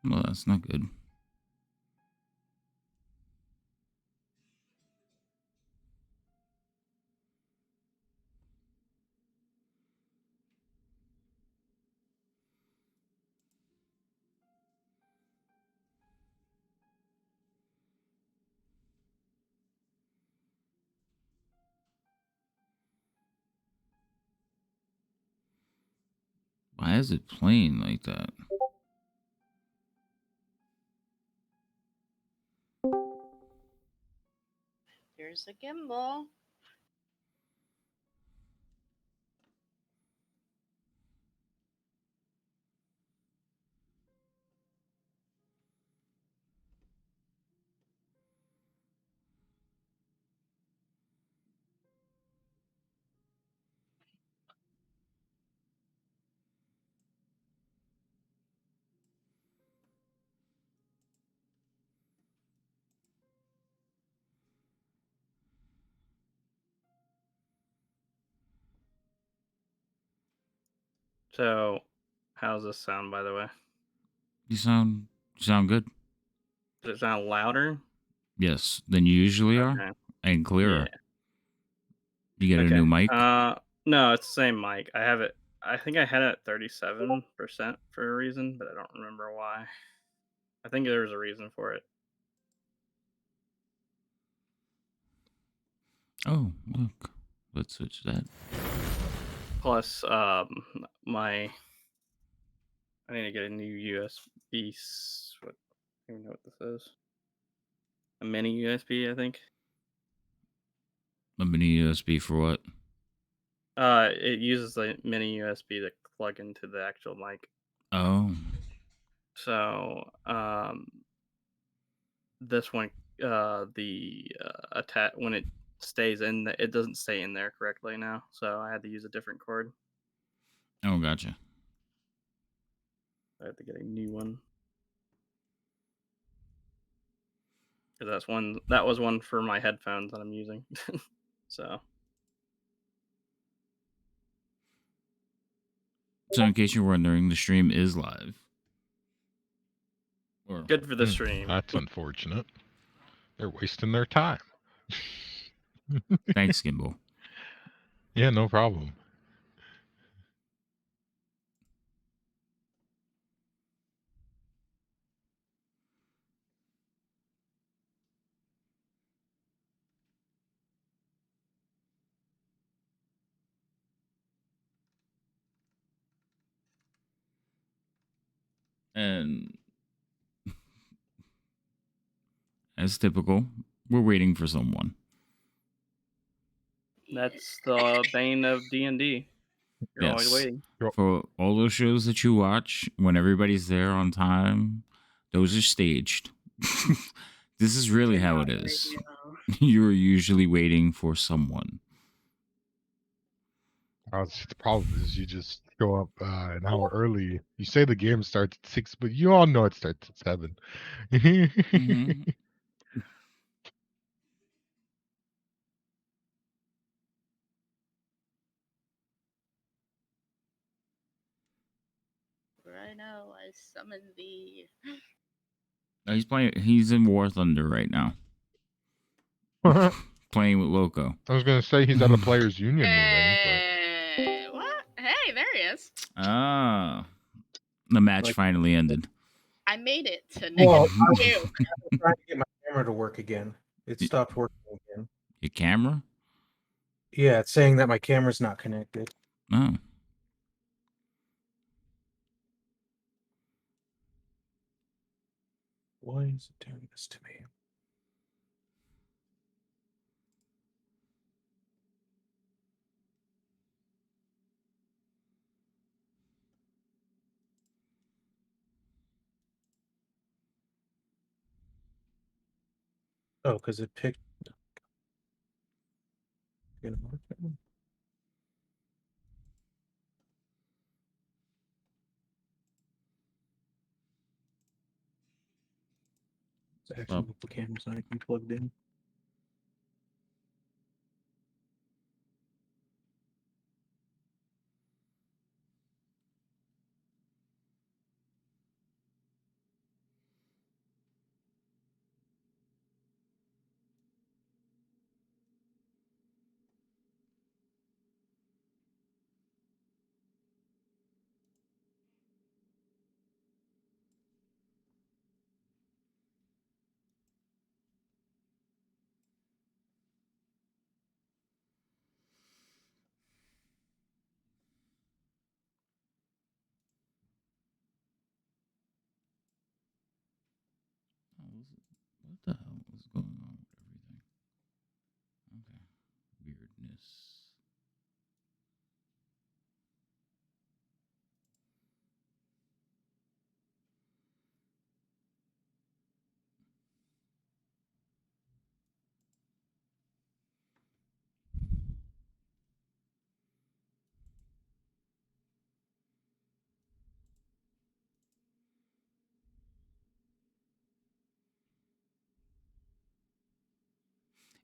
Well, that's not good. Why is it playing like that? Here's a gimbal. So, how's this sound, by the way? You sound good. Does it sound louder? Yes, than you usually are, Okay. and clearer. Yeah. You get a Okay. new mic. No, it's the same mic. I have it. I think I had it at 37% for a reason, but I don't remember why. I think there was a reason for it. Oh, look. Let's switch that. Plus, my I need to get a new USB. What? I don't even know what this is. A mini USB, I think. A mini USB for what? It uses a mini USB to plug into the actual mic. Oh, So, this one, when it stays in, it doesn't stay in there correctly now. So I had to use a different cord. oh, gotcha. I had to get a new one. Because that was one for my headphones that I'm using. So So, in case you're wondering, the stream is live. Or good for the stream. That's unfortunate. They're wasting their time. thanks, Gimbal. Yeah, no problem. And as typical, we're waiting for someone. That's the bane of D&D. You're always Yes. waiting. For all those shows that you watch, when everybody's there on time, those are staged. This is really how it is. You're usually waiting for someone. The problem is you just show up an hour early. You say the game starts at 6, but you all know it starts at 7. Mm-hmm. Right now, I summon thee. He's playing. He's in War Thunder right now, I playing with Loco. was going to say he's at a players' union meeting, but What? Hey, there he is. Ah, the match finally ended. I made it to Well, negative 2. I was trying to get my camera to work again. It stopped working again. Your camera? Yeah, it's saying that my camera's not connected. Oh. Why is it doing this to me? Oh, because it picked. Gonna work now? It's actually the camera's not even plugged in. What the hell is going on with everything? Okay. Weirdness.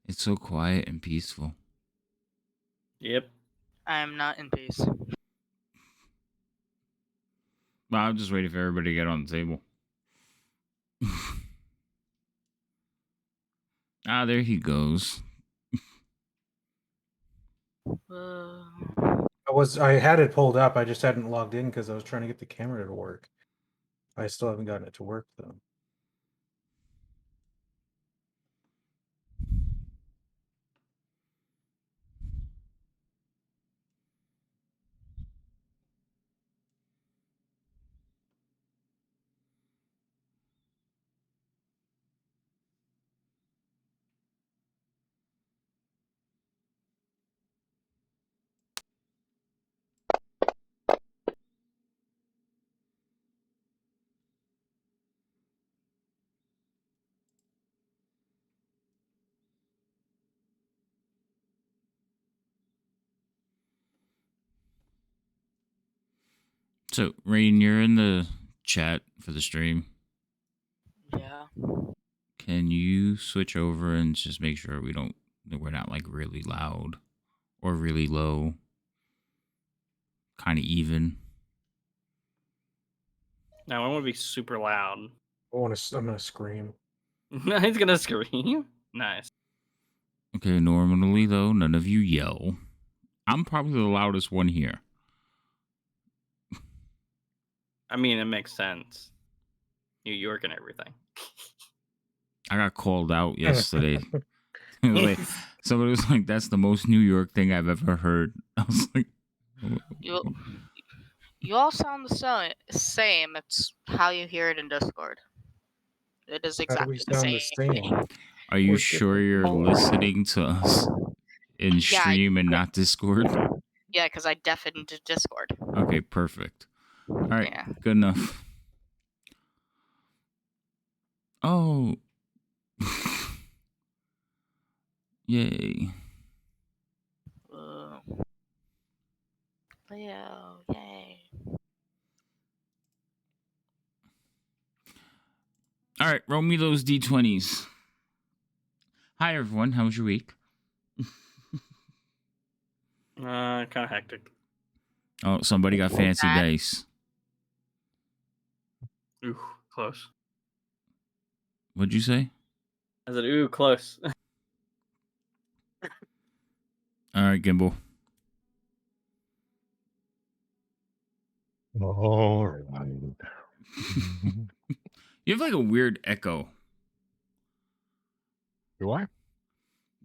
It's so quiet and peaceful. Yep. I am not in peace. Well, I'm just waiting for everybody to get on the table. Ah, there he goes. I had it pulled up. I just hadn't logged in because I was trying to get the camera to work. I still haven't gotten it to work though. So, Rain, you're in the chat for the stream. Yeah. Can you switch over and just make sure we're not like really loud or really low? Kind of even. Now I want to be super loud. I'm gonna scream. He's gonna scream. Nice. Okay, normally though, none of you yell. I'm probably the loudest one here. I mean, it makes sense. New York and everything. I got called out yesterday. It was like, somebody was like, "That's the most New York thing I've ever heard." I was like, You all sound the same. It's how you hear it in Discord. It is How do exactly we the sound the same. same? "Are you We're sure different. you're listening to us in Yeah, stream and not Discord?" Yeah, because I deafened Discord. Okay, perfect. All right, Yeah. good enough. Oh. Yay. Leo, yay. All right, roll me those d20s. Hi, everyone. How was your week? Kind of hectic. Oh, somebody got fancy dice. Ooh, close. What'd you say? I said, ooh, close. All right, Gimbal. All right. You have like a weird echo. Do I?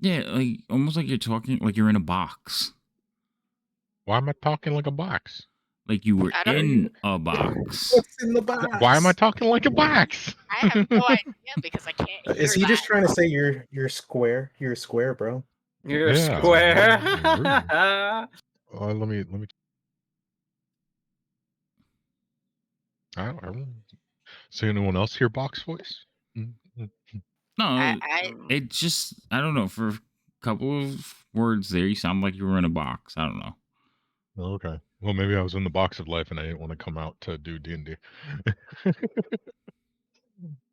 Yeah, like almost like you're talking like you're in a box. Why am I talking like a box? Like you were I don't- in a box. What's in the box? Why am I talking like a box? I have no idea because I can't hear Is he that. just trying to say you're square? You're square, bro. You're Yeah, square. Let me. I don't see anyone else hear box voice. No, I it just I don't know. For a couple of words there, you sound like you were in a box. I don't know. Oh, okay. Well, maybe I was in the box of life and I didn't want to come out to do D&D.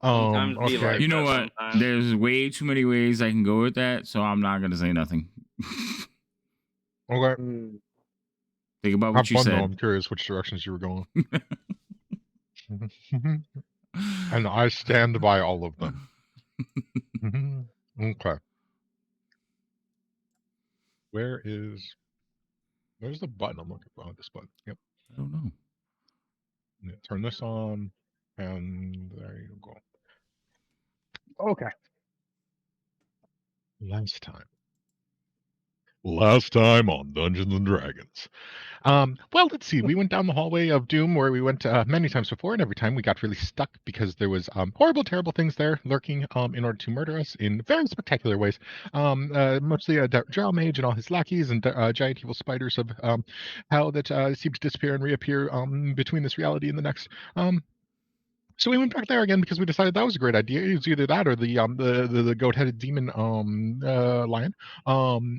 Sometimes be Okay. like You know that what? sometimes. There's way too many ways I can go with that, so I'm not gonna say nothing. Okay. Mm, Think about Have what you fun though. said. I'm curious which directions you were going. And I stand by all of them. Okay. Where's the button I'm looking for? Oh, this button. Yep. I don't know. Yeah, turn this on, and there you go. Okay. Last time. Last time on Dungeons and Dragons. Well, let's see. We went down the hallway of Doom where we went many times before, and every time we got really stuck because there was horrible, terrible things there lurking in order to murder us in very spectacular ways. Mostly Drow Mage and all his lackeys and giant evil spiders of hell that seem to disappear and reappear between this reality and the next. So we went back there again because we decided that was a great idea. It was either that or the goat-headed demon lion.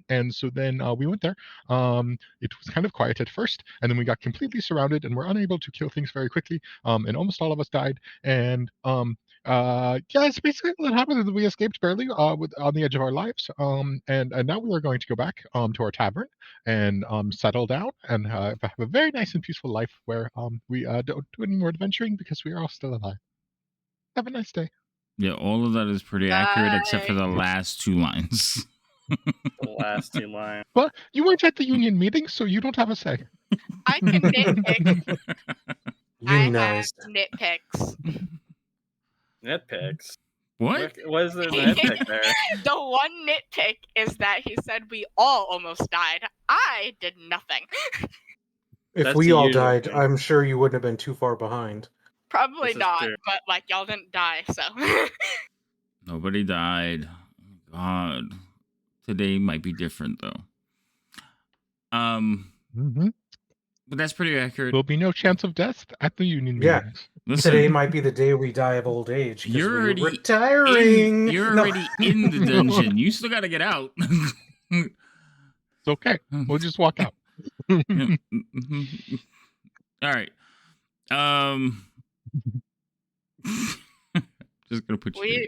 And so then we went there. It was kind of quiet at first, and then we got completely surrounded and were unable to kill things very quickly. And almost all of us died. And yeah, it's basically what happened. We escaped barely on the edge of our lives. And now we are going to go back to our tavern and settle down and have a very nice and peaceful life where we don't do any more adventuring because we are all still alive. Have a nice day. Yeah, all of that is pretty accurate except for Bye. the last 2 lines. The last 2 lines. Well, you weren't at the union meeting, so you don't have a say. I can nitpick. I have Unionized. nitpicks. Nitpicks. What? What is the nitpick there? The one nitpick is that he said we all almost died. I did nothing. If That's we the all usual died, thing. I'm sure you wouldn't have been too far behind. Probably This is not, true. but like y'all didn't die, so. Nobody died. Oh, God. Today might be different though. Mm-hmm. But that's pretty accurate. There'll be no chance of death at the union Yeah. meetings. Listen, Today might be the day we die of old age because You're we're already retiring. you're No. already in the dungeon. You still gotta get out. It's okay. We'll just walk out. Yeah. All right. Just gonna put you.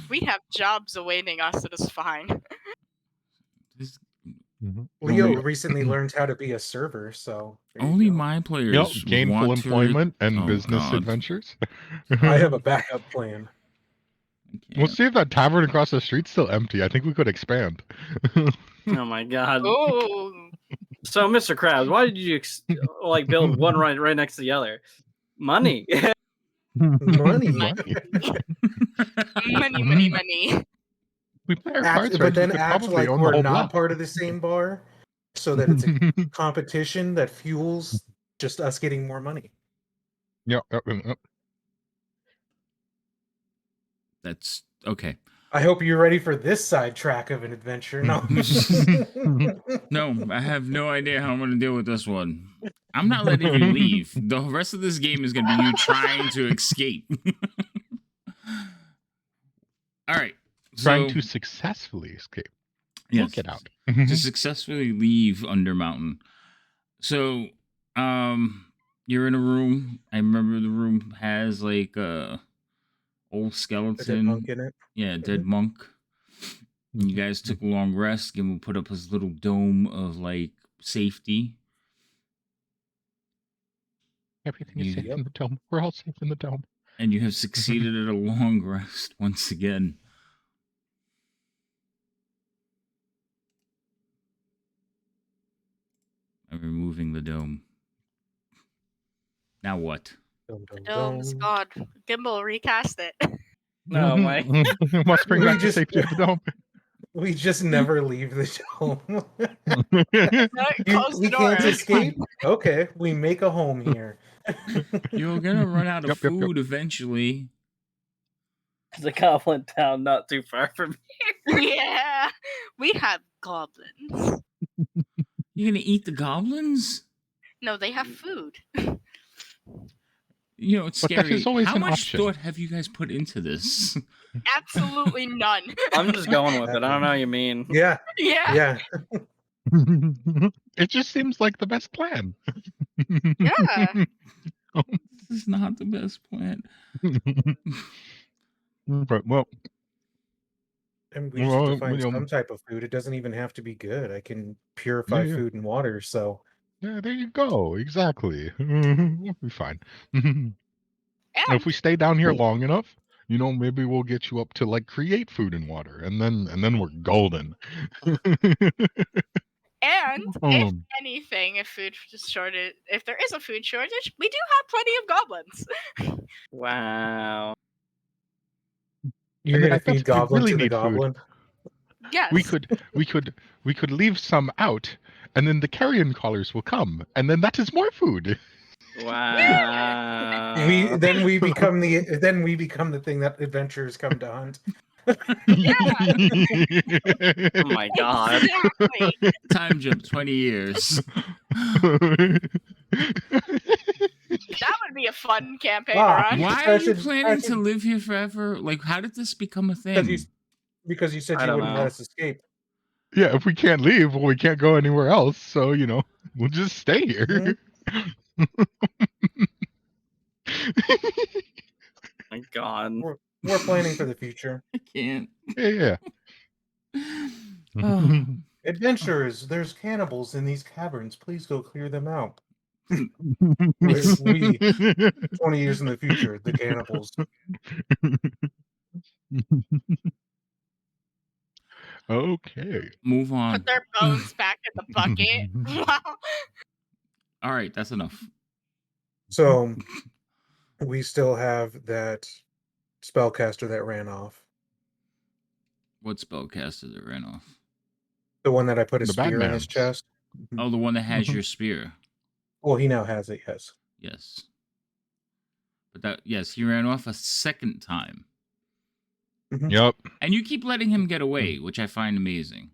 we have jobs awaiting us. It is fine. This- Mhm. Leo Only- recently learned how to be a server, so there you only go. my Yep, players would gainful want to employment and Oh, business God. adventures. I have a backup plan. I can't. We'll see if that tavern across the street's still empty. I think we could expand. Oh my god. Oh, So, Mr. Krabs, why did you build one right next to the other? Money. Money. money, money. We play our Act, cards right. but we then could act probably like own the we're whole not block. part of the same bar, so that it's a competition that fuels just us getting more money. Yep. That's okay. I hope you're ready for this sidetrack of an adventure. No. No, I have no idea how I'm gonna deal with this one. I'm not letting you leave. The rest of this game is gonna be you trying to escape. All right. Trying So to successfully escape. yes, We'll get out. to successfully leave Undermountain. So, you're in a room. I remember the room has like a old A skeleton. dead monk in it. Yeah, dead monk. And you guys took a long rest. Gimble put up his little dome of like safety. Everything is safe Yep. in the dome. We're all safe in the dome. And you have succeeded at a long rest once again. I'm removing the dome. Now what? Dum, dum, The dome's dum. gone. Gimbal recast it. No, my. Must bring We back the just- safety of the dome. We just never leave the dome. No, close we the door. can't escape. Okay, we make a home here. You're gonna run out of Yep, yep, yep. food eventually. There's a goblin town not too far from me. Yeah, we have goblins. You're gonna eat the goblins? No, they have food. You know, it's But that scary. is always How an much option. thought have you guys put into this? Absolutely none. I'm just going with it. I don't know what you mean. Yeah, Yeah, yeah. It just seems like the best plan. yeah. This is not the best plan. But, well, And we just Well, have to find you know- some type of food. It doesn't even have to be good. I can purify Yeah. food and water. So yeah, there you go. Exactly. We'll be fine. And If we stay down here long enough, you know, maybe we'll get you up to like create food and water, and then we're golden. and if Um, anything, if there is a food shortage, we do have plenty of goblins. Wow. you're mean, I gonna thought feed we goblin really to the need food. goblin. Yes. we could leave some out, and then the carrion callers will come, and then that is more food. Wow. Then we become the thing that adventurers come to hunt. Oh my god. Exactly. Time jump 20 years. That would be a fun campaign to Ah, run. Why I are you should- planning I to should- live here forever? Like, how did this become a thing? Because you said I you don't wouldn't let know. us escape. Yeah, if we can't leave, well, we can't go anywhere else. So we'll just stay here. Mhm. My god. We're planning for the future. I can't. Yeah. Oh. Adventurers, there's cannibals in these caverns. Please go clear them out. We 20 years in the future, the cannibals. Okay. Move on. Put their bones back in the bucket. Wow. All right, that's enough. So we still have that spellcaster that ran off. What spellcaster that ran off? The one that I put a The spear in his Batman's. chest. Oh, the one that has your spear. Well, he now has it, yes. Yes. But yes, he ran off a second time. Yep. And you keep letting him get away, which I find amazing.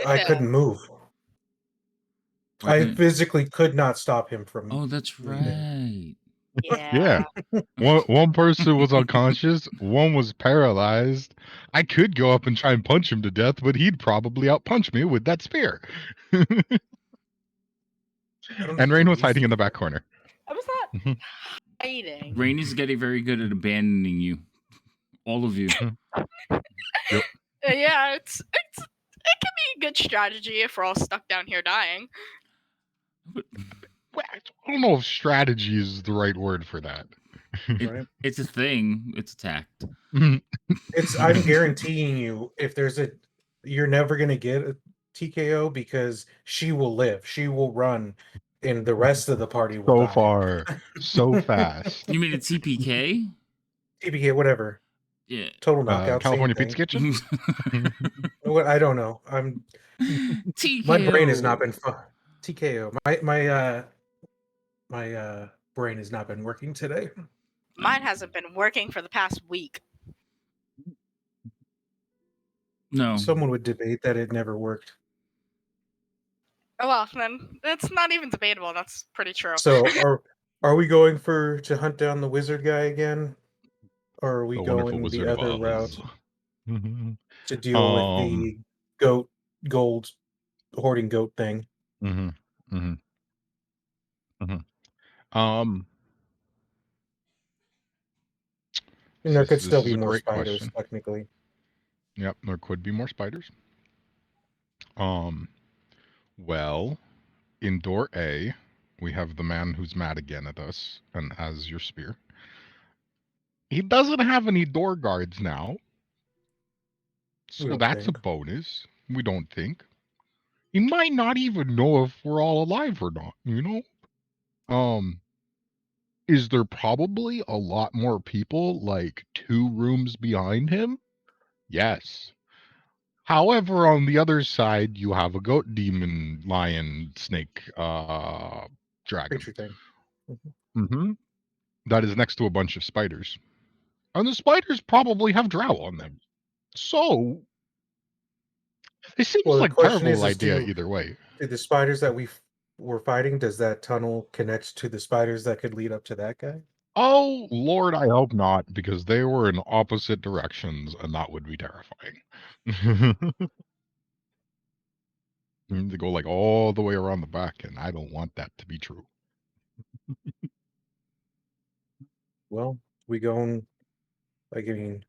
I couldn't move. Why I couldn't- physically could not stop him from. Oh, that's right. Yeah. One person was unconscious, one was paralyzed. I could go up and try and punch him to death, but he'd probably outpunch me with that spear. And Rain was hiding in the back corner. I was not Mhm. hiding. Rain is getting very good at abandoning you. All of you. Yeah, it can be a good strategy if we're all stuck down here dying. Well, I don't know if strategy is the right word for that. Right? It's a thing. It's attacked. I'm guaranteeing you, you're never gonna get a TKO because she will live. She will run, and the rest of the party will So die. far, so fast. You mean a TPK? TPK, whatever. Yeah. Total knockout. California same Pizza thing. Kitchen? What? I don't know. TKO. My brain has not been TKO. My brain has not been working today. Mine hasn't been working for the past week. No. Someone would debate that it never worked. Oh well, then that's not even debatable. That's pretty true. So are we going to hunt down the wizard guy again? Or are we The wonderful going the Wizard of other Oz. route Mhm. to deal with the gold hoarding goat thing? Mhm. Mhm. Mhm. Um, And there could this still is be a more great spiders, question. technically. Yep, there could be more spiders. Well, in door A, we have the man who's mad again at us and has your spear. He doesn't have any door guards now, We so don't that's a think. bonus. We don't think. He might not even know if we're all alive or not, Is there probably a lot more people like 2 rooms behind him? Yes. However, on the other side, you have a goat demon, lion, snake, dragon. Creature thing. Mm-hmm. That is next to a bunch of spiders. And the spiders probably have drow on them. So, it seems Well, the like a question terrible is idea either way. do the spiders that we were fighting, does that tunnel connect to the spiders that could lead up to that guy? Oh, Lord, I hope not, because they were in opposite directions, and that would be terrifying. They go like all the way around the back, and I don't want that to be true. Well, we going, like, I mean,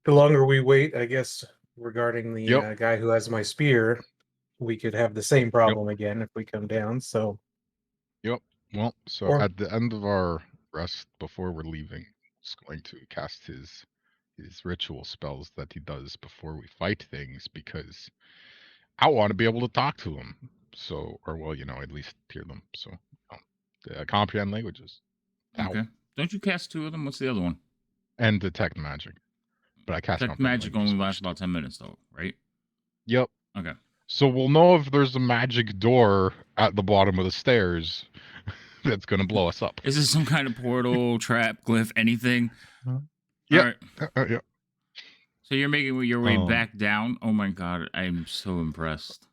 the longer we wait, I guess, regarding the Yep. guy who has my spear, we could have the same problem again if we come down. So, Yep. Well, so Or- at the end of our rest before we're leaving, he's going to cast his ritual spells that he does before we fight things because I want to be able to talk to him. So, or well, at least hear them. So, comprehend languages. Okay. Don't you cast 2 of them? What's the other one? And detect magic. But I cast Detect comprehend magic languages only lasts first. about 10 minutes, though, right? Yep. Okay. So we'll know if there's a magic door at the bottom of the stairs that's going to blow us up. Is this some kind of portal, trap, glyph, anything? Yep. All right. Yep. So you're making your way back down. Oh my god, I'm so impressed.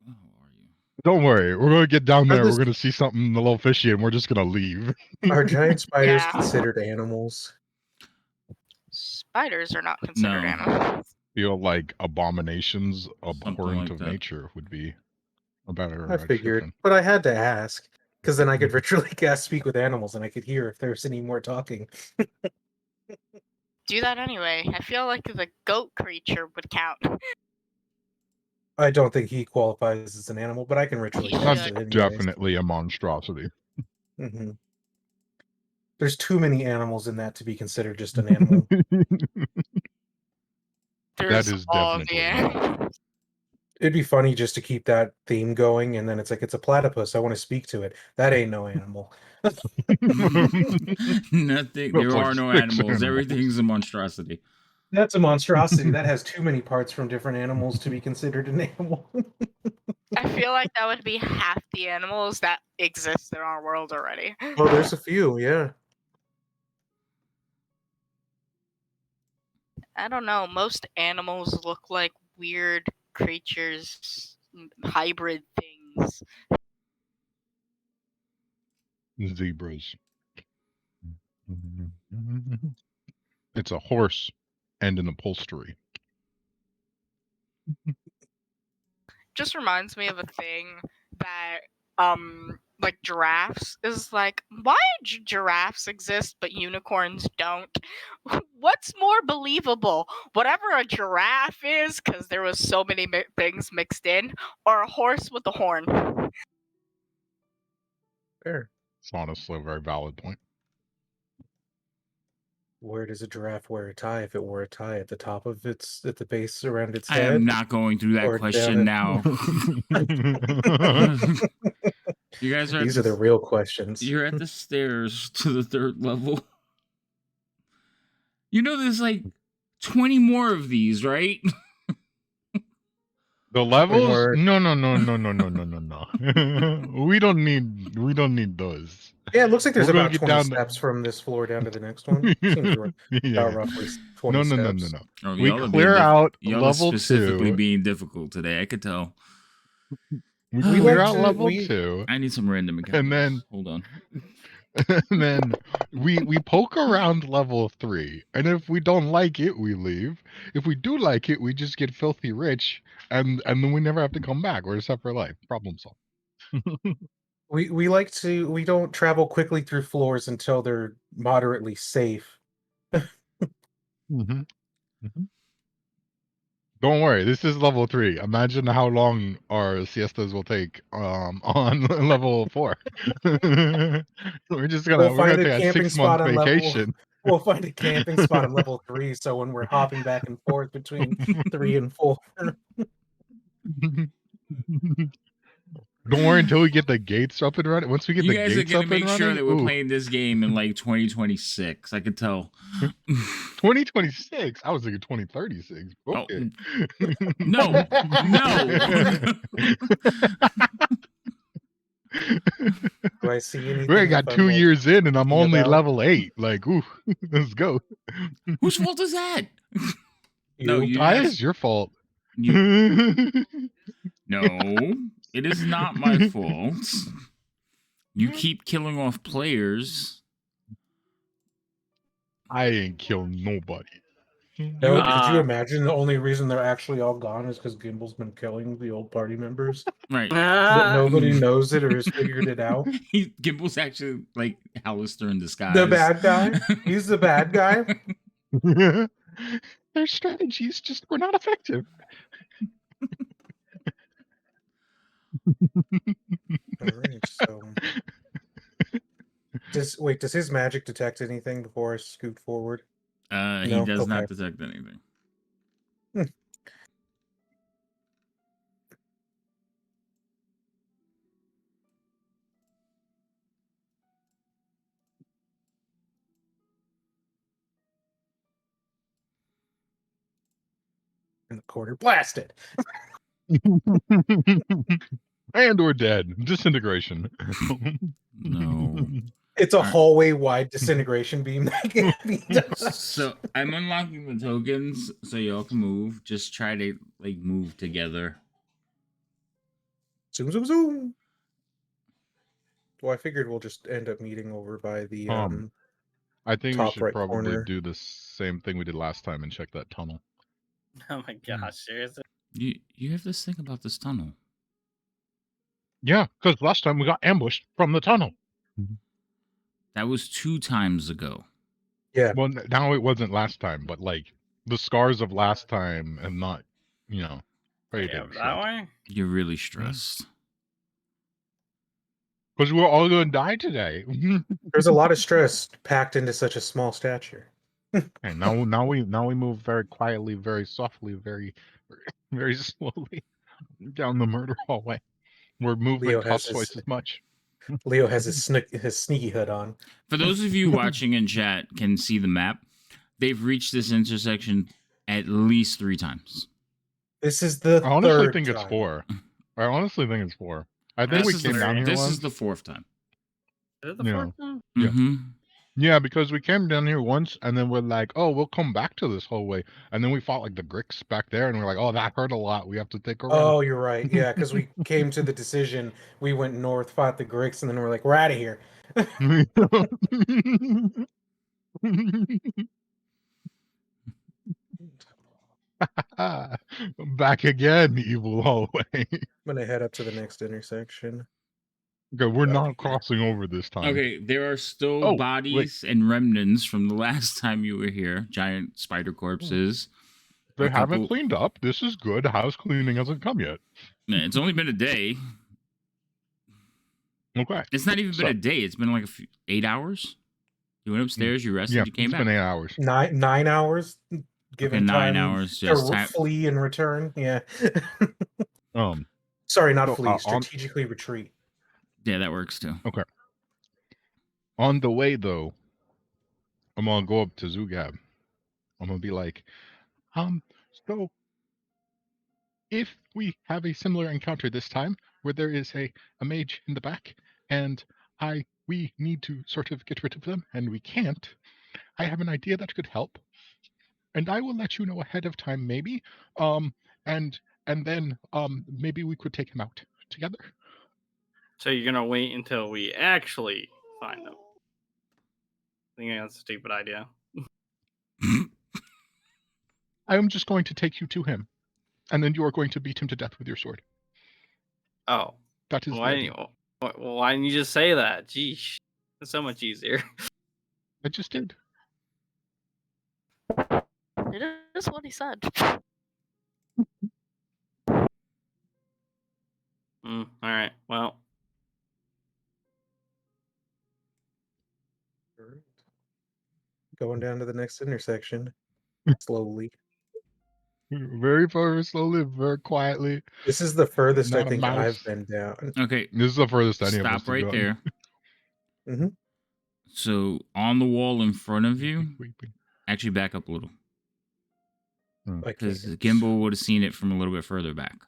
How are you? Don't worry, we're going to get down there. this- We're going to see something a little fishy, and we're just going to leave. Are giant spiders Yeah. considered animals? Spiders are not considered No. animals. Feel like abominations Something abhorrent like of that. nature would be a better I figured, description. but I had to ask because then I could virtually cast speak with animals and I could hear if there's any more talking. Do that anyway. I feel like the goat creature would count. I don't think he qualifies as an animal, but I can ritually He cast should. it anyways. Definitely a monstrosity. hmm There's too many animals in that to be considered just an animal. There's is all the definitely animals. It'd be funny just to keep that theme going, and then it's like it's a platypus. I want to speak to it. That ain't no animal. Nothing. Looks There like are no 6 animals. animals. Everything's a monstrosity. That's a monstrosity. That has too many parts from different animals to be considered an animal. I feel like that would be half the animals that exist in our world already. Oh, there's a few, yeah. I don't know. Most animals look like weird creatures, hybrid things. Zebras. It's a horse and an upholstery. Just reminds me of a thing that like giraffes is like, why giraffes exist but unicorns don't? What's more believable, whatever a giraffe is because there was so many things mixed in, or a horse with a horn? Fair. It's honestly a very valid point. Where does a giraffe wear a tie? If it wore a tie at the top of its, at the base around its I head, am not going through that or question down now. You guys are. These are the real questions. You're at the stairs to the 3rd level. You know, there's like 20 more of these, right? The levels? more- No. We don't need those. Yeah, it looks like there's We're gonna about get 20 down to- steps from this floor down to the next one. Seems about Yeah. roughly 20 steps. No. Oh, We y'all are clear being out y'all are level specifically 2. being difficult today. I could tell. We We clear like out to- level we- 2. I need some random encounters. And then- Hold on. And then we poke around level 3, and if we don't like it, we leave. If we do like it, we just get filthy rich, and then we never have to come back. We're a separate life. Problem solved. We don't travel quickly through floors until they're moderately safe. Mm-hmm. Don't worry, this is level 3. Imagine how long our siestas will take on level 4. We're just gonna We'll find a take a camping 6-month spot on level. vacation. We'll find a camping spot on level 3, so when we're hopping back and forth between 3 and 4. Don't worry until we get the gates up and running. Once we get You the guys are gates gonna up make and sure running, that we're ooh, playing this game in like 2026. I could tell. 2026. I was thinking 2036. Okay. No. Do I see anything? We got if I'm, 2 like, years in, and I'm thinking only about- level 8. Like, ooh, let's go. Whose fault is that? No, you It have- is your fault. No, it is not my fault. You keep killing off players. I ain't killed nobody. No, could you Ah. imagine the only reason they're actually all gone is because Gimble's been killing the old party members? Right. But nobody knows it or has figured it out. Gimble's actually like Alistair in disguise. The bad guy? He's the bad guy? Their strategies just were not effective. Alright, so does his magic detect anything before I scoot forward? He No? does not Okay. detect anything. in the corner. Blasted. And we're dead. Disintegration. No. It's a Alright. hallway wide disintegration beam that can be done. So I'm unlocking the tokens so y'all can move. Just try to like move together. Zoom, zoom, zoom. Well, I figured we'll just end up meeting over by the I think we top should right probably corner. do the same thing we did last time and check that tunnel. Oh my gosh, seriously? You have this thing about this tunnel. Yeah, because last time we got ambushed from the tunnel. That was 2 times ago. Yeah. Well, now it wasn't last time, but like the scars of last time and not, Yeah, fading. that way? You're really stressed. Because we're all going to die today. There's a lot of stress packed into such a small stature. And now we move very quietly, very softly, very very slowly down the murder hallway. We're moving Leo has costs twice his as much. Leo has his sneaky hood on. For those of you watching in chat can see the map, they've reached this intersection at least 3 times. This is the I honestly third think it's time. 4. I honestly think it's 4. I think we This is came down here This once. is the 4th time. Is it the Yeah. fourth time? Yeah. Mm-hmm. Yeah, because we came down here once and then we're like, oh, we'll come back to this hallway. And then we fought like the Gricks back there and we're like, oh, that hurt a lot. We have to take a run. Oh, you're right. Yeah, because we came to the decision. We went north, fought the Gricks, and then we're like, we're out of here. Back again, evil hallway. I'm gonna head up to the next intersection. Okay, we're Back not again. crossing over this time. Okay, there are still Oh, wait. bodies and remnants from the last time you were here. Giant spider corpses. They A haven't couple- cleaned up. This is good. House cleaning hasn't come yet. Man, it's only been a day. Okay. It's not even been So- a day. It's been like 8 hours. You went upstairs, you rested, Yeah, you came it's back. been 8 hours. 9 hours. Given 9 time hours. to Just time. flee and return. Yeah. So, Sorry, not flee. on- Strategically retreat. Yeah, that works too. On the way, though, I'm going to go up to Zugab. I'm going to be like, so if we have a similar encounter this time where there is a mage in the back and we need to sort of get rid of them and we can't, I have an idea that could help. And I will let you know ahead of time, maybe. And then maybe we could take him out together. So you're gonna wait until we actually find them? I think that's a stupid idea. I am just going to take you to him, and then you are going to beat him to death with your sword. Oh, That is the why idea. didn't you just say that? Geesh, it's so much easier. I just did. It is what he said. All right. Well, Alright. Going down to the next intersection. Slowly. Very, very slowly, very quietly. This is the furthest I Not a think mouse. I've been down. Okay, This is the furthest any of us stop have right gotten. there. Mhm. So on the wall in front of you, Weeping. actually back up a little. I Because can't. Gimbal would have seen it from a little bit further back.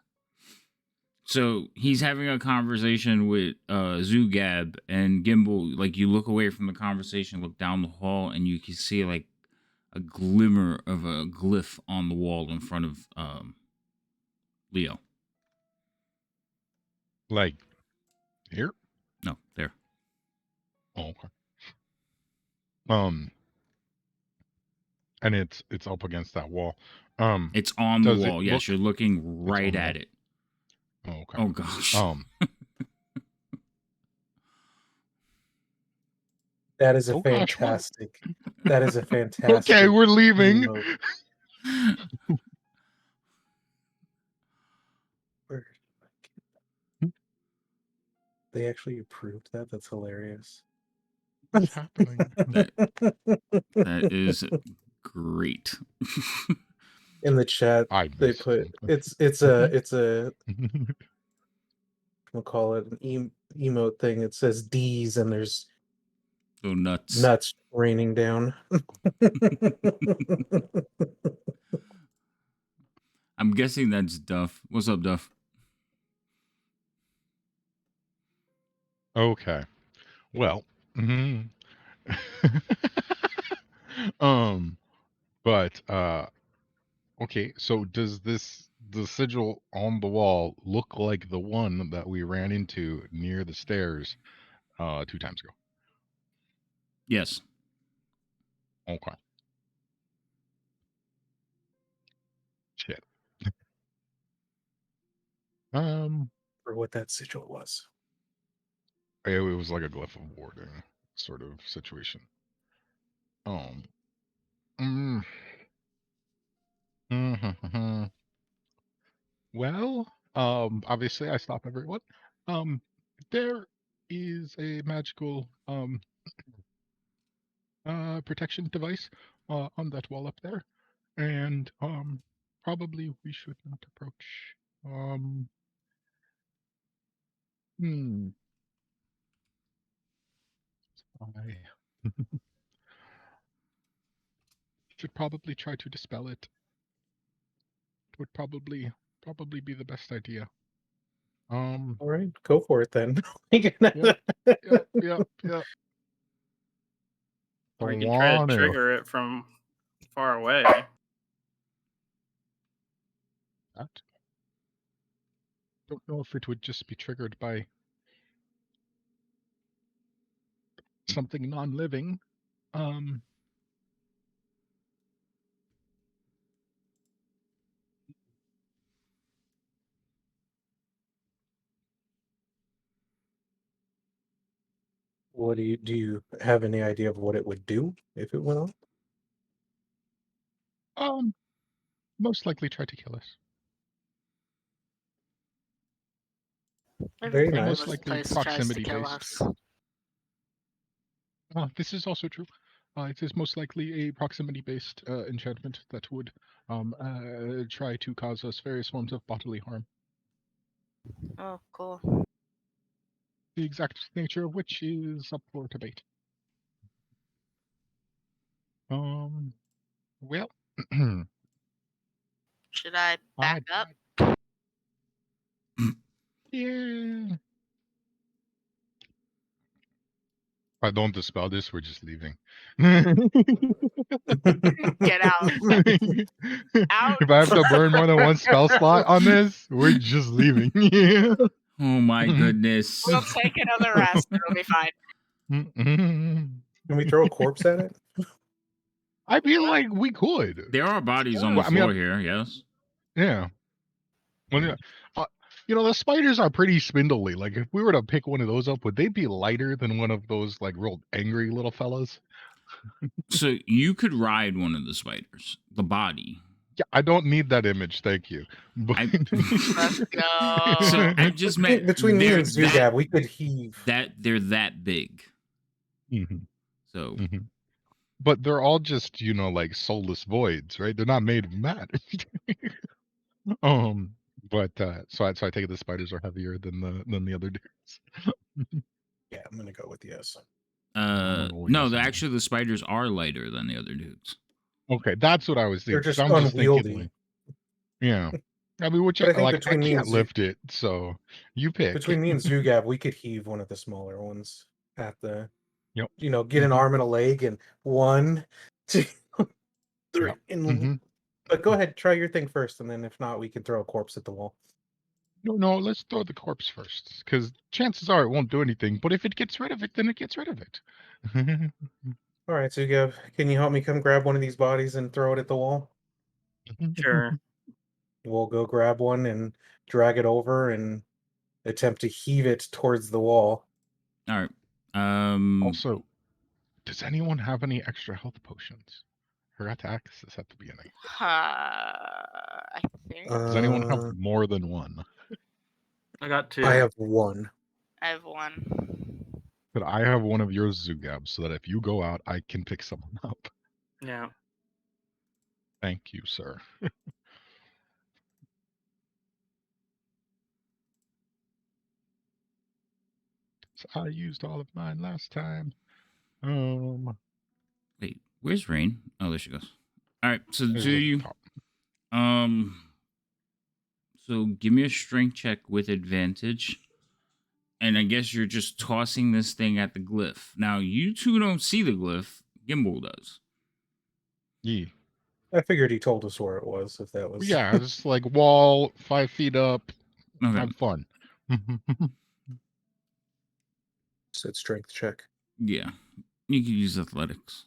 So he's having a conversation with Zugab, and Gimbal, like, you look away from the conversation, look down the hall, and you can see like a glimmer of a glyph on the wall in front of Leo. Like, here? No, there. Oh, okay. And it's up against that wall. It's on the Does it wall. Yes, look- you're looking right the at wall. it. Oh, okay. Oh gosh. That is a Oh, gosh, what? fantastic. That is a fantastic. Okay, we're leaving. emote. Where did I get that? They actually approved that. That's hilarious. What's happening? That is great. In the chat, I they missed put something. it's a we'll call it an emote thing. It says D's and there's Go nuts. nuts raining down. I'm guessing that's Duff. What's up, Duff? Okay. Well. But okay, so does the sigil on the wall look like the one that we ran into near the stairs 2 times ago? Yes. Okay. Shit. For what that sigil was. It was like a glyph of warding sort of situation. Mm, well, obviously I stop everyone. There is a magical protection device on that wall up there, and probably we should not approach. Hmm. I should probably try to dispel it. It would probably be the best idea. All right, go for it then. Yep, yep. Or you Don't can try to want to. trigger it from far away. That. Don't know if it would just be triggered by something non-living. What do you have any idea of what it would do if it went off? Most likely try to kill us. Very Everything in nice. Most this likely place tries to proximity kill based. us. This is also true. It is most likely a proximity-based enchantment that would try to cause us various forms of bodily harm. Oh, cool. The exact nature of which is up for debate. Well, Should I back up? yeah. If I don't dispel this, we're just leaving. Get out. Out. If I have to burn more than one spell slot on this, we're just leaving. Oh my goodness. We'll take another rest. It'll be fine. Can we throw a corpse at it? I feel like we could. There are bodies on the Well, I mean, floor here, yes. Yeah. When, the spiders are pretty spindly. Like, if we were to pick one of those up, would they be lighter than one of those, like, real angry little fellas? So you could ride one of the spiders, the body. Yeah, I don't need that image, thank you. But Let's go. So I just meant Between me they're and Zugab, we could heave. they're that big. Mhm, So mhm. But they're all just, like soulless voids, right? They're not made of matter. But so I take it the spiders are heavier than the other dudes. Yeah, I'm gonna go with yes. no, actually the spiders are lighter than the other dudes. Okay, that's what I was They're thinking. just I'm just thinking, unwieldy. like, yeah. I mean, But I think I between me can't and lift it, so you pick. Between me and Zugab, we could heave one of the smaller ones at the. Yep. Get an arm and a leg, and 1, 2, 3. Yep. Mhm. But go ahead, try your thing first, and then if not, we can throw a corpse at the wall. No, let's throw the corpse first, because chances are it won't do anything. But if it gets rid of it, then it gets rid of it. All right, Zugab, can you help me come grab one of these bodies and throw it at the wall? Sure. We'll go grab one and drag it over and attempt to heave it towards the wall. All right. Also, does anyone have any extra health potions? Forgot to ask this at the beginning. I think Does anyone have more than one? I got 2. I have 1. I have 1. But I have one of yours, Zugab, so that if you go out, I can pick someone up. Yeah. Thank you, sir. So I used all of mine last time. Wait, where's Rain? Oh, there she goes. All right. So There's do a you top. So give me a strength check with advantage. And I guess you're just tossing this thing at the glyph. Now, you two don't see the glyph. Gimbal does. Yeah. I figured he told us where it was, if that was... Yeah, just like wall, 5 feet up. Okay. Have fun. Said strength check. Yeah. You can use athletics.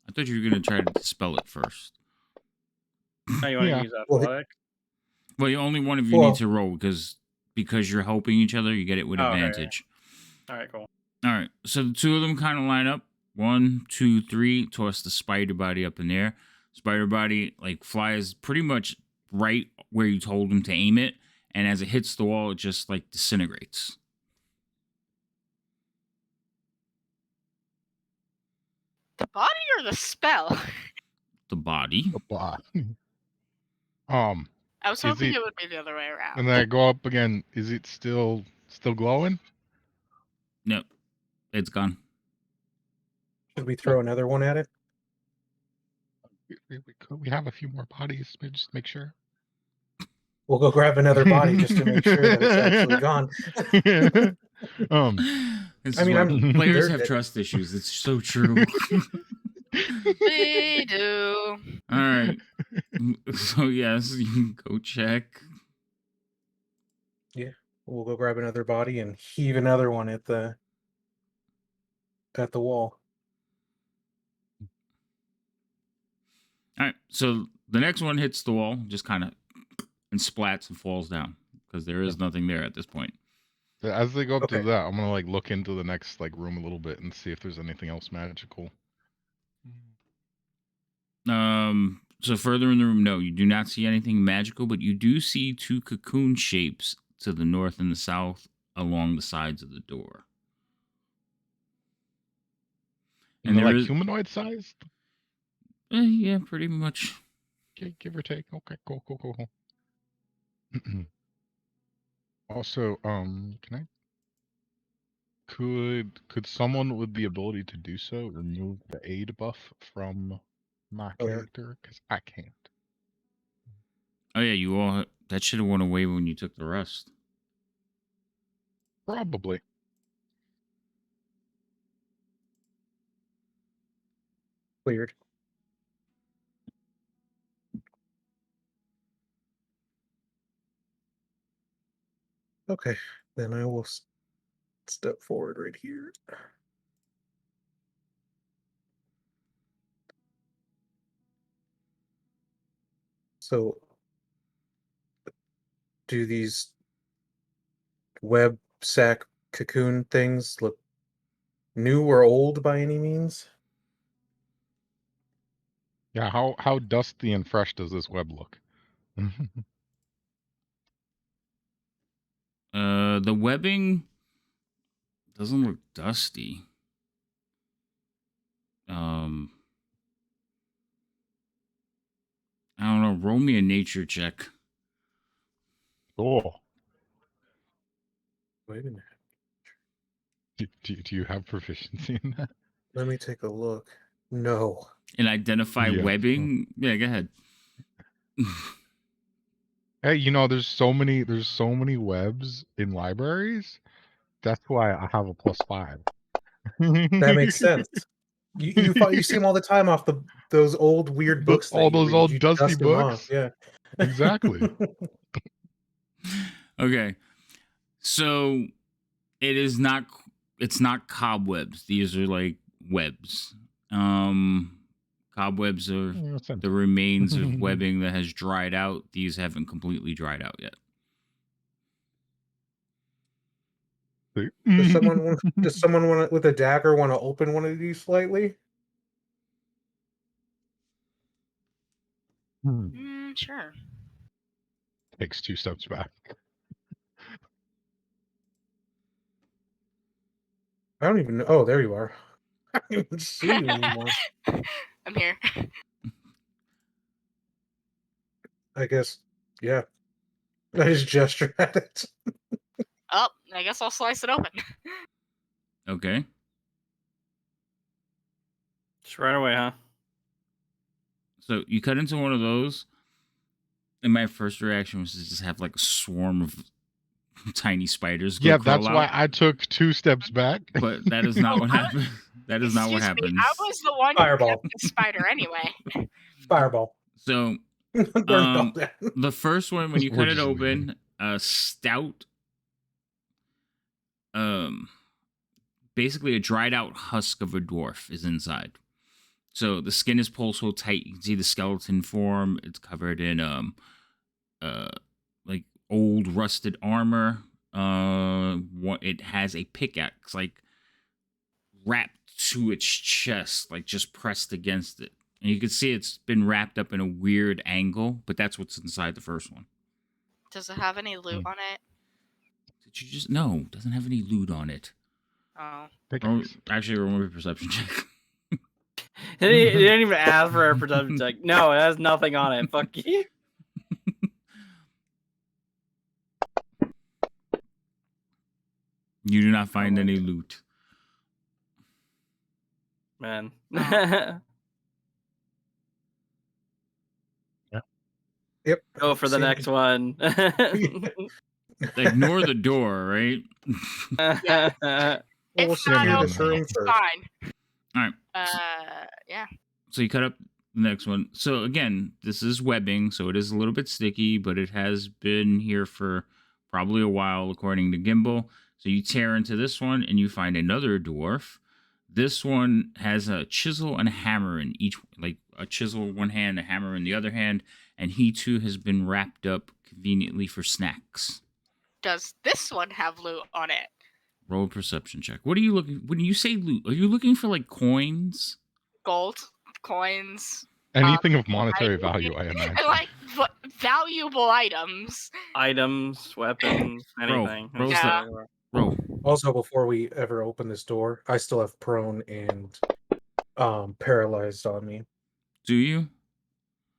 I thought you were going to try to dispel it first. Oh, you want to Yeah. use Well, athletic? Well, only one of you Well- needs to roll because you're helping each other. You get it with Oh, okay. advantage. All right, cool. All right. So the two of them kind of line up. 1, 2, 3. Toss the spider body up in there. Spider body like flies pretty much right where you told him to aim it, and as it hits the wall, it just like disintegrates. The body or the spell? The body. Blah. I was Is hoping it- it would be the other way around. And then I go up again. Is it still glowing? Nope. It's gone. Should we throw another one at it? We have a few more bodies. Maybe just make sure. We'll go grab another body just to make sure that it's actually gone. This I is mean, why players they're have dead. trust issues. It's so true. They do. All right. So yes, you can go check. We'll go grab another body and heave another one at the wall. All right. So the next one hits the wall, just kind of and splats and falls down because there is nothing there at this point. So as they go up to Okay. that, I'm gonna like look into the next like room a little bit and see if there's anything else magical. So further in the room, no, you do not see anything magical, but you do see 2 cocoon shapes to the north and the south along the sides of the door. And And they're there like is- humanoid sized? Yeah, pretty much. Okay, give or take. Okay, cool. Also, can I? Could someone with the ability to do so remove the aid buff from my Oh, yeah. character? Because I can't. Oh yeah, you all that should have went away when you took the rest. Probably. Cleared. Okay, then I will step forward right here. So, do these web sack cocoon things look new or old by any means? Yeah. How dusty and fresh does this web look? The webbing doesn't look dusty. I don't know. Roll me a nature check. Cool. Wait a minute. Do you have proficiency in that? Let me take a look. No. And identify Yeah. webbing. Yeah, go ahead. Hey, there's so many webs in libraries. That's why I have a +5. That makes sense. You see them all the time off those old weird books. All that you those read. old You dusty dust them off, books? Yeah. Exactly. Okay. So it's not cobwebs. These are like webs. Cobwebs are Makes sense. the remains of webbing that has dried out. These haven't completely dried out yet. Does someone with a dagger want to open one of these slightly? Sure. Takes 2 steps back. I don't even know. Oh, there you are. I don't even see you anymore. I'm here. I guess. Yeah. I just gesture at it. Oh, I guess I'll slice it open. Okay. Just right away, huh? So you cut into one of those, and my first reaction was to just have like a swarm of tiny spiders go Yeah, crawl that's out. why I took 2 steps back. But that is not what happened. That is not what Excuse me, happens. I was the one who Fireball. kept the spider anyway. Fireball. So Burn it all down. the first one, when you We're cut it just leaving. open, a stout, basically a dried out husk of a dwarf is inside. So the skin is pulled so tight you can see the skeleton form. It's covered in like old rusted armor. It has a pickaxe like wrapped to its chest, like just pressed against it. And you can see it's been wrapped up in a weird angle, but that's what's inside the first one. Does it have any loot on it? Did you just no? It doesn't have any loot on it. Oh. Actually, remove your perception check. They didn't even ask for a perception check. No, it has nothing on it. Fuck you. You do not find any loot. Man. Yep. Go for the See? next one. Ignore the door, right? We'll It's not secure open. this room It's first. fine. All right. Yeah. So you cut up the next one. So again, this is webbing, so it is a little bit sticky, but it has been here for probably a while, according to Gimbal. So you tear into this one, and you find another dwarf. This one has a chisel and a hammer in each, like a chisel in one hand, a hammer in the other hand, and he too has been wrapped up conveniently for snacks. Does this one have loot on it? Roll a perception check. What are you looking? When you say loot, are you looking for like coins? Gold, coins, Anything of monetary value, I imagine. and like valuable items. Items, weapons, anything. roll Yeah. that. Roll. Also, before we ever open this door, I still have prone and paralyzed on me. Do you?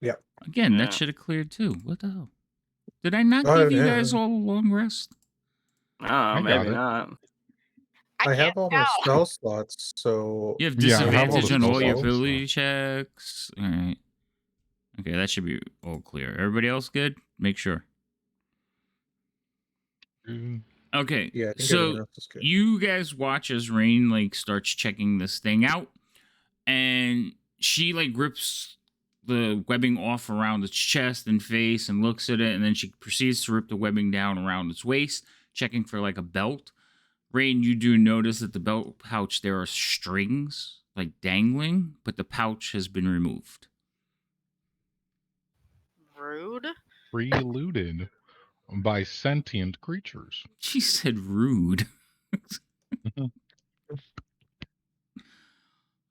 Yeah. Again, Yeah. that should have cleared too. What the hell? Did I not Oh, give you yeah. guys all a long rest? Oh, maybe it. not. I can't have all my tell. spell slots, so You have Yeah, I have all disadvantage the on all your spells, ability checks. All right. Okay, that should be all clear. Everybody else good? Make sure. Okay. yeah, I think everything So else is good. you guys watch as Rain like starts checking this thing out, and she like rips the webbing off around its chest and face and looks at it, and then she proceeds to rip the webbing down around its waist, checking for like a belt. Rain, you do notice that the belt pouch there are strings like dangling, but the pouch has been removed. Rude. Preluded by sentient creatures. She said rude. Okay.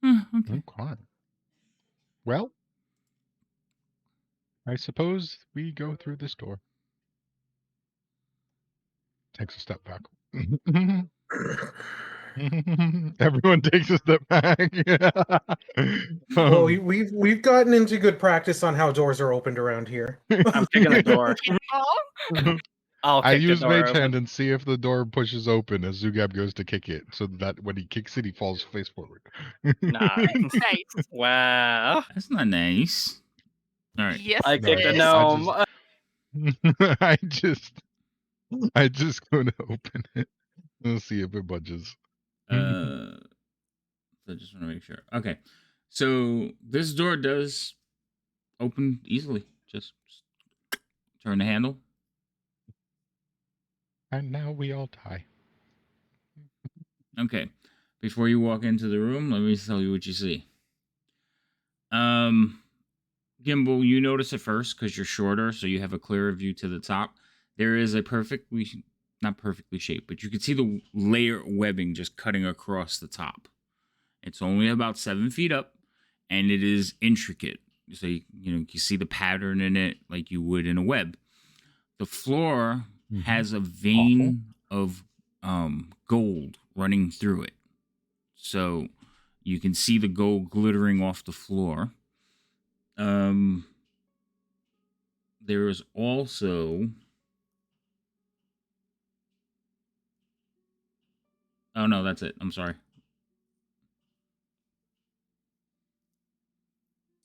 Okay. Well, I suppose we go through this door. Takes a step back. Everyone takes a step back. Well, we've gotten into good practice on how doors are opened around here. I'm kicking the door. Oh, I'll I kick the use door Mage open. Hand and see if the door pushes open as Zugab goes to kick it, so that when he kicks it, he falls face forward. Nice. nice. Wow. That's not nice. All right. Yes, I it kicked the is. gnome. I just go to open it and see if it budges. So I just want to make sure. Okay. So this door does open easily. Just turn the handle. And now we all die. Okay. Before you walk into the room, let me tell you what you see. Gimbal, you notice it first because you're shorter, so you have a clearer view to the top. There is a not perfectly shaped, but you can see the layer webbing just cutting across the top. It's only about 7 feet up, and it is intricate. So you see the pattern in it like you would in a web. The floor has a vein of gold running through it. So you can see the gold glittering off the floor. There is also... Oh, no, that's it. I'm sorry.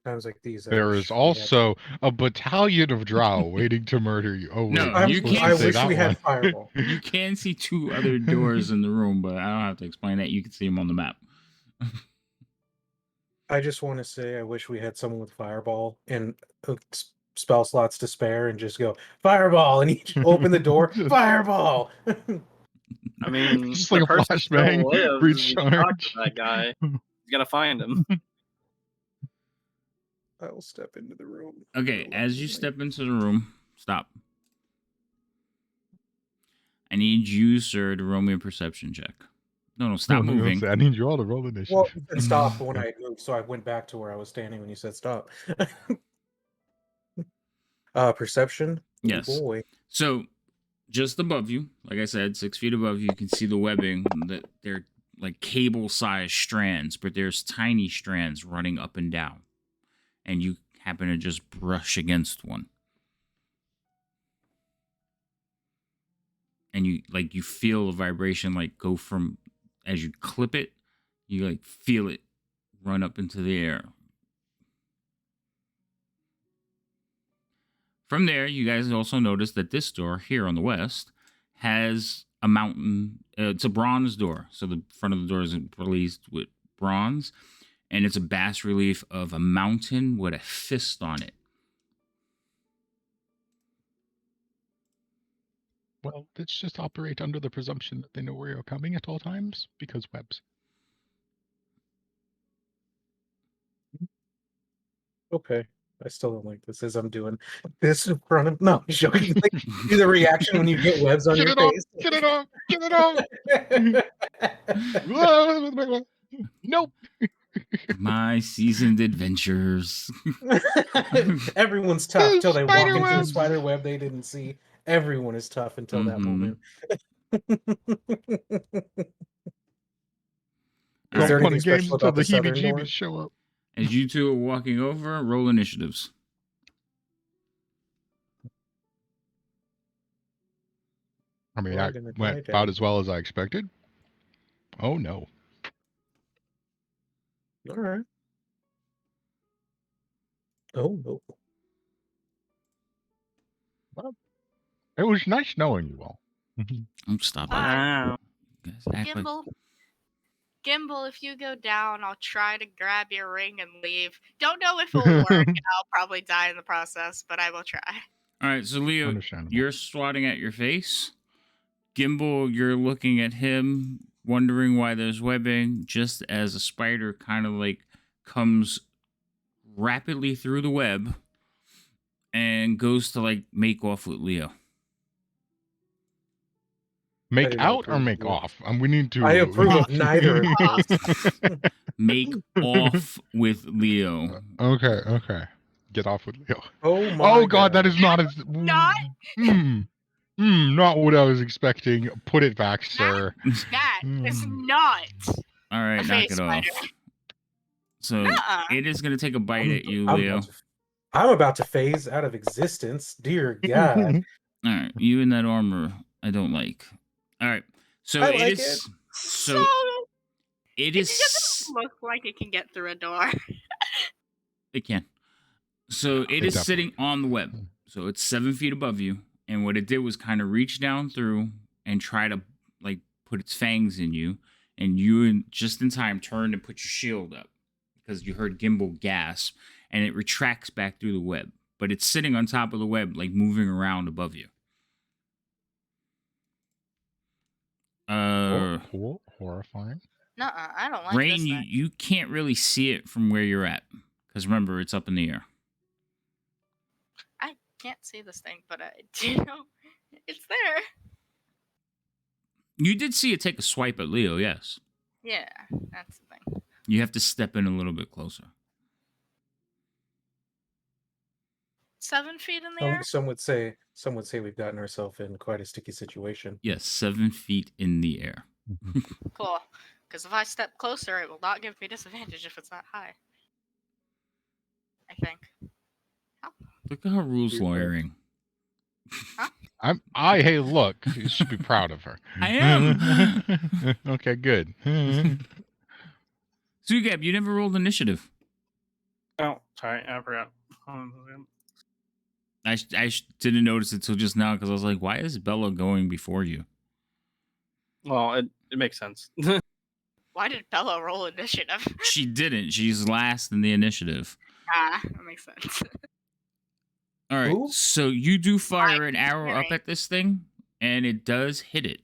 Times like these, I There wish is we had- also a battalion of drow waiting to murder you. Oh wait, No, I'm you supposed can't to say wish that we had one. Fireball. You can see 2 other doors in the room, but I don't have to explain that. You can see them on the map. I just want to say I wish we had someone with Fireball and spell slots to spare and just go Fireball and each open the door. Fireball. I mean, Just the like a person still flashbang, lives. breach If you talk to charge. that guy. He's gonna find him. I will step into the room. Okay, as you step into the room, stop. I need you, sir, to roll me a perception check. No, stop moving. I need you all to roll initiative. Well, you said stop when I moved, so I went back to where I was standing when you said stop. Perception. Ooh, Yes. boy. So, just above you, like I said, 6 feet above you, you can see the webbing. That they're like cable-sized strands, but there's tiny strands running up and down, and you happen to just brush against one, and you feel a vibration like go from as you clip it, you like feel it run up into the air. From there, you guys also notice that this door here on the west has a mountain. It's a bronze door. So the front of the door is released with bronze. And it's a bas relief of a mountain with a fist on it. Well, let's just operate under the presumption that they know where you're coming at all times, because webs. Okay. I still don't like this as I'm doing this in front of. No, I'm joking. Like, do the reaction when you get webs on Get your it off! face. Get it off! Get it off! Nope. My seasoned adventures. Everyone's tough till they walk Spider into a webs. spider web they didn't see. Everyone is tough until that moment. Is All there right. Fun anything and games special until about the the southern door? heebie-jeebies show up. As you two are walking over, roll initiatives. I mean, We're that gonna went die about down. as well as I expected. Oh no. All right. Oh no. It was nice knowing you all. Stop it. Wow. You guys act like Gimbal, if you go down, I'll try to grab your ring and leave. Don't know if it'll work, and I'll probably die in the process, but I will try. All right, so Leo, Understandable. you're swatting at your face. Gimbal, you're looking at him, wondering why there's webbing, just as a spider kind of like comes rapidly through the web and goes to like make off with Leo. Make do not out or approve, make yeah. off? We need to. I approve of neither of those. Make off with Leo. Okay. Get off with Leo. Oh my Oh god, that is not as. Not- Not what I was expecting. Put it back, sir. That is Mm. not. All right, A knock face it off. spider. So Nuh-uh. it is going to take a bite at you, I'm Leo. about to phase out of existence. Dear God. All right, you in that armor, I don't like. All right, so I it like is. it. So it It is. doesn't look like it can get through a door. It can. So it It is definitely sitting on the web. So it's 7 feet above you, and what it did was kind of reach down through and try to like put its fangs in you, and you just in time turned and put your shield up because you heard Gimbal gasp, and it retracts back through the web. But it's sitting on top of the web, like moving around above you. Horrifying. Nuh-uh, I don't like Rain, this thing. you can't really see it from where you're at because remember it's up in the air. I can't see this thing, but I do know it's there. You did see it take a swipe at Leo, yes. Yeah, that's the thing. You have to step in a little bit closer. 7 feet in the air? Some would say we've gotten ourselves in quite a sticky situation. Yes, 7 feet in the air. Cool. Because if I step closer, it will not give me disadvantage if it's that high. I think. Look at her rules You're correct. lawyering. Hey, look, you should be proud of her. I am. Okay, good. Sugab, you never rolled initiative. Oh, sorry, I forgot. Didn't notice it till just now because I was like, why is Bella going before you? Well, it makes sense. Why did Bella roll initiative? She didn't. She's last in the initiative. That makes sense. All right. Who? So you do fire an arrow up Mary. at this thing, and it does hit it.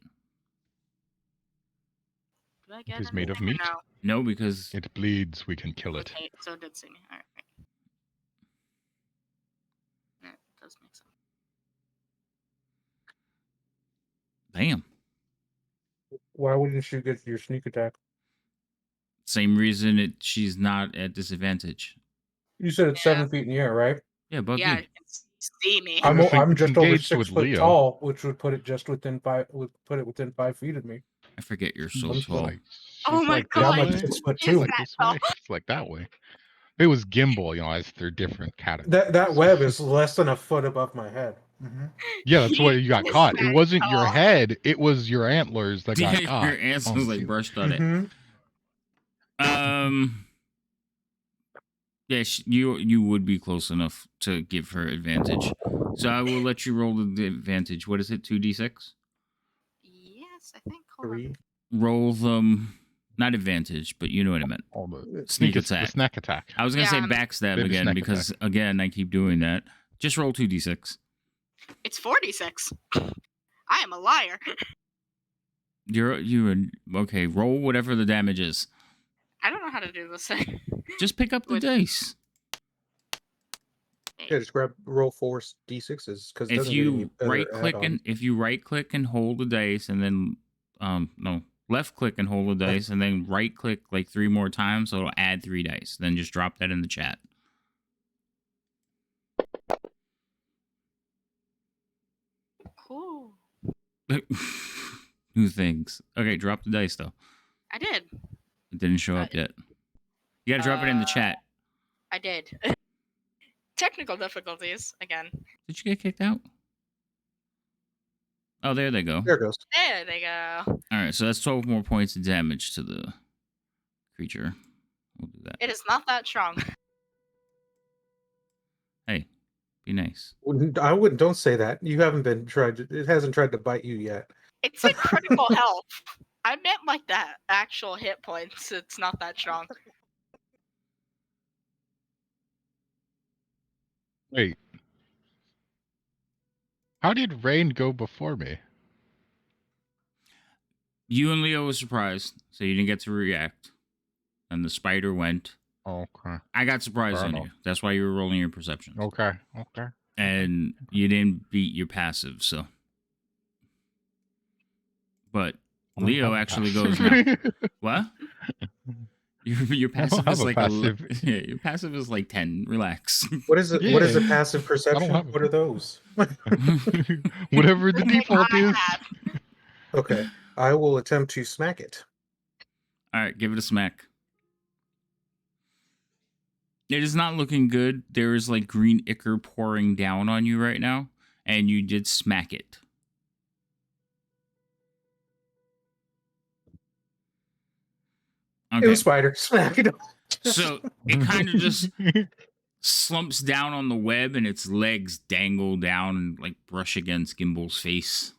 Did I It get is made of anything or meat. No. No, because It bleeds. We can kill it. Okay, so it did see me. Alright. That does make sense. damn. Why wouldn't you get your sneak attack? Same reason she's not at disadvantage. You said it's Yeah. 7 feet in the air, right? Yeah, above Yeah, you. you can see me. I'm So I'm it's just over engaged 6 with foot Leo. tall, which would put it just within within 5 feet of me. I forget you're so I'm tall. Like, Oh she's my like Yeah, god, I'm like this way. 6 foot is She's 2. like that this tall? way. She's like that way. If it was gimbal, as they're different categories. That web is less than a foot above my head. Yeah, that's why you got He is caught. It that wasn't your tall. head. It was your antlers that got caught. Your answer on was the like ceiling. brushed on it. Mhm. Yeah, you would be close enough to give her advantage. So I will let you roll the advantage. What is it? 2d6? Yes, I think. Hold on. 3. Roll them. Not advantage, but you know what I meant. All the Sneak the attack. snack attack. I was gonna say Yeah. backstab Baby again snack because again I keep doing that. Just roll 2d6. It's 46. I am a liar. You're okay. Roll whatever the damage is. I don't know how to do this. Just pick up the With- dice. Yeah, just roll 4 d6s because If you right click and hold the dice, and then no, left click and hold the dice, and then right click like 3 more times, so it'll add 3 dice. Then just drop that in the chat. Cool. Who thinks? Okay, drop the dice though. I did. It didn't show up yet. You gotta drop it in the chat. I did. Technical difficulties again. Did you get kicked out? Oh, there they go. There it goes. There they go. All right, so that's 12 more points of damage to the creature. We'll do that. It is not that strong. Hey, be nice. I wouldn't. Don't say that. You haven't been tried. It hasn't tried to bite you yet. It's in critical health. I meant like that actual hit points. It's not that strong. Wait. How did Rain go before me? You and Leo was surprised, so you didn't get to react. And the spider went. Okay. I got surprised Fair on enough. you. That's why you were rolling your perceptions. Okay. And you didn't beat your passive, so. But I don't Leo have a actually passive. goes now. What? Your passive have is a like passive. yeah, your passive is like 10. Relax. What is it? What is a Yeah. passive perception? have a- What are those? Whatever the Like default I is. have. Okay, I will attempt to smack it. All right, give it a smack. It is not looking good. There is like green ichor pouring down on you right now, and you did smack it. It Okay, was spider. Smack it. so it kind of just slumps down on the web, and its legs dangle down and like brush against Gimbal's face.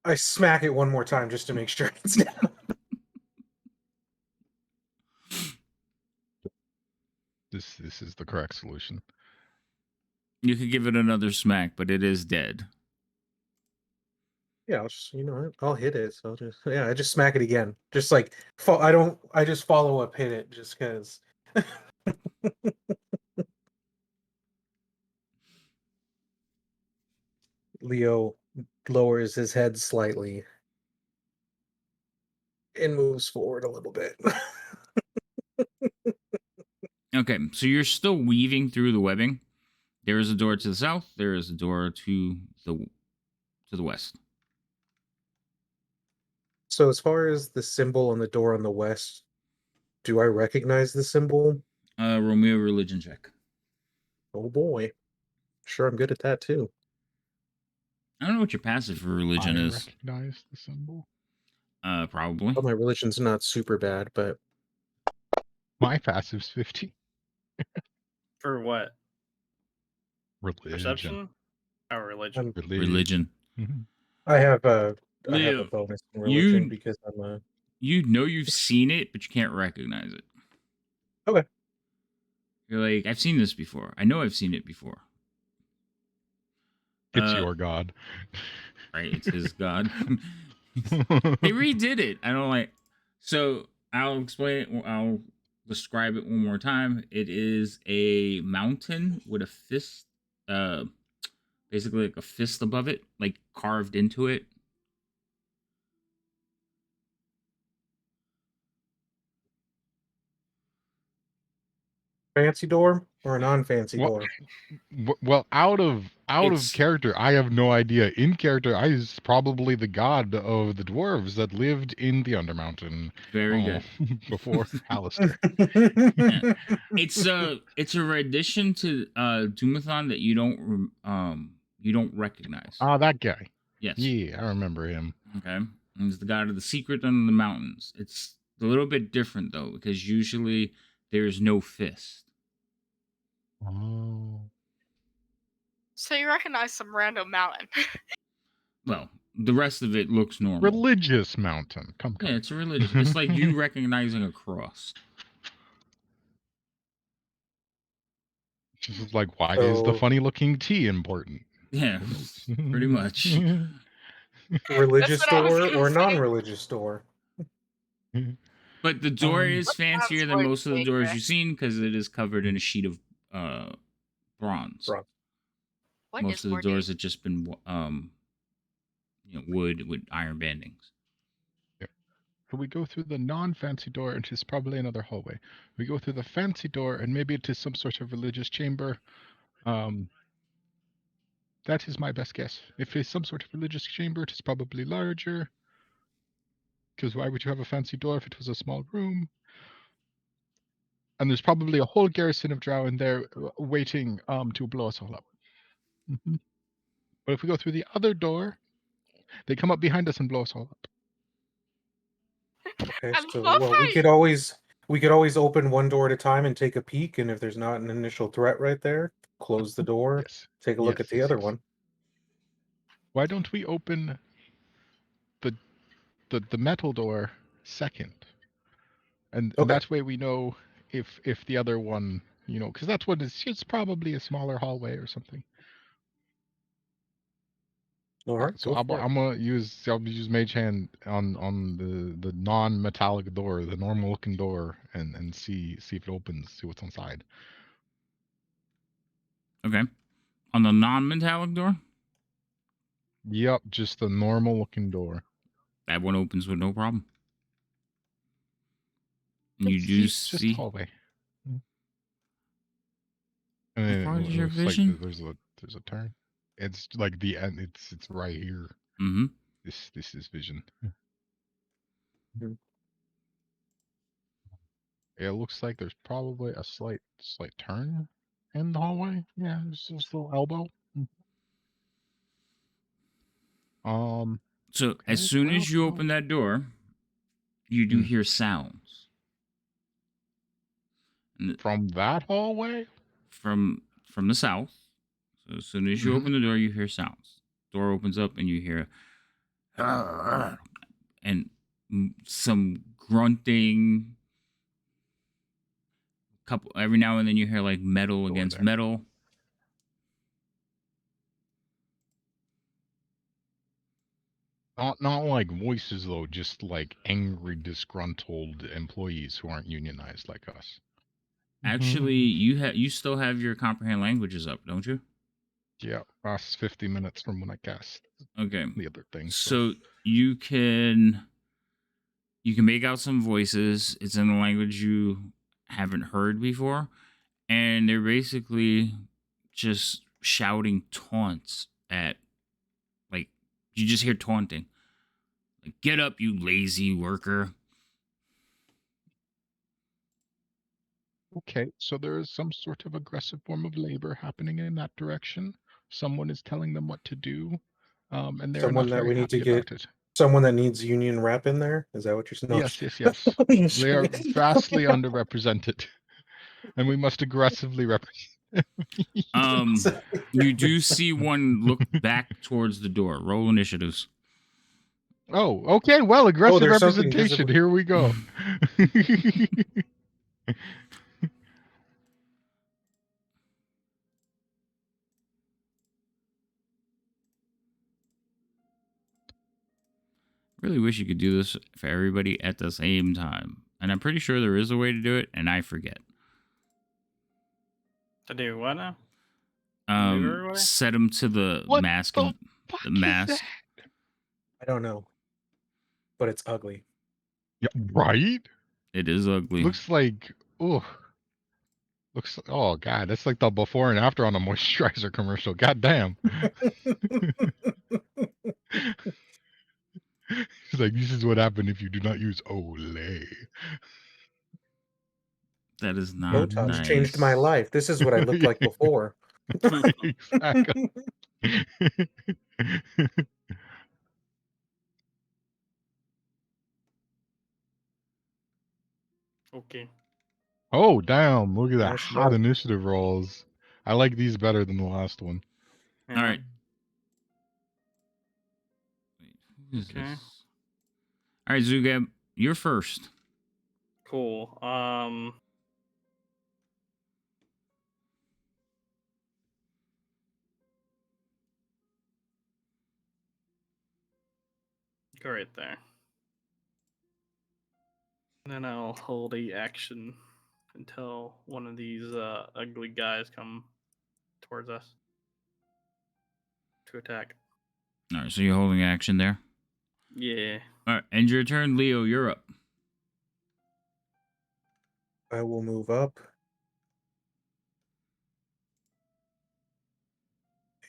I smack it one more time just to make sure it's down. This is the correct solution. You could give it another smack, but it is dead. Yeah, I'll hit it. So I just smack it again. Just like I just follow up hit it just because. Leo lowers his head slightly and moves forward a little bit. Okay, so you're still weaving through the webbing. There is a door to the south. There is a door to the west. So as far as the symbol on the door on the west, do I recognize the symbol? Roll me a religion check. Oh boy. Sure, I'm good at that too. I don't know what your passive for religion I is. recognize the symbol. Probably. Well, my religion's not super bad, but My passive's 50. For what? Religion. Perception? Oh, religion. Religion. Mhm. I have a Leo, bonus in religion you- because I'm a You know you've seen it, but you can't recognize it. Okay. You're like, I've seen this before. I know I've seen it before. It's your god. Right? It's his god. They redid it. I don't like. So I'll explain it. I'll describe it one more time. It is a mountain with a fist, basically like a fist above it, like carved into it. fancy door or a non-fancy What? door. Well, out of It's- character, I have no idea. In character, I is probably the god of the dwarves that lived in the Undermountain. Very good. Before Alistair. It's a rendition to Doomathon that you don't recognize. That guy. Yes. Yeah, I remember him. Okay. And he's the god of the secret under the mountains. It's a little bit different though, because usually there's no fist. Oh. So you recognize some random mountain. Well, the rest of it looks normal. Religious mountain. Come. Yeah, it's a religious. It's like you recognizing a cross. This is like, why is the So- funny looking T important? Yeah, pretty much. Religious That's what I was door gonna or say. non-religious door. But the door is What fancier sounds than like most of the big, doors right? you've seen because it is covered in a sheet of bronze. Bronze. What Most is of the more doors deep? have just been wood with iron bandings. So we go through the non-fancy door, and it's probably another hallway. We go through the fancy door, and maybe it is some sort of religious chamber. That is my best guess. If it's some sort of religious chamber, it is probably larger. Because why would you have a fancy door if it was a small room? And there's probably a whole garrison of drow in there waiting to blow us all up. Mm-hmm. But if we go through the other door, they come up behind us and blow us all up. Okay, I so love well, how we could always open one door at a time and take a peek, and if there's not an initial threat right there, close the door. Yes. Take a look at the other one. Why don't we open the metal door second? And Okay. that way we know if the other one, because that's what it's probably a smaller hallway or something. All right. So I'm gonna use Mage Hand on the non-metallic door, the normal looking door, and see if it opens, see what's inside. Okay. On the non-metallic door, Yep, just the normal looking door. that one opens with no problem. And you It's do just see. hallway. How And far it is your looks like vision? there's a turn. It's like the end. It's right here. Mm-hmm. This is vision. Mhm. It looks like there's probably a slight turn in the hallway. Yeah, there's just a little elbow. So Okay, as soon as you well, open that door, you do Hmm. hear sounds. And From that hallway? from the south. So as soon as you Mhm. open the door, you hear sounds. Door opens up and you hear and some grunting. Couple every now and then you hear like metal Door against there. metal. Not like voices though, just like angry, disgruntled employees who aren't unionized like us. Actually, you still have your comprehend languages up, don't you? Yeah, last 50 minutes from when I cast Okay. the other thing. So you can make out some voices. It's in a language you haven't heard before, and they're basically just shouting taunts at, like, you just hear taunting, like, "Get up, you lazy worker." Okay, so there is some sort of aggressive form of labor happening in that direction. Someone is telling them what to do, and they're Someone not that very we need to happy get about it. someone that needs union rep in there. Is that what you're saying? No. Yes. They are vastly underrepresented. and we must aggressively represent. You do see one look back towards the door. Roll initiatives. Oh, okay. Well, aggressive there's something representation. visible. Here we go. Really wish you could do this for everybody at the same time. And I'm pretty sure there is a way to do it, and I forget. To do what now? Move everybody? Set them to the What mask. the And fuck the is mask. that? I don't know, but it's ugly. Yeah, right? It is ugly. Looks like, oh, oh god, that's like the before and after on a moisturizer commercial. God damn. It's like, this is what happened if you do not use Olay. That is not Botox nice. changed my life. This is what I looked like before. Exactly. Okay. Oh, damn. Look at that. Nice Hot job. initiative rolls. I like these better than the last one. Yeah. All right. Wait, who is Okay. this? All right, Zugab, you're first. Cool. Go right there. And then I'll hold a action until one of these ugly guys come towards us to attack. All right, so you're holding action there. Yeah. All right, end your turn, Leo. You're up. I will move up.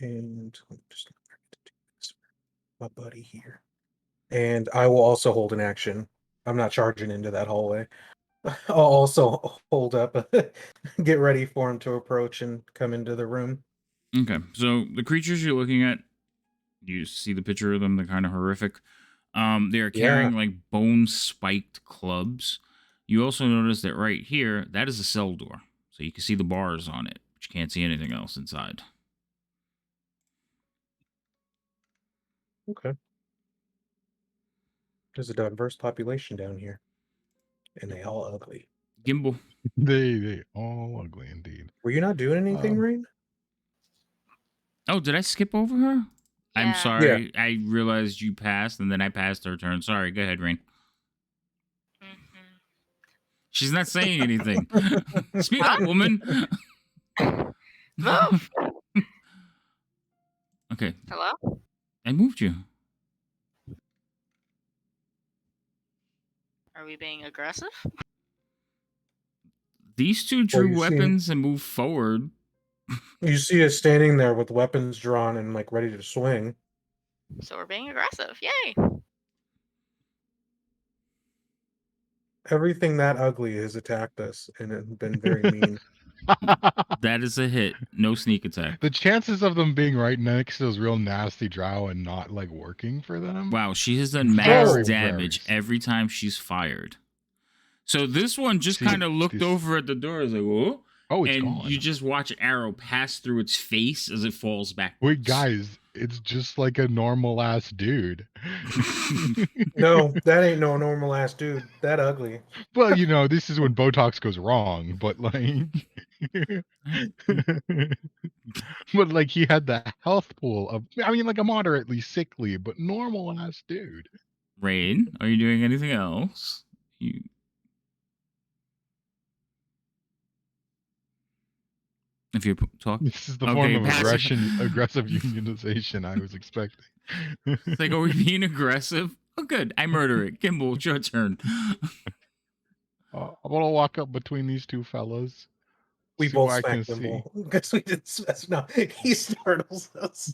And I'm just gonna do this for my buddy here. And I will also hold an action. I'm not charging into that hallway. I'll also hold up, get ready for him to approach and come into the room. Okay, so the creatures you're looking at, you see the picture of them. They're kind of horrific. They are carrying like bone spiked clubs. You also notice that right here, that is a cell door. So you can see the bars on it, but you can't see anything else inside. Okay. There's a diverse population down here. And they all ugly. Gimbal. They all ugly indeed. Were you not doing anything, Rain? Oh, did I skip over her? I'm Yeah. sorry. I realized you passed, and then I passed her turn. Sorry. Go ahead, Rain. Mhm. She's not saying anything. Speak up, woman. Move. Okay, Hello? I moved you. Are we being aggressive? These two Well, drew you see- weapons and moved forward. You see us standing there with weapons drawn and like ready to swing. So we're being aggressive. Yay. Everything that ugly has attacked us and it's been very mean. That is a hit. No sneak attack. The chances of them being right next to those real nasty drow and not like working for them. Wow, she has done max Very, damage very every time she's fired. So this one just See, kind of looked this- over at the door, is like, "Whoa!" Oh, it's and gone. you just watch an arrow pass through its face as it falls back. Wait, guys, it's just like a normal ass dude. No, that ain't no normal ass dude. That ugly. Well, you know, this is when Botox goes wrong, but like but like he had the health pool of, I mean, like a moderately sickly but normal ass dude. Rain, are you doing anything else? If you talk, This is the Okay, form of passive. aggressive unionization I was expecting. It's like, are we being aggressive? Oh, good. I murder it. Kimball, it's your turn. I'm gonna walk up between these two fellas. We see both what I can smacked see. them because we didn't. No, he startles us.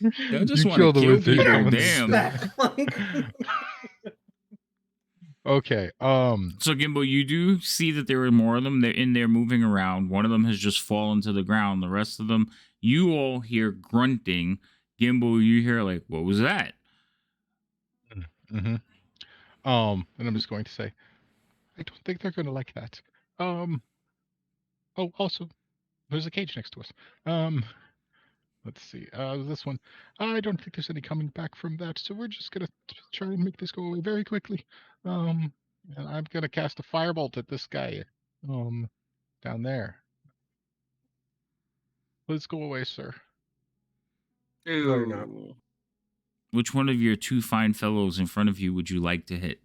Y'all just You want to killed him kill with his people. own Damn. stick. Okay. So Gimbal, you do see that there are more of them. They're in there moving around. One of them has just fallen to the ground. The rest of them, you all hear grunting. Gimbal, you hear like, what was that? Mm-hmm. And I'm just going to say, I don't think they're gonna like that. Oh, also, there's a cage next to us. Let's see. This one. I don't think there's any coming back from that, so we're just gonna try and make this go away very quickly. And I'm gonna cast a firebolt at this guy. Down there. Please go away, sir. No, you're not. Ooh. Which one of your two fine fellows in front of you would you like to hit?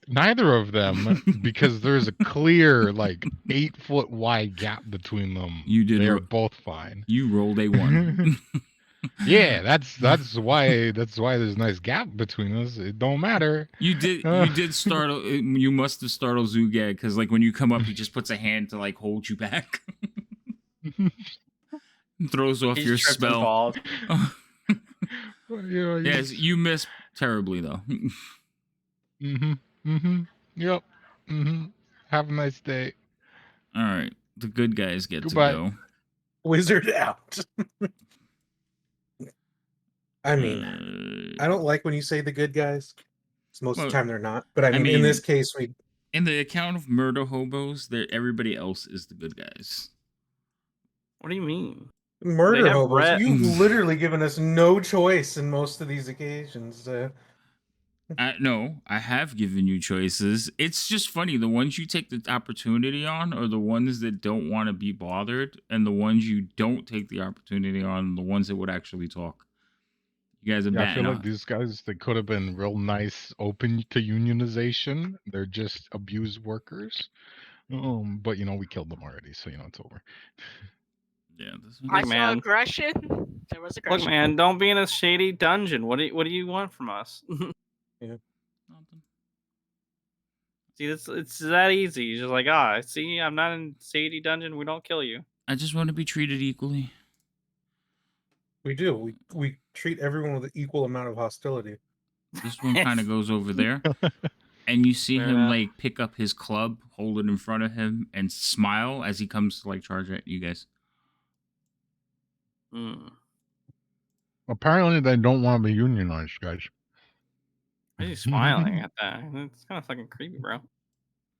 Neither of them, because there's a clear, like, 8-foot wide gap between them. You did They are ro- both fine. You rolled a 1. Yeah, that's why there's a nice gap between us. It don't matter. You did startle. You must have startled Zugag because, like, when you come up, he just puts a hand to like hold you back, throws off He your trips and spell. falls. Well, you know, Yes, you miss terribly though. Yep. Have a nice day. All right, the good guys get Goodbye. to go. Wizard out. I mean, I don't like when you say the good guys. 'Cause most of the time they're not. But I mean, in this case, we. In the account of murder hobos, everybody else is the good guys. What do you mean? Murder have hobos. rat- You've literally given us no choice in most of these occasions. No, I have given you choices. It's just funny. The ones you take the opportunity on are the ones that don't want to be bothered, and the ones you don't take the opportunity on, the ones that would actually talk. You guys are Yeah, I feel batting like these guys, they could have been real nice, open to unionization. They're just abused workers. But we killed them already, so it's over. Yeah, this I Look, saw man. aggression. There was Look, aggression. man, don't be in a shady dungeon. What do you want from us? Nothing. See, it's that easy. You're just like, see, I'm not in shady dungeon. We don't kill you. I just want to be treated equally. We do. We treat everyone with an equal amount of hostility. This one kind of goes over there, and you see Fair him enough. like pick up his club, hold it in front of him, and smile as he comes to like charge at you guys. Apparently, they don't want to be unionized, guys. Why are you smiling at that? It's kind of fucking creepy, bro.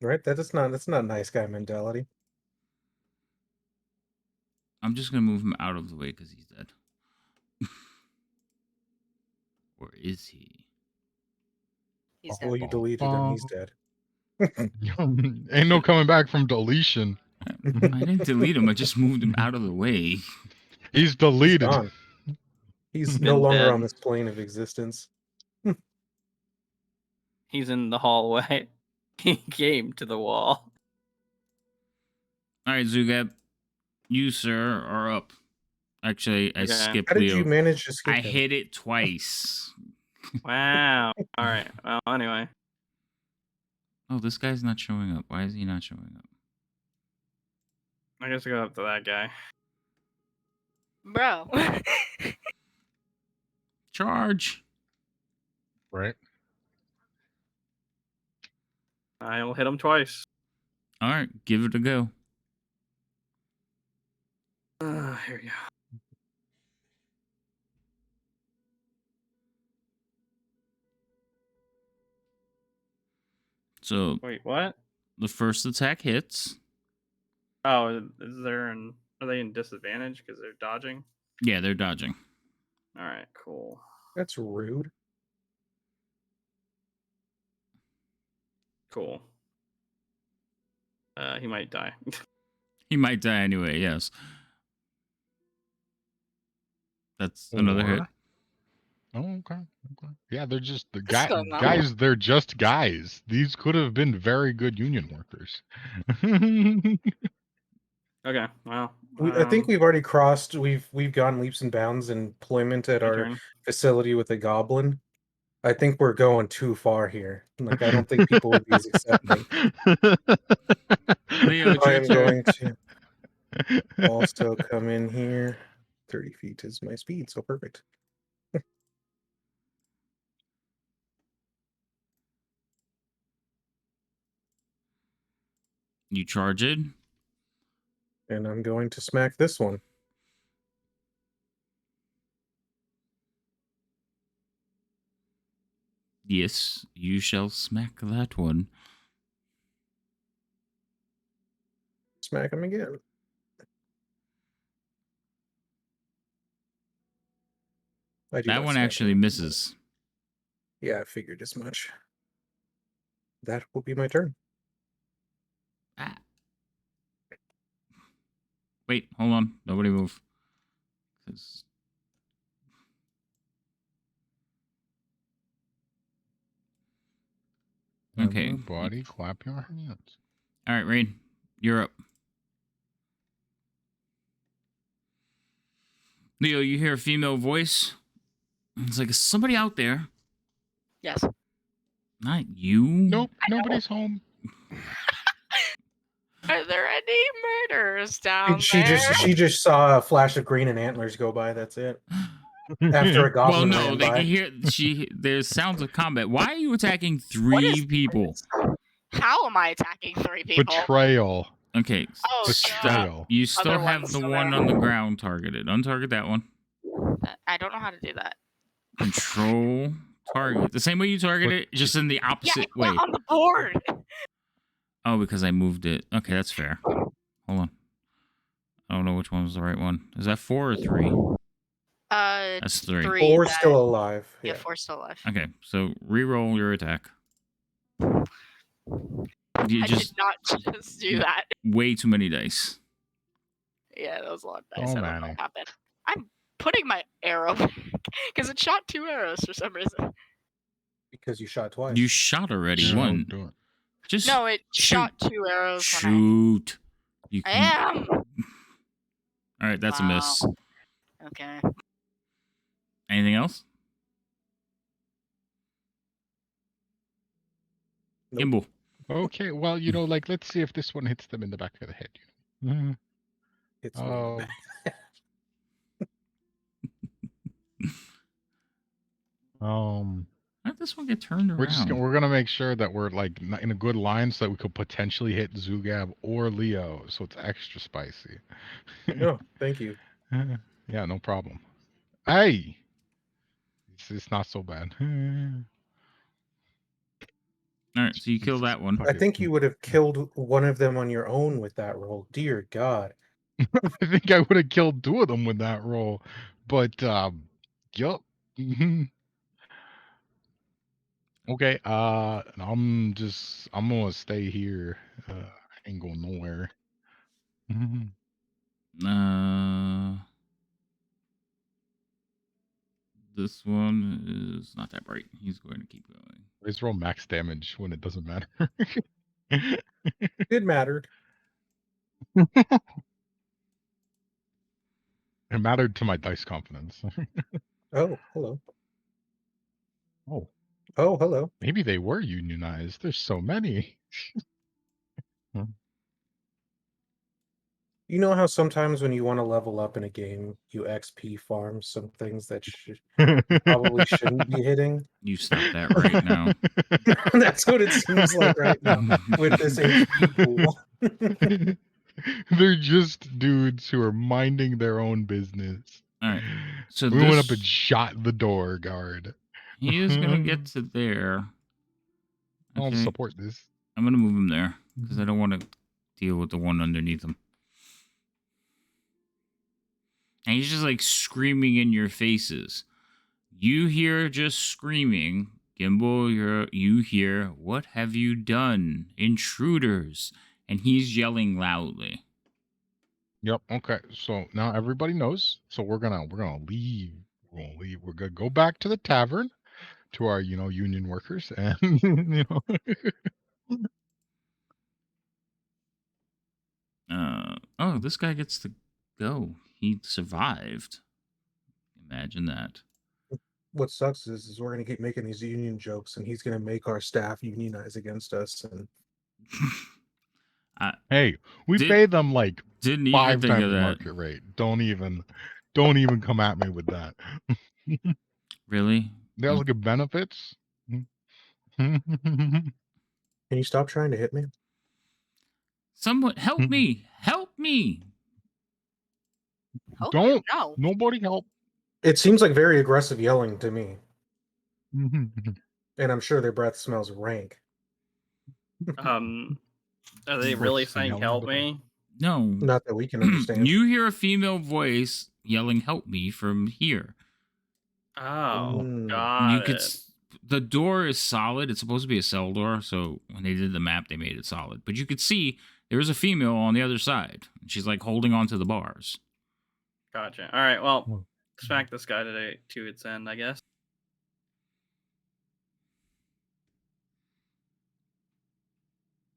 Right? That's not nice guy mentality. I'm just gonna move him out of the way because he's dead. Or is he? He's Well, dead. you deleted him. He's dead. Ain't no coming back from deletion. I didn't delete him. I just moved him out of the way. He's deleted. He's gone. He's Been no longer dead. on this plane of existence. He's in the hallway. He came to the wall. All right, Zugab, you sir are up. Actually, I Okay. skipped How did Leo. you manage to skip I him? hit it twice. Wow. All right. Well, anyway. Oh, this guy's not showing up. Why is he not showing up? I guess I go up to that guy. Bro. Charge. Right. I'll hit him twice. All right, give it a go. Here we go. So Wait, what? the first attack hits. Oh, are they in disadvantage because they're dodging? Yeah, they're dodging. All right, cool. That's rude. Cool. He might die. He might die anyway, yes. That's another hit. Oh, okay. Yeah, they're just the That's still not- guys. They're just guys. These could have been very good union workers. Okay, well. I think we've already crossed. We've gone leaps and bounds in employment at my our turn. facility with the goblin. I think we're going too far here. Like, I don't think people would be as Leo, accepting. it's I your am turn. going to also come in here. 30 feet is my speed, so perfect. You charge it. And I'm going to smack this one. Yes, you shall smack that one. smack him again. I do That not one smack actually him. misses. Yeah, I figured as much. That will be my turn. Ah. Wait, hold on. Nobody move. 'Cause- Okay. Everybody clap your hands. All right, Rain, you're up. Leo, you hear a female voice. It's like, is somebody out there? Yes. Not you. Nope, nobody's home. Are there any murders down She there? just saw a flash of green and antlers go by. That's it. After a Well, goblin no, ran they by. can hear. There's sounds of combat. Why are you attacking What three is people? this? How am I attacking 3 people? Betrayal. Okay, Oh, Betrayal. you still Other have one's the still one there. on the ground targeted. Untarget that one. I don't know how to do that. Control target. The same way you target it, just in the Yeah, opposite it's way. not on the board. Oh, because I moved it. Okay, that's fair. Hold on. I don't know which one was the right one. Is that 4 or 3? That's 3. 3. Four's that- still alive. Yeah, Yeah. 4's still alive. Okay, so re-roll your attack. You I just did not just do that. way too many dice. Yeah, that was a lot of dice. Oh, I don't know Manny. what happened. I'm putting my arrow back because it shot 2 arrows for some reason. Because you shot twice. You shot already Yeah, one. do it. Just No, it shoot. shot 2 arrows when Shoot. You I can. am. All right, that's a miss. Wow. Okay. Anything else? Nope. Gimbal. Okay, well, like, let's see if this one hits them in the back of the head. It's me in Oh, the back. How did this one get turned around? we're gonna make sure that we're like in a good line so that we could potentially hit Zugab or Leo, so it's extra spicy. No, thank you. Yeah, no problem. Hey, it's not so bad. All right, so you kill Jesus that one. I think you would have killed one of them on your own with that roll. Dear God. I think I would have killed 2 of them with that roll, but yup. Okay, I'm gonna stay here. I ain't going nowhere. This one is not that bright. He's going to keep going. Let's roll max damage when it doesn't matter. It mattered. It mattered to my dice confidence. Oh, hello. Oh, Oh, hello. maybe they were unionized. There's so many. You know how sometimes when you want to level up in a game, you XP farm some things that probably shouldn't be hitting? You stop that right now. That's what it seems like right now with this HP pool. They're just dudes who are minding their own business. All right. So we went up and shot the door guard. He is going to get to there. I'll Okay. support this. I'm going to move him there because I don't want to deal with the one underneath him. And he's just like screaming in your faces. You hear just screaming. Gimbal, you hear, what have you done? Intruders. And he's yelling loudly. Yep. Okay. So now everybody knows. So we're gonna leave. We're gonna go back to the tavern, to our union workers, and Oh, this guy gets to go. He survived. Imagine that. What sucks is we're gonna keep making these union jokes, and he's gonna make our staff unionize against us. And hey, we pay them like didn't even 5 think times of the that. market rate. Don't even come at me with that. Really? They look at benefits. can you stop trying to hit me? Someone help me! Help me! Oh, Don't. no. Nobody help. It seems like very aggressive yelling to me. And I'm sure their breath smells rank. Are they really saying help me? No. Not that we can understand. You hear a female voice yelling, "Help me," from here. Oh, Mm. got You could. it. The door is solid. It's supposed to be a cell door, so when they did the map, they made it solid. But you could see there is a female on the other side. She's like holding on to the bars. Gotcha. All right. Well, Well, smack this guy to its end, I guess.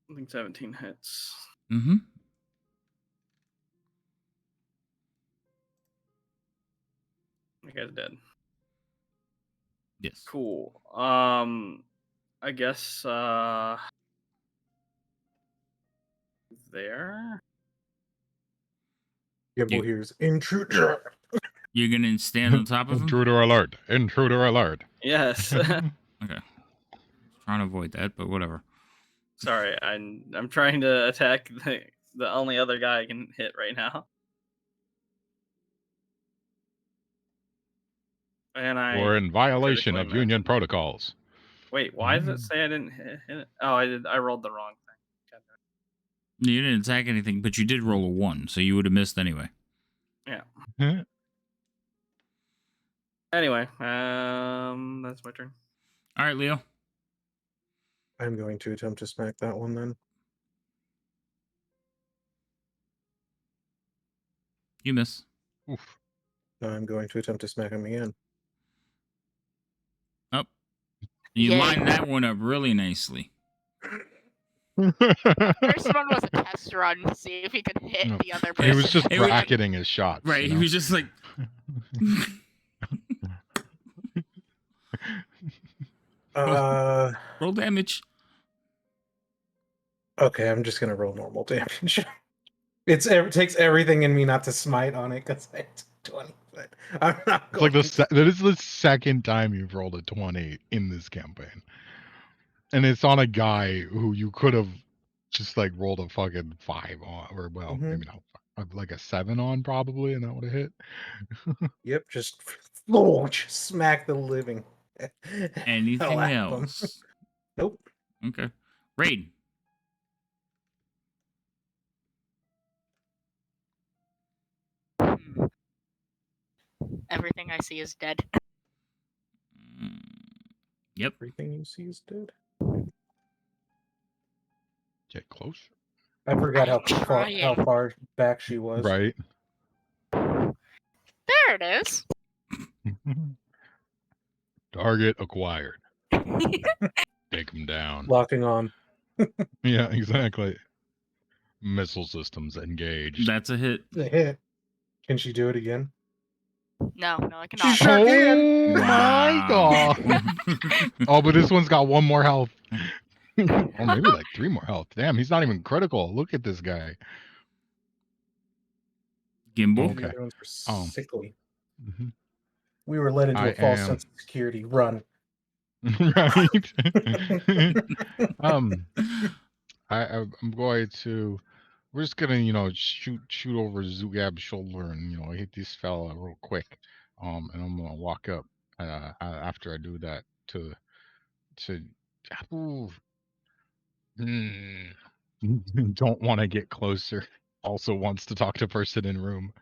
I think 17 hits. Mm-hmm. That guy's dead. Yes. Cool. I guess there. Gimbal You- hears intruder. You're gonna stand on top of him. Intruder alert! Intruder alert! Yes. Okay. Trying to avoid that, but whatever. Sorry, I'm trying to attack the only other guy I can hit right now. And We're I in violation critically of union missed. protocols. Wait, why does it say I didn't hit it? Oh, I did. I rolled the wrong thing. You didn't attack anything, but you did roll a 1, so you would have missed anyway. Anyway, that's my turn. All right, Leo. I'm going to attempt to smack that one then. You miss. Oof. I'm going to attempt to smack him again. Up. You Yay. lined that one up really nicely. First one was a test run to see if he could hit No, the other he person. was just It was- bracketing his shots. Right. you He know? was just like. Roll damage. Okay, I'm just gonna roll normal damage. It takes everything in me not to smite on it because I 20. But I'm not It's like going. that is the second time you've rolled a 20 in this campaign, and it's on a guy who you could have just like rolled a fucking 5 on, or well, Mhm. maybe not, like a 7 on probably, and that would have hit. Yep, just smack the living. Anything hell out of 'em. else? Nope. Okay. Raid. Hmm. Everything I see is dead. Yep. Everything you see is dead. Get closer, I forgot how I'm trying. far back she was. right? There it is. Target acquired. Take him down. Locking on. Yeah, exactly. Missile systems engaged. That's a hit. The hit. Can she do it again? No, I She cannot. sure can. Oh my god! Oh, but this one's got 1 more health. Or maybe like 3 more health. Damn, he's not even critical. Look at this guy. Gimbal. And the Okay. other ones are Oh. sickly. Mhm. We were led into I a false am- sense of security. Run. Right. I'm going to. We're just gonna, shoot over Zugab's shoulder and hit this fella real quick. And I'm gonna walk up after I do that to. Ooh, don't want to get closer. Also wants to talk to person in room.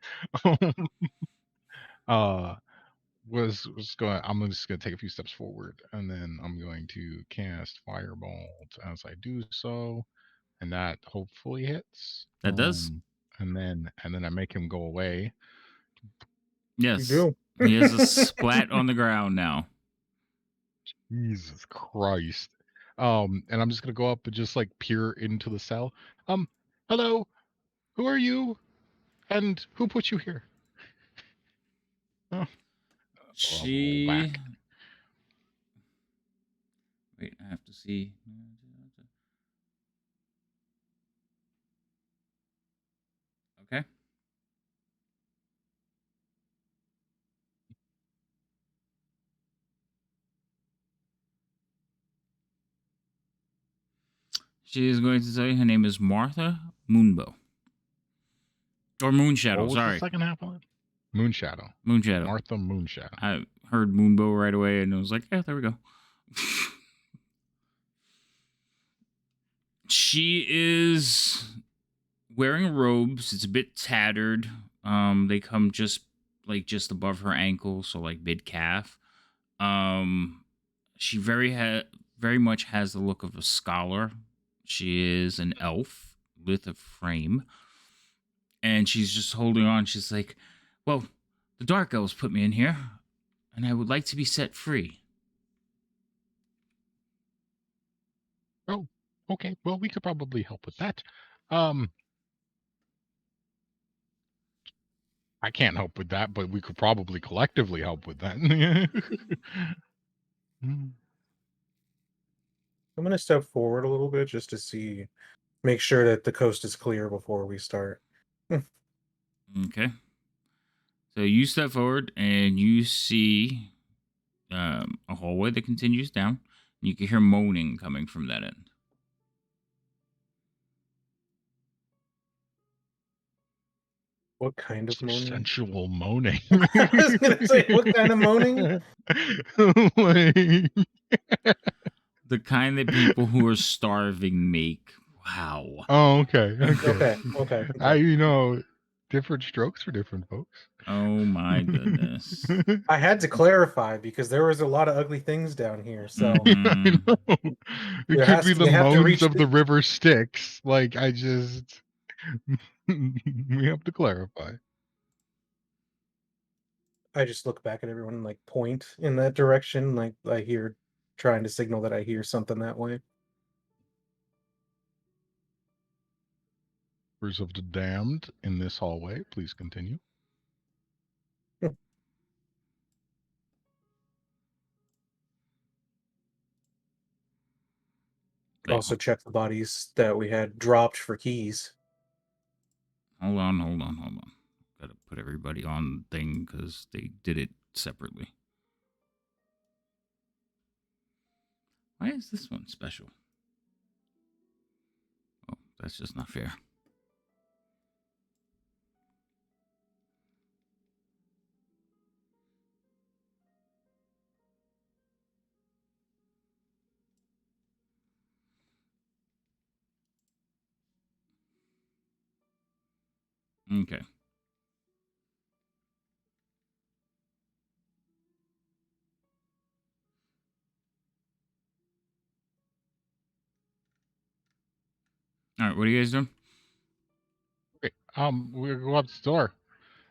Was going. I'm just gonna take a few steps forward, and then I'm going to cast Firebolt as I do so, and that hopefully hits. That does. And then I make him go away. Yes. You He has a splat on the ground now. Jesus Christ. And I'm just gonna go up and just like peer into the cell. Hello, who are you? And who put you here? Oh. She. back. Wait, I have to see. Okay. She is going to tell you her name is Martha Moonbow. Or Moonshadow, What was sorry. the second half of it? Moonshadow. Moonshadow. Martha Moonshadow. I heard Moonbow right away and I was like, yeah, there we go. She is wearing robes. It's a bit tattered. They come just above her ankle, so like mid calf. She very much has the look of a scholar. She is an elf with a frame, and she's just holding on. She's like, "Well, the dark elves put me in here, and I would like to be set free." Oh, okay. Well, we could probably help with that. Um, I can't help with that, but we could probably collectively help with that. I'm gonna step forward a little bit just to make sure that the coast is clear before we start. Okay. So you step forward, and you see a hallway that continues down. And you can hear moaning coming from that end. What kind of moaning? Sensual moaning. I was gonna say, what kind of moaning? Like- The kind that people who are starving make. Wow. Oh, okay. Okay. Okay. Different strokes for different folks. Oh my goodness. I had to clarify because there was a lot of ugly things down here. So Mhm. I know. It could be the you have to moans reach of the river Styx. Like, we have to clarify. I just look back at everyone and like point in that direction, like trying to signal that I hear something that way. Members of the damned in this hallway, please continue. Wait, Also check the bodies that we had dropped for keys. hold on. Gotta put everybody on the thing because they did it separately. Why is this one special? Oh, that's just not fair. Okay. All right, what are you guys doing? Okay, we go up to the door,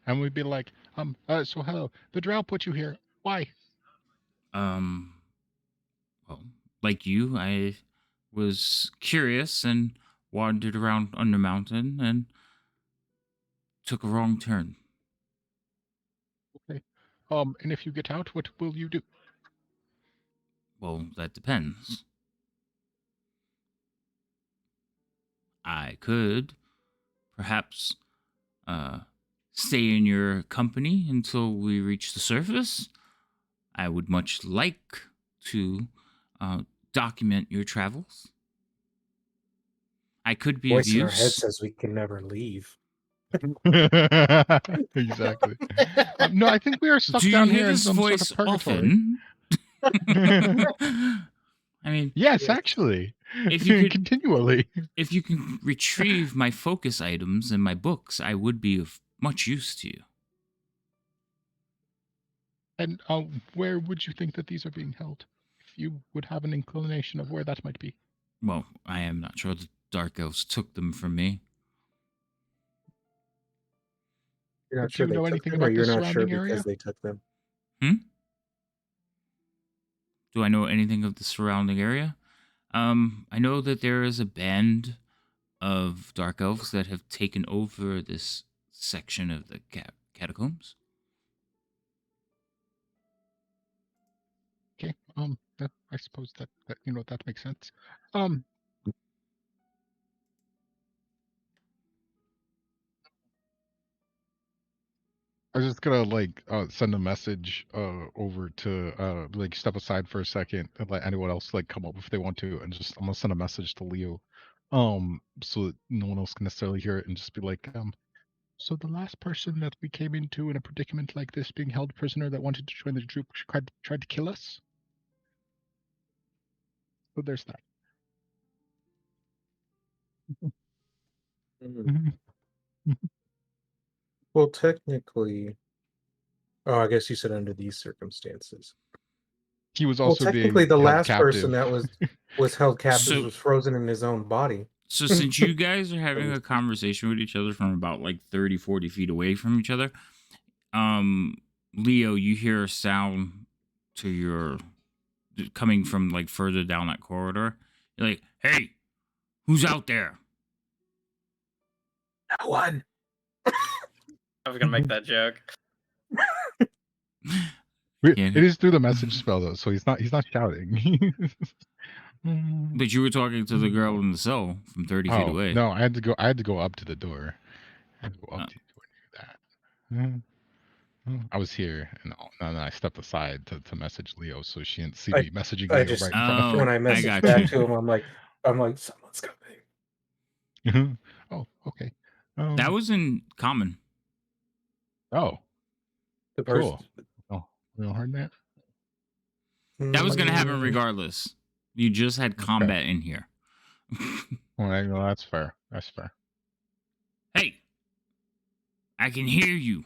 and we'd be like, so hello, the drow put you here. Why? Um, well, like you, I was curious and wandered around Undermountain and took a wrong turn. Okay. And if you get out, what will you do? Well, that depends. I could perhaps stay in your company until we reach the surface. I would much like to uh, document your travels. I could be of Voice in our head use. says we can never leave. Exactly. No, I think we are stuck Do you down hear here in this some sort of voice purgatory. often? I mean, Yes, Yes. actually. If you could- Continually. if you can retrieve my focus items and my books, I would be of much use to you. And where would you think that these are being held? If you would have an inclination of where that might be. Well, I am not sure the Dark Elves took them from me. You're not But do sure you they know took anything them, or about the you're not sure surrounding area? because they took them? Do I know anything of the surrounding area? I know that there is a band of Dark Elves that have taken over this section of the catacombs. Okay. I suppose that that makes sense. Um, I was just gonna like send a message over to like step aside for a second and let anyone else like come up if they want to, and just I'm gonna send a message to Leo, so that no one else can necessarily hear it, and just be like, so the last person that we came into in a predicament like this, being held prisoner, that wanted to join the troop, tried to kill us. So there's that. Mhm. Well, technically, I guess you said under these circumstances. He was Well, also technically, being the held last person captive. that was held captive So- was frozen in his own body. So since you guys are having a conversation with each other from about like 30, 40 feet away from each other, Leo, you hear a sound to your coming from like further down that corridor. You're like, "Hey, who's out there?" No one. I was gonna make that joke. Yeah. It is through the message spell though, so he's not shouting. But you were talking to the girl in the cell from 30 feet Oh away. no, I had to go up to the door. I had to go up to the door and do that. I was here, and then I stepped aside to message Leo, so she didn't see me messaging I Leo just right in front of when her. I messaged got back you. to him, I'm like, someone's coming. Oh, okay. That was in common. Oh, The person. cool. Oh, we all heard that. That was going to happen Mm, regardless. You just had combat in here. Well, that's fair. That's fair. Hey, I can hear you.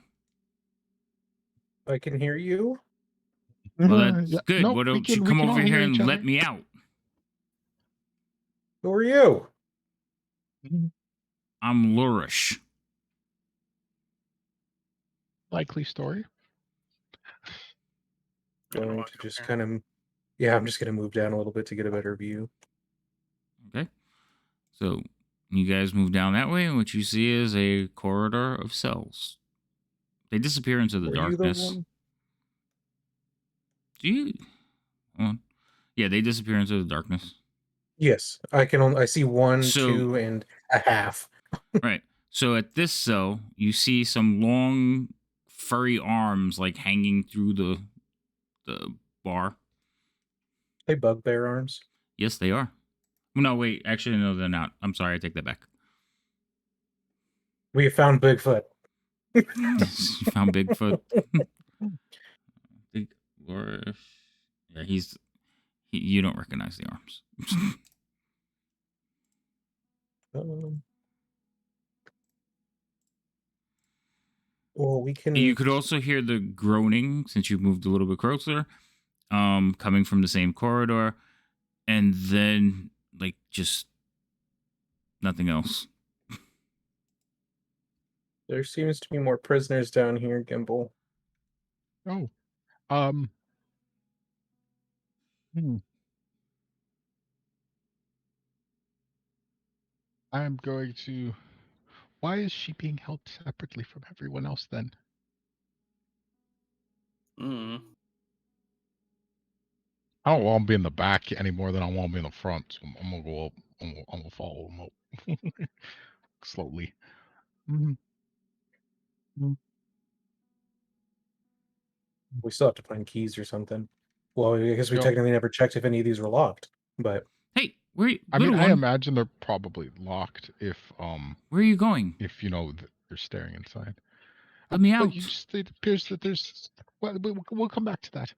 I can hear you. Well, that's Yeah, good. no, Why don't you we come can over all here hear each and other. let me out? Who are you? I'm Lurish. Likely story. Going to just kind of, yeah, I'm just gonna move down a little bit to get a better view. Okay. So you guys move down that way, and what you see is a corridor of cells. They disappear into the Were you the darkness. one? Do you? Hold on. Yeah, they disappear into the darkness. Yes, I can. I see one, So- 2, and a half. Right. So at this cell, you see some long, furry arms like hanging through the bar. They bugbear arms. Yes, they are. No, wait. Actually, no, they're not. I'm sorry. I take that back. We found Bigfoot. You found Bigfoot. Big Lurish. Yeah, you don't recognize the arms. Well, we can. You could also hear the groaning since you moved a little bit closer, coming from the same corridor, and then like just nothing else. There seems to be more prisoners down here, Gimbal. Oh, I'm going to. Why is she being held separately from everyone else then? Mm. I don't want to be in the back any more than I want to be in the front. So I'm gonna go up. I'm gonna follow them up slowly. We still have to find keys or something. Well, I guess we Yep. technically never checked if any of these were locked. But Hey, where? I Little mean, I one, imagine they're probably locked if where are you going? they're staring inside. Let me But out. it appears that there's. Well, we'll come back to that.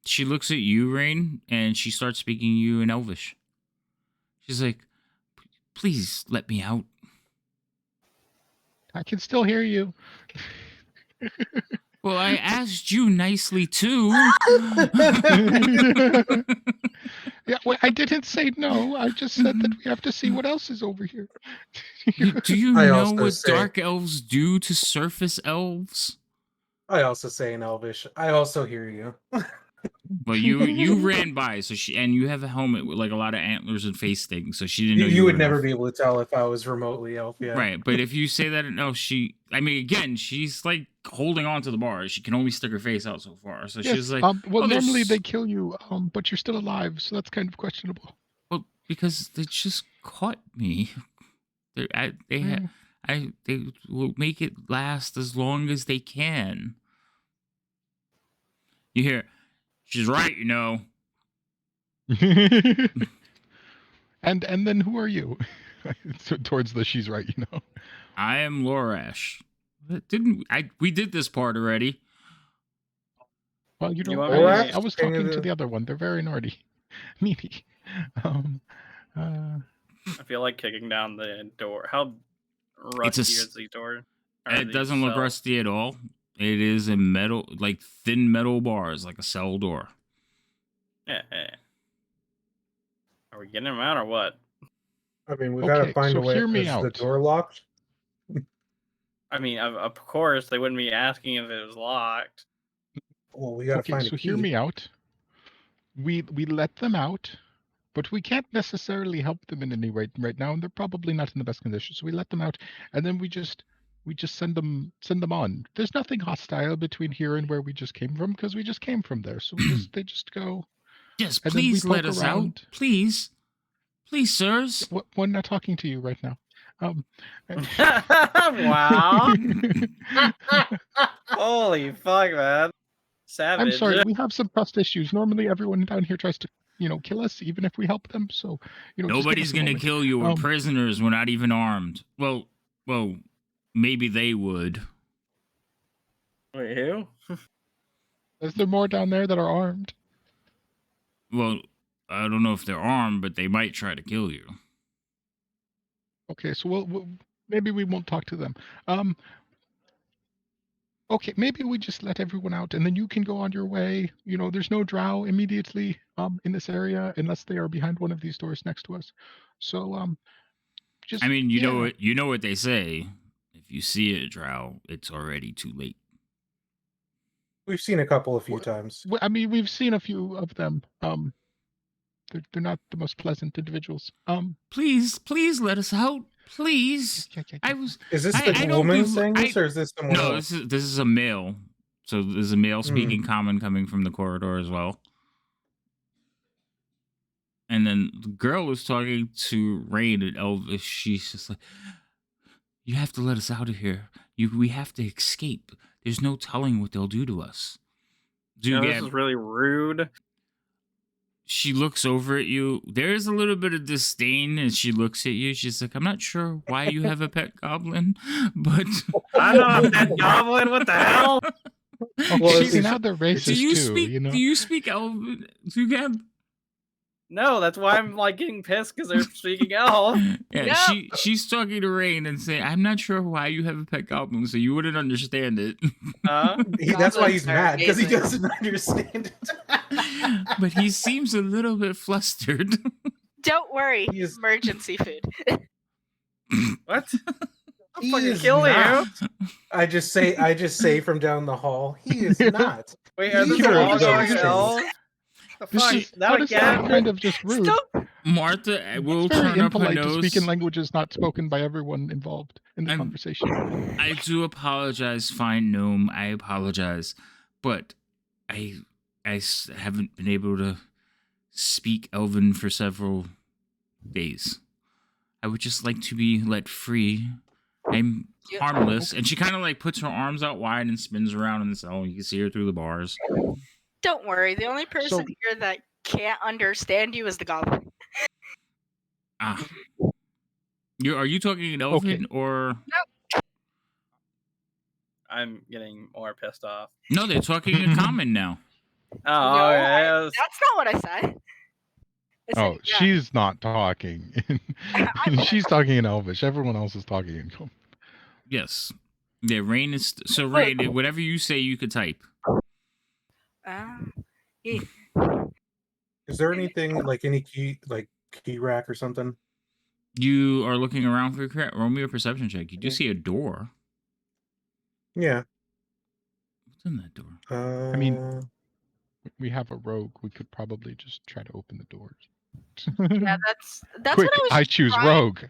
She looks at you, Rain, and she starts speaking to you in Elvish. She's like, "Please let me out." I can still hear you. Well, I asked you nicely too. Yeah, well, I didn't say no. I just said that we have to see what else is over here. Do you I know also what say- dark elves do to surface elves? I also say in Elvish, I also hear you. Well, you ran by, so and you have a helmet with like a lot of antlers and face things, so she didn't know You would were never elf. be able to tell if I was remotely elf. Yeah. Right, but if you say that, no, I mean, again, she's like holding on to the bar. She can only stick her face out so far. So Yes, she's like, well, "Oh, normally there's-" they kill you, but you're still alive, so that's kind of questionable. well, because they just caught me. They will make it last as long as they can. You hear, she's right, you know. And then who are you? Towards the she's right, you know. I am Lorash. We did this part already. Well, You want I me was, to- I was talking to the other one. They're very nerdy, needy. I feel like kicking down the door. How rusty is the door? Or It the doesn't look cell? rusty at all. It is a metal, like thin metal bars, like a cell door. Yeah. Are we getting him out or what? I mean, we gotta Okay, find so a way. hear me Is the out. door locked? I mean, of course, they wouldn't be asking if it was locked. Well, we gotta Okay, find so a key. hear me out. We let them out, but we can't necessarily help them in any way right now, and they're probably not in the best condition. So we let them out, and then we just send them on. There's nothing hostile between here and where we just came from, because we just came from there. So they just go. Yes, And then we please let poke us around. out. Please, sirs. We're not talking to you right now. Wow. Holy fuck, man. Savage. I'm sorry, we have some trust issues. Normally, everyone down here tries to, kill us, even if we help them. So, just give Nobody's us a gonna moment. kill you. We're prisoners. We're not even armed. Well, maybe they would. Wait, who? Is there more down there that are armed? Well, I don't know if they're armed, but they might try to kill you. Okay, so we'll maybe we won't talk to them. Okay, maybe we just let everyone out, and then you can go on your way. There's no drow immediately in this area unless they are behind one of these doors next to us. So just I mean, you know what they say. If you see a drow, it's already too late. We've seen a few times. I mean, we've seen a few of them. They're not the most pleasant individuals. Please let us out. Please. Yeah. I was. Is this I the don't woman bel- saying this, I- or is this someone No, else? this is a male. So there's a male speaking common coming from the corridor as well. And then the girl was talking to Rain and Elvis. She's just like, "You have to let us out of here. We have to escape. There's no telling what they'll do to us." This is really rude. She looks over at you. There's a little bit of disdain as she looks at you. She's like, "I'm not sure why you have a pet goblin, but I'm not a pet goblin. What the hell?" Well, now they're racist do you too. speak? Do you speak Elven? Do you have? No, that's why I'm like getting pissed because they're speaking elf. Yeah, No. she's talking to Rain and saying, "I'm not sure why you have a pet goblin, so you wouldn't understand it." That's why he's Goblins are mad, because he amazing. doesn't understand it. But he seems a little bit flustered. Don't worry. He is- Emergency food. What? I'll He fucking is kill not. you. I just say from down the hall, he is not. Wait, are this Neither all of those talking things. elf? The fuck? She- Now How does that again? kind of just rude? Stop. Martha will It's very turn up her impolite to speak in nose. languages not spoken by everyone involved in the conversation. I do apologize, fine gnome. I apologize, but I haven't been able to speak Elven for several days. I would just like to be let free. I'm Yeah. harmless. And she kind of like puts her arms out wide and spins around in the cell. You can see her through the bars. Don't worry. The only person here that can't understand you is the goblin. Ah. Are you talking in Elven or? I'm getting more pissed off. No, they're talking in common now. Oh, No, yes. that's not what I said. Oh, she's not talking. She's talking in Elvish. Everyone else is talking in common. Yes. Yeah, Rain is... So, Rain, whatever you say, you could type. Is there anything, like any key rack or something? You are looking around for crap. Roll me a perception check. You do see a door. Yeah. What's in that door? I mean, we have a rogue. We could probably just try to open the doors. Yeah, that's Quick, what I choose rogue.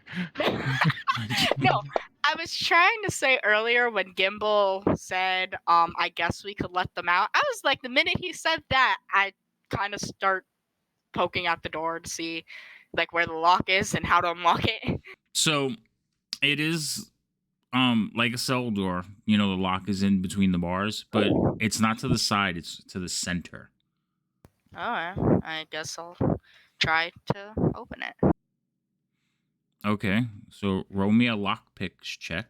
No, I was trying to say earlier when Gimbal said, I guess we could let them out. I was like, the minute he said that, I kind of start poking out the door to see like where the lock is and how to unlock it. So, it is like a cell door. You know, the lock is in between the bars, but it's not to the side, it's to the center. Alright, I guess I'll try to open it. Okay, so roll me a lockpick check.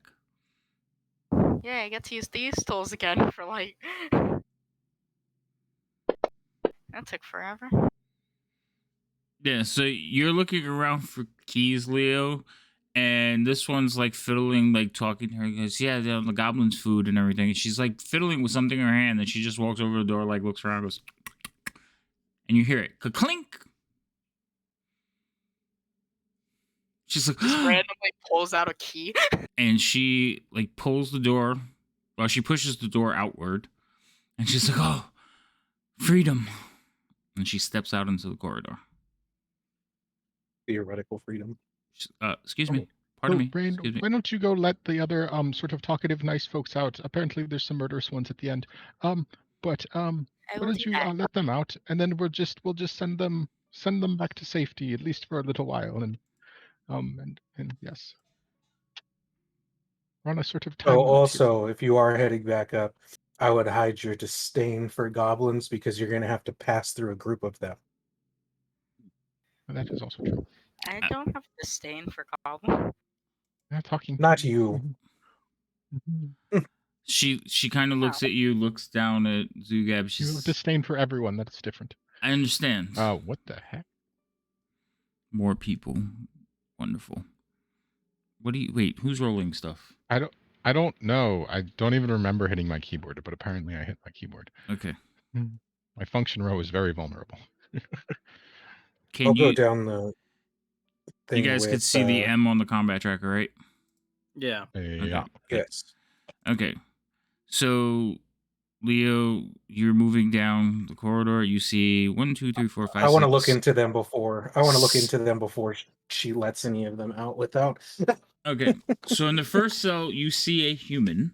Yeah, I get to use these tools again for like... That took forever. Yeah, so you're looking around for keys, Leo, and this one's like fiddling, like talking to her. He goes, "Yeah, the goblin's food and everything." And she's like fiddling with something in her hand, and she just walks over the door, like looks around, goes, and you hear it clink. She's like, Just randomly pulls out a key. and she like pulls the door. Well, she pushes the door outward, and she's like, "Oh, freedom!" And she steps out into the corridor. Theoretical freedom. Excuse me. Oh, Pardon so, me. Brain, Excuse me. why don't you go let the other sort of talkative nice folks out? Apparently there's some murderous ones at the end. But I why will don't do you that. let them out, and then we'll just send them back to safety, at least for a little while, and yes, we're on a sort of So time limit here. also, if you are heading back up, I would hide your disdain for goblins because you're going to have to pass through a group of them. And that is also true. I don't have disdain for goblins. Yeah, talking. Not you. Mhm. She kind of looks at you, looks down at Zugab. You have She's, disdain for everyone. That's different. I understand. What the heck? More people. Wonderful. What do you wait? Who's rolling stuff? I don't know. I don't even remember hitting my keyboard, but apparently I hit my keyboard. Okay. My function row is very vulnerable. Can I'll you? go down the thing You guys with, could see the M on the combat tracker, right? Yeah. Yeah. Good. Yes. Okay. So, Leo, you're moving down the corridor. You see 1, 2, 3, 4, 5, I want to look 6. into them before. She lets any of them out without. Okay. So in the first cell, you see a human.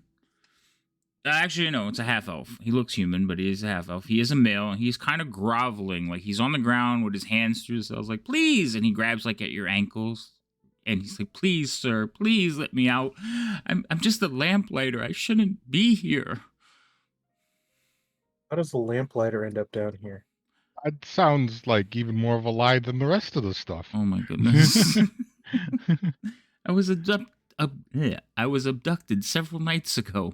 Actually, no, it's a half elf. He looks human, but he is a half elf. He is a male, and he's kind of groveling, like he's on the ground with his hands through the cells, like please, and he grabs like at your ankles, and he's like, "Please, sir, please let me out. I'm just a lamplighter. I shouldn't be here." How does the lamplighter end up down here? That sounds like even more of a lie than the rest of the stuff. Oh my goodness! I was abducted several nights ago.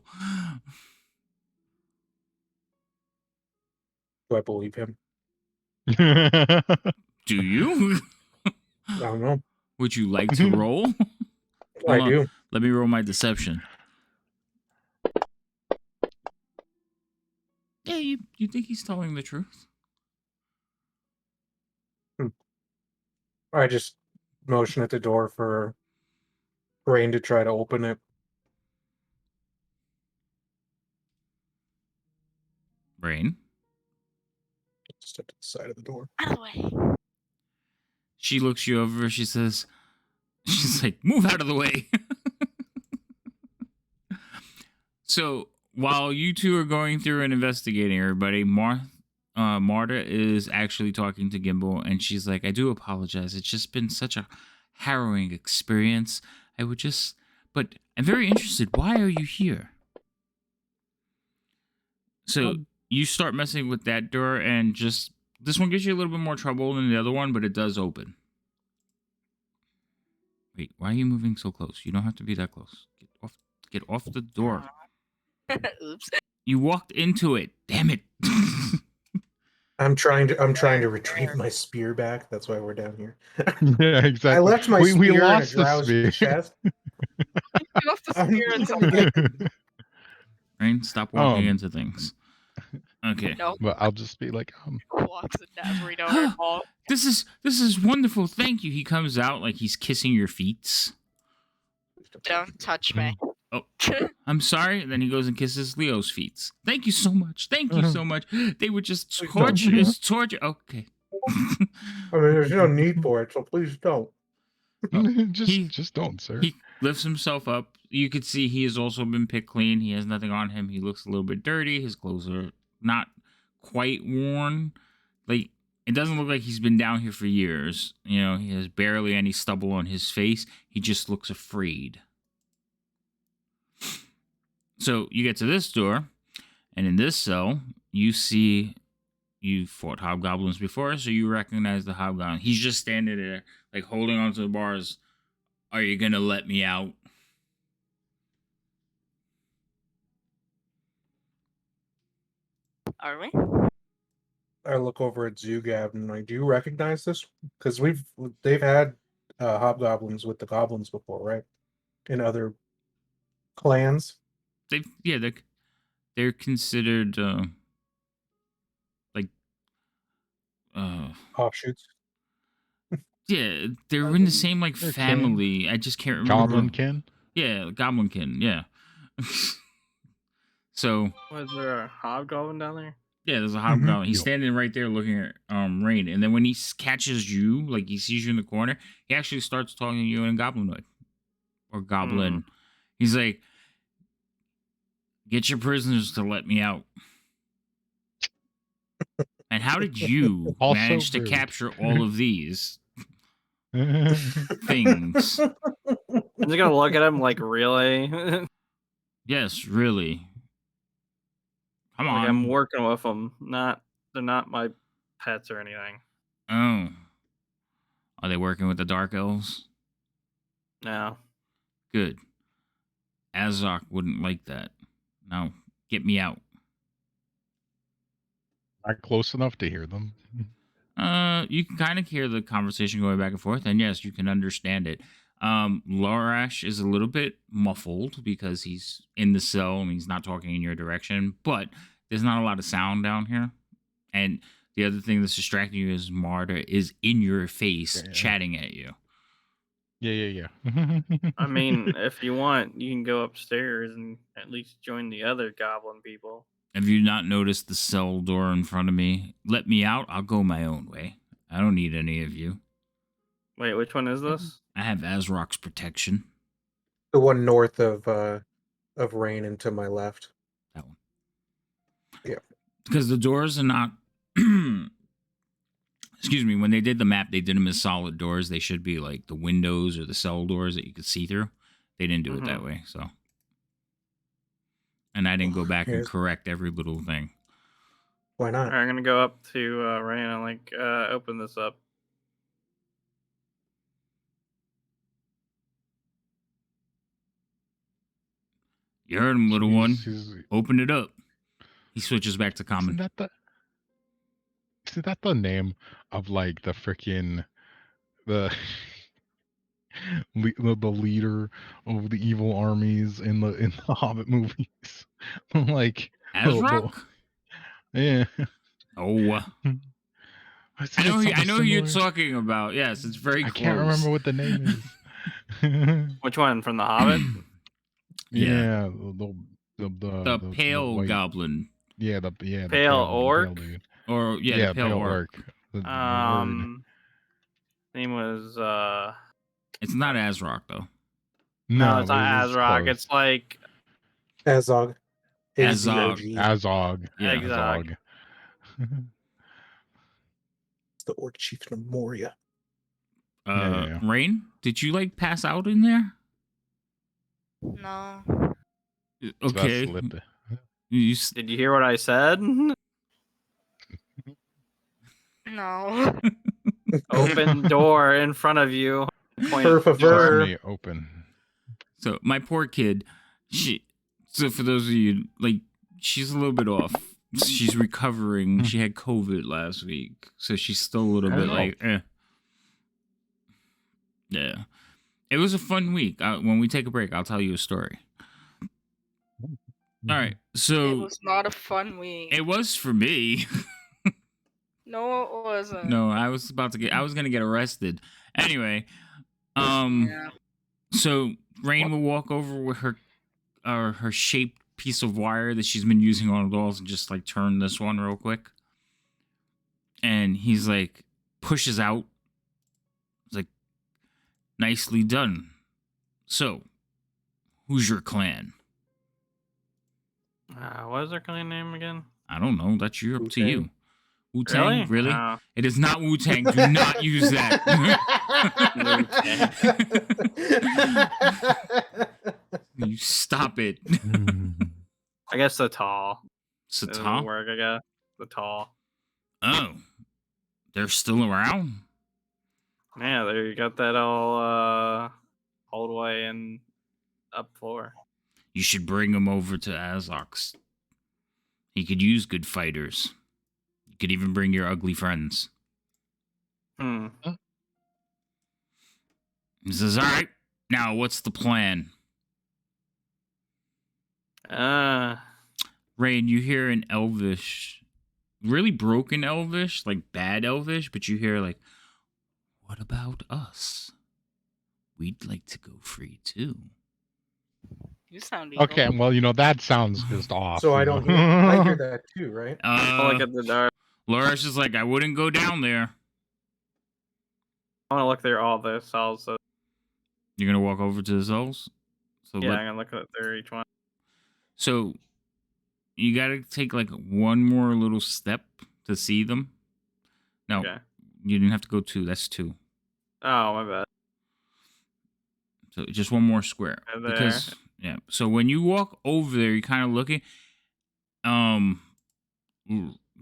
Do I believe him? Do you? I don't know. Would you like to roll? I Hold on. do. Let me roll my deception. Yeah, you think he's telling the truth? I just motion at the door for Brain to try to open it. Brain. Step to the side of the door. Out of the way. She looks you over. She's like, move out of the way. So while you two are going through and investigating everybody, Marta is actually talking to Gimbal, and she's like, I do apologize. It's just been such a harrowing experience. But I'm very interested. Why are you here? So you start messing with that door, and just this one gives you a little bit more trouble than the other one, but it does open. Wait, why are you moving so close? You don't have to be that close. Get off the door. Oops. You walked into it. Damn it. I'm trying to retrieve my spear back. That's why we're down here. Yeah, exactly. I left my we spear in a lost the drowsy spear. chest. You left the spear in something. Rain, stop walking into things. Okay. No. But I'll just be like, Walks in Navarino her ball. This is wonderful. Thank you. He comes out like he's kissing your feet. Don't touch me. Oh, I'm sorry. And then he goes and kisses Leo's feet. Thank you so much. Thank you so much. They were just torture. It's torture. Okay. I mean, there's no need for it, so please don't. just don't, sir. He lifts himself up. You could see he has also been picked clean. He has nothing on him. He looks a little bit dirty. His clothes are not quite worn. Like, it doesn't look like he's been down here for years. You know, he has barely any stubble on his face. He just looks afraid. So you get to this door, and in this cell, you see you fought hobgoblins before, so you recognize the hobgoblin. He's just standing there, like holding onto the bars. Are you gonna let me out? Are we? I look over at Zugab and I'm like, do you recognize this? Because they've had hobgoblins with the goblins before, right? In other clans. They're considered like Offshoots. yeah, they're in the same like They're family. I just can't remember. Goblinkin. Yeah, Goblinkin. Yeah. So Was there a hobgoblin down there? yeah, there's a hobgoblin. He's Yep. standing right there looking at Rain, and then when he catches you, like he sees you in the corner, he actually starts talking to you in Goblinoid or Goblin. He's like, "Get your prisoners to let me out." And how did you Also manage to rude. capture all of these I'm things? just gonna look at him like, really? Yes, really. Come Like on. I'm working with them. They're not my pets or anything. Oh. Are they working with the Dark Elves? No. Good. Azok wouldn't like that. Now, get me out. Not close enough to hear them. You can kind of hear the conversation going back and forth, and yes, you can understand it. Larash is a little bit muffled because he's in the cell and he's not talking in your direction, but there's not a lot of sound down here. And the other thing that's distracting you is Marta is in your face Yeah. chatting at you. Yeah. I mean, if you want, you can go upstairs and at least join the other goblin people. Have you not noticed the cell door in front of me? Let me out. I'll go my own way. I don't need any of you. Wait, which one is this? I have Azrok's protection. The one north of Rain and to my left. That one. Yeah. Because the doors are not. Excuse me. When they did the map, they did them as solid doors. They should be like the windows or the cell doors that you could see through. They didn't do it that way. So. And I didn't go back and correct every little thing. Why not? Alright, I'm gonna go up to Rain and like open this up. You heard him, little one. Is Open it up. He switches back to common. Isn't that the name of like the freaking the leader of the evil armies in the Hobbit movies? Like Azrok? yeah. Oh. I know who you're talking about. Yes, it's very close. I can't remember what the name is. Which one from the Hobbit? Yeah, the pale white, goblin. Yeah, the pale orc, pale dude. Or the pale orc. The word. Name was It's not Azrok though. No, it's not Azrok. It's like Azog. Azog. Azog. Yeah. Azog. It's the orc chieftain of Moria. Yeah. Rain, did you like pass out in there? No. Okay. Did you hear what I said? No. Open door in front of you. Me open. So my poor kid, so for those of you, like, she's a little bit off. She's recovering. She had COVID last week, so she's still a little bit like, Yeah. It was a fun week. When we take a break, I'll tell you a story. All right. So it was not a fun week. It was for me. No, it wasn't. No, I was going to get arrested. Anyway, so Rain will walk over with her shaped piece of wire that she's been using on the walls and just like turn this one real quick. And he's like, pushes out. It's like, nicely done. So, who's your clan? What is their clan name again? I don't know. That's up to you. Really? Wu-Tang? Really? It is not Wu-Tang. Do not use that. You stop it. I guess the tall. Sata? Work, I guess. The tall. Oh. They're still around? Yeah, they got that all the way in up floor. You should bring him over to Azok's. He could use good fighters. could even bring your ugly friends. Hmm. He says, all right, now what's the plan? Rain, you hear an Elvish, really broken Elvish, like bad Elvish, but you hear like, what about us? We'd like to go free too. You sound evil. Okay, well, that sounds just off. So I don't hear. I hear that too, right? I look at the dark. Loris is like, I wouldn't go down there. I want to look through all the cells. So, You're gonna walk over to the cells. So yeah, I'm gonna look through each one. So you gotta take like one more little step to see them. No, Okay. you didn't have to go 2. That's 2. Oh, my bad. So just one more square. Right there. Because yeah. So when you walk over there, you're kind of looking.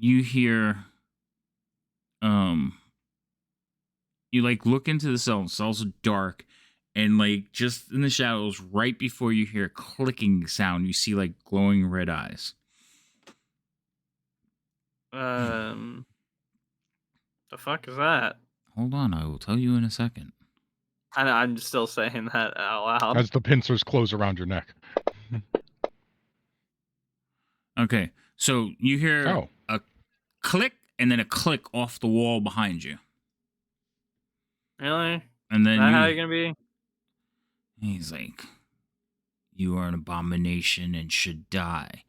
You hear. You like look into the cell. The cells are dark, and like just in the shadows, right before you hear a clicking sound, you see like glowing red eyes. The fuck is that? Hold on, I will tell you in a second. I'm still saying that out loud. As the pincers close around your neck. Okay, so you hear a click and then a click off the wall behind you. Really? And then Is that how you're gonna be? he's like, you are an abomination and should die.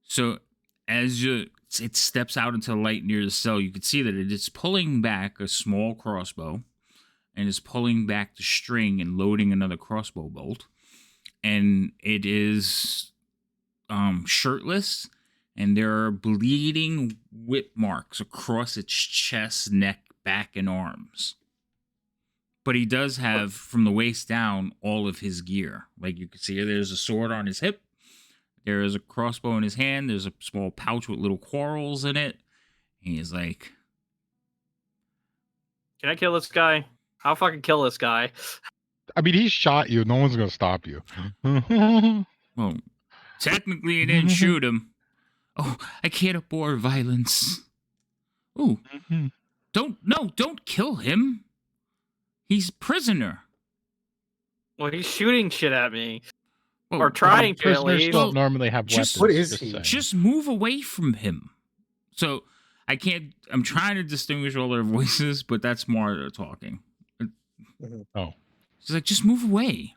So as it steps out into the light near the cell, you can see that it is pulling back a small crossbow and is pulling back the string and loading another crossbow bolt. And it is shirtless, and there are bleeding whip marks across its chest, neck, back, and arms. But he does have, from the waist down, all of his gear. Like you can see, there's a sword on his hip. There is a crossbow in his hand. There's a small pouch with little quarrels in it. He's like, Can I kill this guy? I'll fucking kill this guy. I mean, he shot you. No one's going to stop you. well, technically, he didn't shoot him. Oh, I can't abhor violence. Ooh, don't kill him. He's prisoner. Well, he's shooting shit at me. Well, Or trying to, at Prisoners least. don't normally have just- weapons. What is just he? saying. Just move away from him. So I'm trying to distinguish all their voices, but that's Marta talking. Oh. She's like, just move away.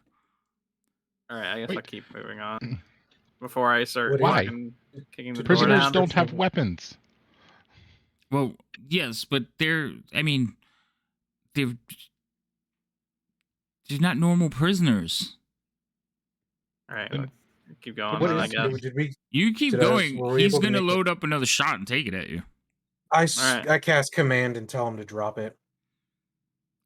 Alright, I guess Wait. I'll keep moving on. Before I start Why? fucking kicking the door Prisoners down. don't have weapons. Well, yes, but they're not normal prisoners. Alright, Then- keep going What then, I is? guess. Did we? You keep Did going. were we He's able to gonna make it? load up another shot and take it at you. Alright. I cast command and tell him to drop it.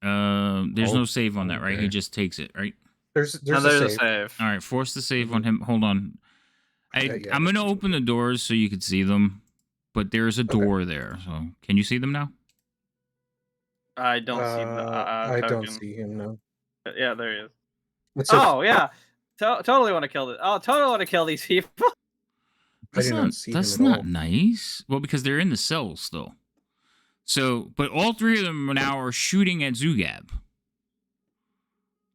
There's no save on that, right? He okay. just takes it, right? There's Now a there's a save. save. All right, force the save on him. Hold on. Yeah, I'm gonna that's- open the doors so you can see them, but there's a door there. So can you see them now? I don't see the I token. don't see him now. Yeah, there he is. It's okay. Oh yeah, totally want to kill this. Oh, totally want to kill these people. I did not see him That's at not all. nice. Well, because they're in the cells still. So, but all 3 of them now are shooting at Zugab.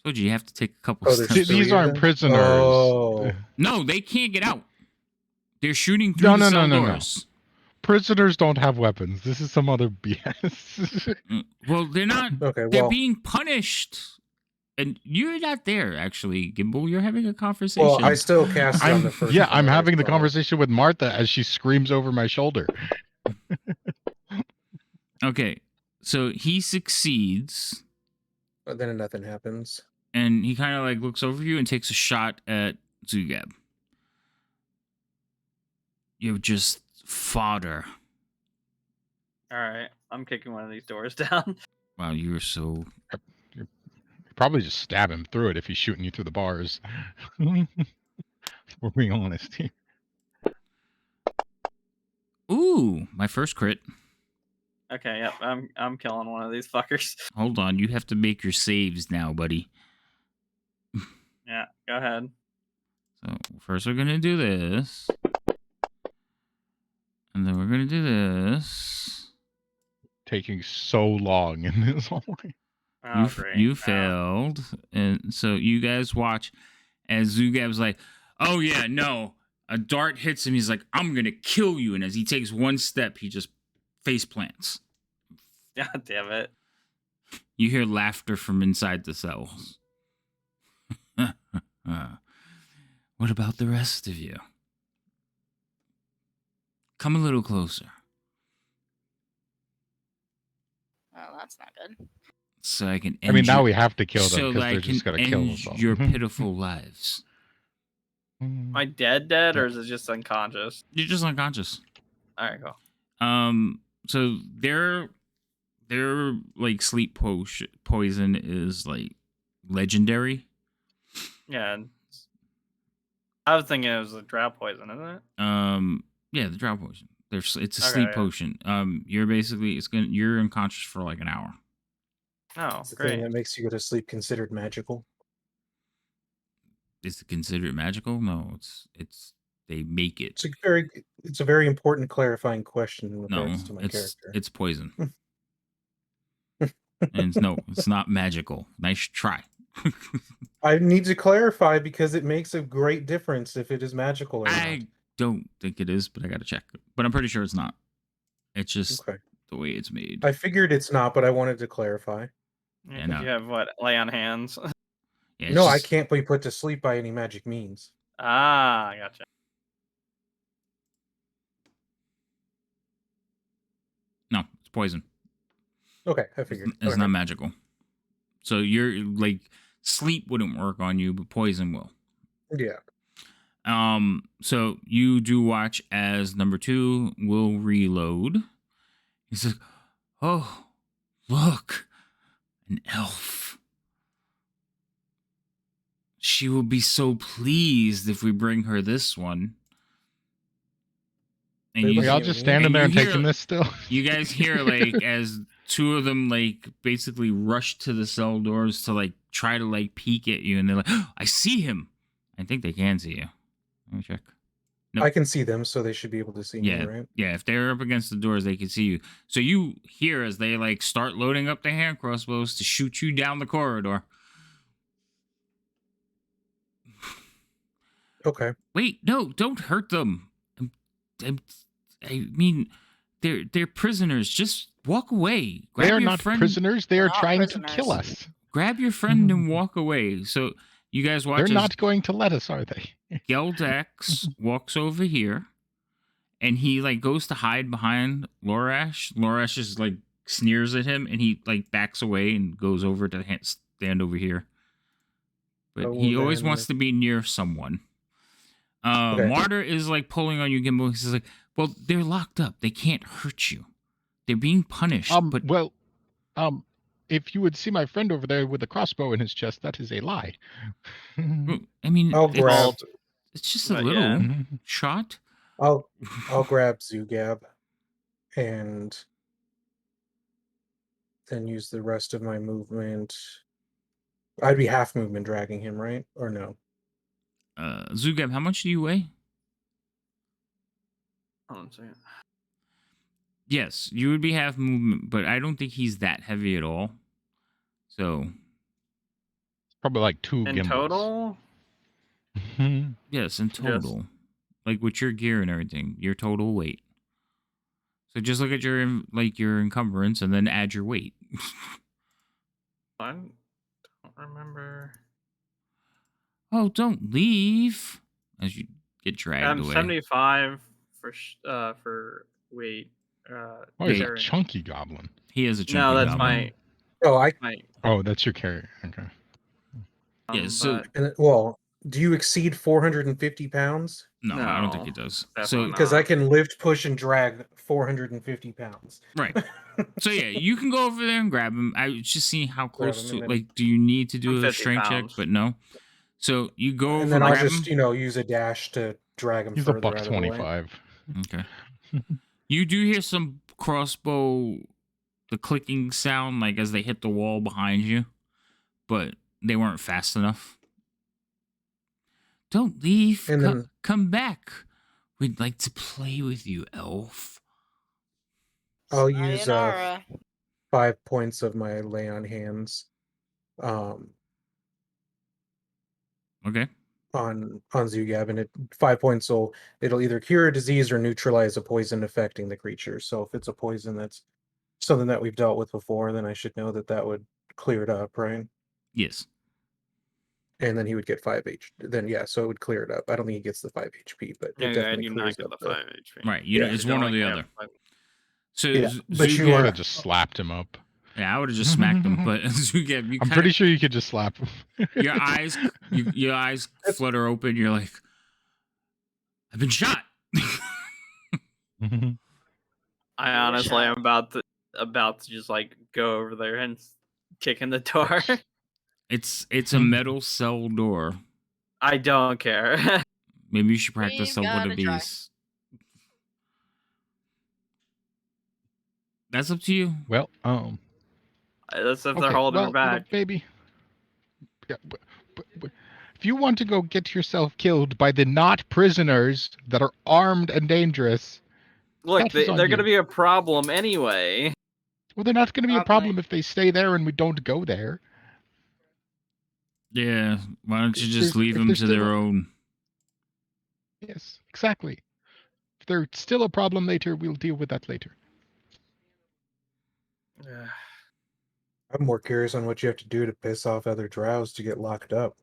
Told you have to take a couple Oh, there's steps. three These of aren't them? prisoners. Oh. No, they can't get out. They're shooting through No, the no, cell no, no, no. doors. Prisoners don't have weapons. This is some other BS. Well, they're not. Okay. They're Well, being punished. And you're not there, actually, Gimbal. You're having a conversation. well, I still cast it on the first. I'm one, having the so- conversation with Martha as she screams over my shoulder. Okay, so he succeeds, But then nothing happens. and he kind of like looks over you and takes a shot at Zugab. You're just fodder. Alright, I'm kicking one of these doors down. Wow, you're so. You probably just stab him through it if he's shooting you through the bars. We're being honest here. Ooh, my first crit. Okay, yep, I'm killing one of these fuckers. Hold on, you have to make your saves now, buddy. Yeah, go ahead. So first we're gonna do this, And then we're gonna do this. Taking so long in this hallway. Oh, great. You Oh. failed, and so you guys watch as Zugab's like, "Oh yeah, no." A dart hits him. He's like, "I'm gonna kill you." And as he takes one step, he just face plants. God damn it. You hear laughter from inside the cells. What about the rest of you? Come a little closer. Oh, that's not good. So I can end I mean, now your- we have to kill them so because that I they're can just going to kill end themselves. your pitiful lives. Am I dead, or is it just unconscious? You're just unconscious. All right, cool. So their like sleep poison is like legendary. Yeah. I was thinking it was a drought poison, isn't it? Yeah, the drought poison. It's a Okay, sleep yeah. potion. You're basically you're unconscious for like an hour. Oh, It's the thing great. that makes you go to sleep considered magical. Is it considered magical? No, it's they make it. It's a very important clarifying question in No, regards to my character. it's poison. And it's not magical. Nice try. I need to clarify because it makes a great difference if it is magical or not. I don't think it is, but I gotta check. But I'm pretty sure it's not. It's just Okay. the way it's made. I figured it's not, but I wanted to clarify. Yeah, Yeah, 'cause no. you have what? Lay on hands. Yeah, it's No, I just- can't be put to sleep by any magic means. Ah, gotcha. No, it's poison. Okay, I It's, figured. it's Okay. not magical. So you're like sleep wouldn't work on you, but poison will. Yeah. So you do watch as number 2 will reload. He's like, "Oh, look, an elf. She will be so pleased if we bring her this one." And Wait, you, wait, Y'all you just mean- standing and there you and hear- taking this still? you guys hear like as 2 of them like basically rush to the cell doors to like try to like peek at you, and they're like, "Oh, I see him." I think they can see you. Let me check. Nope. I can see them, so they should be able to see Yeah, me, right? yeah. If they're up against the doors, they can see you. So you hear as they like start loading up the hand crossbows to shoot you down the corridor. Okay. Wait, no, don't hurt them. I mean, they're prisoners. Just walk away. They Grab are your not friend. prisoners. They are Not trying to prisoners. kill us. Grab your friend and walk away. So you guys watch They're as not going to let us, are they? Geldex walks over here, and he like goes to hide behind Lorash. Lorash just like sneers at him, and he like backs away and goes over to stand over here. But Oh, he always then- wants to be near someone. Okay. Martyr is like pulling on you, Gimbal. He's like, "Well, they're locked up. They can't hurt you. They're being punished." But Well, if you would see my friend over there with a crossbow in his chest, that is a lie. I mean, I'll grab. it's just a Not little yet. shot. I'll grab Zugab, and then use the rest of my movement. I'd be half movement dragging him, right? Or no? Zugab, how much do you weigh? Hold on a second. Yes, you would be half movement, but I don't think he's that heavy at all. So, Probably like 2 In gimbals. total? yes, in total. Like with your gear and everything, your total weight. So just look at your your encumbrance and then add your weight. I don't remember. Oh, don't leave as you get dragged I'm away. 75 for weight. Oh, he's a carrying. chunky goblin. He has a chunky No, that's goblin. Oh, my Oh, that's your carrier. Okay. Yeah, so- but well, do you exceed 450 pounds? No, I don't think he No, does. definitely So not. Because I can lift, push, and drag 450 pounds. right. So yeah, you can go over there and grab him. I was just seeing how Grab close him to and then- like. Do you need to do I'm a 50 strength check? pounds. But no. So you go over And then and I'll grab just, him. use a dash to drag him He's a further buck out of the way. 25. Okay. You do hear some crossbow, the clicking sound, like as they hit the wall behind you, but they weren't fast enough. Don't leave. And Come, then- come back. We'd like to play with you, elf. I'll use Sayonara. 5 points of my lay on hands um Okay. on Zugab, and 5 points will it'll either cure a disease or neutralize a poison affecting the creature. So if it's a poison that's something that we've dealt with before, then I should know that would clear it up, right? Yes. And then he would get 5 H. Then yeah, so it would clear it up. I don't think he gets the 5 HP, but No, it go ahead. definitely You clears not get up the 5 HP. Right. You know, Yeah. it's You one or only the have other. 5. So Yeah, but you I would are have just slapped him up. Yeah, I would have just smacked him. But Zugab, you I'm pretty sure you could just slap him. your eyes flutter open. You're like, I've been shot. I honestly am about to just like go over there and kick in the door. It's a metal cell door. I don't care. Maybe you should We've practice one gotta of try. these. That's up to you. Well, That's if they're okay, holding her well, you know, back. baby. Yeah, but if you want to go get yourself killed by the not prisoners that are armed and dangerous, Look, that is on they're you. going to be a problem anyway. Well, they're not going to be a Probably. problem if they stay there and we don't go there. Yeah. Why don't you If just they're- leave if them they're to still their a- own? Yes, exactly. If they're still a problem later, we'll deal with that later. I'm more curious on what you have to do to piss off other drows to get locked up.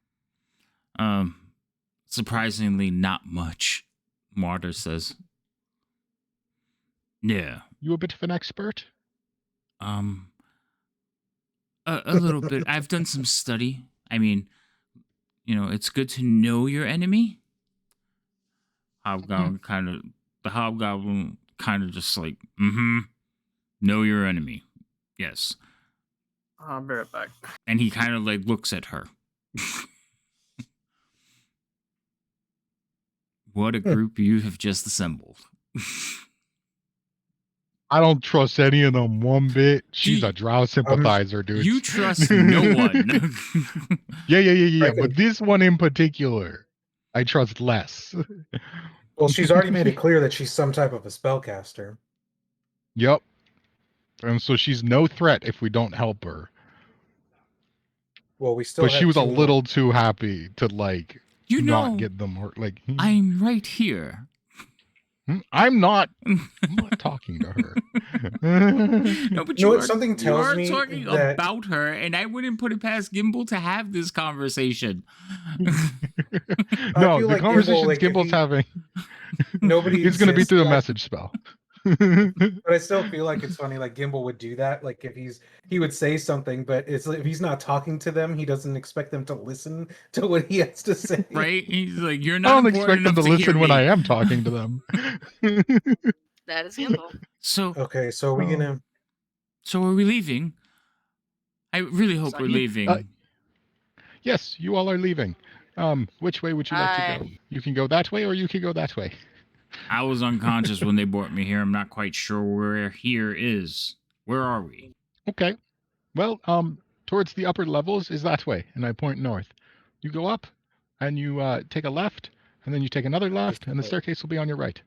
Surprisingly, not much. Martyr says. Yeah. You a bit of an expert? A little bit. I've done some study. I mean, you know, it's good to know your enemy. Hobgoblin kind of just like, know your enemy. Yes. I'll be right back. And he kind of like looks at her. What a group you have just assembled. I don't trust any of them one bit. She's a drow sympathizer, dude. You trust no one. Yeah. Frankly- But this one in particular, I trust less. Well, she's already made it clear that she's some type of a spellcaster. Yep. And so she's no threat if we don't help her. Well, we still But she have was a 2 more. little too happy to like You know, not get them hurt. Like I'm right here. I'm not talking to her. No, but You know you what? Something you tells are me talking that- about her, and I wouldn't put it past Gimbal to have this conversation. No, feel the like Gimbal, conversations like, if Gimbal's he- having Nobody is going to be exists, through a like- message spell. But I still feel like it's funny. Like Gimbal would do that. Like if he would say something, but it's like, if he's not talking to them, he doesn't expect them to listen to what he has to say. Right? He's like, you're I not don't important expect them to enough hear listen when me. I am talking to them. That is Gimbal. So, Okay, so are we gonna? so are we leaving? I really hope So we're you- leaving. Yes, you all are leaving. Which way would you like to go? You can go that way, or you can go that way. I was unconscious when they brought me here. I'm not quite sure where here is. Where are we? Okay. Well, towards the upper levels is that way, and I point north. You go up, and you take a left, and then you take another left, and the staircase will be on your right.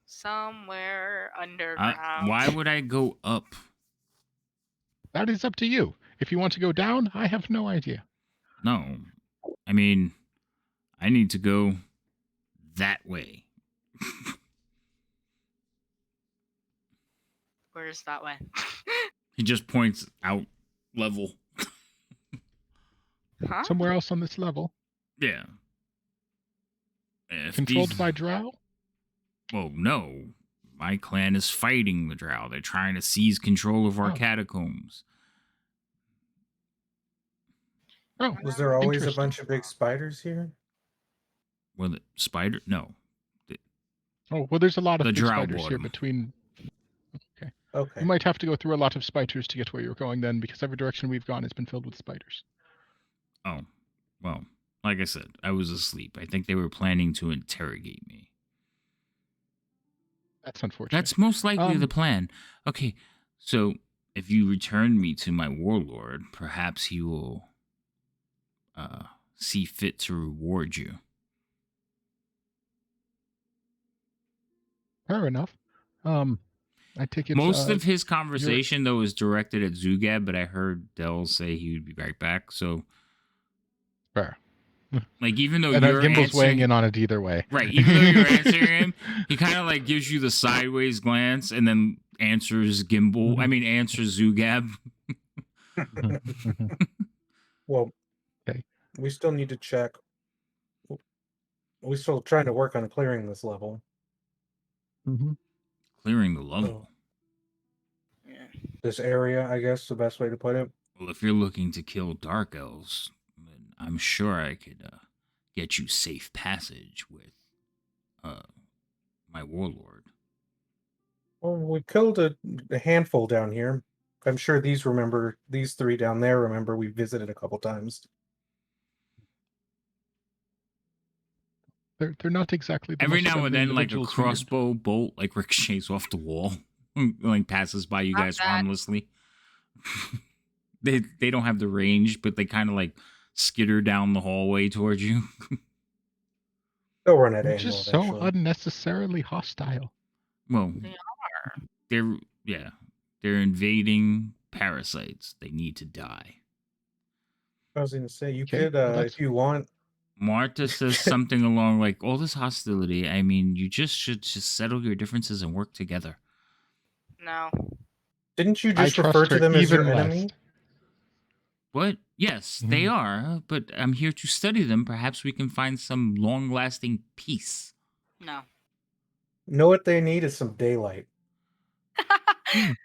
Somewhere underground. Why would I go up? That is up to you. If you want to go down, I have no idea. No. I mean, I need to go that way. Where's that way? He just points out level. Huh? Somewhere else on this level. Yeah. If Controlled these- by drow? Well, no. My clan is fighting the drow. They're trying to seize control of our Oh. catacombs. Oh, Was there always a Interesting. bunch of big spiders here? Well, the spider? No. oh, well, there's a lot of The big drow spiders bought here 'em. between. Okay. You might have to go through a lot of spiders to get where you're going then, because every direction we've gone has been filled with spiders. Oh. Well, like I said, I was asleep. I think they were planning to interrogate me. That's unfortunate. That's most likely the Um, plan. Okay, so if you return me to my warlord, perhaps he will see fit to reward you. Fair enough. I take it. Most of his conversation, though, is directed at Zugab, but I heard Dell say he would be right back. So, fair. like, even though And you're Gimble's weighing answering, in on it either way. right? Even though you're answering him, he kind of like gives you the sideways glance and then answers Gimbal. I mean, answers Zugab. Well, Okay. we still need to check. We're still trying to work on clearing this level. Mm-hmm. Clearing the level. Yeah. This area, I guess, the best way to put it. Well, if you're looking to kill dark elves, then I'm sure I could get you safe passage with my warlord. Well, we killed a handful down here. I'm sure these three down there remember we visited a couple times. They're not exactly the Every most now and friendly then, like a individuals we meet. crossbow bolt, like ricochets off the wall, like passes by you Not guys bad. harmlessly. They don't have the range, but they kind of like skitter down the hallway towards you. They'll run at They're angle just so eventually. unnecessarily hostile. Well, They are. they're invading parasites. They need to die. I was going to say, you Okay, could, well, that's- if you want. Marta says something along like, all this hostility, I mean, you just should just settle your differences and work together. No. Didn't you I just refer trust to her them as your even less. enemy? What? Yes, they are, but I'm here to study them. Perhaps we can find some long-lasting peace. No. Know what they need is some daylight. The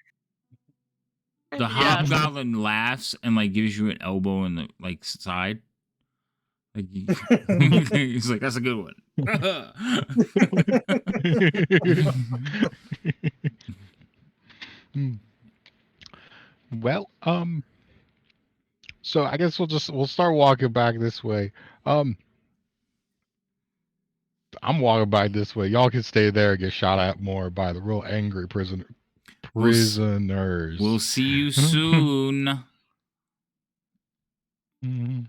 Yes. hobgoblin laughs and like gives you an elbow in the like side. Like he's like, that's a good one. Well, so I guess we'll start walking back this way. I'm walking back this way. Y'all can stay there and get shot at more by the real angry prisoners. We'll see you soon. You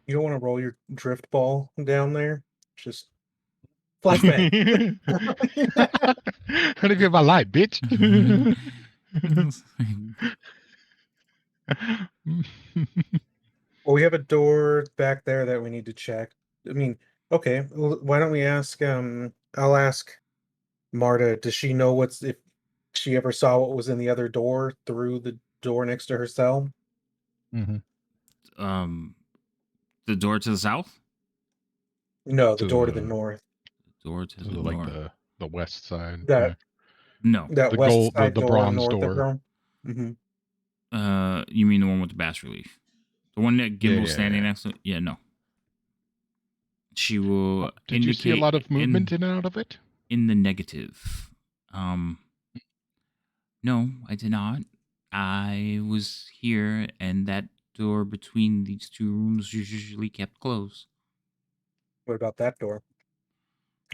don't want to roll your drift ball down there? Just flashbang. How to get my light, bitch? Well, we have a door back there that we need to check. I mean, okay, well, why don't we ask, I'll ask Marta, does she know if she ever saw what was in the other door through the door next to her cell? The door to the south? No, the door to the north. The door to the like north. the west side. That No. that The west gold- side the door bronze north door. of her. Mm-hmm. You mean the one with the bas relief? The one that Gimble's Yeah. standing next to? Yeah, no. She will Did you see a lot of movement in and out of it? in the negative. No, I did not. I was here, and that door between these two rooms is usually kept closed. What about that door?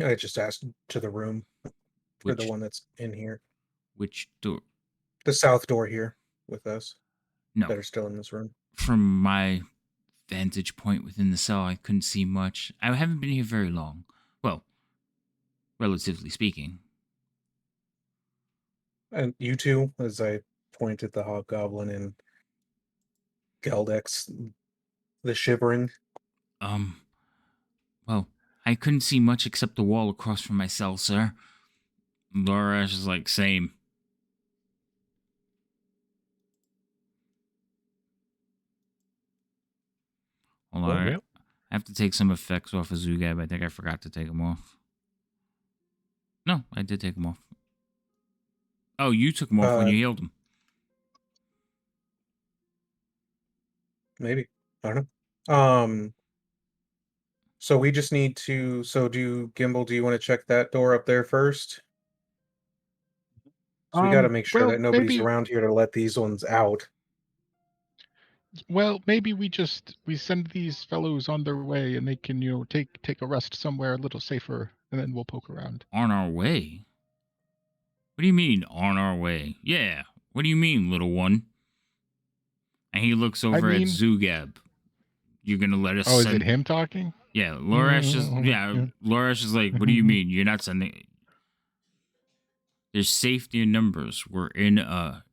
I just asked to the room for the Which one that's in here. which door? The south door here with us No. that are still in this room. From my vantage point within the cell, I couldn't see much. I haven't been here very long. Well, relatively speaking. And you two, as I point at the hobgoblin and Geldex, the shivering. Well, I couldn't see much except the wall across from my cell, sir. Laura is like, same. Hold on, Well. I have to take some effects off of Zugab. I think I forgot to take them off. No, I did take them off. Oh, you took them off when you healed them. Maybe. I don't know. So we just need to. So Gimbal, do you want to check that door up there first? So we got to make sure that nobody's around here to let these ones out. Well, maybe we send these fellows on their way, and they can take a rest somewhere a little safer, and then we'll poke around. On our way? What do you mean, on our way? Yeah. What do you mean, little one? And he looks over at Zugab. You're gonna let us? Oh, is it him talking? Yeah, Loresh is. Yeah, Loresh is like, what do you mean? You're not sending? There's safety in numbers. We're in a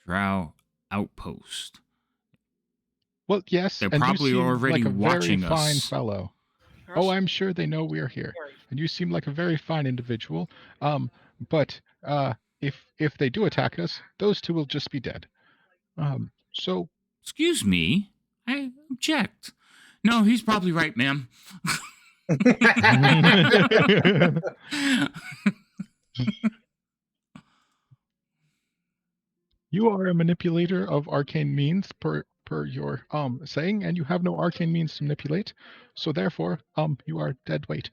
drow outpost. Well, yes, They're and you probably seem already like a very watching fine us. fellow. Oh, I'm sure they know we are here, and you seem like a very fine individual. But if they do attack us, those two will just be dead. So Excuse me, I object. No, he's probably right, ma'am. you are a manipulator of arcane means per your saying, and you have no arcane means to manipulate. So therefore, you are dead weight.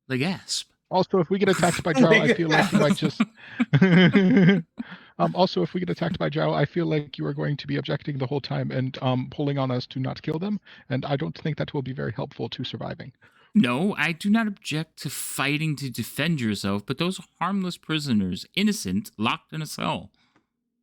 The gasp. Also, if we get attacked by drow, I feel like you might just. Also, if we get attacked by drow, I feel like you are going to be objecting the whole time and pulling on us to not kill them, and I don't think that will be very helpful to surviving. No, I do not object to fighting to defend yourself, but those are harmless prisoners, innocent, locked in a cell.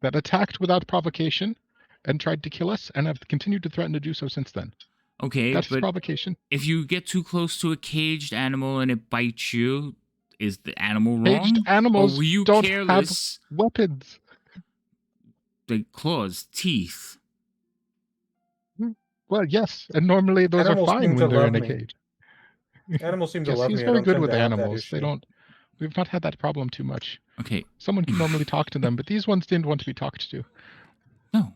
That attacked without provocation and tried to kill us and have continued to threaten to do so since then. Okay, That's but provocation. if you get too close to a caged animal and it bites you, is the animal wrong? Caged animals or were you don't careless? have weapons. The claws, teeth. Well, yes, and normally those Animals are fine seem when to they're love in a me. cage. Animals seem to Yes, love he's me. I very don't good tend with to have that animals. They issue. don't. We've not had that problem too much. Okay, Someone can normally talk to them, but these ones didn't want to be talked to. no.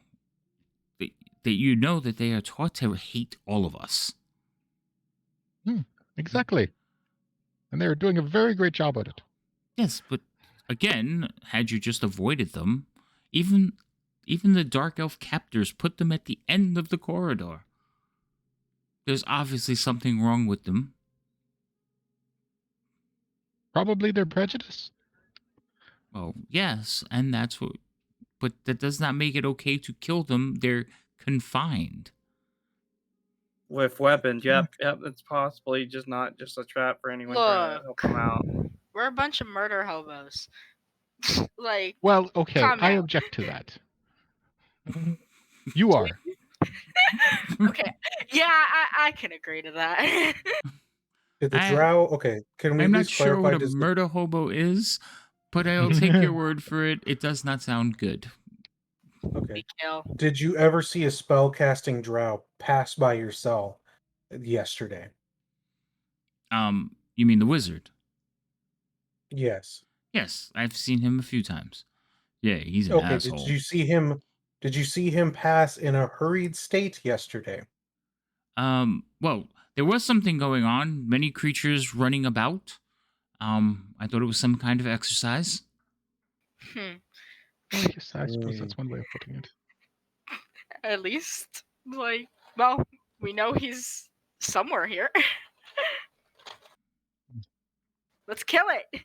That you know that they are taught to hate all of us. Exactly. And they're doing a very great job at it. Yes, but again, had you just avoided them, even the dark elf captors put them at the end of the corridor. There's obviously something wrong with them. Probably their prejudice. Well, yes, and that's what. But that does not make it okay to kill them. They're confined. With weapons, yep. It's possibly just not just a trap for anyone trying to help them out. We're a bunch of murder hobos. Like, Well, okay, calm I down. object to that. You are. Okay, yeah, I can agree to that. Did the drow? Okay, can we I'm please not sure clarify? what a murder hobo is, but I'll take your word for it. It does not sound good. Okay. Kill. Did you ever see a spell casting drow pass by your cell yesterday? You mean the wizard? Yes. Yes, I've seen him a few times. Yeah, he's an Okay. asshole. Did you see him? Did you see him pass in a hurried state yesterday? Well, there was something going on. Many creatures running about. I thought it was some kind of exercise. Yes, I suppose that's one way of putting it. At least, like, well, we know he's somewhere here. Let's kill it.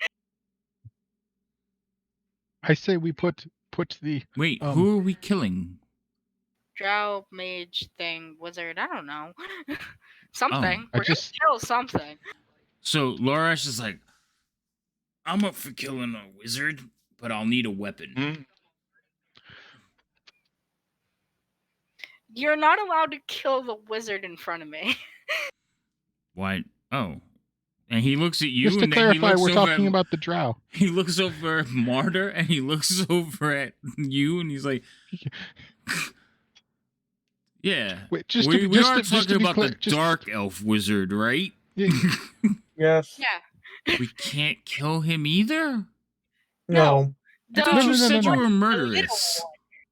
I say we put the. Wait, who are we killing? Drow, mage, thing, wizard. I don't know. Something. I We're gonna kill something. So Lorash is like, I'm up for killing a wizard, but I'll need a weapon. You're not allowed to kill the wizard in front of me. What? Oh. And he looks at you, Just to and then clarify, he looks we're over talking at, about the drow. He looks over at Martyr, and he looks over at you, and he's like, "Yeah, Wait, we are talking about the dark elf wizard, right?" Yes. Yeah. We can't kill him either. No. I thought you said you were murderous.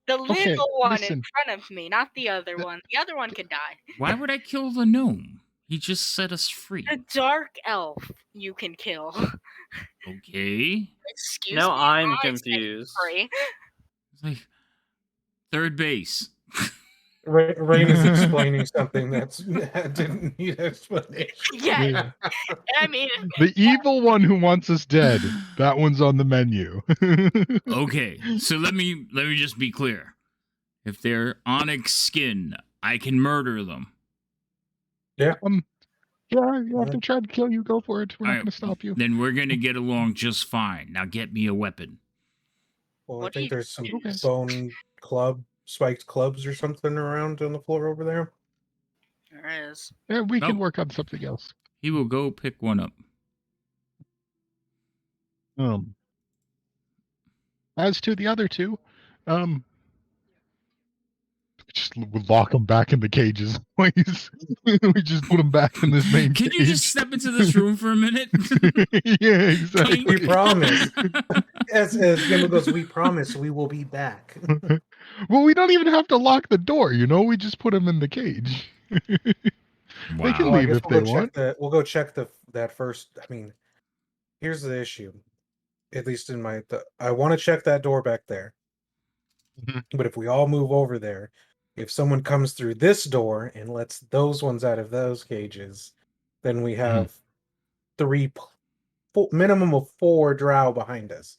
The little one listen. in front of me, not the other one. The other one can die. Why would I kill the gnome? He just set us free. The dark elf you can kill. Okay. Excuse me. Now I'm I said confused. free. It's like third base. Rain is explaining something that didn't need explanation. Yeah. I mean, The evil one who wants us dead. That one's on the menu. Okay, so let me just be clear. If they're onyx skin, I can murder them. Yeah. Yeah, if they try to kill you, go for it. We're not Alright, going to stop you. Then we're gonna get along just fine. Now get me a weapon. Well, What I do think you there's some use? bone spiked clubs or something around on the floor over there. there is. Yeah, we can Nope. work on something else. He will go pick one up. As to the other two, just lock them back in the cages, please. We just put them back in this main Can cage. you just step into this room for a minute? Yeah, exactly. We promise. As Gimble goes, we promise we will be back. Well, we don't even have to lock the door, we just put them in the cage. They can Wow. Well, I leave guess if we'll they go want. check that. We'll go check that first. I mean, here's the issue. At least in I want to check that door back there. Mhm. But if we all move over there, if someone comes through this door and lets those ones out of those cages, then we have minimum of 4 drow behind us.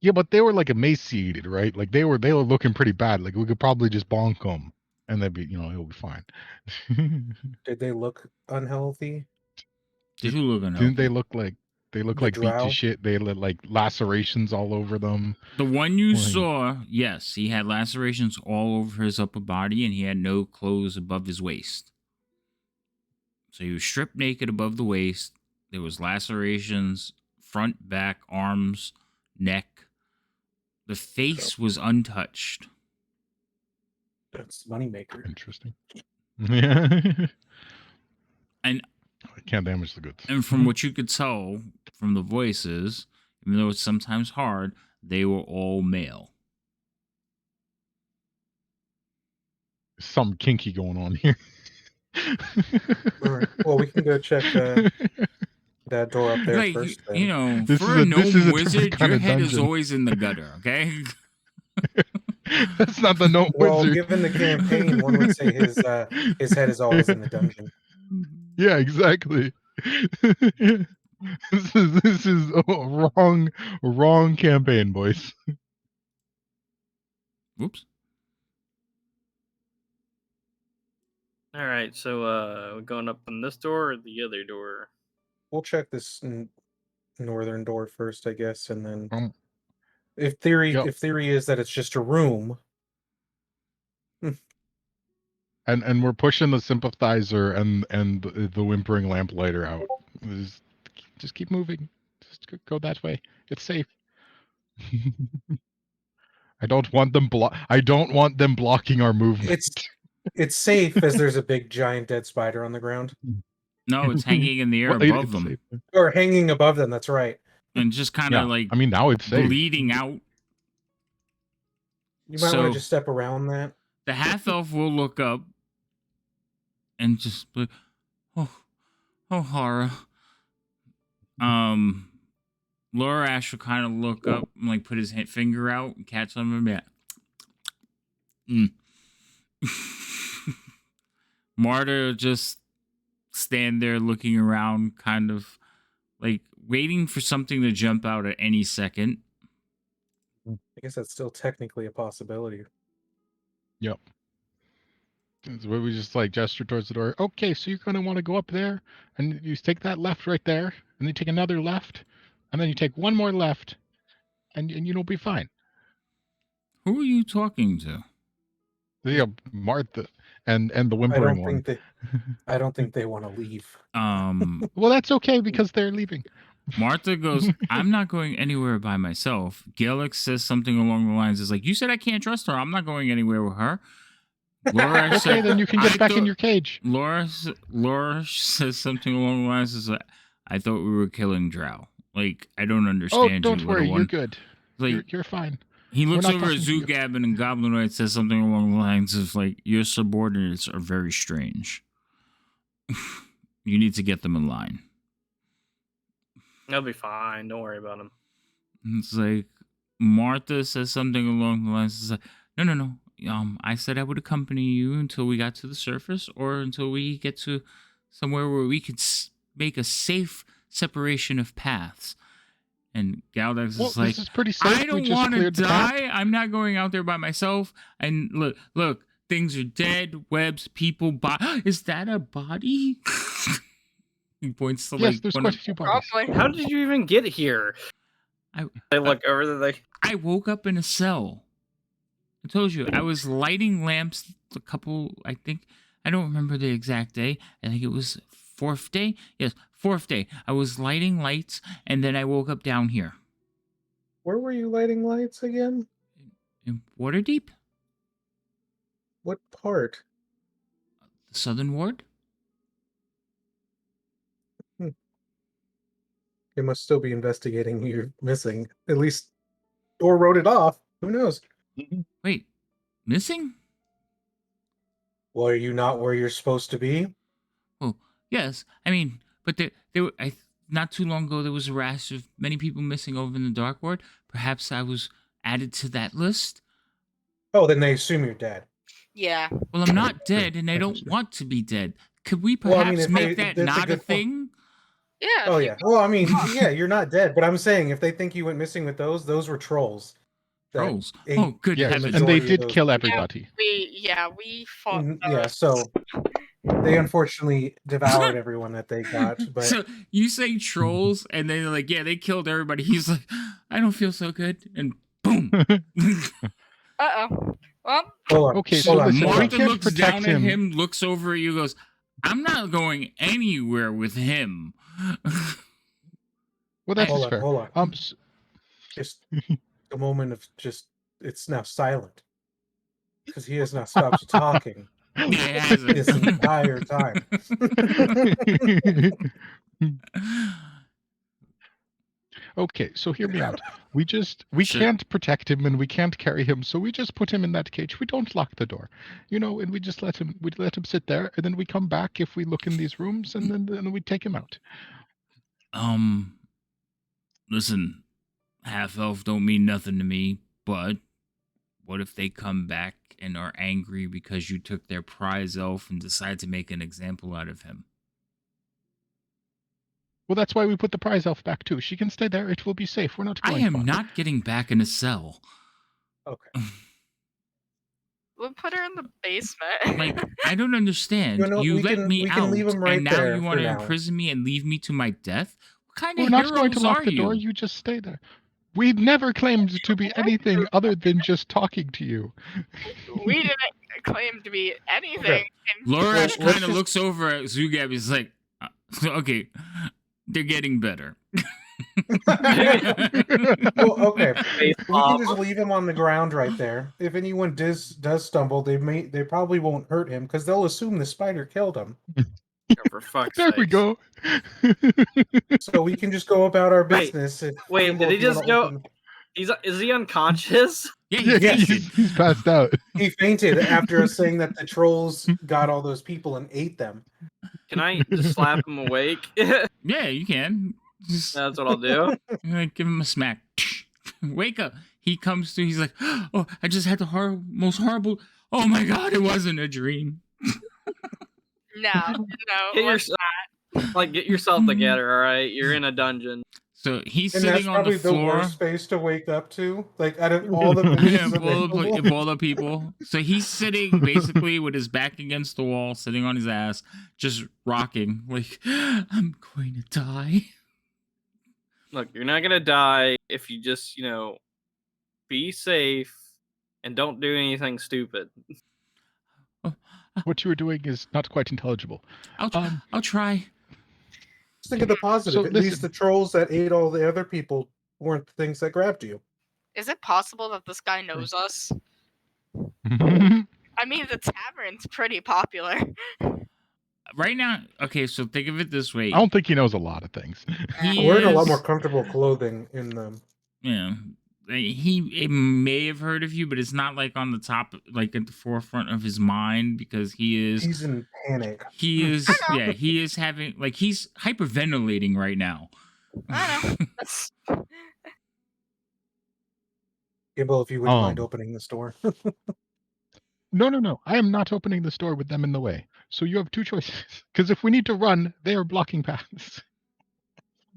Yeah, but they were like emaciated, right? Like they were looking pretty bad. Like we could probably just bonk them, and they'd be, it'll be fine. Did they look unhealthy? Did you look Didn't they unhealthy? look like The beat to drow? shit? They had like lacerations all over them. The one you Like- saw, yes, he had lacerations all over his upper body and he had no clothes above his waist. So he was stripped naked above the waist. There was lacerations, front, back, arms, neck. The face was untouched. That's moneymaker. Interesting. Yeah. And I can't damage the goods. And from what you could tell from the voices, even though it's sometimes hard, they were all male. Something kinky going on here. All right. Well, we can go check that door up there Like, first. Then. This for is a a gnome different wizard, kind your of head is dungeon. always in the gutter, okay? That's not the gnome Well, wizard. given the campaign, one would say his head is always in the dungeon. Yeah, exactly. This is a wrong campaign, boys. Whoops. All right, so we're going up on this door or the other door? We'll check this northern door first, I guess, and then Um, if theory Yep. is that it's just a room. And we're pushing the sympathizer and the whimpering lamplighter out. Just keep moving. Just go that way. It's safe. I don't want them blocking our movement. It's safe as there's a big giant dead spider on the ground. No, it's hanging in the air Well, above it's them. safe. Or hanging above them, that's right. And just kind of Yeah, like I mean now it's safe. bleeding out. You might want So- to just step around that. The half elf will look up and just be, oh, horror. Laura Ash will kind of look up and like put his finger out and catch on him. Yeah. Marta will just stand there looking around, kind of like waiting for something to jump out at any second. I guess that's still technically a possibility. Yep. So we just like gesture towards the door. Okay, so you're gonna want to go up there, and you take that left right there, and then you take another left, and then you take one more left, and you'll be fine. Who are you talking to? Yeah, Martha and the whimpering one. I don't think they want to leave. Well, that's okay because they're leaving. Martha goes, I'm not going anywhere by myself. Gaelic says something along the lines is like, you said I can't trust her. I'm not going anywhere with her. Laura Okay, said, then you can get back in your cage. Laura says something along the lines is like, I thought we were killing Drow. Like, I don't understand Oh, don't you, worry, little one. you're good. Like, You're fine. he looks We're not over at talking to you. Zugab and Goblinoid says something along the lines of like, your subordinates are very strange. You need to get them in line. They'll be fine. Don't worry about them. It's like Martha says something along the lines of like, no. I said I would accompany you until we got to the surface or until we get to somewhere where we could make a safe separation of paths. And Galdex is like, this is pretty safe. I don't want to die. I'm not going out there by myself. And look, things are dead, webs, people, is that a body? He points to Yes, like there's one quite of, a few bodies. Probably. How did you even get here? They look over there. I woke up in a cell. I told you, I was lighting lamps I don't remember the exact day. I think it was fourth day? Yes, fourth day. I was lighting lights, and then I woke up down here. Where were you lighting lights again? In Waterdeep? What part? The Southern Ward? They must still be investigating you missing. At least, or wrote it off. Who knows? Wait, missing? Well, are you not where you're supposed to be? Well, yes. I mean, but there were, not too long ago, there was a rash of many people missing over in the Dark Ward. Perhaps I was added to that list. Oh, then they assume you're dead. Yeah. Well, I'm not dead, and I don't want to be dead. Could we Well, I perhaps mean, if make they- that that's a not a good point. thing? Yeah. Oh if you- yeah. Well, I mean, yeah, you're not dead, but I'm saying if they think you went missing with those were trolls. that Trolls. ate Oh, good Yes, heavens. and they majority of did those kill people. everybody. we fought Yeah, those. so they unfortunately devoured everyone that they got. But So you say trolls, and they're like, yeah, they killed everybody. He's like, I don't feel so good, and boom. Uh-oh. Well, hold on. Okay, hold so on, listen, hold we on. Martha can't looks protect down at him. him, looks over at you, goes, I'm not going anywhere with him. Well, that's Hold on, fair. hold on. S- Just a moment of it's now silent because he has not stopped talking Yeah, it hasn't. this entire time. Okay, so hear me out. We Sure. can't protect him and we can't carry him, so we just put him in that cage. We don't lock the door, and we just let him sit there, and then we come back if we look in these rooms, and then we take him out. Listen, half elf don't mean nothing to me, but what if they come back and are angry because you took their prize elf and decide to make an example out of him? Well, that's why we put the prize elf back too. She can stay there. It will be safe. We're not I going am far. not getting back in a cell. Okay. we'll put her in the basement. Like, I don't understand. You know, You we let can- me we out, can leave him right and now there you for want to now. imprison me and leave me to my death? What kind We're of not heroes going to lock are the door. you? You just stay there. We never claimed to be anything other than just talking to you. We didn't claim to be anything. Okay. And Lorash let's kind of just- looks over at Zugab. He's like, okay, they're getting better. Well, okay. Face We off. can just leave him on the ground right there. If anyone does stumble, they probably won't hurt him because they'll assume the spider killed him. For fuck's There we sakes. go. So we can just go about our Wait, business. wait, Kimball, did he if you wanna just go- open- Is he unconscious? Yeah, Yeah, he fainted. he's passed out. He fainted after us saying that the trolls got all those people and ate them. Can I just slap him awake? Yeah, you can. Just That's what I'll do. like, give him a smack. Wake up. He comes to. He's like, oh, I just had the most horrible. Oh my god, it wasn't a dream. no, Get let's get yourself together, all right? You're in a dungeon. So he's And that's sitting on probably the the floor. worst face to wake up to. Like out of all the Yeah, faces of all available. the people. So he's sitting basically with his back against the wall, sitting on his ass, just rocking. Like, I'm going to die. Look, you're not gonna die if you just, be safe and don't do anything stupid. What you were doing is not quite intelligible. I'll try. Just think of the positive. So At least listen. the trolls that ate all the other people weren't the things that grabbed you. Is it possible that this guy knows us? I mean, the tavern's pretty popular. Right now, okay, so think of it this way. I don't think he knows a lot of things. He We're in a lot is- more comfortable clothing in them. Yeah. He may have heard of you, but it's not like on the top, like at the forefront of his mind, because He's in panic. he is having, like, he's hyperventilating right now. I don't know. That's... Gimbal, if you wouldn't mind Um, opening the store. No. I am not opening the store with them in the way. So you have two choices. Because if we need to run, they are blocking paths.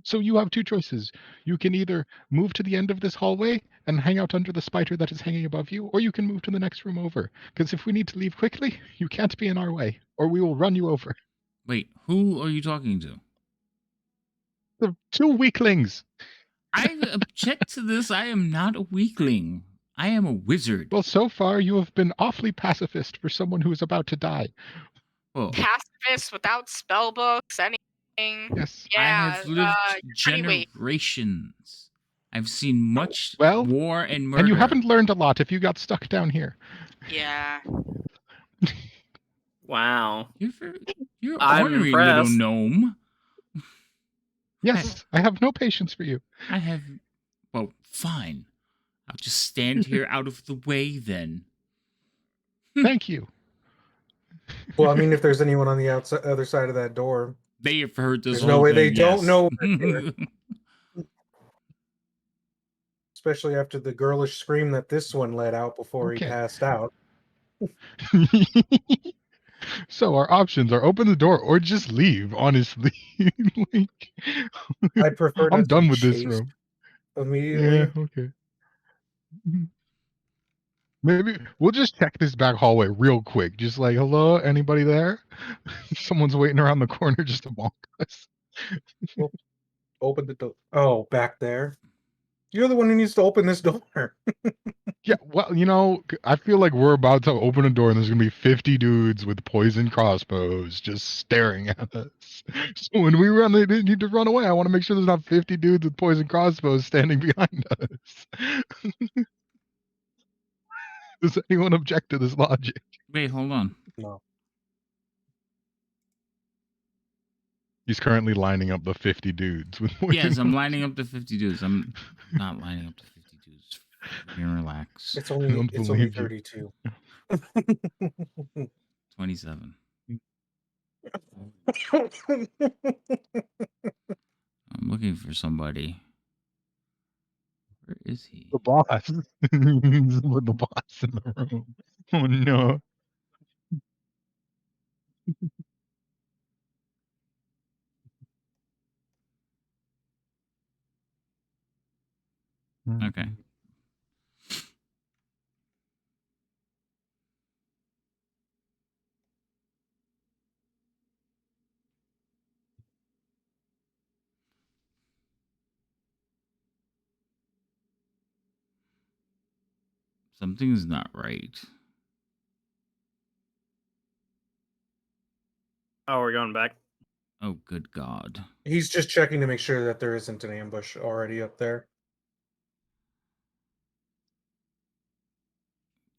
So you have two choices. You can either move to the end of this hallway and hang out under the spider that is hanging above you, or you can move to the next room over. Because if we need to leave quickly, you can't be in our way, or we will run you over. Wait, who are you talking to? The two weaklings. I object to this. I am not a weakling. I am a wizard. Well, so far you have been awfully pacifist for someone who is about to die. Well, Pacifist Fist without spell books, anything. Yes. I Yeah, have lived you're pretty weak. generations. I've seen much Well, war and murder. and you haven't learned a lot if you got stuck down here. Yeah. Wow. You're I'm ornery, little impressed. gnome. Yes, I have no patience for you. I have. Well, fine. I'll just stand here out of the way then. Thank you. Well, I mean, if there's anyone on the other side of that door, They have heard this there's whole no way thing, they don't yes. know we're here. Especially after the girlish scream that this one let out before he Okay. passed out. So our options are open the door or just leave, honestly. Like, I prefer I'm not to done be with this chased room. immediately. Yeah, okay. Maybe we'll just check this back hallway real quick. Just like, hello, anybody there? Someone's waiting around the corner just to bonk us. Well, open the door. Oh, back there. You're the one who needs to open this door. Yeah, well, you know, I feel like we're about to open a door and there's gonna be 50 dudes with poison crossbows just staring at us. So when we run, they need to run away. I want to make sure there's not 50 dudes with poison crossbows standing behind us. Does anyone object to this logic? Wait, hold on. No. He's currently lining up the 50 dudes with poison. Yes, I'm lining up the 50 dudes. I'm not lining up the 50 dudes. You relax. It's I only don't it's only believe you. 32. 27. I'm looking for somebody. Where is he? The boss. He's with the boss in the room. Oh no. Okay. Something's not right. Oh, we're going back. Oh, good God. He's just checking to make sure that there isn't an ambush already up there.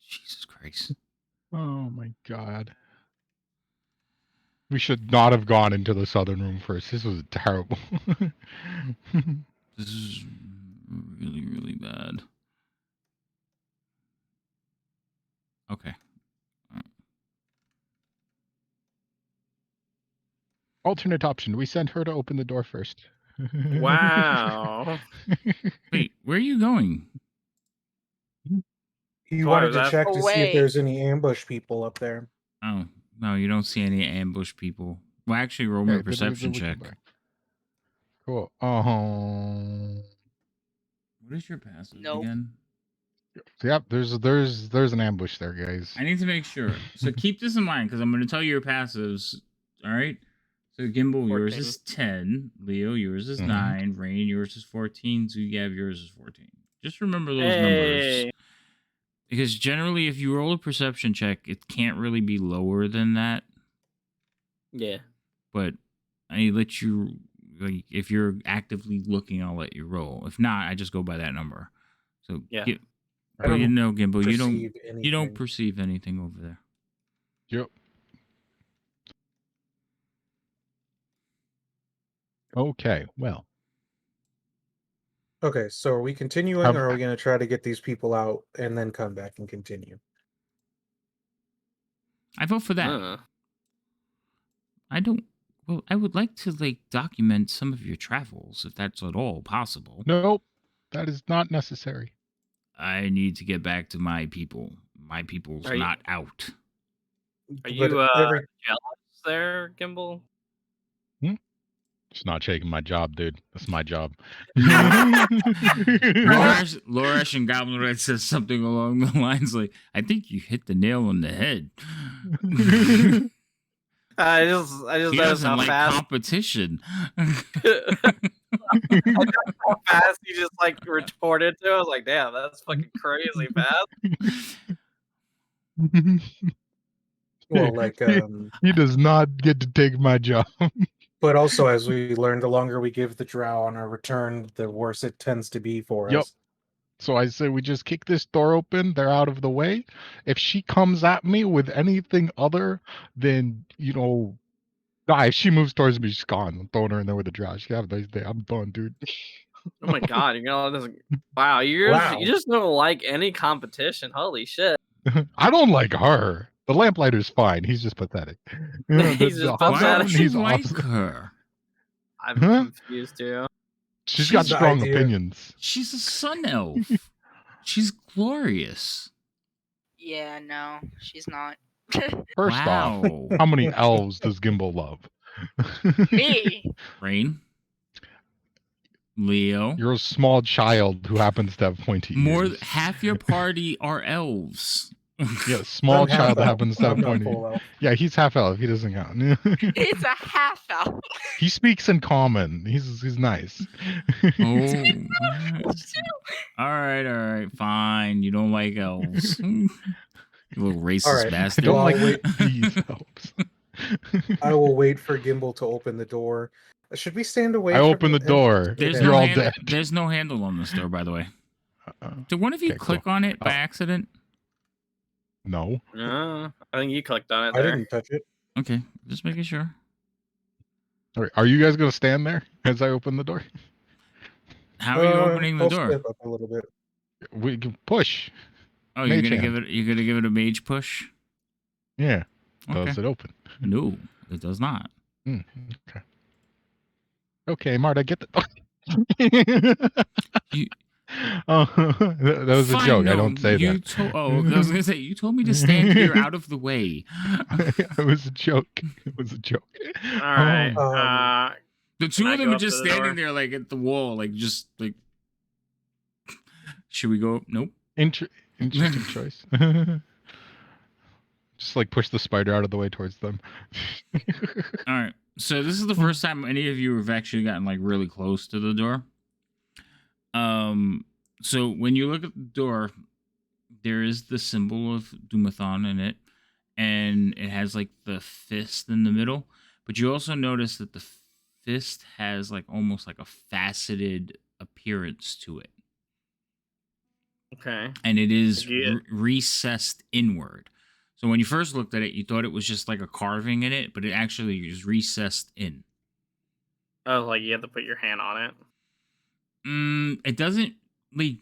Jesus Christ. Oh my God. We should not have gone into the southern room first. This was terrible. This is really, really bad. Okay. Alternate option. We send her to open the door first. Wow. Wait, where are you going? He Why wanted was to that? check to see if Away. there's any ambush people up there. Oh, no, you don't see any ambush people. Well, actually, roll me Okay, a then perception we check. come back. Cool. What is your passive Nope. again? Yep, there's an ambush there, guys. I need to make sure. So keep this in mind because I'm going to tell you your passives. All right. So Gimbal, yours 14. is 10. Leo, yours is 9. Rain, yours is 14. Zugav, yours is 14. Just remember those numbers. Hey. Because generally, if you roll a perception check, it can't really be lower than that. Yeah. But I let you, like, if you're actively looking, I'll let you roll. If not, I just go by that number. So Yeah. I don't you know, Gimbal, you perceive don't anything. perceive anything over there. Yep. Okay, well. Okay, so are we continuing or are we going to try to get these people out and then come back and continue? I vote for that. I don't. Well, I would like to document some of your travels, if that's at all possible. Nope, that is not necessary. I need to get back to my people. My people's not out. Are you jealous there, Gimbal? Just not shaking my job, dude. That's my job. Loresh and Goblin Red says something along the lines like, "I think you hit the nail on the head." I just he doesn't like competition. How fast he just retorted to. I was like, damn, that's fucking crazy fast. Well, like, He does not get to take my job. but also as we learn, the longer we give the drow on our return, the worse it tends to be for Yep. us. So I say we just kick this door open. They're out of the way. If she comes at me with anything other than, if she moves towards me, she's gone. I'm throwing her in there with a drow. She have a nice day. I'm done, dude. Oh my god, you're gonna let this. Wow, you just don't like any competition. Holy shit. I don't like her. The lamplighter's fine. He's just pathetic. He's just Why pathetic. don't you he's like awesome. her? I'm Huh? confused too. She's got She's- strong The idea- opinions. She's a sun elf. She's glorious. Yeah, no, she's not. First off, Wow. how many elves does Gimbal love? Me. Rain. Leo. You're a small child who happens to have pointy ears. Half your party are elves. Yeah, small I'm half child that elf. happens to have I'm not pointy ears. full elf. Yeah, he's half elf. He doesn't count. It's a half elf. He speaks in common. He's nice. Oh. All right, fine. You don't like elves. You little racist All right. I bastard. don't Well, like wait. these elves. I will wait for Gimbal to open the door. Should we stand away? I from open the door. There's You're no all dead. There's no handle on this door, by the way. Did one of you Okay, click cool. on it by Oh. accident? No. I think you clicked on it I there. didn't touch it. Okay, just making sure. All right, are you guys gonna stand there as I open the door? How are you opening the I'll door? step up a little bit. We can push. Oh, you're Mage gonna hand. give it a mage push? Yeah. Okay. Does it open? No, it does not. Okay. Okay, Marta, get the. You- that was a Fine, joke. I no, don't say you that. I was gonna say you told me to stand here out of the way. It was a joke. It was a joke. All right. The two I of them go are up to just the standing door? there, like at the wall, like just like. Should we go? Nope. Interesting choice. Just like push the spider out of the way towards them. All right. So this is the first time any of you have actually gotten like really close to the door. So when you look at the door, there is the symbol of Dumathon in it, and it has like the fist in the middle. But you also notice that the fist has like almost like a faceted appearance to it, Okay. and it is Yeah. recessed inward. So when you first looked at it, you thought it was just like a carving in it, but it actually is recessed in. Oh, like you have to put your hand on it. It doesn't like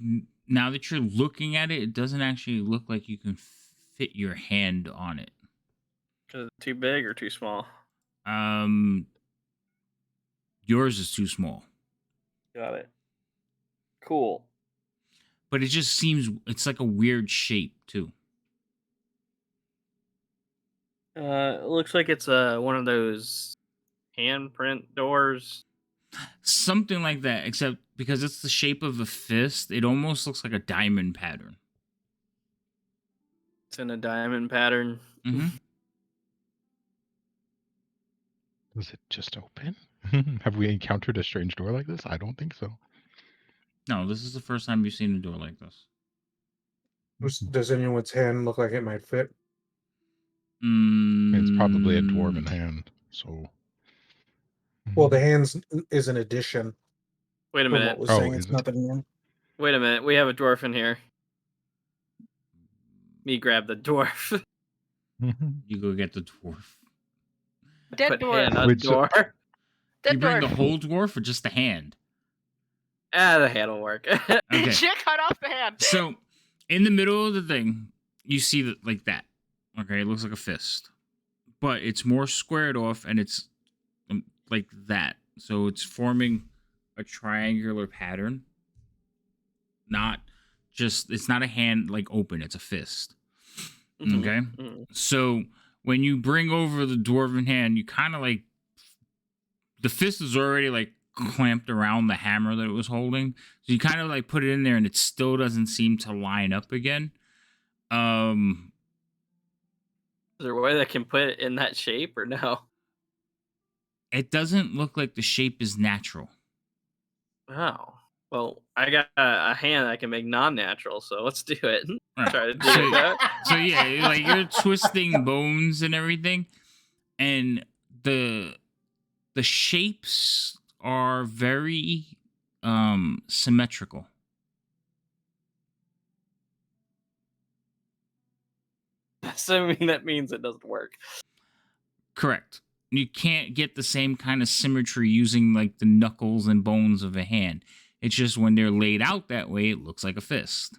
now that you're looking at it, it doesn't actually look like you can fit your hand on it. Is it too big or too small? Yours is too small, Got it. Cool. but it just seems it's like a weird shape too. It looks like it's one of those handprint doors. Something like that, except because it's the shape of a fist, it almost looks like a diamond pattern. It's in a diamond pattern. Mm-hmm. Does it just open? Have we encountered a strange door like this? I don't think so. No, this is the first time you've seen a door like this. Does anyone's hand look like it might fit? It's probably a dwarven hand. So. Well, the hands is an addition. Wait a From what minute. was Oh, saying, is it's it? not the norm. Wait a minute. We have a dwarf in here. Me grab the dwarf. You go get the dwarf. Dead Put dwarf. hand on Wait, so- door. Dead You bring the dwarf. whole dwarf or just the hand? The hand will work. Okay. Shit, cut off the hand. So, in the middle of the thing, you see that like that. Okay, it looks like a fist, but it's more squared off, and it's like that. So it's forming a triangular pattern. Not just it's not a hand like open; it's a fist. Mhm. Okay, Mhm. so when you bring over the dwarven hand, you kind of like the fist is already like clamped around the hammer that it was holding. So you kind of like put it in there and it still doesn't seem to line up again. Is there a way that can put it in that shape or no? It doesn't look like the shape is natural. Oh. Well, I got a hand I can make non-natural, so let's do it. Right. Try to do that. So yeah, like you're twisting bones and everything, and the shapes are very symmetrical. Assuming that means it doesn't work. Correct. You can't get the same kind of symmetry using like the knuckles and bones of a hand. It's just when they're laid out that way, it looks like a fist.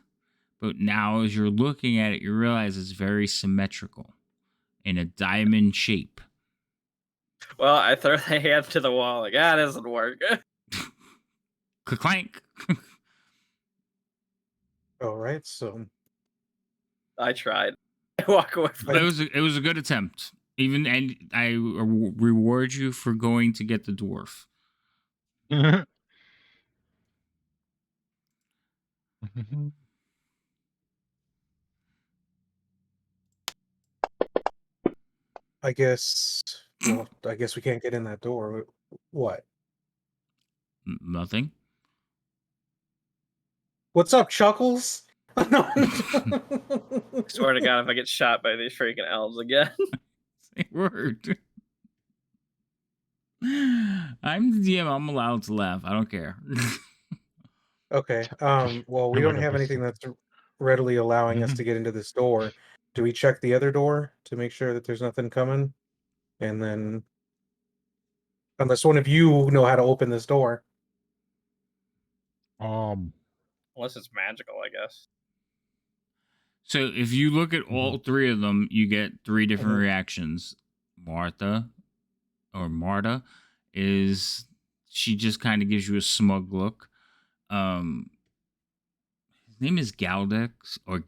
But now, as you're looking at it, you realize it's very symmetrical in a diamond shape. Well, I throw the hand to the wall like, that doesn't work. Clank. All right, so I tried. I walk away from It was a good attempt. Even and I reward you for going to get the dwarf. I guess. Well, I guess we can't get in that door. What? Nothing. What's up, Chuckles? No. Swear to God, if I get shot by these freaking elves again. Say word. I'm the DM. I'm allowed to laugh. I don't care. Okay. Well, we You're don't my have NPC. anything that's readily allowing us to get into this door. Do we check the other door to make sure that there's nothing coming? And then, unless one of you know how to open this door. Unless it's magical, I guess. So if you look at all three of them, you get three different Mhm. reactions. Martha is she just kind of gives you a smug look. His name is Galdex or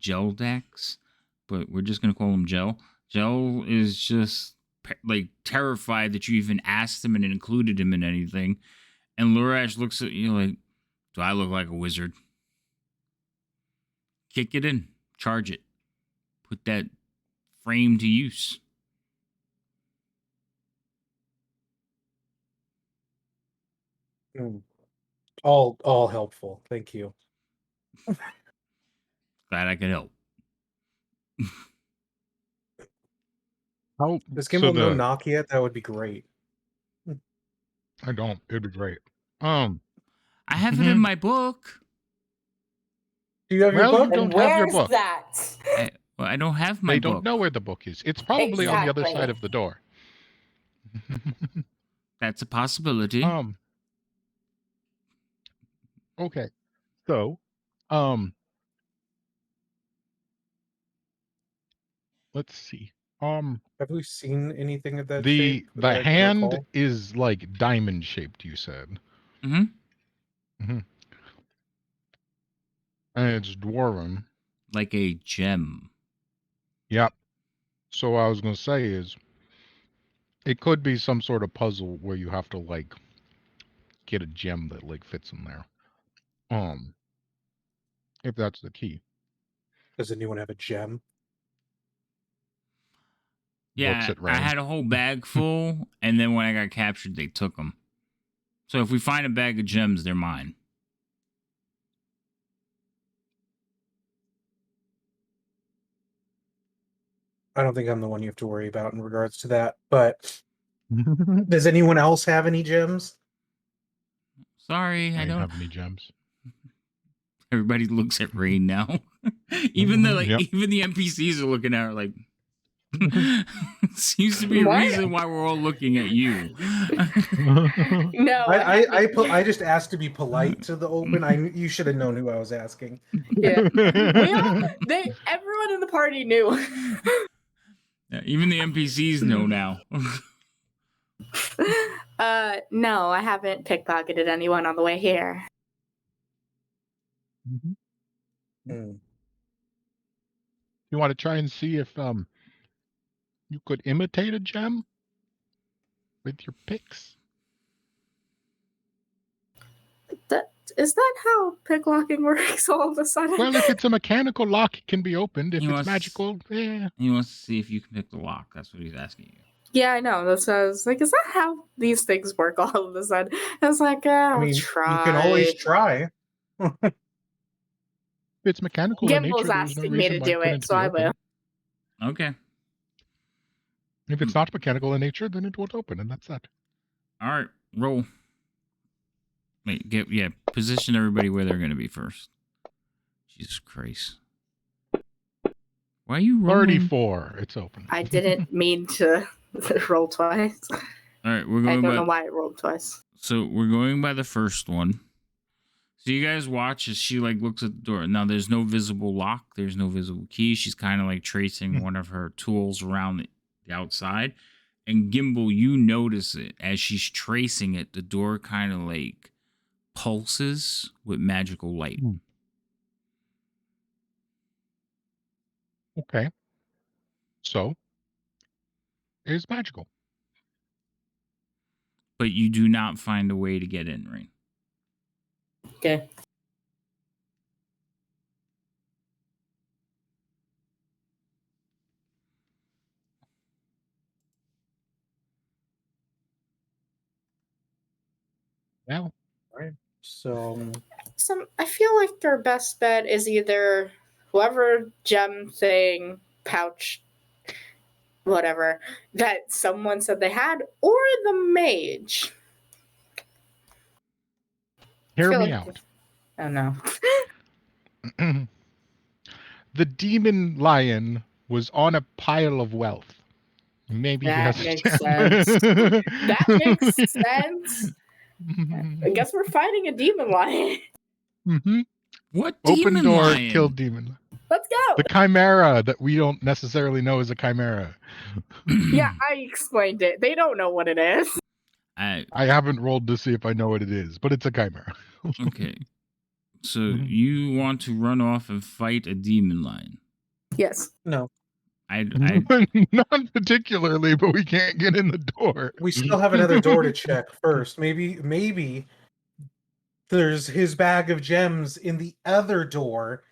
Geldex, but we're just gonna call him Gel. Gel is just like terrified that you even asked him and included him in anything. And Lurash looks at you like, do I look like a wizard? Kick it in, charge it, put that frame to use. All helpful. Thank you. Glad I could help. How? Does So Kimball know knock yet? That would be great. I don't. It'd be great. I have it in my book. Do you have your Well, you book? don't have your book. Where's that? I don't have my They book. don't know where the book is. It's probably on the other Exactly. side of the door. That's a possibility. Okay. So, let's see. Have we seen anything of that The shape that I can hand recall? is like diamond shaped, you said. Mm-hmm. And it's dwarven. Like a gem. Yep. So what I was gonna say is it could be some sort of puzzle where you have to like get a gem that like fits in there. If that's the key. Does anyone have a gem? Yeah, Looks at I Rain. had a whole bag full, and then when I got captured, they took them. So if we find a bag of gems, they're mine. I don't think I'm the one you have to worry about in regards to that. But does anyone else have any gems? Sorry, I I don't don't have any gems. Everybody looks at Rain now. Even the Yep. even the NPCs are looking at her like seems to be a What? reason why we're all looking at you. No. I just asked to be polite to the open. You should have known who I was asking. Yeah. Everyone in the party knew. Yeah, even the NPCs know now. No, I haven't pickpocketed anyone on the way here. Hmm. You want to try and see if you could imitate a gem with your picks? Is that how picklocking works all of a sudden? Well, if it's a mechanical lock, it can be opened. If He it's wants- magical, He wants to see if you can pick the lock. That's what he's asking you. Yeah, I know. That's why I was like, is that how these things work all of a sudden? I was like, I'll I mean, try. you can always try. If it's mechanical in Gimble's nature, there's no asking me to reason why it do it, couldn't so be I open. will. Okay. If it's not mechanical in nature, then it won't open, and that's that. All right. Roll. Wait. Position everybody where they're going to be first. Jesus Christ. Why are you rolling? 34. It's open. I didn't mean to roll twice. All right. We're I going don't by. know why I rolled twice. So we're going by the first one. So you guys watch as she like looks at the door. Now there's no visible lock. There's no visible key. She's kind of like tracing one of her tools around the outside. And Gimbal, you notice it as she's tracing it. The door kind of like pulses with magical light. Okay. So, it is magical. But you do not find a way to get in, right? Okay. Well, Right. So I feel like their best bet is either whoever gem thing, pouch, whatever, that someone said they had, or the mage. hear feel me like- out. Oh no. The demon lion was on a pile of wealth. Maybe That he has makes sense. That makes sense. I guess we're fighting a demon lion. Mm-hmm. What Open demon door, lion? kill demon. Let's go. The chimera that we don't necessarily know is a chimera. Yeah, I explained it. They don't know what it is. I haven't rolled to see if I know what it is, but it's a chimera. okay. So you want to run off and fight a demon lion? Yes. no, I Not particularly, but we can't get in the door. we still have another door to check first. Maybe there's his bag of gems in the other door.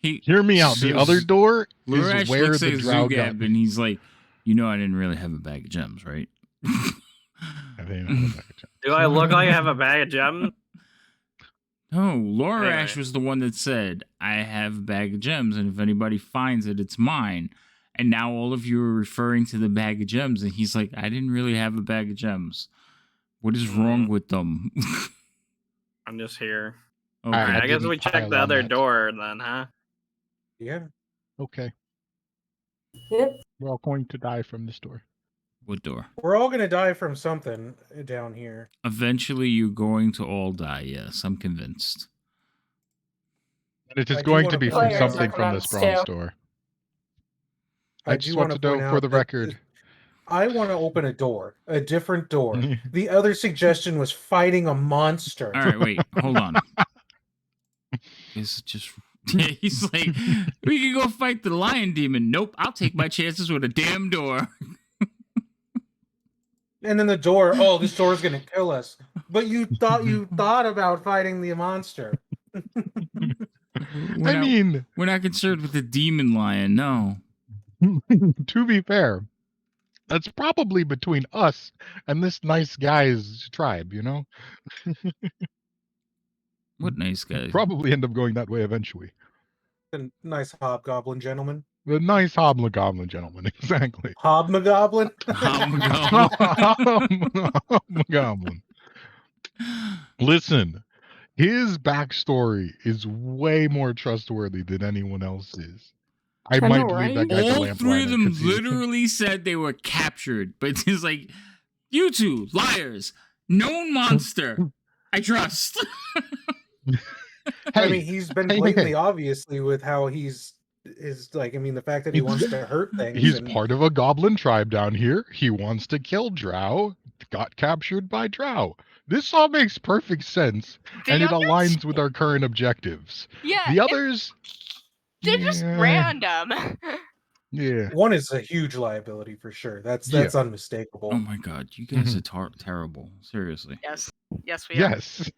Hear me out. The other door is Lurash where looks the at drow got. Zugab and he's like, "You know, I didn't really have a bag of gems, right?" I think I have a bag of gems. Do I look like I have a bag of gems? No, Lurash Anyway. was the one that said, "I have a bag of gems, and if anybody finds it, it's mine." And now all of you are referring to the bag of gems, and he's like, "I didn't really have a bag of gems. What is wrong with them?" I'm just here. Okay. Alright, I guess didn't we check pile the on other that. door then, huh? Yeah. Okay. Yep. We're all going to die from this door. What door? We're all gonna die from something down here. Eventually, you're going to all die. Yes, I'm convinced. And it is I do going wanna to be point from out something that- from this Players bronze too. door. I I do just want want to to point know out for the that record. I want to open a door, a different door. The other suggestion was fighting a monster. All right, wait, hold on. It's just he's like, we can go fight the lion demon. Nope, I'll take my chances with a damn door. And then the door, oh, this door is gonna kill us. But you thought about fighting the monster. We're I not, mean, we're not concerned with the demon lion. No. to be fair, that's probably between us and this nice guy's tribe, you know? What nice guy. We'll probably end up going that way eventually. The nice hobgoblin gentleman. The nice hobgoblin gentleman, exactly. Hobgoblin? Hobgoblin. Listen, his backstory is way more trustworthy than anyone else's. I I might know, believe that right? guy's a All lamp three of liner, them 'cause he's- literally said they were captured, but it's like, you two liars, known monster. I trust. I Hey, mean, he's been hey, blatantly hey. obviously with how is like, I mean, the fact that he wants to hurt things. He's and part of a goblin tribe down here. He wants to kill drow. Got captured by drow. This all makes perfect sense, and it aligns with our current objectives. Yeah, The others, they're just yeah, random. yeah. one is a huge liability for sure. That's Yeah. unmistakable. Oh my god, you guys are terrible. Seriously. Yes, yes, we are. Yes.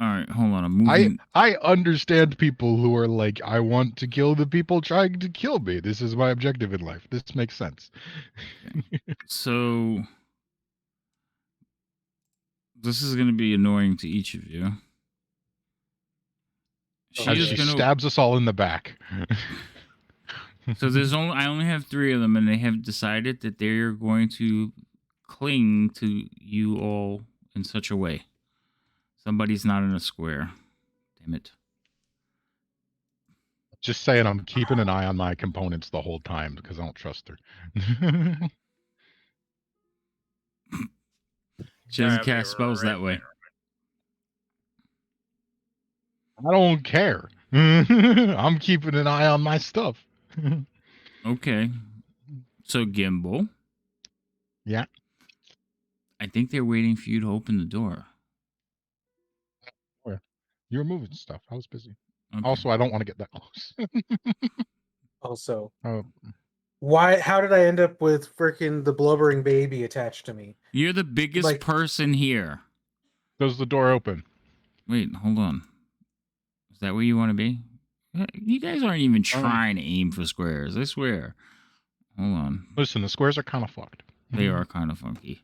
All right, hold on. I'm moving. I understand people who are like, I want to kill the people trying to kill me. This is my objective in life. This makes sense. So this is going to be annoying to each of you. She As is she going to. stabs us all in the back. So I only have 3 of them, and they have decided that they're going to cling to you all in such a way. Somebody's not in a square. Damn it. Just saying, I'm keeping an eye on my components the whole time because I don't trust her. She doesn't cast spells that way. I don't care. I'm keeping an eye on my stuff. Okay. So, Gimbal. Yeah. I think they're waiting for you to open the door. You were moving stuff. I was busy. Okay. Also, I don't want to get that close. Also, Oh, how did I end up with freaking the blubbering baby attached to me? You're the biggest Like- person here. does the door open? Wait, hold on. Is that where you want to be? You guys aren't even trying to aim for squares. I swear. Hold on. Listen, the squares are kind of fucked. They are kind of funky.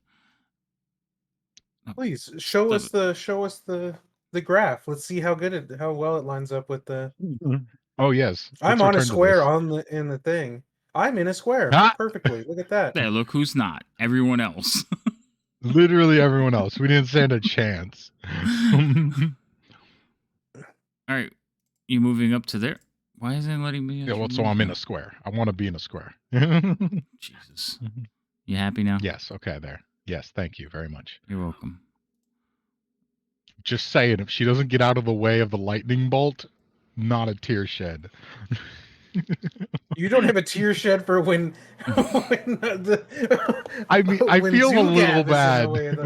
Please show Stop us the graph. Let's see how well it lines up with the. Oh yes, I'm It's on a returned to square this. in the thing. I'm in a square Ah! perfectly. Look at that. There, look who's not. Everyone else. Literally everyone else. We didn't stand a chance. All right. You moving up to there? Why isn't it letting me? Yeah, well, so I'm in a square. I want to be in a square. Jesus. You happy now? Yes. Okay. There. Yes. Thank you very much. You're welcome. Just saying, if she doesn't get out of the way of the lightning bolt, not a tear shed. You don't have a tear shed for when I mean, I when feel a Zugab little is in the bad. way of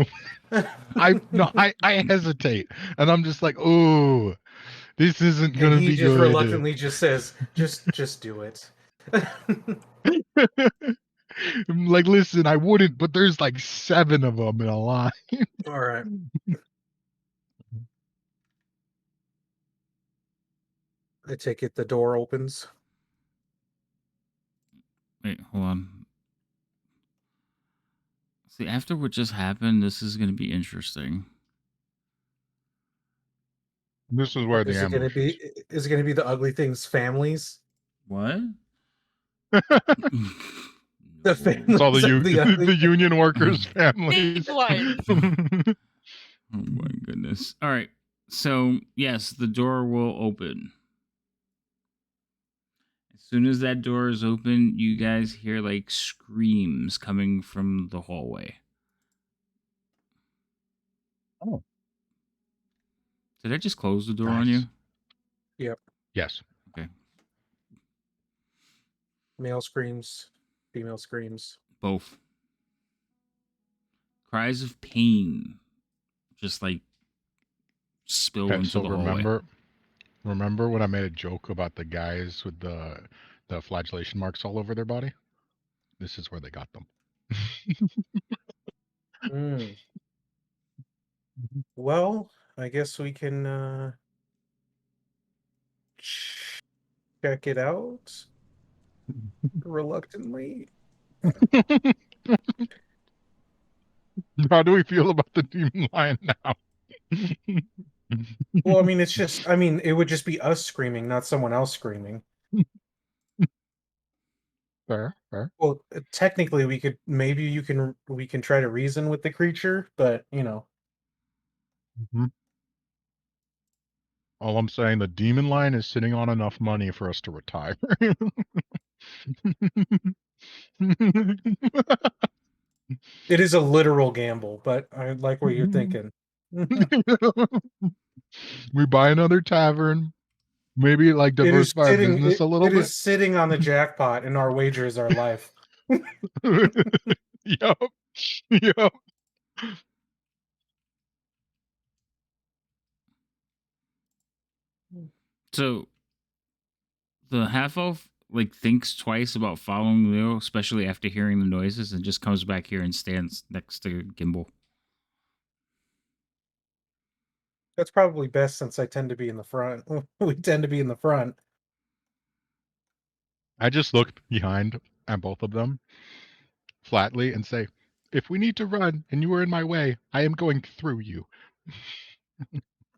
the- I hesitate, and I'm just like, oh, this isn't and gonna he be just good. reluctantly just says, just do it. I'm like, listen, I wouldn't, but there's like 7 of them in a line. All right. I take it the door opens. Wait, hold on. See, after what just happened, this is going to be interesting. This is where the Is it going to ambush be? Is it going to be the ugly things' families? What? The No. families. It's all the, of the ugly the union workers' families. Blood. Oh my goodness. All right. So, yes, the door will open. As soon as that door is open, you guys hear like screams coming from the hallway. Oh. Did I just close the door on Nice. you? Yep. Yes. Okay. Male screams, female screams. Both. Cries of pain just like spill Okay, into so the hallway. remember when I made a joke about the guys with the flagellation marks all over their body? This is where they got them. Mm. Well, I guess we can check it out reluctantly. How do we feel about the demon lion now? Well, I mean, it would just be us screaming, not someone else screaming. Fair. Well, technically, we can try to reason with the creature, but All I'm saying, the demon lion is sitting on enough money for us to retire. it is a literal gamble. But I like what you're thinking. We buy another tavern, maybe like diversify our business a little It bit. is sitting on the jackpot, and our wager is our life. Yup. So the half elf like thinks twice about following Leo, especially after hearing the noises, and just comes back here and stands next to Gimbal. That's probably best since I tend to be in the front. We tend to be in the front. I just look behind at both of them flatly and say, if we need to run and you are in my way, I am going through you.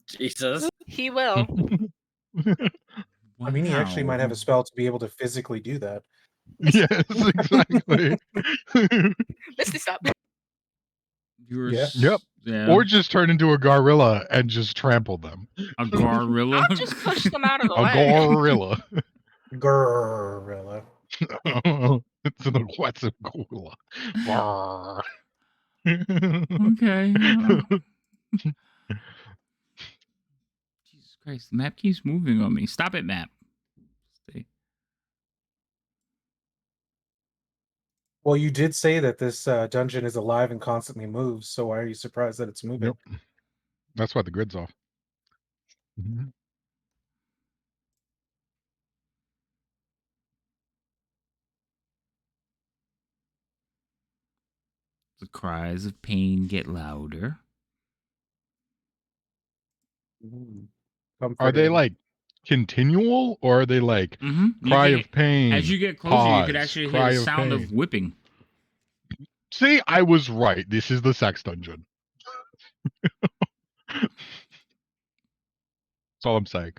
Jesus. He will. Wow. I mean, he actually might have a spell to be able to physically do that. Yes, exactly. Misty stop. Yeah. Yep. Yeah. Or just turn into a gorilla and just trample them. A gorilla. I'll just push them out of the A way. gorilla. Gorilla. It's an aggressive gorilla. Brrr. Okay. Jesus Christ, the map keeps moving on me. Stop it, map. Stay. Well, you did say that this dungeon is alive and constantly moves, so why are you surprised that it's moving? Yep. That's why the grid's off. Mhm. The cries of pain get louder. Are they Comforting. like continual or are they like cry of pain? As you get closer, you could pause, actually hear cry the of sound of pain? whipping. See, I was right. This is the sex dungeon. That's all I'm saying.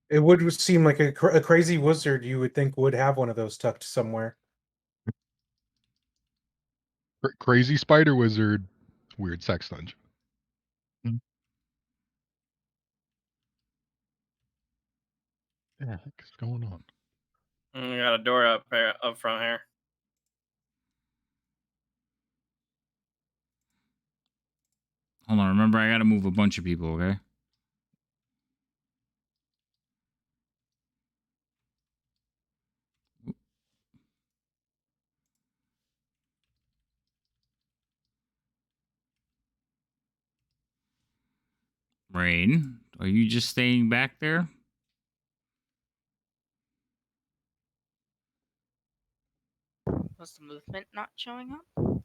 It would seem like a crazy wizard you would think would have one of those tucked somewhere. Crazy spider wizard, weird sex dungeon. What the heck is going on? We got a door up front here. Hold on, remember I gotta move a bunch of people, okay? Rain, are you just staying back there? Was the movement not showing up?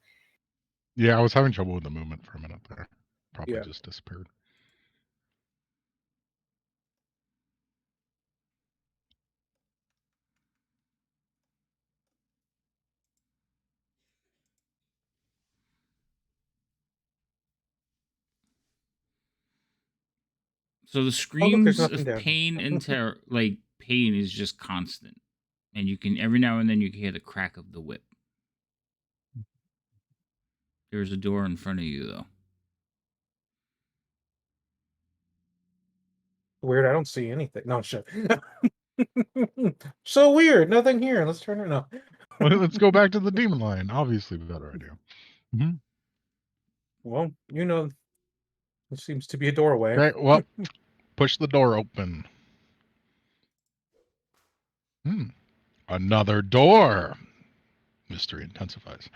Yeah, I was having trouble with the movement for a minute there. Probably Yeah. just disappeared. So the Oh, look, there's screams nothing of down here. pain and terror, like pain is just constant. And you can, every now and then you can hear the crack of the whip. There's a door in front of you, though. Weird, I don't see anything. No, shit. So weird, nothing here. Let's turn it up. Well, let's go back to the demon line. Obviously, the better idea. Mhm. Well, you know, there seems to be a doorway. Okay, well, push the door open. Another door. Mystery intensifies.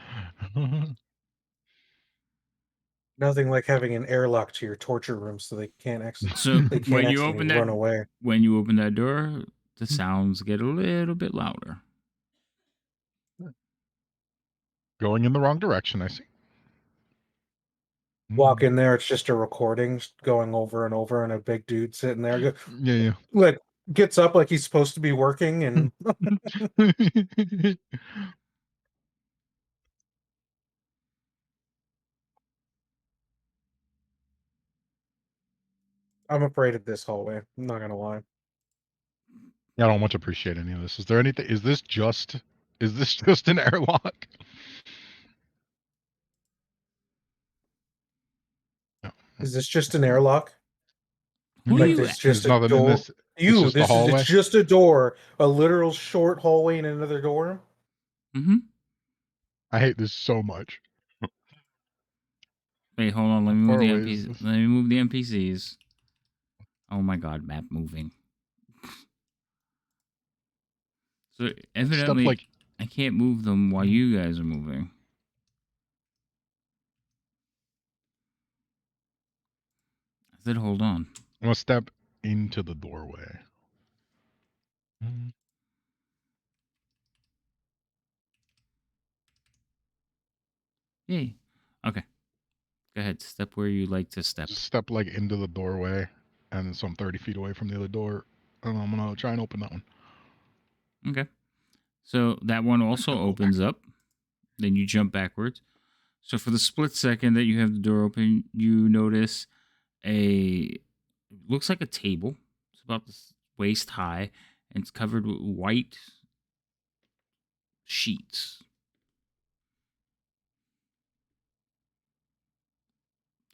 Nothing like having an airlock to your torture room so they can't actually So they can't when you actually open run that, away. when you open that door, the sounds get a little bit louder. Going in the wrong direction, I see. Walk in there, it's just a recording going over and over, and a big dude sitting there, Yeah, like gets up like he's supposed to be working, and yeah. I'm afraid of this hallway. I'm not gonna lie. I don't much appreciate any of this. Is there anything? Is this just an airlock? No. Is this just an airlock? Who Like do you? there's There's just a nothing in door. this. It's just the hallway. It's just a door, a literal short hallway and another door. Mm-hmm. I hate this so much. Wait, hold on. Let How me move far the away is NPCs. this? Let me move the NPCs. Oh my god, map moving. So evidently, like- I can't move them while you guys are moving. I said, hold on. I'm gonna step into the doorway. Yay. Okay. Go ahead. Step where you like to step. Just step like into the doorway, and so I'm 30 feet away from the other door, and I'm gonna try and open that one. Okay. So that one also Go back. opens up. Then you jump backwards. So for the split second that you have the door open, you notice looks like a table. It's about this waist high, and it's covered with white sheets.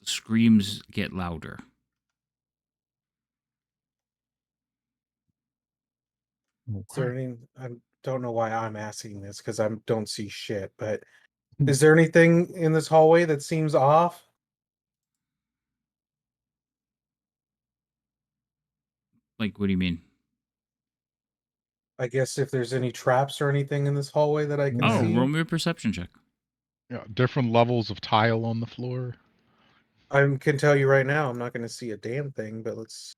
The screams get louder. Is there any? I don't know why I'm asking this because I don't see shit. But is there anything in this hallway that seems off? Like, what do you mean? I guess if there's any traps or anything in this hallway that I can Oh, see. roll me a perception check. Yeah, different levels of tile on the floor. I can tell you right now, I'm not going to see a damn thing. But let's.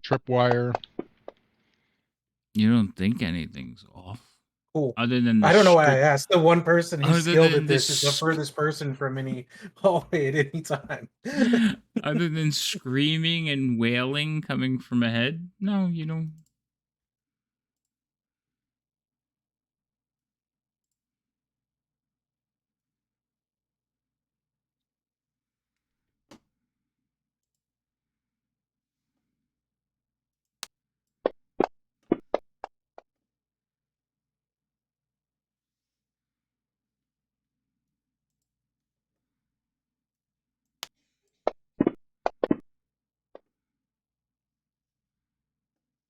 Tripwire. You don't think anything's off, Cool. other than I don't know why I asked. The one person who's Other skilled than at this is the this- furthest person from any hallway at any time. other than screaming and wailing coming from ahead. No, you don't.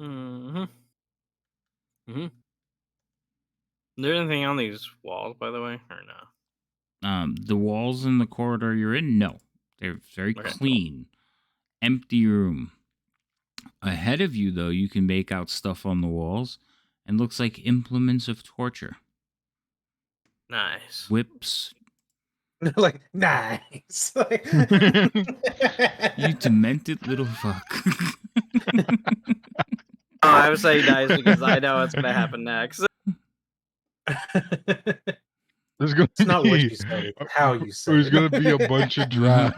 Mm-hmm. Mm-hmm. Is there anything on these walls, by the way, or no? The walls in the corridor you're in, no, they're very Okay, cool. clean, empty room. Ahead of you, though, you can make out stuff on the walls, and looks like implements of torture, Nice. whips. Like nice. Like, You demented little fuck. Oh, I was saying nice because I know what's gonna happen next. There's gonna It's not what be you said, it's how you said there's it. gonna be a bunch of drow.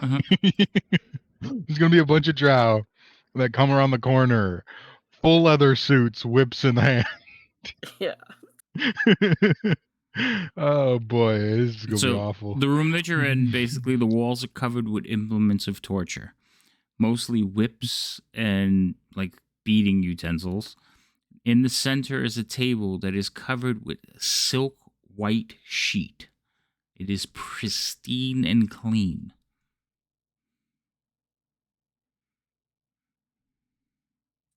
There's gonna be a bunch of drow that come around the corner, full leather suits, whips in hand. Yeah. Oh boy, this is gonna be awful. The room that you're in, basically, the walls are covered with implements of torture, mostly whips and like beating utensils. In the center is a table that is covered with a silk white sheet. It is pristine and clean.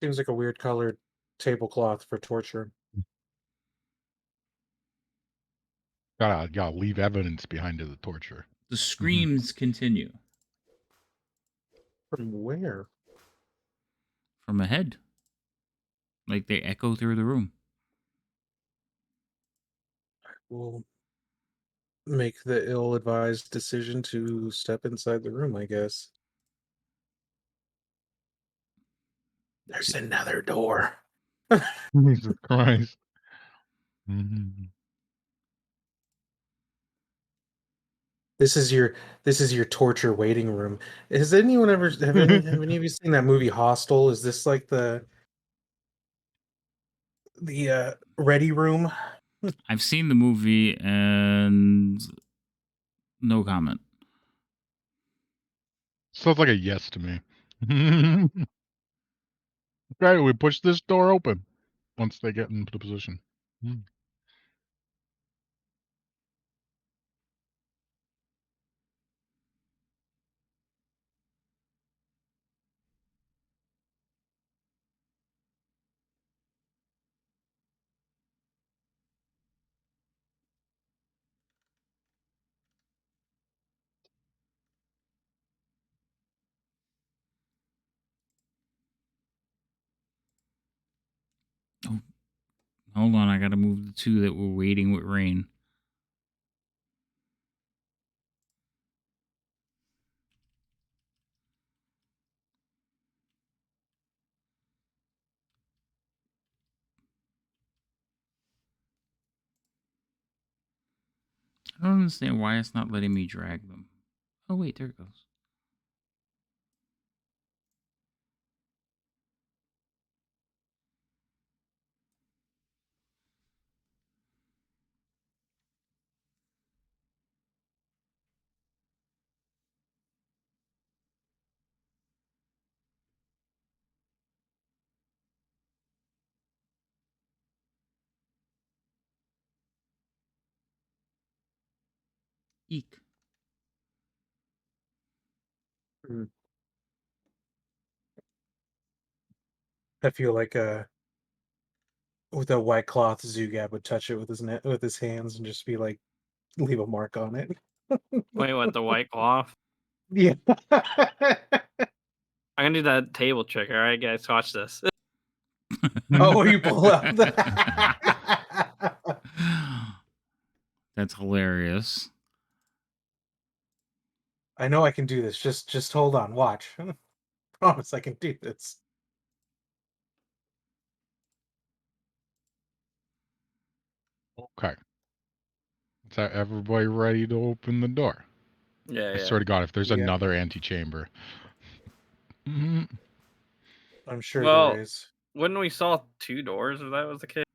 Seems like a weird colored tablecloth for torture. Gotta leave evidence behind the torture. The screams continue From where? from ahead, like they echo through the room. We'll make the ill-advised decision to step inside the room, I guess. There's another door. Jesus Christ. Mhm. This is your torture waiting room. Has anyone ever have any of you seen that movie Hostel? Is this like the ready room? I've seen the movie and no comment. Sounds like a yes to me. Okay, we push this door open once they get into the position. Oh, hold on, I gotta move the two that were waiting with rain. I don't understand why it's not letting me drag them. Oh wait, there it goes. Eek. I feel like with a white cloth, Zugab would touch it with his hands and just be like, leave a mark on it. Wait, what? The white cloth? Yeah. I'm gonna do that table trick. All right, guys, watch this. Oh, you pull out the. That's hilarious. I know I can do this. Just hold on. Watch. Promise I can do this. Okay. Is that everybody ready to open the door? Yeah, I swear to God, if there's Yeah. another antechamber. Mhm. I'm sure Well, there is. When we saw 2 doors, if that was the case.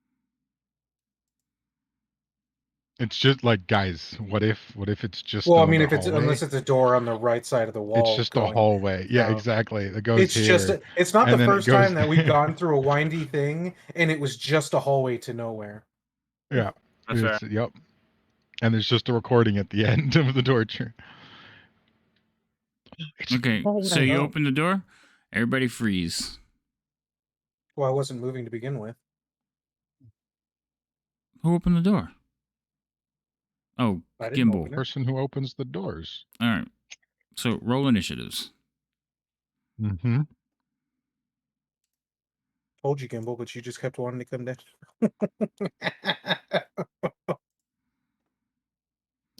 It's just like, guys, what if it's just Well, I another mean, if it's hallway? unless it's a door on the right side of the wall, It's just a going hallway. Yeah, down. exactly. It goes It's here. just it's not and the then it first goes time that we've gone through a windy thing and it was just a hallway to nowhere. Yeah. That's fair. Yep. And there's just a recording at the end of the torture. It's Okay, so you open the door. Everybody freeze. Well, I wasn't moving to begin with. Who opened the door? Oh, I didn't Gimbal. open it. Person who opens the doors. All right. So roll initiatives. Mm-hmm. Told you, Gimbal, but you just kept wanting to come down.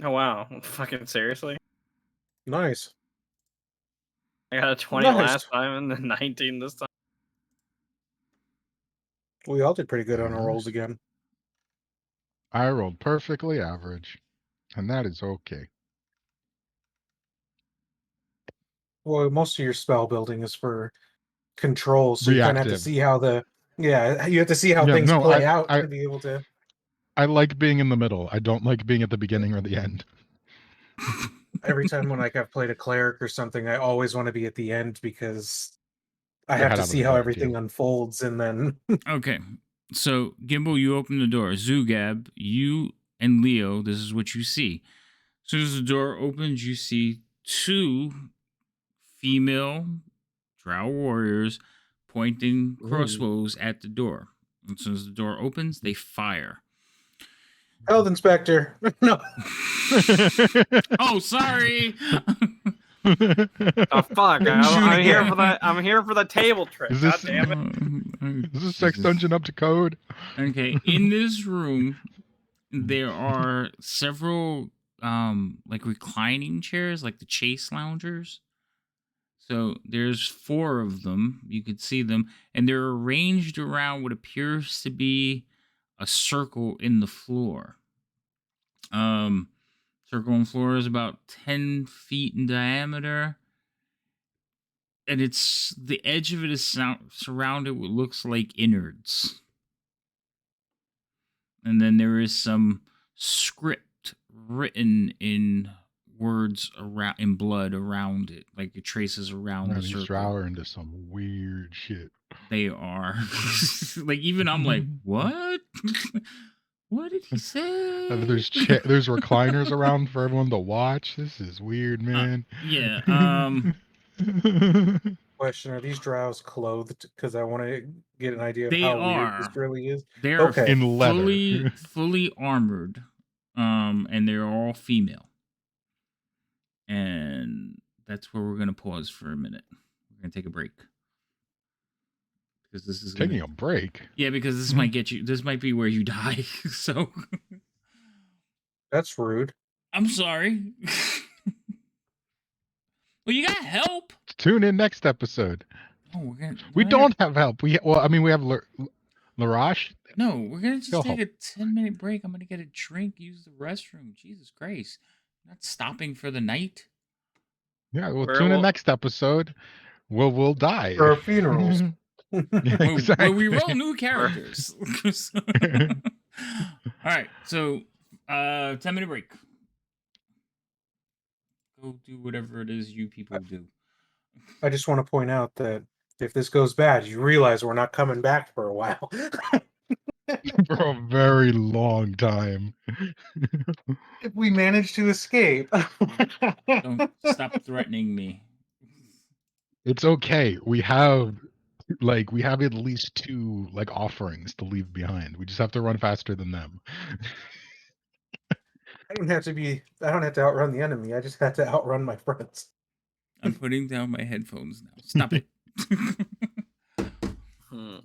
Oh wow, fucking seriously? Nice. I got a 20 Nice. last time and then 19 this time. We all did pretty good on our Nice. rolls again. I rolled perfectly average, and that is okay. Well, most of your spell building is for control, so you kind of have to Reactive. see how you have to see how things play out to be able to. I like being in the middle. I don't like being at the beginning or the end. Every time when I've played a cleric or something, I always want to be at the end because I They have had to other see how stuff, everything too. unfolds, and then Okay. So Gimbal, you open the door. Zugab, you and Leo, this is what you see. As soon as the door opens, you see 2 female drow warriors pointing crossbows at the door. As soon as the door opens, they fire. Health Inspector. No. Oh, sorry. Oh fuck! Didn't shoot I'm here again. for that. I'm here for the table trick. Is God this- damn it! Is this sex dungeon up to code? Okay, in this room, there are several like reclining chairs, like the chase loungers. So there's 4 of them. You can see them, and they're arranged around what appears to be a circle in the floor. Circle and floor is about 10 feet in diameter, and it's the edge of it is surrounded with what looks like innards. And then there is some script written in words around in blood around it, like it traces around the These circle. drow are into some weird shit. They are. Like even I'm like, what? What did he say? There's recliners around for everyone to watch. This is weird, man. Yeah. Question: Are these drows clothed? Because I want to get an idea of They how weird this are. really is. They're Okay. In leather. fully armored. And they're all female. And that's where we're gonna pause for a minute. We're gonna take a break. Because this is Taking a break. Yeah, because this might get you. This might be where you die. So That's rude. I'm sorry. Well, you got help. Tune in next episode. Oh, We don't have help. We have Larash. No, we're gonna just Go take help. a 10-minute break. I'm gonna get a drink, use the restroom. Jesus Christ, I'm not stopping for the night. Yeah, we'll Where tune in will- next episode. We'll die. Or funerals. Where we roll Exactly. new characters. All right, so 10-minute break. Go do whatever it is you people do. I just want to point out that if this goes bad, you realize we're not coming back for a while. For a very long time. If we manage to escape. Don't stop threatening me. It's okay. We have at least 2 offerings to leave behind. We just have to run faster than them. I don't have to outrun the enemy. I just have to outrun my friends. I'm putting down my headphones now. Stop it. Hmm.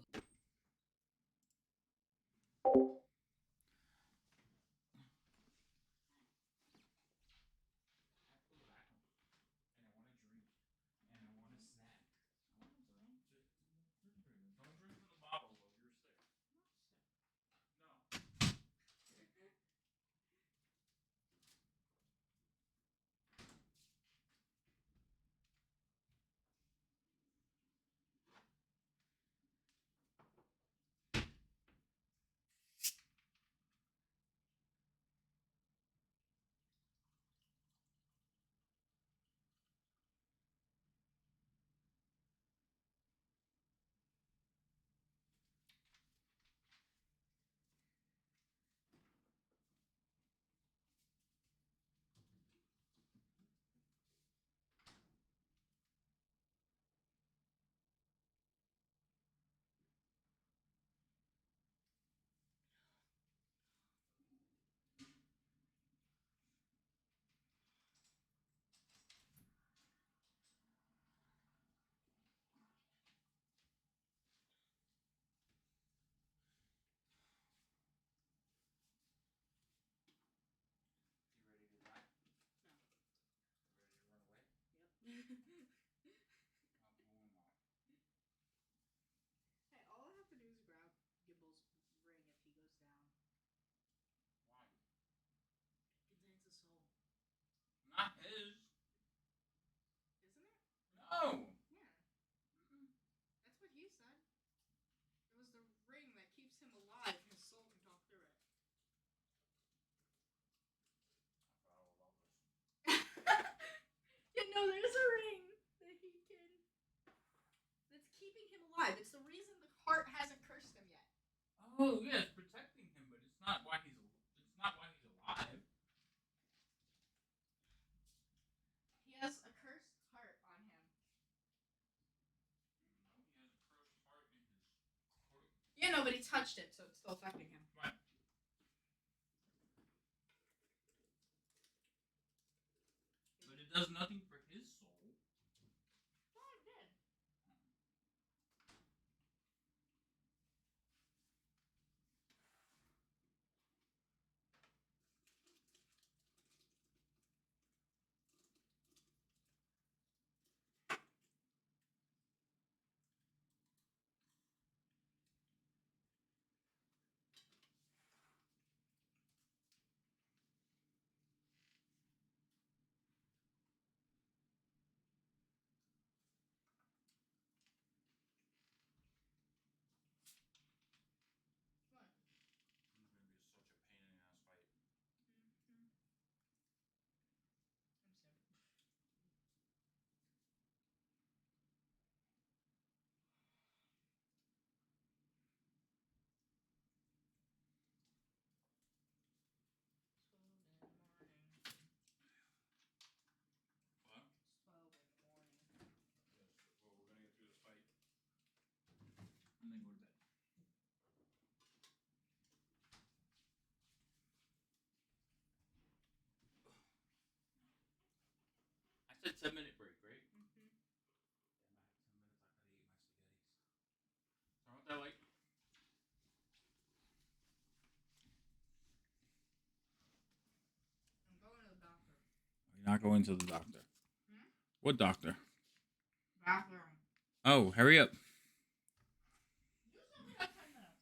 Hey, all I have to do is grab Gibble's ring if he goes down. Why? It contains a soul. Not his. Isn't it? No. Yeah. That's what he said. It was the ring that keeps him alive. His soul can talk through it. Yeah, no, there's a ring that he can. That's keeping him alive. It's the reason the heart hasn't cursed him yet. Oh yeah, it's protecting him, but it's not why he's alive. He has a cursed heart on him. No, he has a cursed heart in his. Yeah, no, but he touched it, so it's still affecting him. Right. But it does nothing for his soul. Oh, it did. What? It's gonna be such a pain in the ass fight. Mm-hmm. I'm sick. What? 12 in the morning. Yes. Well, we're gonna get through this fight, and then go to bed. I said 10-minute break, right? Mm-hmm. Damn, I have 10 minutes. I gotta eat my spaghettis. Turn off that light. I'm going to the doctor. You're not going to the doctor. Hmm? What doctor? Bathroom. Oh, hurry up. You said we have 10 minutes.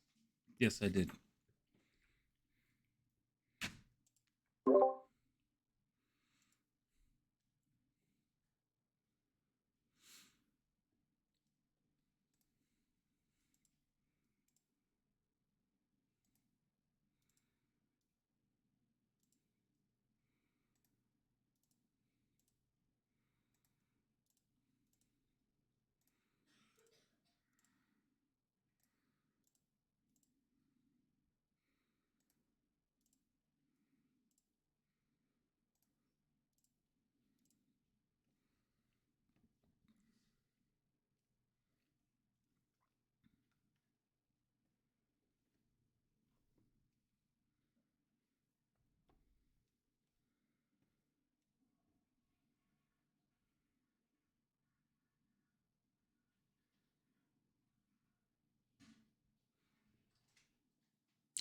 Yes, I did.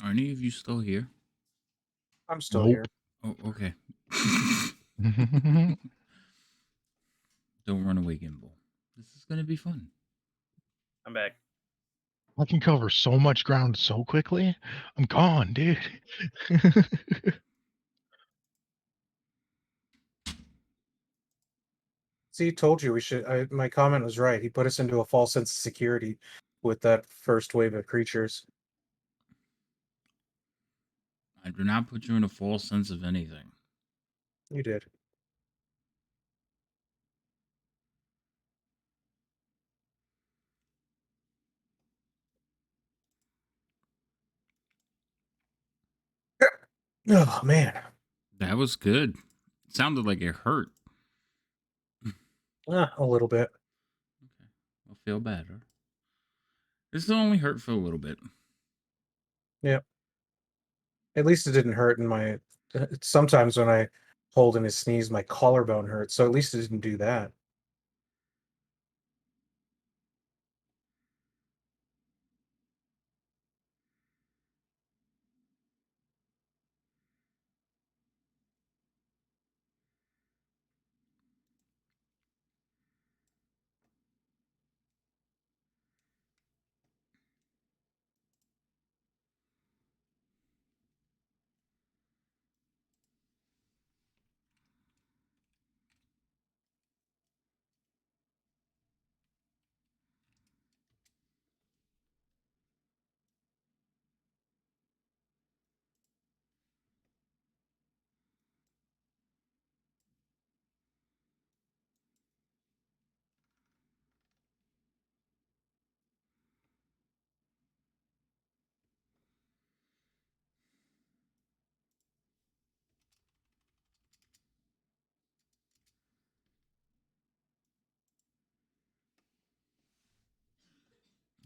Are any of you still here? I'm still Nope. here. Oh, okay. Don't run away, Gimbal. This is gonna be fun. I'm back. I can cover so much ground so quickly. I'm gone, dude. See, told you we should. My comment was right. He put us into a false sense of security with that first wave of creatures. I do not put you in a false sense of anything. You did. Oh man. That was good. It sounded like it hurt. A little bit. Okay. I'll feel better. This will only hurt for a little bit. Yeah. At least it didn't hurt in my. Sometimes when I hold in a sneeze, my collarbone hurts. So at least it didn't do that.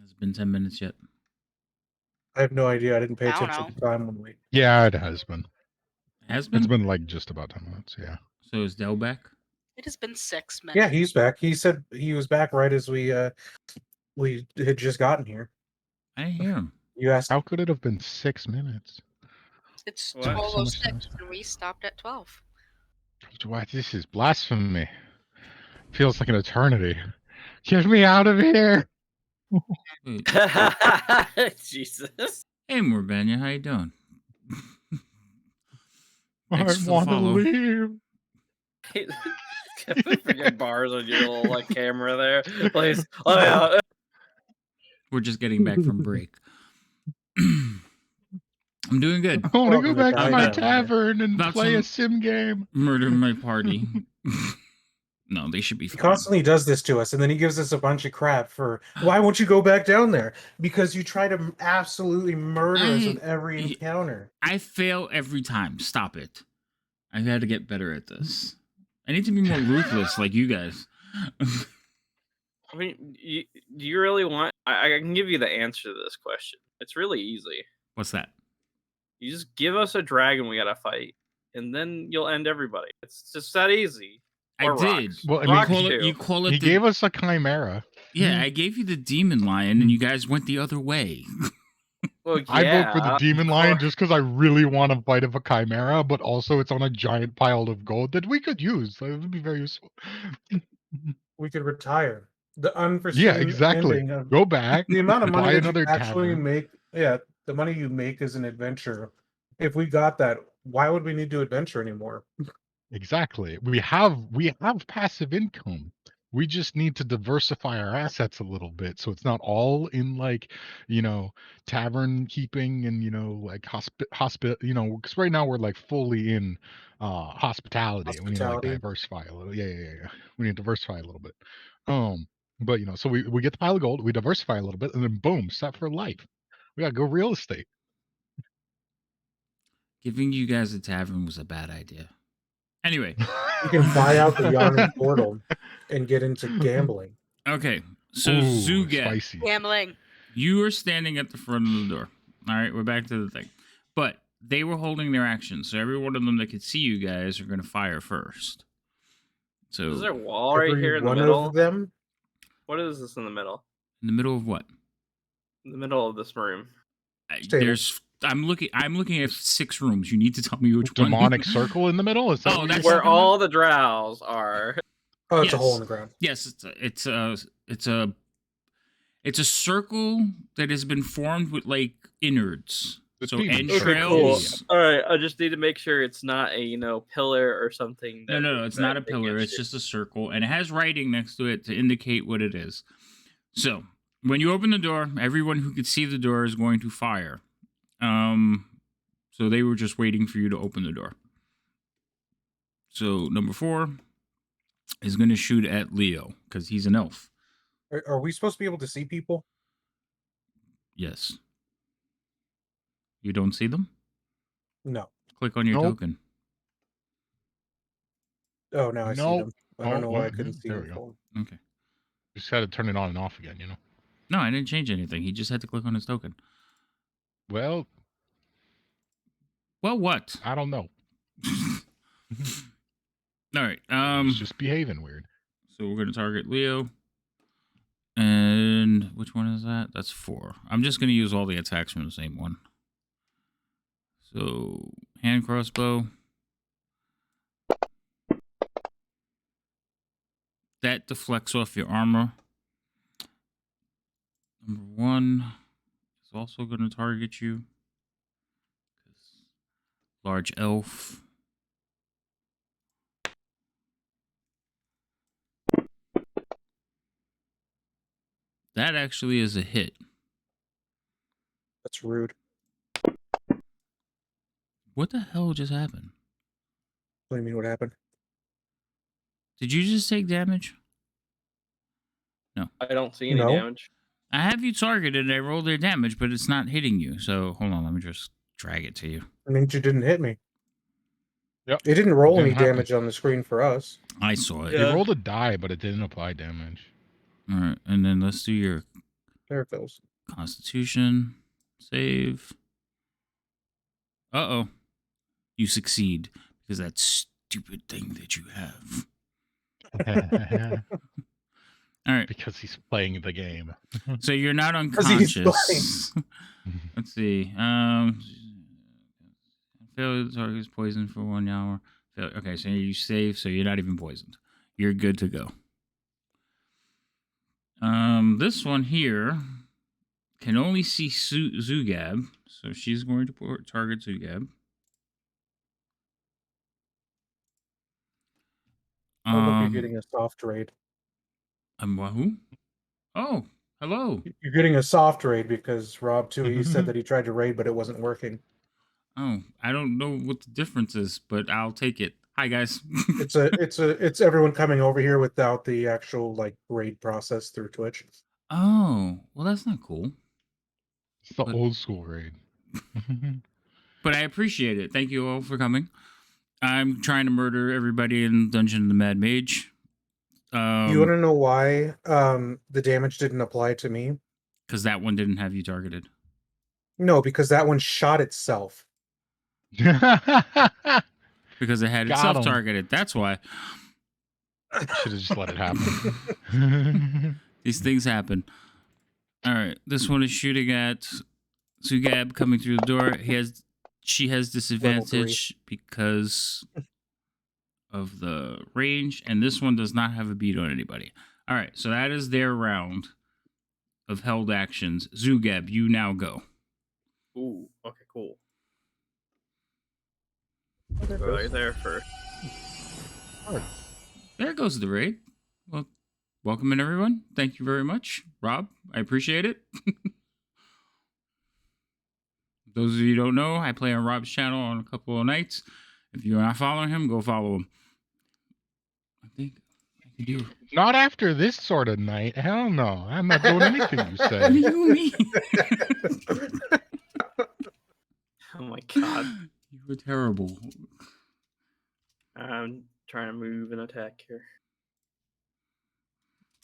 Has it been 10 minutes yet? I have no idea. I didn't pay I don't attention to know. the time when we. Yeah, it has been. Has It's been? been like just about 10 minutes. Yeah. So is Dell back? It has been 6 minutes. Yeah, he's back. He said he was back right as we had just gotten here. I didn't hear him. You asked. How could it have been 6 minutes? It's What? So much 12:06 time. and we stopped at 12. What? This is blasphemy. Feels like an eternity. Get me out of here. Wait. Jesus. Hey, Morbanya, how you doing? I Thanks for the want to follow. leave. Forget bars on your little like camera there. Please. Oh yeah. We're just getting back from break. I'm doing good. I want to Welcome go to back to my Italian. tavern and About play a to sim game. murder my party. No, they should be He fine. constantly does this to us, and then he gives us a bunch of crap for why won't you go back down there? Because you try to absolutely murder us with every encounter. I fail every time. Stop it. I got to get better at this. I need to be more ruthless like you guys. I mean, do you really want? I can give you the answer to this question. It's really easy. What's that? You just give us a dragon we gotta fight, and then you'll end everybody. It's just that easy. I Or did. rocks. Well, I You mean, Rocks call it. too. You call it. He gave us a chimera. Yeah, I gave you the demon lion, and you guys went the other way. Well, I yeah, vote for the demon lion just because I really want to fight of a chimera, but also it's on a giant pile of gold that we could use. So it would be very useful. We could retire. The unforeseen Yeah, exactly. ending of Go back, the amount of money buy that you another actually tavern. make. Yeah, the money you make as an adventurer. If we got that, why would we need to adventure anymore? Exactly. We have passive income. We just need to diversify our assets a little bit so it's not all in like, tavern keeping and like because right now we're like fully in hospitality. We need to like Hospitality. diversify a little. Yeah. We need to diversify a little bit. But so we get the pile of gold, we diversify a little bit, and then boom, set for life. We gotta go real estate. Giving you guys a tavern was a bad idea. Anyway. You can buy out the yawning portal and get into gambling. Okay, so Ooh, Zuget, spicy. Gambling. you are standing at the front of the door. All right, we're back to the thing. But they were holding their action, so every one of them that could see you guys are going to fire first. So Is there a wall right Every here in the one middle? of them. What is this in the middle? in the middle of what? In the middle of this room. Tables. I'm looking at 6 rooms. You need to tell me which one. Demonic circle in the middle? Is that Oh, what that's you're Where talking about? all the drows are. Oh, it's a hole Yes. in the ground. Yes, it's a circle that has been formed with like innards. The So demon Okay, circle. cool. entrails. All right, I just need to make sure it's not a pillar or something. No, it's not a pillar. It's just a circle, and it has writing next to it to indicate what it is. So when you open the door, everyone who could see the door is going to fire. So they were just waiting for you to open the door. So number 4 is going to shoot at Leo because he's an elf. Are we supposed to be able to see people? Yes. You don't see them? No. Click on your Nope. token. Oh, now I see Nope. them. I don't know why I well, couldn't see there them we go. before. Okay. Just had to turn it on and off again, No, I didn't change anything. He just had to click on his token. Well, Well, what? I don't know. All right. It's just behaving weird. So we're going to target Leo. And which one is that? That's 4. I'm just going to use all the attacks from the same one. So, hand crossbow. That deflects off your armor. Number 1 is also going to target you. Large elf. That actually is a hit. That's rude. What the hell just happened? What do you mean? What happened? Did you just take damage? I don't see any No. damage. I have you targeted. I rolled their damage, but it's not hitting you. So hold on, let me just drag it to you. I mean, you didn't hit me. Yep. It didn't roll Didn't any happen. damage on the screen for us. I saw it. Yeah. It rolled a die, but it didn't apply damage. All right, and then let's do your There it goes. Constitution save. Uh-oh. You succeed because that stupid thing that you have. All right. Because he's playing the game. So you're not 'Cause he's unconscious. Let's see. Fail the target's poisoned for 1 hour. Okay, so you save, so you're not even poisoned. You're good to go. This one here can only see Zugab, so she's going to target Zugab. Oh, look, you're getting a soft raid. Who? Oh, hello. You're getting a soft raid because Rob too. He said that he tried to raid, but it wasn't working. Oh, I don't know what the difference is, but I'll take it. Hi guys. It's everyone coming over here without the actual like raid process through Twitch. Oh, well that's not cool. It's the old school raid. But I appreciate it. Thank you all for coming. I'm trying to murder everybody in Dungeon of the Mad Mage. You want to know why the damage didn't apply to me? Because that one didn't have you targeted. No, because that one shot itself. Because it had Got itself 'em. targeted. That's why. Should have just let it happen. These things happen. All right. This one is shooting at Zugab coming through the door. She has disadvantage because of the range, and this one does not have a beat on anybody. All right, so that is their round of held actions. Zugab, you now go. Ooh, okay, cool. There it So goes. right there first. There goes the raid. Well, welcome in, everyone. Thank you very much. Rob, I appreciate it. Those of you who don't know, I play on Rob's channel on a couple of nights. If you're not following him, go follow him. I think I can do. Not after this sort of night. Hell no. I'm not doing anything you What do say. you mean? Oh my god. You were terrible. I'm trying to move and attack here.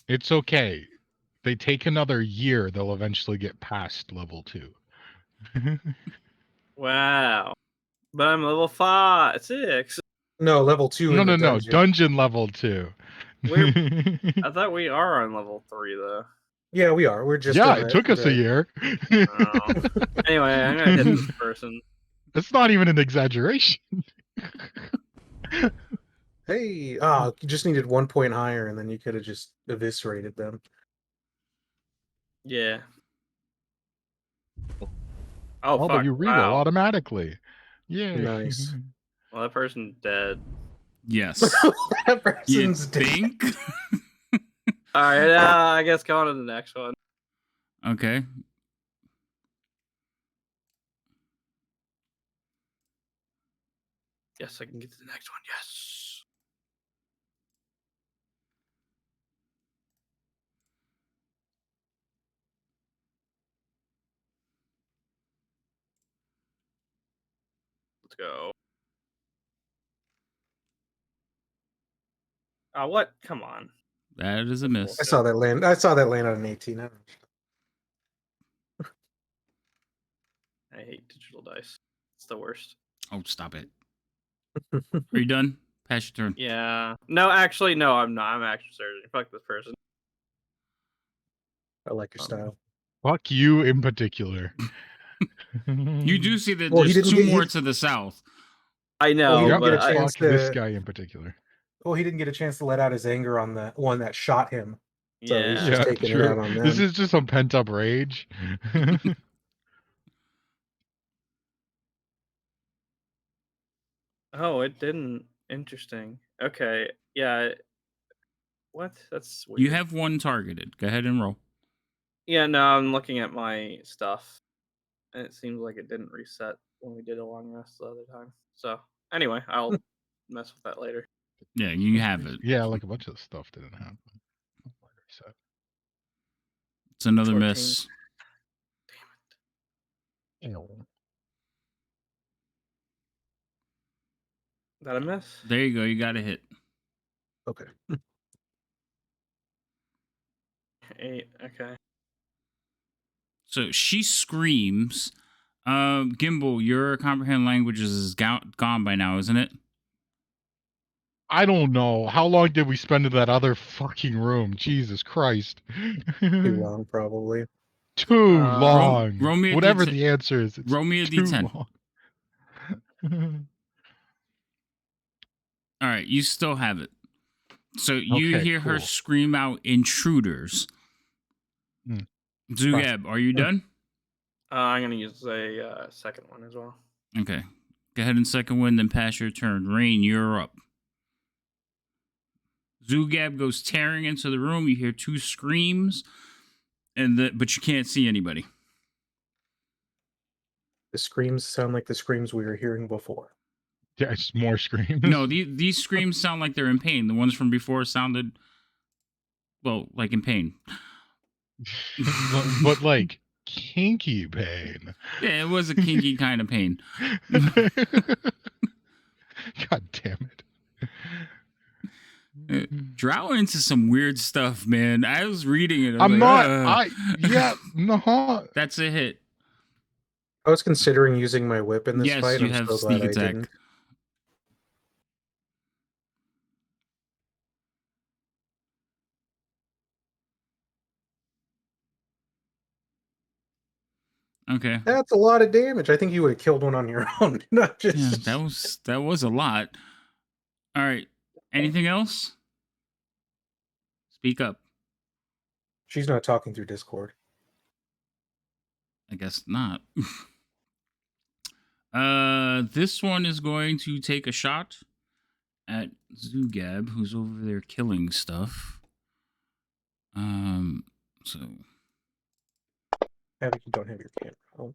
It's okay. They take another year, they'll eventually get past level 2. Wow. But I'm level 6. No, level 2. No, in the no, no. dungeon. Dungeon level 2. I thought we are on level 3 though. Yeah, we are. We're just yeah, in it took us a year. Oh. Anyway, I'm gonna hit this person. It's not even an exaggeration. Hey, you just needed 1 point higher, and then you could have just eviscerated them. Yeah. Oh, fuck. but you reroll Wow. automatically. Yay. Nice. Well, that person's dead. Yes. That You person's dead. think? All right, I guess go on to the next one. Okay. Yes, I can get to the next one. Yes. Let's go. What? Come on. That is a miss. I saw that land. I saw that land on an 18. I hate digital dice. It's the worst. Oh, stop it. Are you done? Pass your turn. Yeah. No, actually, no, I'm not. I'm actually searching. Fuck this person. I like your style. Fuck you in particular. You do see that Well, he there's didn't two get- more he- to the south. I know, he Yep, didn't get a but I, chance fuck this to- guy in particular. Well, he didn't get a chance to let out his anger on the one that shot him. So he's yeah. just taking it out on This them. is just some pent up rage. Oh, it didn't. Interesting. Okay. Yeah. What? That's weird. You have one targeted. Go ahead and roll. Yeah, no, I'm looking at my stuff, and it seems like it didn't reset when we did a long rest the other time. So, anyway, I'll mess with that later. Yeah, you have it. Yeah, like a bunch of stuff didn't happen. It's another 14. miss. Is that a miss? There you go. You got a hit. Okay. 8. Okay. So she screams. Gimbal, your comprehend languages is gone by now, isn't it? I don't know. How long did we spend in that other fucking room? Jesus Christ. Too long, probably. Too long. roll me a Whatever D10. the answer is, it's Roll me a too D10. long. All right, you still have it. So you Okay, hear her cool. scream out intruders. Hmm. Zugab, are you done? I'm gonna use a second one as well. Okay. Go ahead and second one, then pass your turn. Rain, you're up. Zugab goes tearing into the room. You hear 2 screams, but you can't see anybody. The screams sound like the screams we were hearing before. Yeah, it's more screams. No, these screams sound like they're in pain. The ones from before sounded, well, like in pain. but like kinky pain. Yeah, it was a kinky kind of pain. God damn it. Drow into some weird stuff, man. I was reading it. I'm not. No. That's a hit. I was considering using my whip in this Yes, fight. you I'm have so sneak glad I attack. didn't. Okay. That's a lot of damage. I think you would have killed one on your own, not just. Yeah, that was a lot. All right. Anything else? Speak up. She's not talking through Discord. I guess not. This one is going to take a shot at Zugab, who's over there killing stuff. So. You don't have your camera on.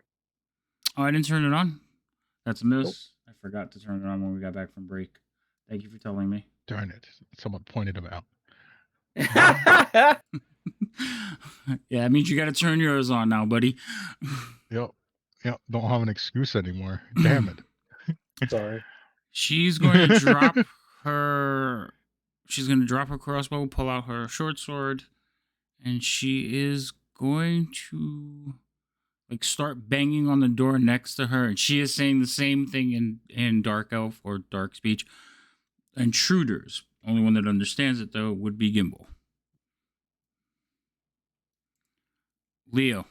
Oh, I didn't turn it on. That's a miss. I forgot to turn it on when we got back from break. Thank you for telling me. Darn it. Someone pointed him out. Yeah, it means you got to turn yours on now, buddy. Yep. Don't have an excuse anymore. Damn it. Sorry. She's going to drop her. She's going to drop her crossbow, pull out her short sword, and she is going to start banging on the door next to her. And she is saying the same thing in Dark Elf or Dark Speech. Intruders. Only one that understands it though would be Gimbal. Leo.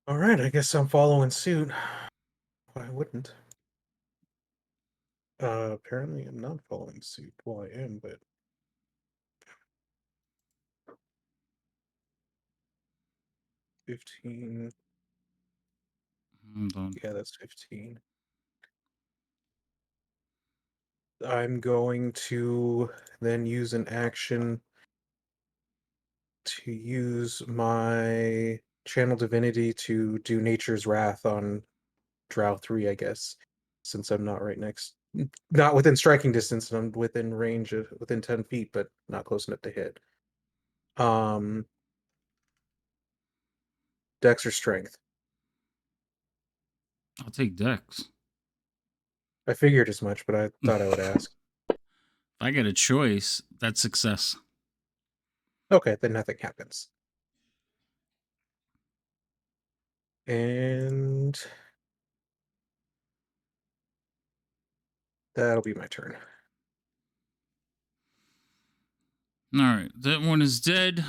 All right, I guess I'm following suit. Why wouldn't? Apparently I'm not following suit. Well, I am, but 15. Hold on. Yeah, that's 15. I'm going to then use an action to use my Channel Divinity to do Nature's Wrath on Drow 3, I guess, since I'm not not within striking distance, and I'm within range of within 10 feet, but not close enough to hit. Dex or Strength? I'll take Dex. I figured as much, but I thought I would ask. If I get a choice, that's success. Okay, then nothing happens. And that'll be my turn. All right, that one is dead.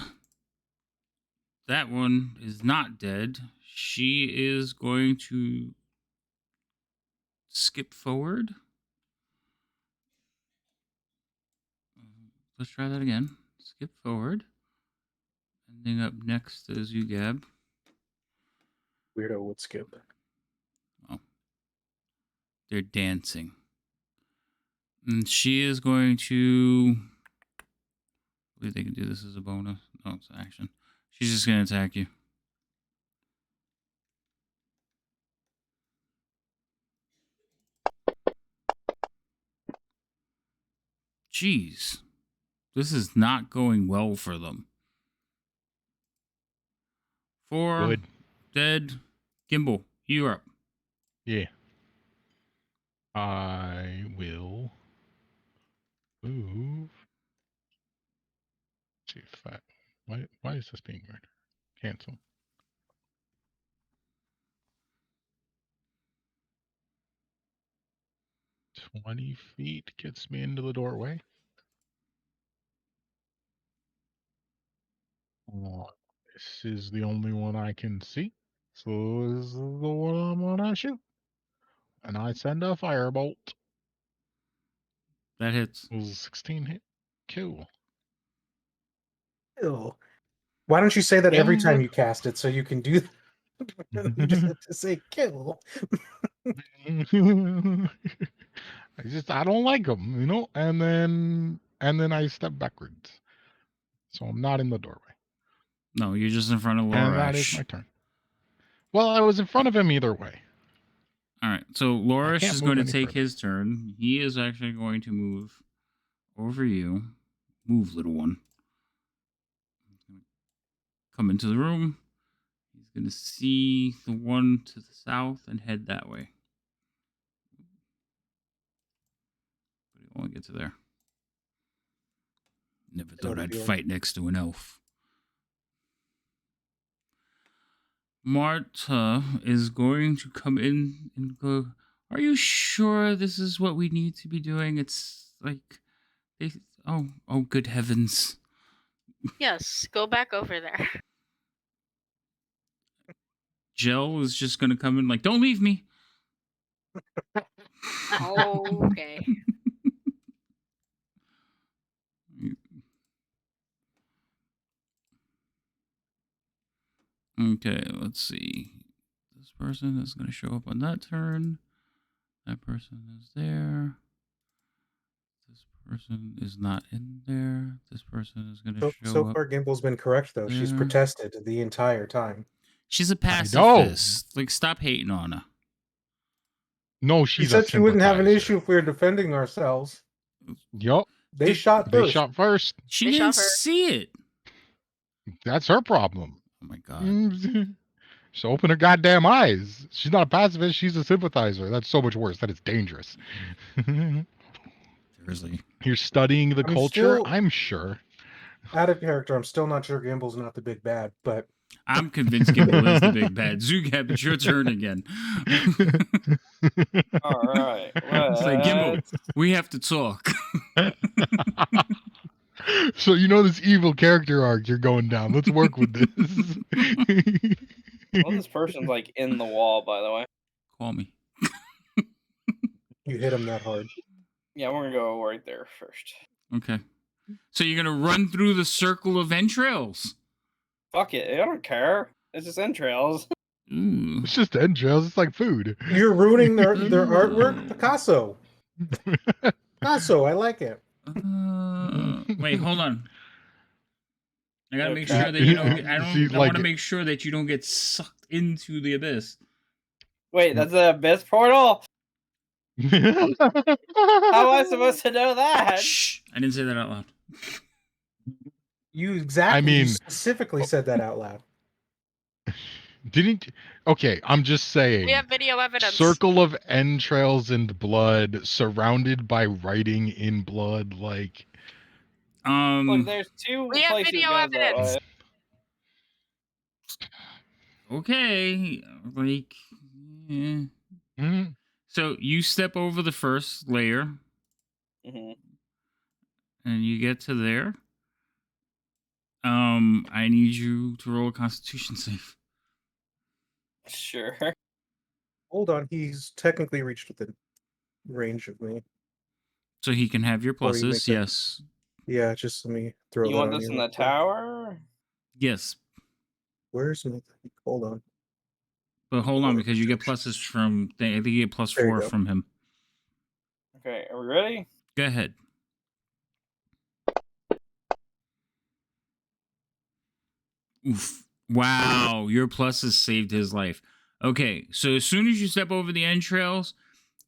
That one is not dead. She is going to skip forward. Let's try that again. Skip forward. Ending up next is you, Gab. Weirdo would skip. Oh. They're dancing. And she is going to... I believe they can do this as a bonus. No, it's action. She's just going to attack you. Jeez. This is not going well for them. 4. Good. Dead. Gimbal, you're up. Yeah. I will move. Let's see if I. Why is this being weird? Cancel. "20 feet gets me into the doorway. This is the only one I can see. So this is the one I'm gonna shoot. And I send a firebolt. That hits. It was a 16 hit. Cool. Ew. Why don't you say that every time Look. you cast it so you can do that? You just have to say kill. I don't like them, you know. And then I step backwards, so I'm not in the doorway. No, you're just in front of And that is Lorash. my turn. Well, I was in front of him either way. All right, so Lorash can't is move going to any take further. his turn. He is actually going to move over you. Move, little one. He's going to come into the room. He's going to see the one to the south and head that way. But he won't get to there. Never thought I'd fight next to an elf. Marta is going to come in and go, "Are you sure this is what we need to be doing? It's like, oh, good heavens." Yes, go back over there. Jill is just going to come in like, "Don't leave me." Okay. Okay, let's see. This person is going to show up on that turn. That person is there. This person is not in there. This person is going to show So up. far, Gimble's been correct, though. She's there. protested the entire time. She's a know. pacifist. Like, stop hating on her. No, She she's a said she wouldn't have an sympathizer. issue if we were defending ourselves. Yup. They shot They first. shot first. She They didn't shot her. see it. That's her problem. Oh my god. So open her goddamn eyes. She's not a pacifist. She's a sympathizer. That's so much worse. That is dangerous. Seriously. You're studying the I'm culture, still- I'm sure. Out of character, I'm still not sure Gimble's not the big bad, but I'm convinced Gimble is the big bad. Zugab, it's your turn again. All right. It's like, Gimble, we have to talk. So you know this evil character arc you're going down. Let's work with this. Well, this person's like in the wall, by the way. Call me. You hit him that hard. Yeah, we're gonna go right there first. Okay. So you're gonna run through the circle of entrails. Fuck it, I don't care. It's just entrails. Ooh. It's just entrails. It's like food. You're ruining their artwork, Picasso. Picasso, I like it. Wait, hold on. I gotta make Okay. sure that you don't. See, I like want to make sure that you don't get sucked into the abyss. Wait, that's the abyss portal? How am I supposed to know that? Shh! I didn't say that out loud. You exactly. I mean- you specifically said that out loud. Didn't? Okay, I'm just saying. We have video evidence. Circle of entrails and blood, surrounded by writing in blood. Like, Look, there's two We have places video goes that evidence. way. Okay, like, yeah. mm, So you step over the first layer, Mhm. and you get to there. I need you to roll a Constitution save. Sure. Hold on, he's technically reached within range of me. So he can have your Or you make pluses. that- Yes. Yeah, just let me throw You that want on this you in the real quick. tower? Yes. Where's my? Hold on. But hold on, because you get pluses from. I think you get plus There you 4 go. from him. Okay, are we ready? Go ahead. Oof. Wow, your pluses saved his life. Okay, so as soon as you step over the entrails,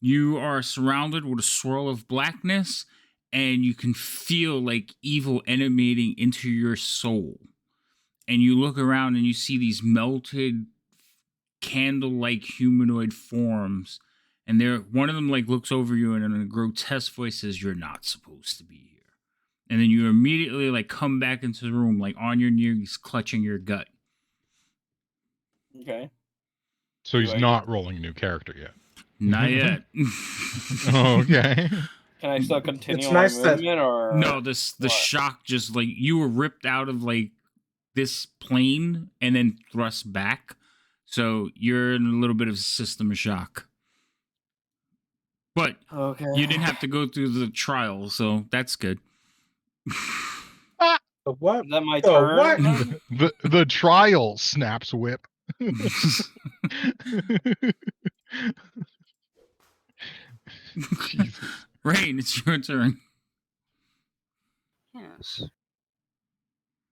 you are surrounded with a swirl of blackness, and you can feel like evil emanating into your soul. And you look around and you see these melted candle-like humanoid forms, and one of them like looks over you and in a grotesque voice says, "You're not supposed to be here." And then you immediately like come back into the room, like on your knees, clutching your gut. Okay. so he's Do I- not rolling a new character yet. Not yet. Okay. Can I still continue It's my nice that- movement, or No, the what? shock just like you were ripped out of like this plane and then thrust back. So you're in a little bit of system of shock. But Okay. you didn't have to go through the trial, so that's good. The what? Is that my Oh, turn? what? then? The trial snaps whip. Jesus. Rain, it's your turn. Yes.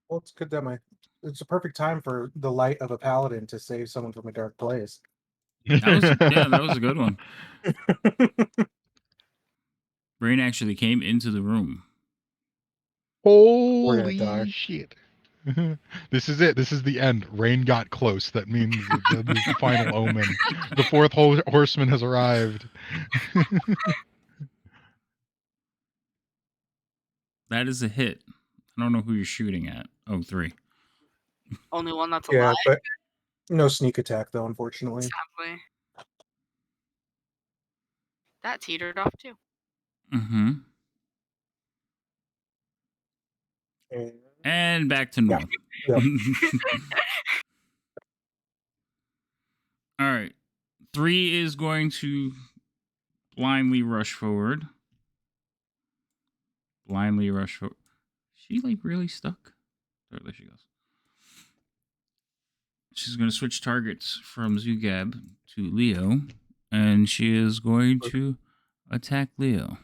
Well, it's good that it's a perfect time for the light of a paladin to save someone from a dark place. That was a good one. Rain actually came into the room. gonna die. Holy shit. This is it. This is the end. Rain got close. That means that is the final omen. The fourth horseman has arrived. That is a hit. I don't know who you're shooting at. Oh, 3. Only one that's Yeah, alive, but no sneak attack though, unfortunately. sadly. That teetered off too. Mm-hmm. And And back to normal. Yep. All right. 3 is going to blindly rush forward. Blindly rush forward. She like really stuck? Oh, there she goes. She's going to switch targets from Zugab to Leo. And she is going to attack Leo.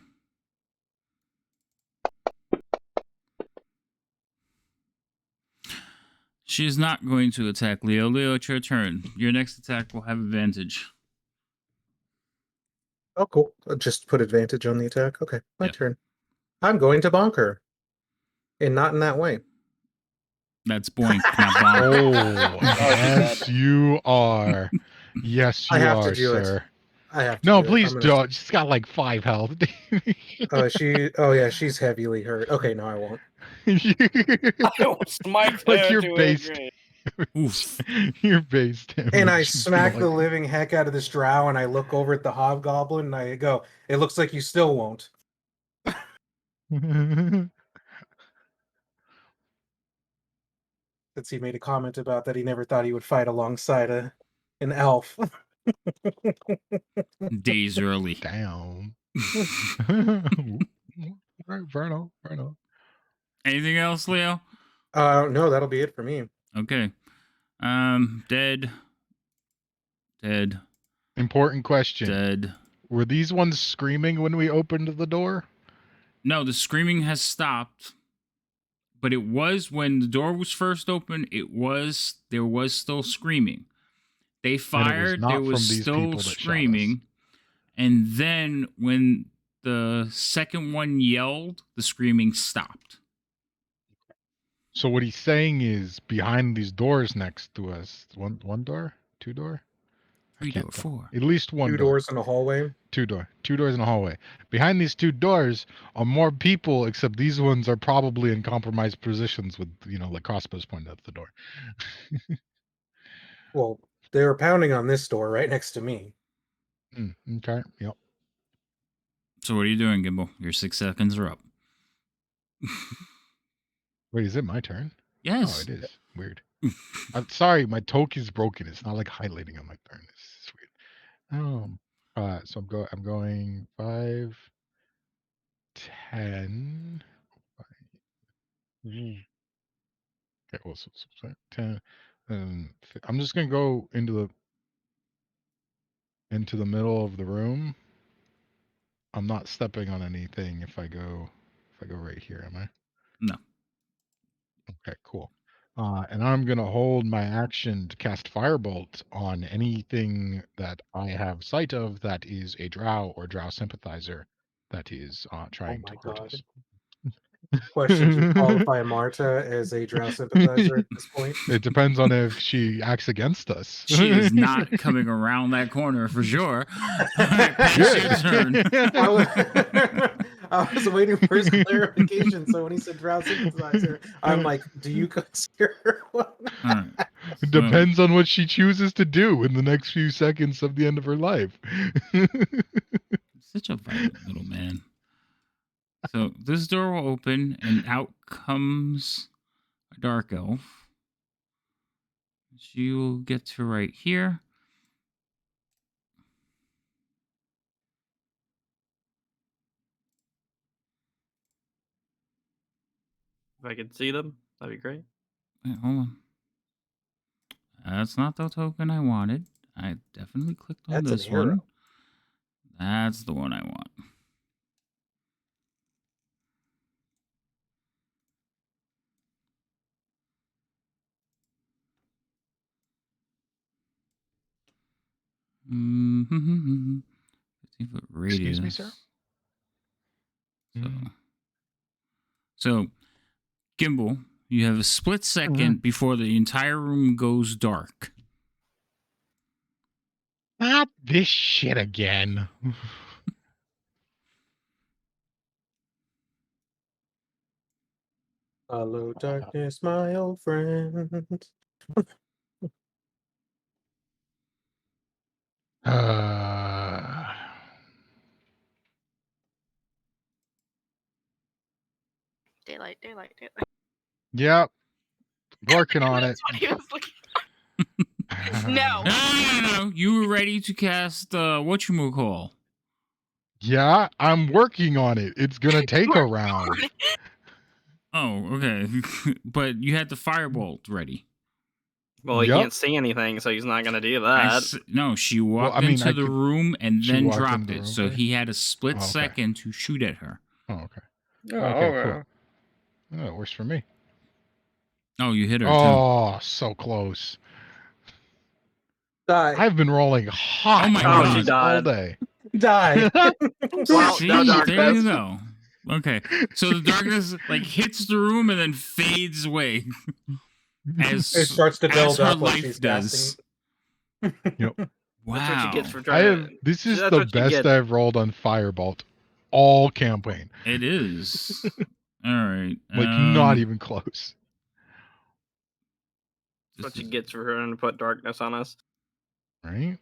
She is not going to attack Leo. Leo, it's your turn. Your next attack will have advantage. Oh, cool. I'll just put advantage on the attack. Okay, my Yep. turn. I'm going to bonk her. And not in that way. That's boink, not bonk. Oh, yes, you are. Yes, I you have to are, do it. sir. I have to No, do it. please I'm gonna- don't. She's got like 5 health. Oh yeah, she's heavily hurt. Okay, no, I won't. I was my Like your to base, agree. Oof. your base damage. And I is smack gonna, the living heck out of this drow and I look over at the hobgoblin and I go, it looks like you still won't. like... Since he made a comment about that he never thought he would fight alongside an elf. Days early. Damn. Right, fair enough. Anything else, Leo? No, that'll be it for me. Okay. Dead. Important question. Dead. Were these ones screaming when we opened the door? No, the screaming has stopped. But it was when the door was first open, there was still screaming. They fired, not there was from these still people that shot us. screaming. And then when the second one yelled, the screaming stopped. So what he's saying is behind these doors next to us, one door, two door, 3 can't door, tell. 4. At least one Two door. doors in a hallway. Two doors in a hallway. Behind these 2 doors are more people, except these ones are probably in compromised positions with, like crossbows pointed at the door. Well, they were pounding on this door right next to me. Okay, yep. So what are you doing, Gimbal? Your 6 seconds are up. Wait, is it my turn? Yes. Oh, it is. Weird. I'm sorry, my token's broken. It's not like highlighting on my turn. This is weird. So I'm going 5, 10. Okay, well, so 10. I'm just gonna go into the middle of the room. I'm not stepping on anything if I go right here, am I? No. Okay, cool. And I'm gonna hold my action to cast Firebolt on anything that I have sight of that is a drow or drow sympathizer that is trying my to hurt God. us. Question: do you qualify Marta as a drow sympathizer at this point? It depends on if she acts against us. She is not coming around that corner for sure. All right, Pat, your turn. I was waiting for his clarification, so when he said drow sympathizer, I'm like, do you consider her one? All right. It depends on what she chooses to do in the next few seconds of the end of her life. Such a violent little man. So this door will open, and out comes a dark elf. She will get to right here. If I could see them, that'd be great. Wait, hold on. That's not the token I wanted. I definitely clicked on That's this an arrow. one. That's the one I want. Mm-hmm. 50-foot radius. Excuse me, sir? So, Gimbal, you have a split second before the entire room goes dark. Not this shit again. Hello, darkness, my old friend. Daylight. Yep. Working on it. That's what he was looking. No. No. You were ready to cast whatchamacall. Yeah, I'm working on it. It's gonna take a round. Oh, okay. But you had the firebolt ready. Well, he Yep. can't see anything, so he's not gonna do that. No, she walked I into the room and she then walked dropped into the it. room, So okay. he had a split Oh, okay. second to shoot at her. Oh, okay. Oh, Okay, cool. Oh, it works for me. Oh, you hit her too. Oh, so close. Die. I've been rolling hot Oh my God. numbers She all died. day. Die. Well, See, no darkness. there you go. Okay, so the darkness hits the room and then fades away as It starts to as build her up while life she's does. Yep. Wow. That's what she gets for trying. This is That's the what you best get. I've rolled on Firebolt all campaign. It is. All right. Not even close. That's what she gets for trying to put darkness on us. Right?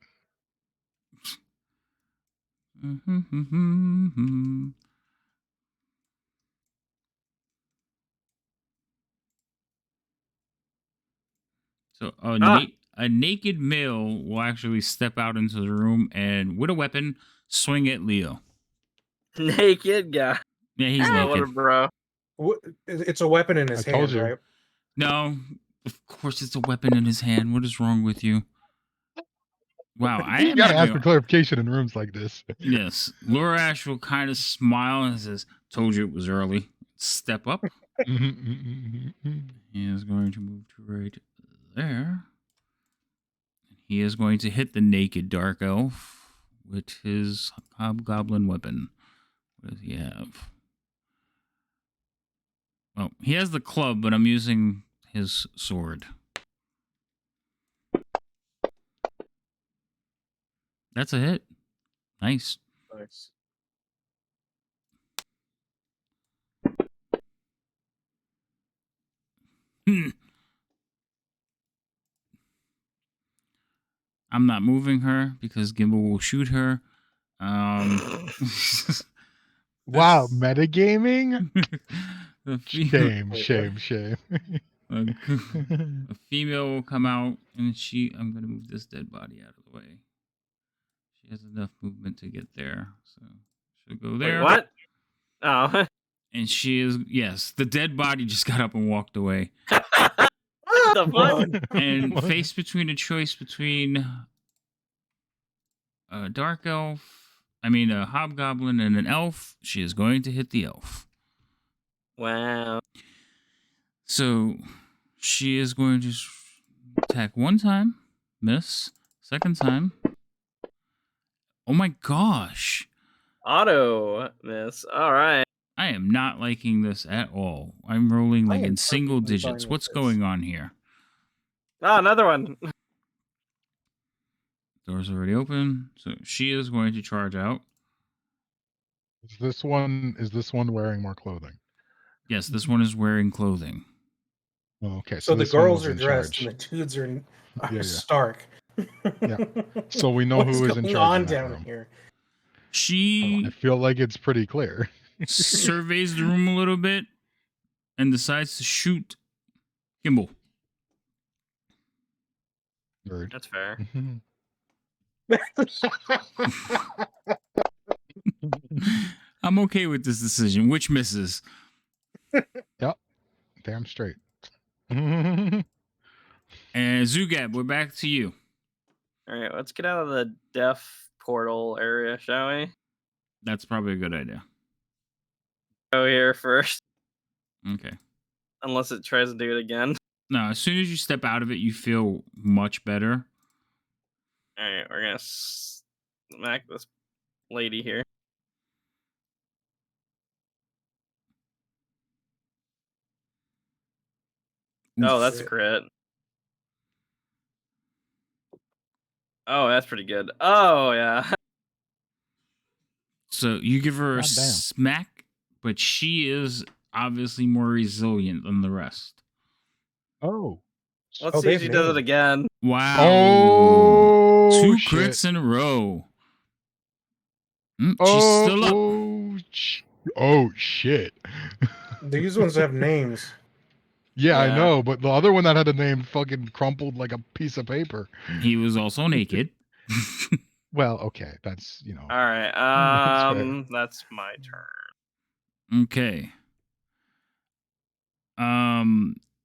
So Ah. a naked male will actually step out into the room and, with a weapon, swing at Leo. Naked guy. Yeah, he's What a naked. bro. It's a weapon in his I told hand, you. right? No, of course it's a weapon in his hand. What is wrong with you? Wow, I You am gotta ask for having... clarification in rooms like this. Yes, Lorash will kind of smile and says, "Told you it was early. Step up." He is going to move to right there. He is going to hit the naked dark elf with his hobgoblin weapon. What does he have? Oh, he has the club, but I'm using his sword. That's a hit. Nice. Nice. I'm not moving her because Gimbal will shoot her. Wow, metagaming? The female, Shame. a female will come out, and I'm gonna move this dead body out of the way. She has enough movement to get there, so she'll go there. Wait, what? Oh. And she is, yes, the dead body just got up and walked away. What the fuck? And faced between a choice between a dark elf, a hobgoblin and an elf, she is going to hit the elf. Wow. So she is going to attack one time, miss, second time. Oh my gosh. Auto miss. All right. I am not liking this at all. I'm rolling like I am in single perfectly fine digits. with What's this. going on here? Oh, another one. Door's already open. So she is going to charge out. Is this one wearing more clothing? Yes, this one is wearing clothing. Oh, okay, So the this one girls was are in dressed charge. and the dudes are Yeah. stark. Yeah. So we know What's who is in going charge on in that down room. here? I She feel like it's pretty clear. surveys the room a little bit and decides to shoot Gimbal. Nerd. That's fair. I'm okay with this decision, which misses. Yep. Damn straight. And Zugab, we're back to you. All right, let's get out of the death portal area, shall we? That's probably a good idea. Go here first, Okay. unless it tries to do it again. No, as soon as you step out of it, you feel much better. All right, we're gonna smack this lady here. Oh, that's a crit. Oh, that's pretty good. Oh, yeah. So you give her a God damn. smack, but she is obviously more resilient than the rest. Oh. Let's Oh, see if they've she does named. it again. Wow. Oh, 2 shit. crits in a row. She's still up. Oh, shit. These ones have names. Yeah, I Yeah. know, but the other one that had a name fucking crumpled like a piece of paper. He was also naked. Well, okay, that's, All right, That's fair. that's my turn. Okay.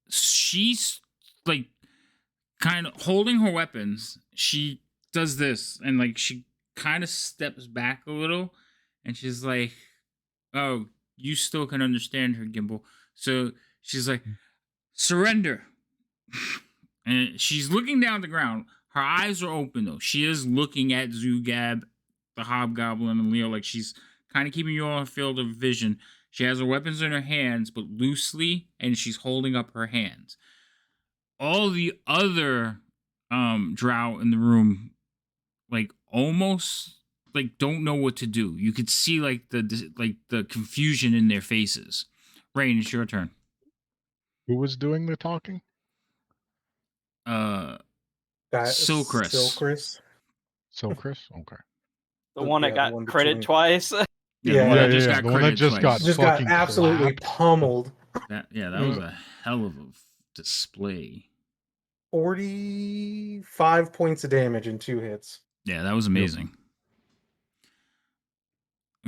She's like kind of holding her weapons. She does this and like she kind of steps back a little and she's like, "Oh, you still can understand her, Gimbal." So she's like, "Surrender." And she's looking down the ground. Her eyes are open though. She is looking at Zugab, the hobgoblin, and Leo. Like she's kind of keeping you on a field of vision. She has her weapons in her hands, but loosely, and she's holding up her hands. All the other drow in the room, like almost like don't know what to do. You could see like the confusion in their faces. Rain, it's your turn. Who was doing the talking? Silchris. Silchris. So Chris? Okay. The one Yeah, that the got one critted between- twice. Yeah, the one that Yeah, just got the one that critted just twice. Just got fucking absolutely clapped. pummeled. That was a hell of a display. 45 points of damage in 2 hits. Yeah, that was amazing.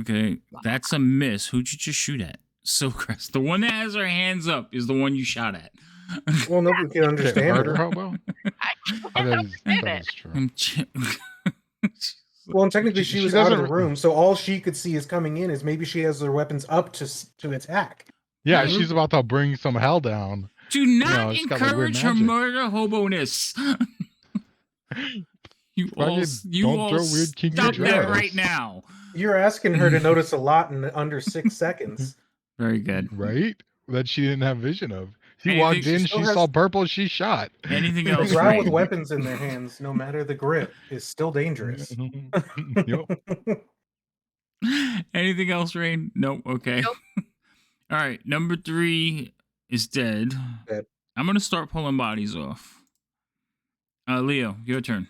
Okay, that's a miss. Who'd you just shoot at? Silcrest. The one that has her hands up is the one you shot at. Well, nobody can Okay, understand murder her. hobo. I Oh, can't that understand it. is true. Well, and technically she She was out of the doesn't- room, so all she could see is coming in is maybe she has their weapons up to attack. Yeah, Mhm. she's about to bring some hell down. Do not know, it's got, like, weird encourage her magic. murder hobo-ness. You all, Fucking you don't all throw weird kinky stop that dress. right now. You're asking her to notice a lot in under 6 seconds. Very good. Right? That she didn't have vision of. She Anything- walked she in, still she has- saw purple, she shot. Anything The else, drow with Rain? weapons in their hands, no matter the grip, is still dangerous. Yep. Anything else, Rain? Nope. Okay. Nope. All right. Number 3 is dead. Dead. I'm gonna start pulling bodies off. Leo, your turn.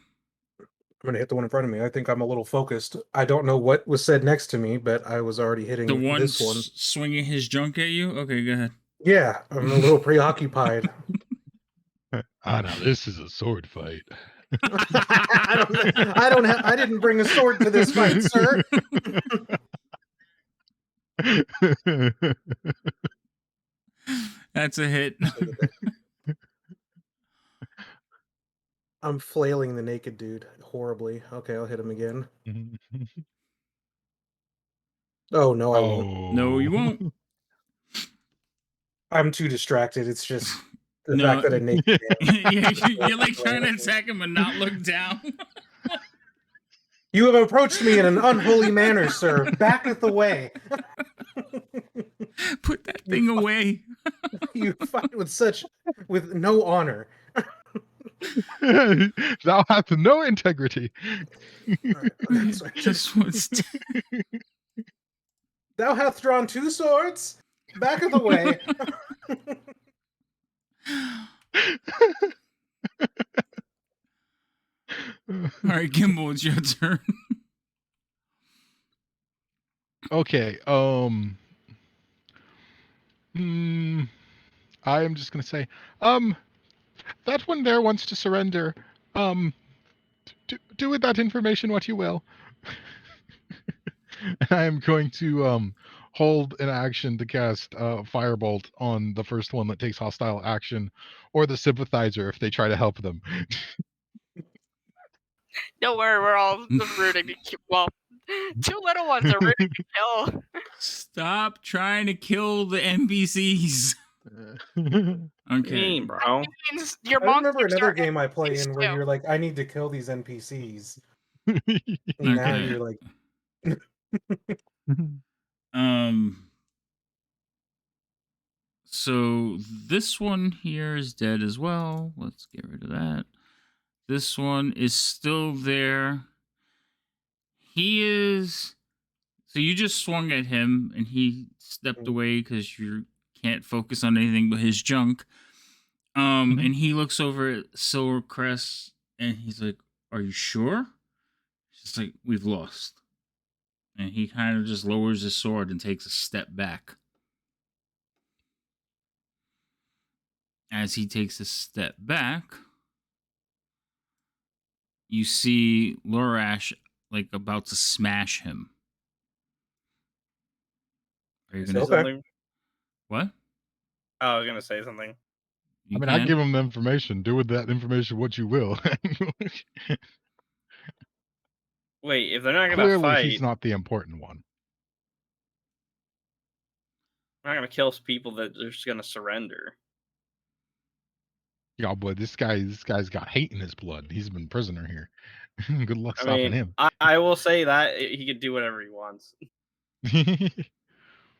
I'm going to hit the one in front of me. I think I'm a little focused. I don't know what was said next to me, but I was already hitting The one this one. swinging his junk at you. Okay, go ahead. Yeah, I'm a little preoccupied. Ah, now this is a sword fight. I didn't bring a sword to this fight, sir. That's a hit. I'm flailing the naked dude horribly. Okay, I'll hit him again. Oh, no, I won't. No, you won't. I'm too distracted. It's just the No. fact that a naked man. Yeah, you're like trying to attack him and not look down. You have approached me in an unholy manner, sir. Back it the way. Put that thing away. You fight with no honor. Thou hast no integrity. That's right. Just what's Thou hath drawn 2 swords. Back of the way. All right, Gimbal, it's your turn. Okay, I am just gonna say, that one there wants to surrender. Do with that information what you will. I am going to hold an action to cast Firebolt on the first one that takes hostile action, or the sympathizer if they try to help them. Don't worry, we're all rooting to keep. Well, 2 little ones are rooting to kill. Stop trying to kill the NPCs. Okay. Mean, bro. Means your I remember monsters another are game I play in where too. you're like, I need to kill these NPCs. And now Okay. you're like, So this one here is dead as well. Let's get rid of that. This one is still there. He is. So you just swung at him and he stepped away because you can't focus on anything but his junk. And he looks over at Silvercrest and he's like, "Are you sure?" She's like, "We've lost." And he kind of just lowers his sword and takes a step back. As he takes a step back, you see Lorash like about to smash him. Are you Say gonna Okay. something? what? Oh, I was gonna say something. You I can? give them the information. Do with that information what you will. Wait, if they're not gonna Clearly, fight, he's not the important one. I'm not gonna kill people that are just gonna surrender. Yeah, boy, this guy's got hate in his blood. He's been prisoner here. Good luck I stopping mean, him. I will say that he can do whatever he wants.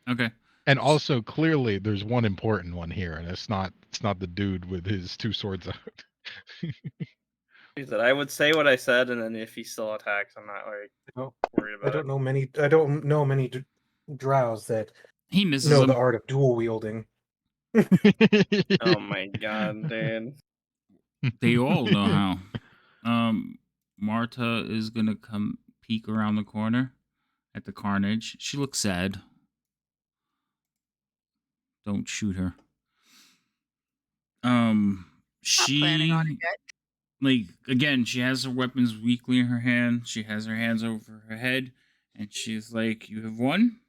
Okay. And also, clearly, there's one important one here, and it's not the dude with his 2 swords out. He said, I would say what I said, and then if he still attacks, I'm not like worried about I don't know many drows that He misses know him. the art of dual wielding. it. Oh my god, dude. They all know how. Marta is gonna come peek around the corner at the carnage. She looks sad. Don't shoot her. Not planning on it She, yet. like, again, she has her weapons weakly in her hand. She has her hands over her head, and she's like, "You have won.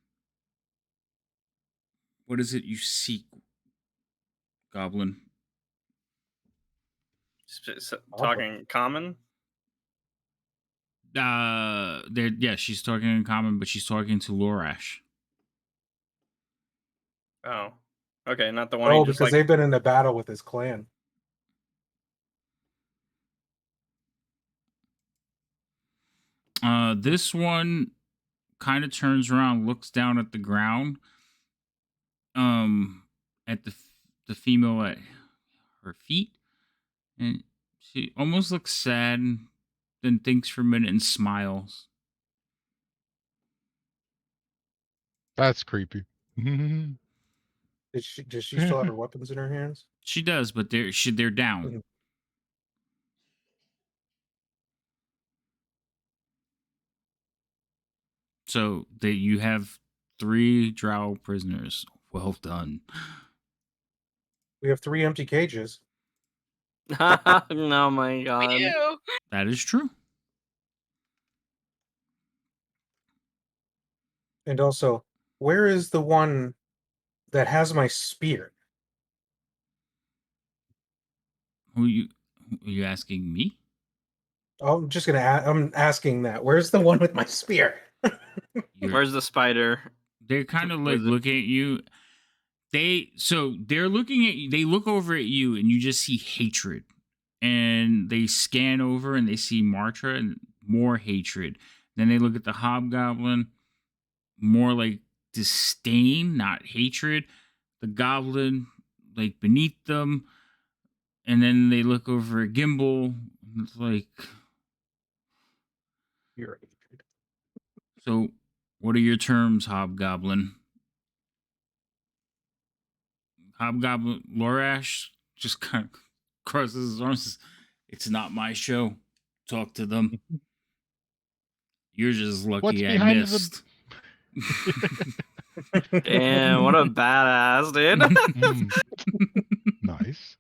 What is it you seek, goblin?" Talking common. She's talking in common, but she's talking to Lorash. Oh, okay, not the one Oh, who just because like. they've been in a battle with his clan. This one kind of turns around, looks down at the ground, at the female at her feet, and she almost looks sad, and then thinks for a minute and smiles. That's creepy. Does she still have her weapons in her hands? She does, but they're down. Mhm. So you have 3 drow prisoners. Well done. We have 3 empty cages. Oh my god. We do. That is true. And also, where is the one that has my spear? Are you asking me? Oh, I'm just gonna. I'm asking that. Where's the one with my spear? Where's the spider? They're kind of like Was it- looking at you. They're looking at you. They look over at you, and you just see hatred. And they scan over, and they see Martra, and more hatred. Then they look at the hobgoblin, more like disdain, not hatred. The goblin, like beneath them, and then they look over at Gimbal. And it's like, You're so what are your terms, hobgoblin? Hobgoblin Lorash just kind of crosses his arms. It's not my show. Talk to them. You're just lucky What's I behind missed. Damn, what a badass, dude. Nice.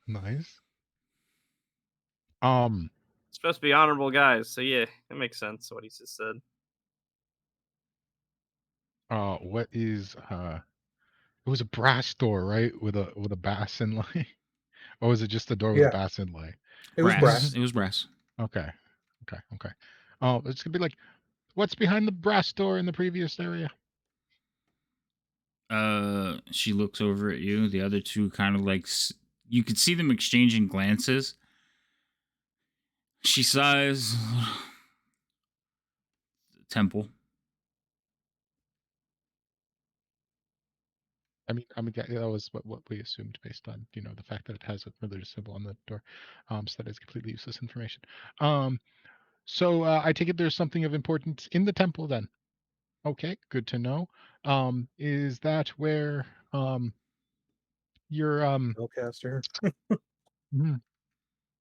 Supposed to be honorable guys, so yeah, it makes sense what he just said. What is it was a brass door, right? With a bass inlay? Or was it just a door with a Yeah. bass inlay? It was brass. It was brass. Okay. Oh, it's gonna be like, what's behind the brass door in the previous area? She looks over at you. The other two kind of like you could see them exchanging glances. She sighs. Temple. I mean, that was what we assumed based on the fact that it has a religious symbol on the door, so that is completely useless information. So I take it there's something of importance in the temple then. Okay, good to know. Is that where your Spellcaster.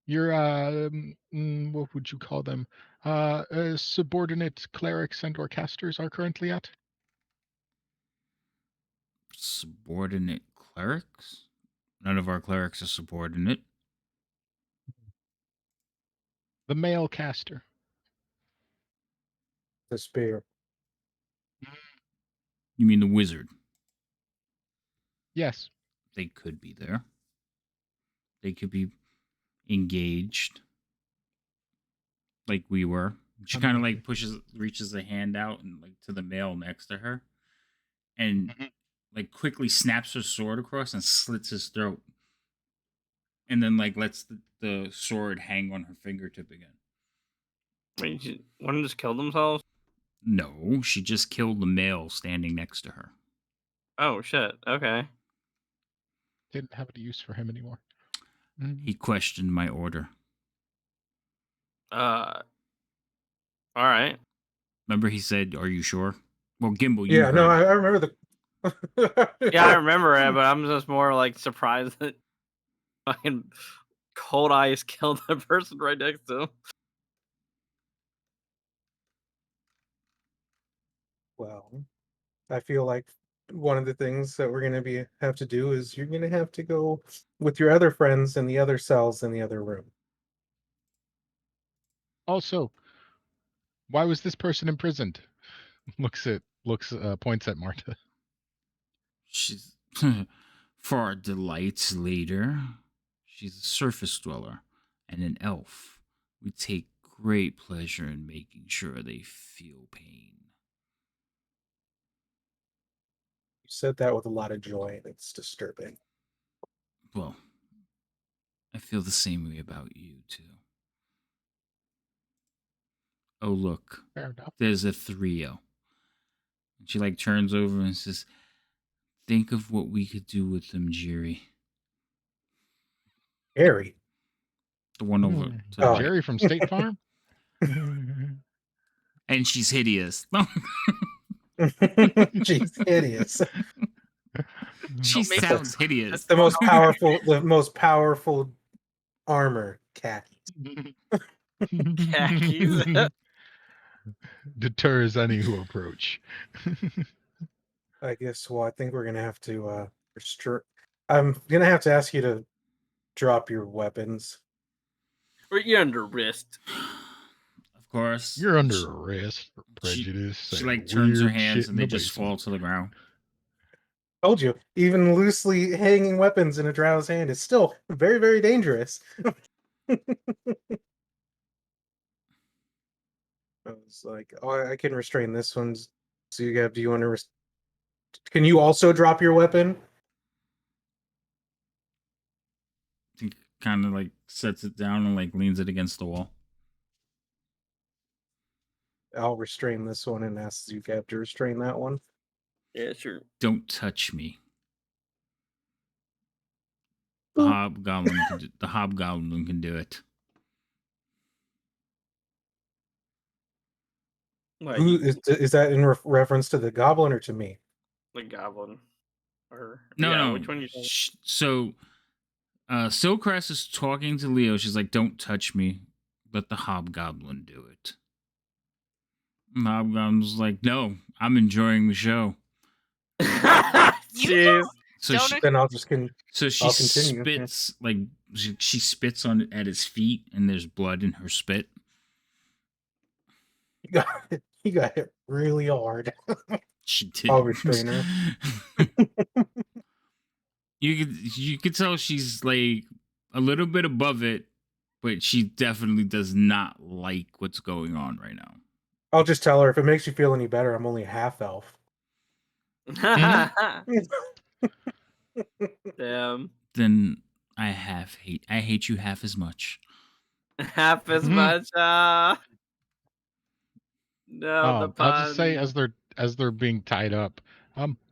your what would you call them? Subordinate clerics and or casters are currently at? Subordinate clerics? None of our clerics are subordinate. The male caster. The spear. You mean the wizard? Yes. They could be there. They could be engaged like we were. She kind of like reaches a hand out and like to the male next to her, and like quickly snaps her sword across and slits his throat, and then like lets the sword hang on her fingertip again. Wait, one of them just killed themselves? No, she just killed the male standing next to her. Oh shit. Okay. Didn't have any use for him anymore. He questioned my order. All right. Remember, he said, "Are you sure?" Well, Gimbal, you Yeah, heard. no, I remember the. Yeah, I remember it, but I'm just more like surprised that fucking Cold Eyes killed the person right next to him. Well, I feel like one of the things that we're gonna have to do is you're gonna have to go with your other friends in the other cells in the other room. Also, why was this person imprisoned? Points at Marta. She's for our delights later. She's a surface dweller and an elf. We take great pleasure in making sure they feel pain. You said that with a lot of joy, and it's disturbing. Well, I feel the same way about you too. Oh look, Fair enough. there's a trio. And she like turns over and says, "Think of what we could do with them, Jerry." Harry. The one over Hmm. to the Oh. right. Jerry from State Farm. And she's hideous. She's hideous. She Don't make sounds hideous. The most powerful armor, khakis. Khakis. Deters any who approach. I guess. Well, I think we're gonna have to restrict. I'm gonna have to ask you to drop your weapons. You're under wrist. Of course. You're under arrest for She- prejudice. She and like turns her weird hands shit and in they the just fall basement. to the ground. Told you, even loosely hanging weapons in a drow's hand is still very, very dangerous. I was like, oh, I can restrain this one. So you have, do you want to? Can you also drop your weapon? He kind of like sets it down and like leans it against the wall. I'll restrain this one and ask Zukab to restrain that one. Yeah, sure. Don't touch me. The hobgoblin can do it. Like, Who is that in reference to the goblin or to me? the goblin. Or No. Which one you talking? So, Silcrest is talking to Leo. She's like, "Don't touch me. Let the hobgoblin do it." And the hobgoblin's like, "No, I'm enjoying the show." Jeez. So Don't she, Then I'll just so she I'll continue, yeah. spits like she spits on at his feet, and there's blood in her spit. you got hit really hard. She did. I'll restrain her. You could tell she's like a little bit above it, but she definitely does not like what's going on right now. I'll just tell her, if it makes you feel any better, I'm only half elf. Damn. Then I hate you half as much. Half as much. No, the pun. I'll just say as they're being tied up,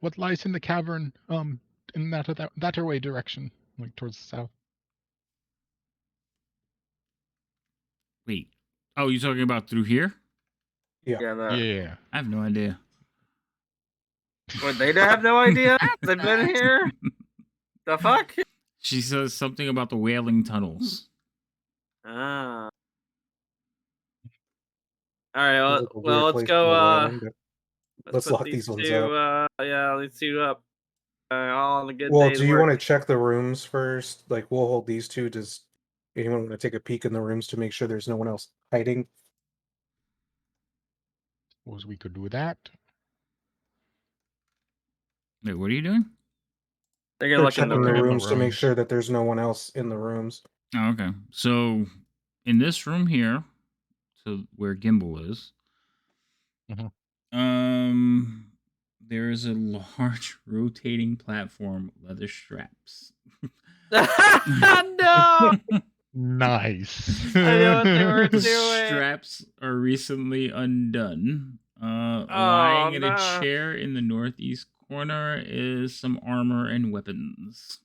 what lies in the cavern, in that way direction, like towards the south. Wait. Oh, you talking about through here? Yeah. Yeah. I have no idea. What, they have no idea? They've been here? The fuck? She says something about the whaling tunnels. Ah. Alright, Sounds like a weird let's place go, for a wedding, but let's put lock these ones two, up. these two up. All on a good Well, day's do you work. want to check the rooms first? Like, we'll hold these two. Does anyone want to take a peek in the rooms to make sure there's no one else hiding? Suppose we could do that. Wait, what are you doing? They're gonna They're look in the checking the room. rooms to make rooms. sure that there's no one else in the rooms. Oh, okay. So in this room here, so where Gimbal is, Mhm. there is a large rotating platform, leather straps. No! Nice. I know what they were The doing. straps are recently undone. Lying in no. a chair in the northeast corner is some armor and weapons.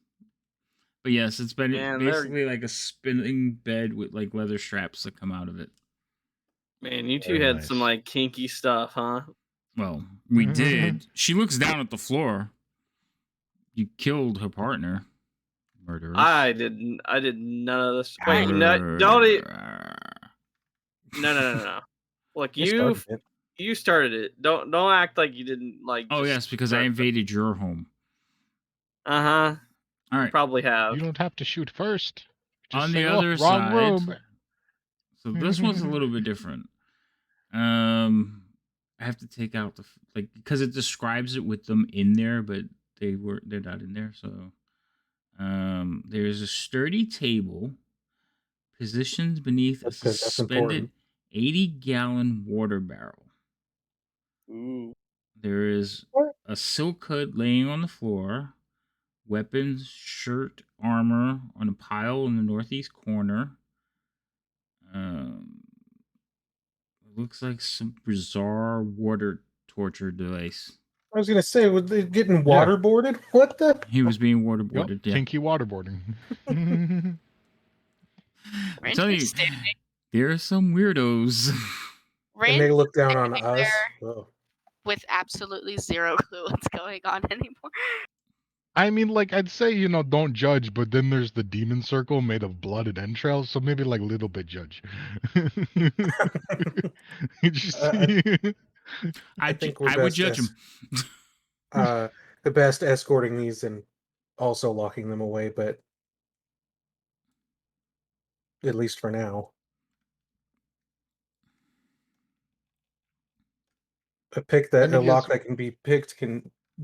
But yes, it's been Man, they're- basically like a spinning bed with like leather straps that come out of it. Man, you two Very had nice. some like kinky stuff, huh? Well, we did. She looks down at the floor. You killed her partner. Murderers. I did none of this. Wait, no, don't eat. No. Look, You you started it. You started it. Don't act like you didn't like. Oh, yes, because I invaded your home. Uh huh. All You right. probably have. You don't have to shoot first. Just On say, the "Oh, other wrong side, room." so this one's a little bit different. I have to take out the because it describes it with them in there, but they're not in there. So, there's a sturdy table positioned beneath a That's good. That's suspended important. 80-gallon water barrel. Ooh. There is a silk hood laying on the floor, weapons, shirt, armor on a pile in the northeast corner. Looks like some bizarre water torture device. I was gonna say, was they getting waterboarded? What the? He was being Yep, waterboarded. Yeah. kinky waterboarding. I'm telling you, there are some weirdos. And they look down on standing us. there Oh. with absolutely zero clue what's going on anymore. I mean, like, I'd say, you know, don't judge, but then there's the demon circle made of blood and entrails, so maybe like a little bit judge. You just I think we're I would best judge him. the best escorting these and also locking them away, but at least for now. A lock that can be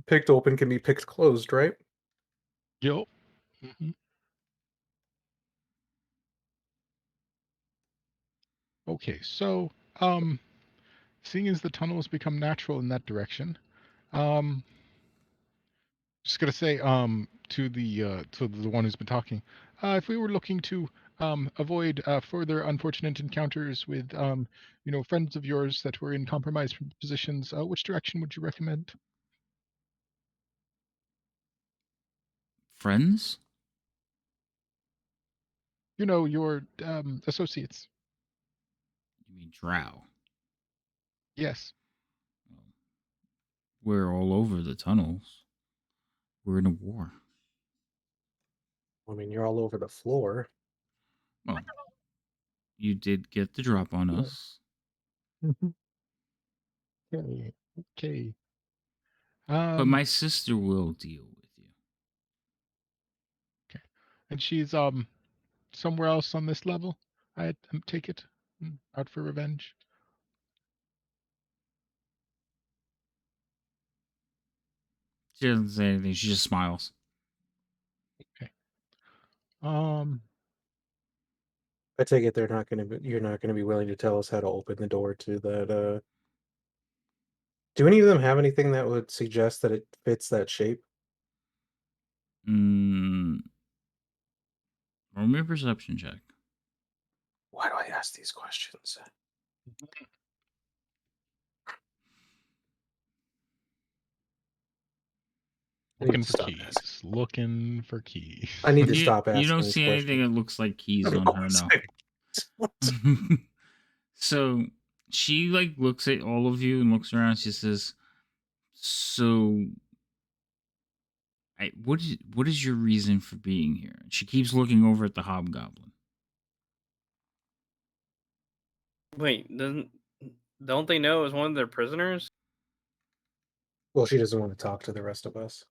picked open can be picked closed, right? Yep. Mhm. Okay, so seeing as the tunnels become natural in that direction, just gonna say to the one who's been talking, if we were looking to avoid further unfortunate encounters with you know, friends of yours that were in compromised positions, which direction would you recommend? Friends? You know, your associates. You mean drow? Yes. We're all over the tunnels. We're in a war. I mean, you're all over the floor. Well, you did get the drop on Yeah. us. Okay. Okay. But my sister will deal with you. Okay. And she's somewhere else on this level. I take it out for revenge. She doesn't say anything. She just smiles. Okay. I take it you're not gonna be willing to tell us how to open the door to that. Do any of them have anything that would suggest that it fits that shape? Roll me a perception check. Why do I ask these questions? Looking for keys. Looking for keys. I need to stop asking. You don't these see anything questions. that looks like keys on her, no. So she like looks at all of you and looks around. She says, "So, what is your reason for being here?" And she keeps looking over at the hobgoblin. Wait, don't they know it was one of their prisoners? Well, she doesn't want to talk to the rest of us.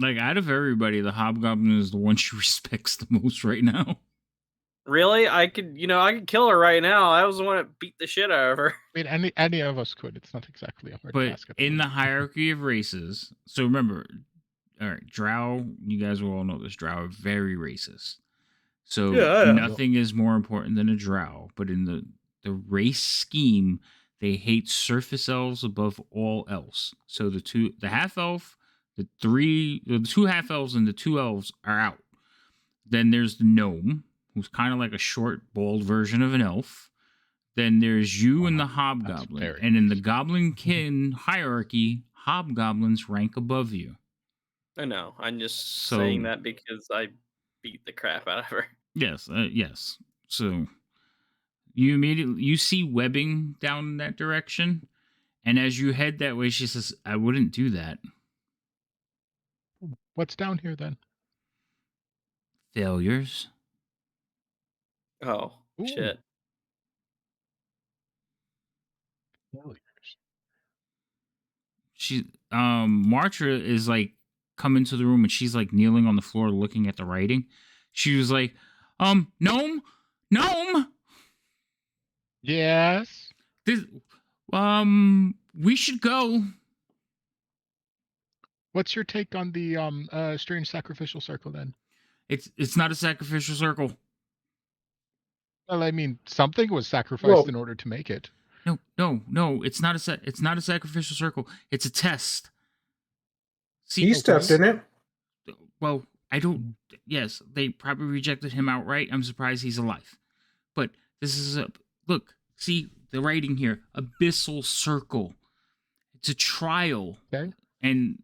Like, out of everybody, the hobgoblin is the one she respects the most right now. Really? I could kill her right now. I was the one that beat the shit out of her. I mean, any of us could. It's not exactly a hard But task. in the hierarchy of races, so remember, all right, drow, you guys will all know this, drow are very racist. So nothing is more important than a drow, but in the race scheme, they hate surface elves above all else. So the half elf, the two half elves and the two elves are out. Then there's the gnome, who's kind of like a short, bald version of an elf. Then there's you and the hobgoblin. And in the goblinkin hierarchy, hobgoblins rank above you. I know. I'm just saying that because I beat the crap out of her. Yes, yes. So you see webbing down that direction, and as you head that way, she says, "I wouldn't do that." What's down here then? Failures. Oh, shit. Martra is like coming to the room and she's like kneeling on the floor looking at the writing. She was like, gnome, Yes. this, we should go. What's your take on the strange sacrificial circle then? It's not a sacrificial circle. Well, I mean, something was sacrificed Well- in order to make it. No. It's not a sacrificial circle. It's a test. See, He stepped in it. well, I don't. Yes, they probably rejected him outright. I'm surprised he's alive. But this is a look. See the writing here: abyssal circle. It's a trial. Okay. And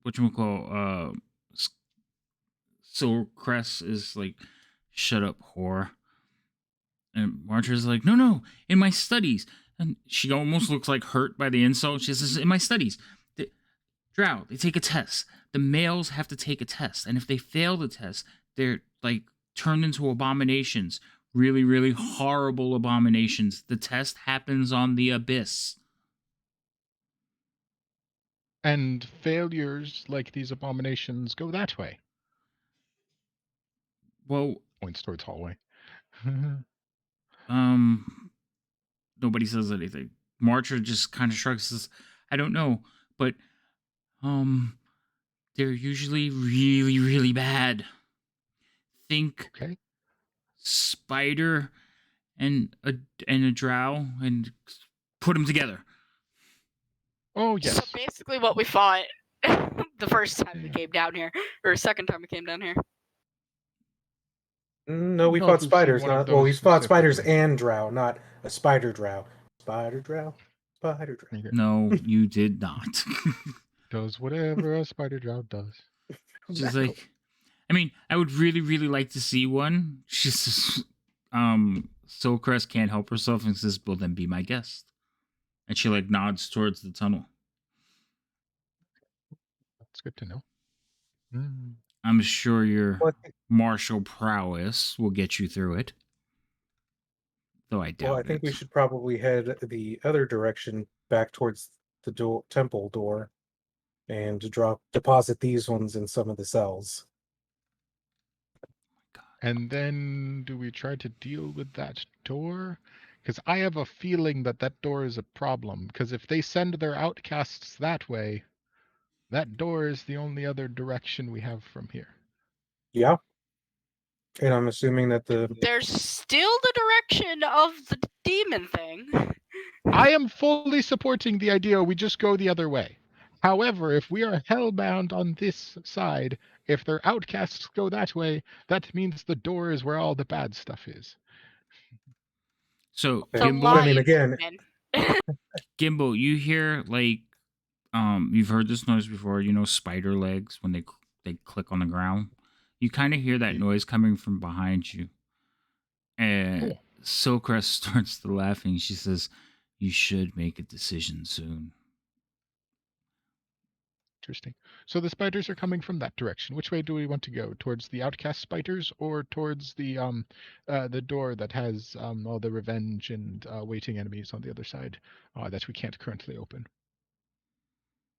whatchamacall, Silvercrest is like, shut up, whore. And Martra's like, no, in my studies. And she almost looks like hurt by the insult. She says, in my studies. Drow, they take a test. The males have to take a test. And if they fail the test, they're like turned into abominations. Really, really horrible abominations. The test happens on the abyss. And failures like these abominations go that way. Well, Points towards hallway. nobody says anything. Martra just kind of shrugs, says, I don't know, but they're usually really, really bad. Think Okay. spider and a drow and put them together. Oh, yes. So basically, what we fought the first time we Yeah. came down here, or second time we came down here. No, we No, fought we've seen spiders. one of Not well. We those fought spiders specifically. and drow, not a spider drow. Spider drow. Spider drow. Okay. No, you did not. Does whatever a spider drow does. She's like, I mean, I would really, really like to see one. She's just, Soulcrest can't help herself and says, well, then be my guest. And she like nods towards the tunnel. That's good to know. Mm. I'm sure your Well, I think- martial prowess will get you through it. Though I doubt Well, I think it. we should probably head the other direction, back towards the temple door, and deposit these ones in some of the cells. God. And then do we try to deal with that door? Because I have a feeling that that door is a problem. Because if they send their outcasts that way, that door is the only other direction we have from here. Yeah. And I'm assuming that the There's still the direction of the demon thing. I am fully supporting the idea we just go the other way. However, if we are hellbound on this side, if their outcasts go that way, that means the door is where all the bad stuff is. So The I Gimbal, mean, lion again- demon. Gimbal, you hear like, you've heard this noise before. You know, spider legs when they click on the ground. You kind of hear that Yeah. noise coming from behind you. And Cool. Silcrest starts to laughing. She says, "You should make a decision soon." Interesting. So the spiders are coming from that direction. Which way do we want to go? Towards the outcast spiders, or towards the door that has all the revenge and waiting enemies on the other side that we can't currently open?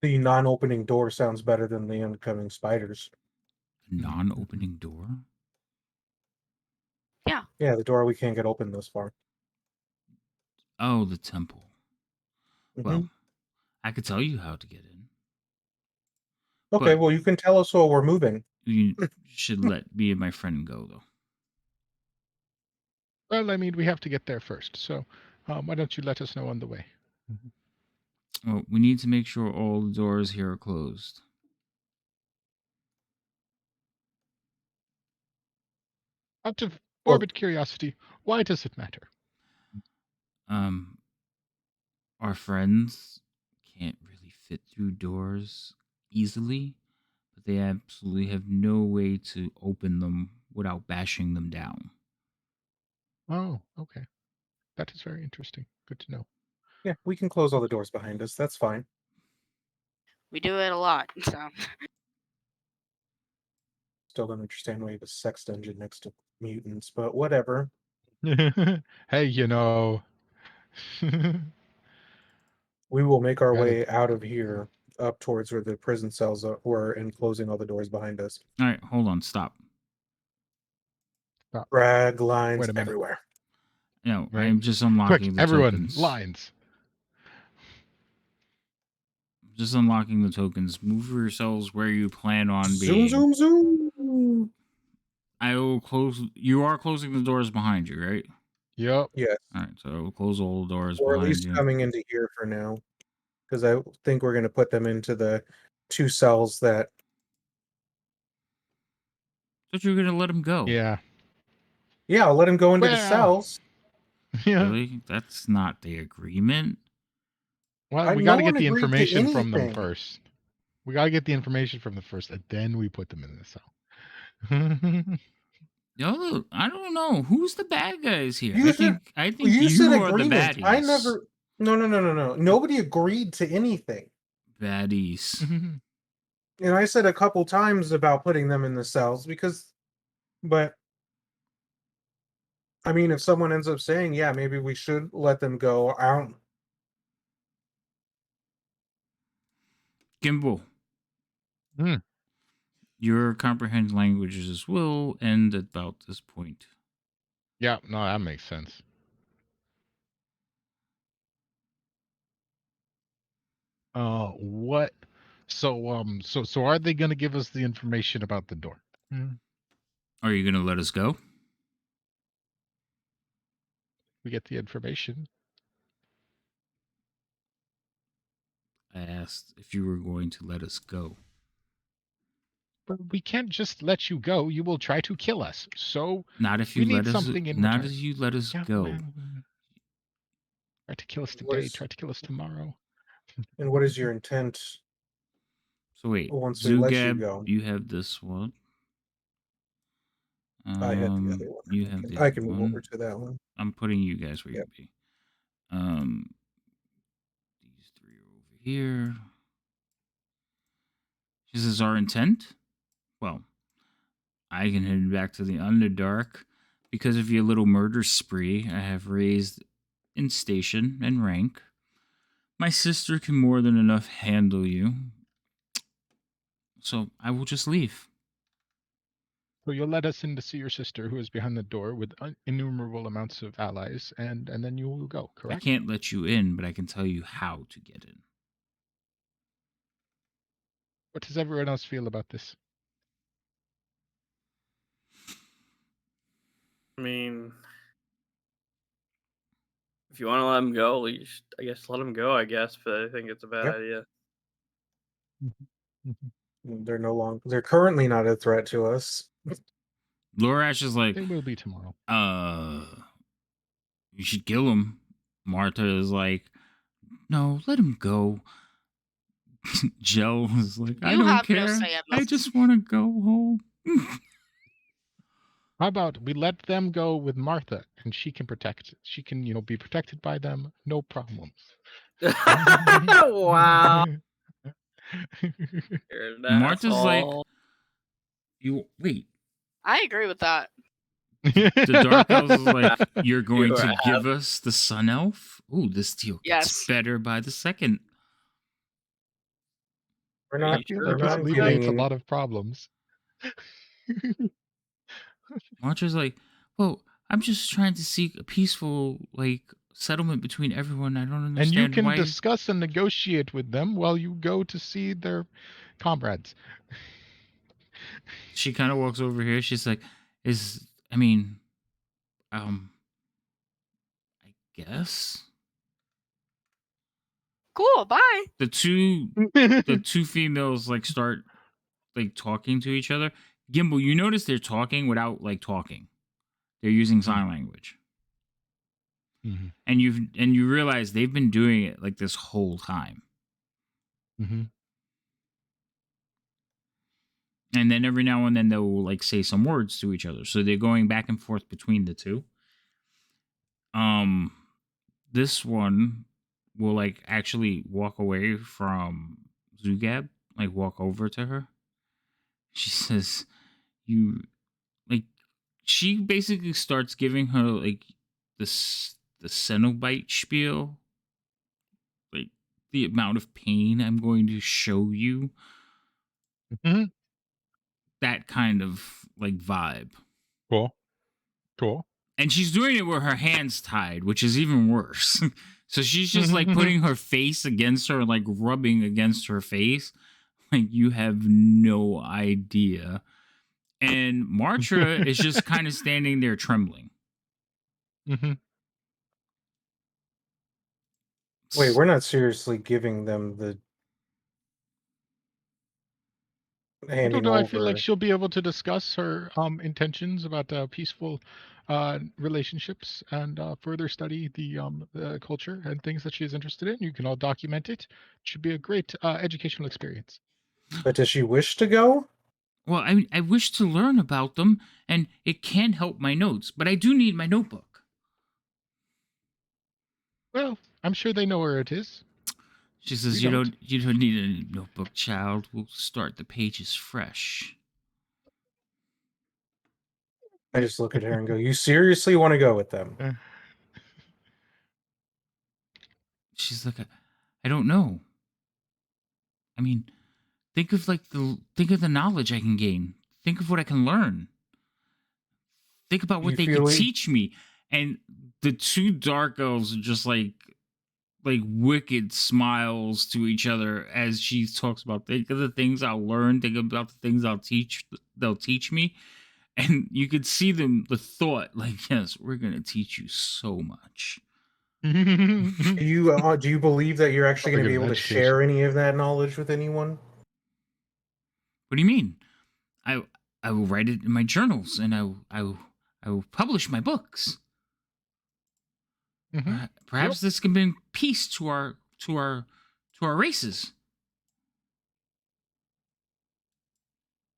the non-opening door sounds better than the incoming spiders. A non-opening door. Yeah, the door we can't get open this far. Oh, the temple. Well, Mhm. I could tell you how to get in. Okay, but- well, you can tell us while we're moving. You should let me and my friend go, though. Well, I mean, we have to get there first. So why don't you let us know on the way? Well, we need to make sure all the doors here are closed. Out of Well- morbid curiosity, why does it matter? Our friends can't really fit through doors easily, but they absolutely have no way to open them without bashing them down. Oh, okay. That is very interesting. Good to know. Yeah, we can close all the doors behind us. That's fine. We do it a lot, so Still don't understand why you have a sex dungeon next to mutants, but whatever. Hey, you know, We will make our Got it. way out of here up towards where the prison cells were and closing all the doors behind us. All right, hold on, stop. Drag lines Wait a minute. everywhere. No, Right. I'm just Quick, unlocking the everyone, tokens. lines. Just unlocking the tokens. Move yourselves where you plan on Zoom, being. zoom, zoom. I will close. You are closing the doors behind you, right? Yep. Yes. All right, so I will close all the doors Or at behind least you. coming into here for now. Because I think we're going to put them into the 2 cells that... But you're gonna let him go. Yeah. Yeah, I'll let him go into the Well, cells. Yeah. Really? That's not the agreement. Well, we No got to get one the agreed to information from them anything. first. We got to get the information from them first, and then we put them in the cell. Yo, I don't know who's the bad guys here. You I think You said you are the agreement. baddies. I never... No. Nobody agreed to anything. Baddies. And I said a couple times about putting them in the cells because... But... I mean, if someone ends up saying, yeah, maybe we should let them go, I don't... Gimbal. Hmm. Your comprehend languages will end at about this point. Yeah, no, that makes sense. What? So are they going to give us the information about the door? Are you gonna let us go? We get the information. I asked if you were going to let us go. But we can't just let you go. You will try to kill us. So Not if we you need let us. something in Not return. as you let us Yeah, go. well, try to kill us What today. is- Try to kill us tomorrow. And what is your intent So wait, once we let you Zugab, go? you have this one. I had the other one. You have the I other can move one. over to that one. I'm putting you guys where Yep. you be. These 3 are over here. This is our intent. Well, I can head back to the Underdark because of your little murder spree. I have raised in station and rank. My sister can more than enough handle you. So I will just leave. So you'll let us in to see your sister, who is behind the door with innumerable amounts of allies, and then you will go. Correct? I can't let you in, but I can tell you how to get in. What does everyone else feel about this? I mean, if you want to let him go, you should, I guess, let him go. I guess, but I think it's a bad Yep. idea. They're currently not a threat to us. Lorash is like, They will be tomorrow. you should kill him. Martha is like, no, let him go. Jill is like, I You don't have no care. say in I this. just want to go home. How about we let them go with Martha, and she can protect. She can, be protected by them. No problems. Wow. You're an Martha's like, asshole. you wait. I agree with that. The Dark Elves is like, you're going You to are give us the Sun Elf? Ooh, this deal gets Yes. better by the second. We're I not, feel we're like this not alleviates a giving... lot of problems. Martha's like, well, I'm just trying to seek a peaceful, settlement between everyone. I don't understand And you can why. discuss and negotiate with them while you go to see their comrades. She kind of walks over here. She's like, I guess Cool. Bye. the two females start talking to each other. Gimbal, you notice they're talking without talking. They're using sign language. Mhm. And you realize they've been doing it this whole time. Mm-hmm. And then every now and then they'll say some words to each other. So they're going back and forth between the two. This one will actually walk away from Zugab, walk over to her. She says, you she basically starts giving her the the Cenobite spiel, like the amount of pain I'm going to show you, Mhm. that kind of like vibe. Cool. And she's doing it with her hands tied, which is even worse. So she's just like putting her face against her, like rubbing against her face. Like you have no idea. And Martra is just kind of standing there trembling. Mhm. Wait, we're not seriously giving them the I don't handing know. I feel like over. she'll be able to discuss her intentions about peaceful relationships and further study the culture and things that she is interested in. You can all document it. Should be a great educational experience. But does she wish to go? Well, I wish to learn about them, and it can help my notes, but I do need my notebook. Well, I'm sure they know where it is. She says, We "You don't. don't need a notebook, child. We'll start the pages fresh." I just look at her and go, "You seriously want to go with them?" She's like, "I don't know. I mean, think of the knowledge I can gain. Think of what I can learn. Think about Do what you they feel could like teach me." And the two dark elves are just like wicked smiles to each other as she talks about, think of the things I'll learn, think about the things they'll teach me. And you could see them, the thought, like, yes, we're gonna teach you so much. do you believe that you're actually Probably going to get be an able to education. share any of that knowledge with anyone? What do you mean? I I will write it in my journals, and I will publish my books. Mhm. Perhaps this can bring peace to our races.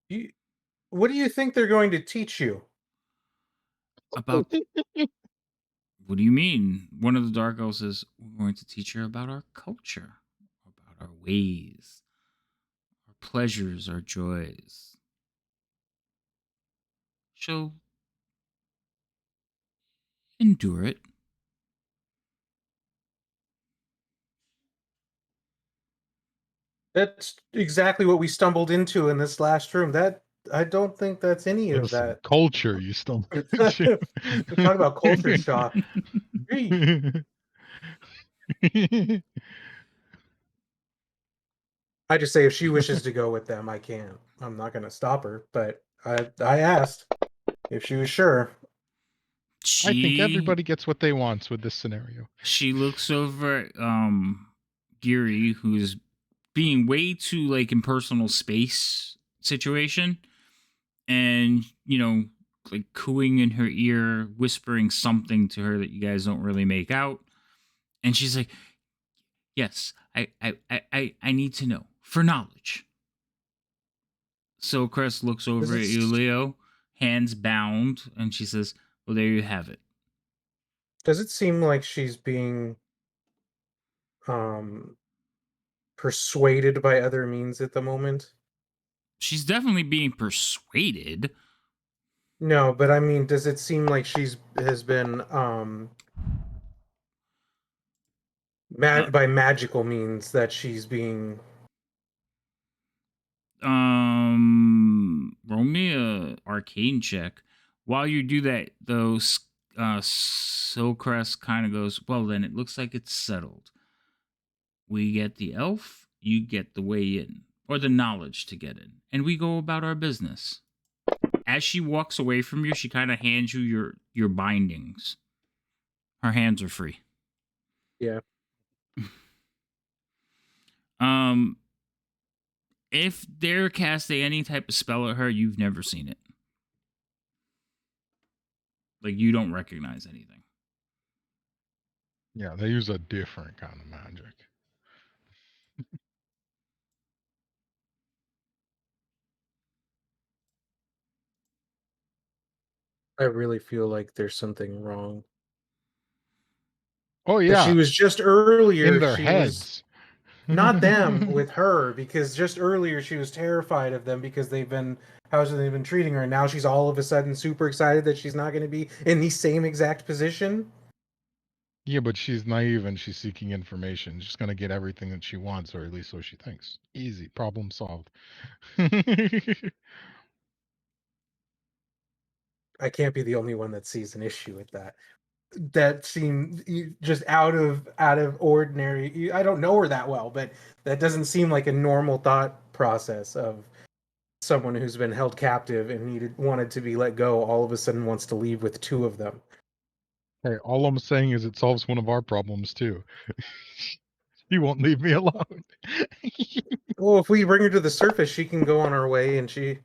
You, what do you think they're going to teach you? About What do you mean? One of the dark elves says, we're going to teach her about our culture, about our ways, our pleasures, our joys. She'll endure it. That's exactly what we stumbled into in this last room. That I don't think that's any of There's some that. culture you stumbled We into. talk about culture shock. Hey, I just say if she wishes to go with them, I can't. I'm not going to stop her, but I asked if she was sure. I think She everybody gets what they want with this scenario. she looks over at Geary, who's being way too like in personal space situation, and like cooing in her ear, whispering something to her that you guys don't really make out. And she's like, yes, I need to know for knowledge. So Crest looks over at you, Leo, hands bound, and she says, well, there you have it. Does it seem like she's being persuaded by other means at the moment? She's definitely being persuaded. No, but I mean, does it seem like has been by magical means that she's being Roll me a arcane check. While you do that, though, Silcrest kind of goes, well, then it looks like it's settled. We get the elf, you get the way in, or the knowledge to get in, and we go about our business. As she walks away from you, she kind of hands you your bindings. Her hands are free. Yeah. If they're casting any type of spell at her, you've never seen it. Like, you don't recognize anything. Yeah, they use a different kind of magic. I really feel like there's something wrong. Oh That she yeah, was just earlier, in their she was heads. not them with her, because just earlier she was terrified of them because they've been treating her, and now she's all of a sudden super excited that she's not going to be in the same exact position. Yeah, but she's naive and she's seeking information. She's gonna get everything that she wants, or at least so she thinks. Easy, problem solved. I can't be the only one that sees an issue with that. That seemed just out of ordinary. I don't know her that well, but that doesn't seem like a normal thought process of someone who's been held captive and wanted to be let go. All of a sudden, wants to leave with two of them. Hey, all I'm saying is it solves one of our problems too. You won't leave me alone. Well, if we bring her to the surface, she can go on her way, and she.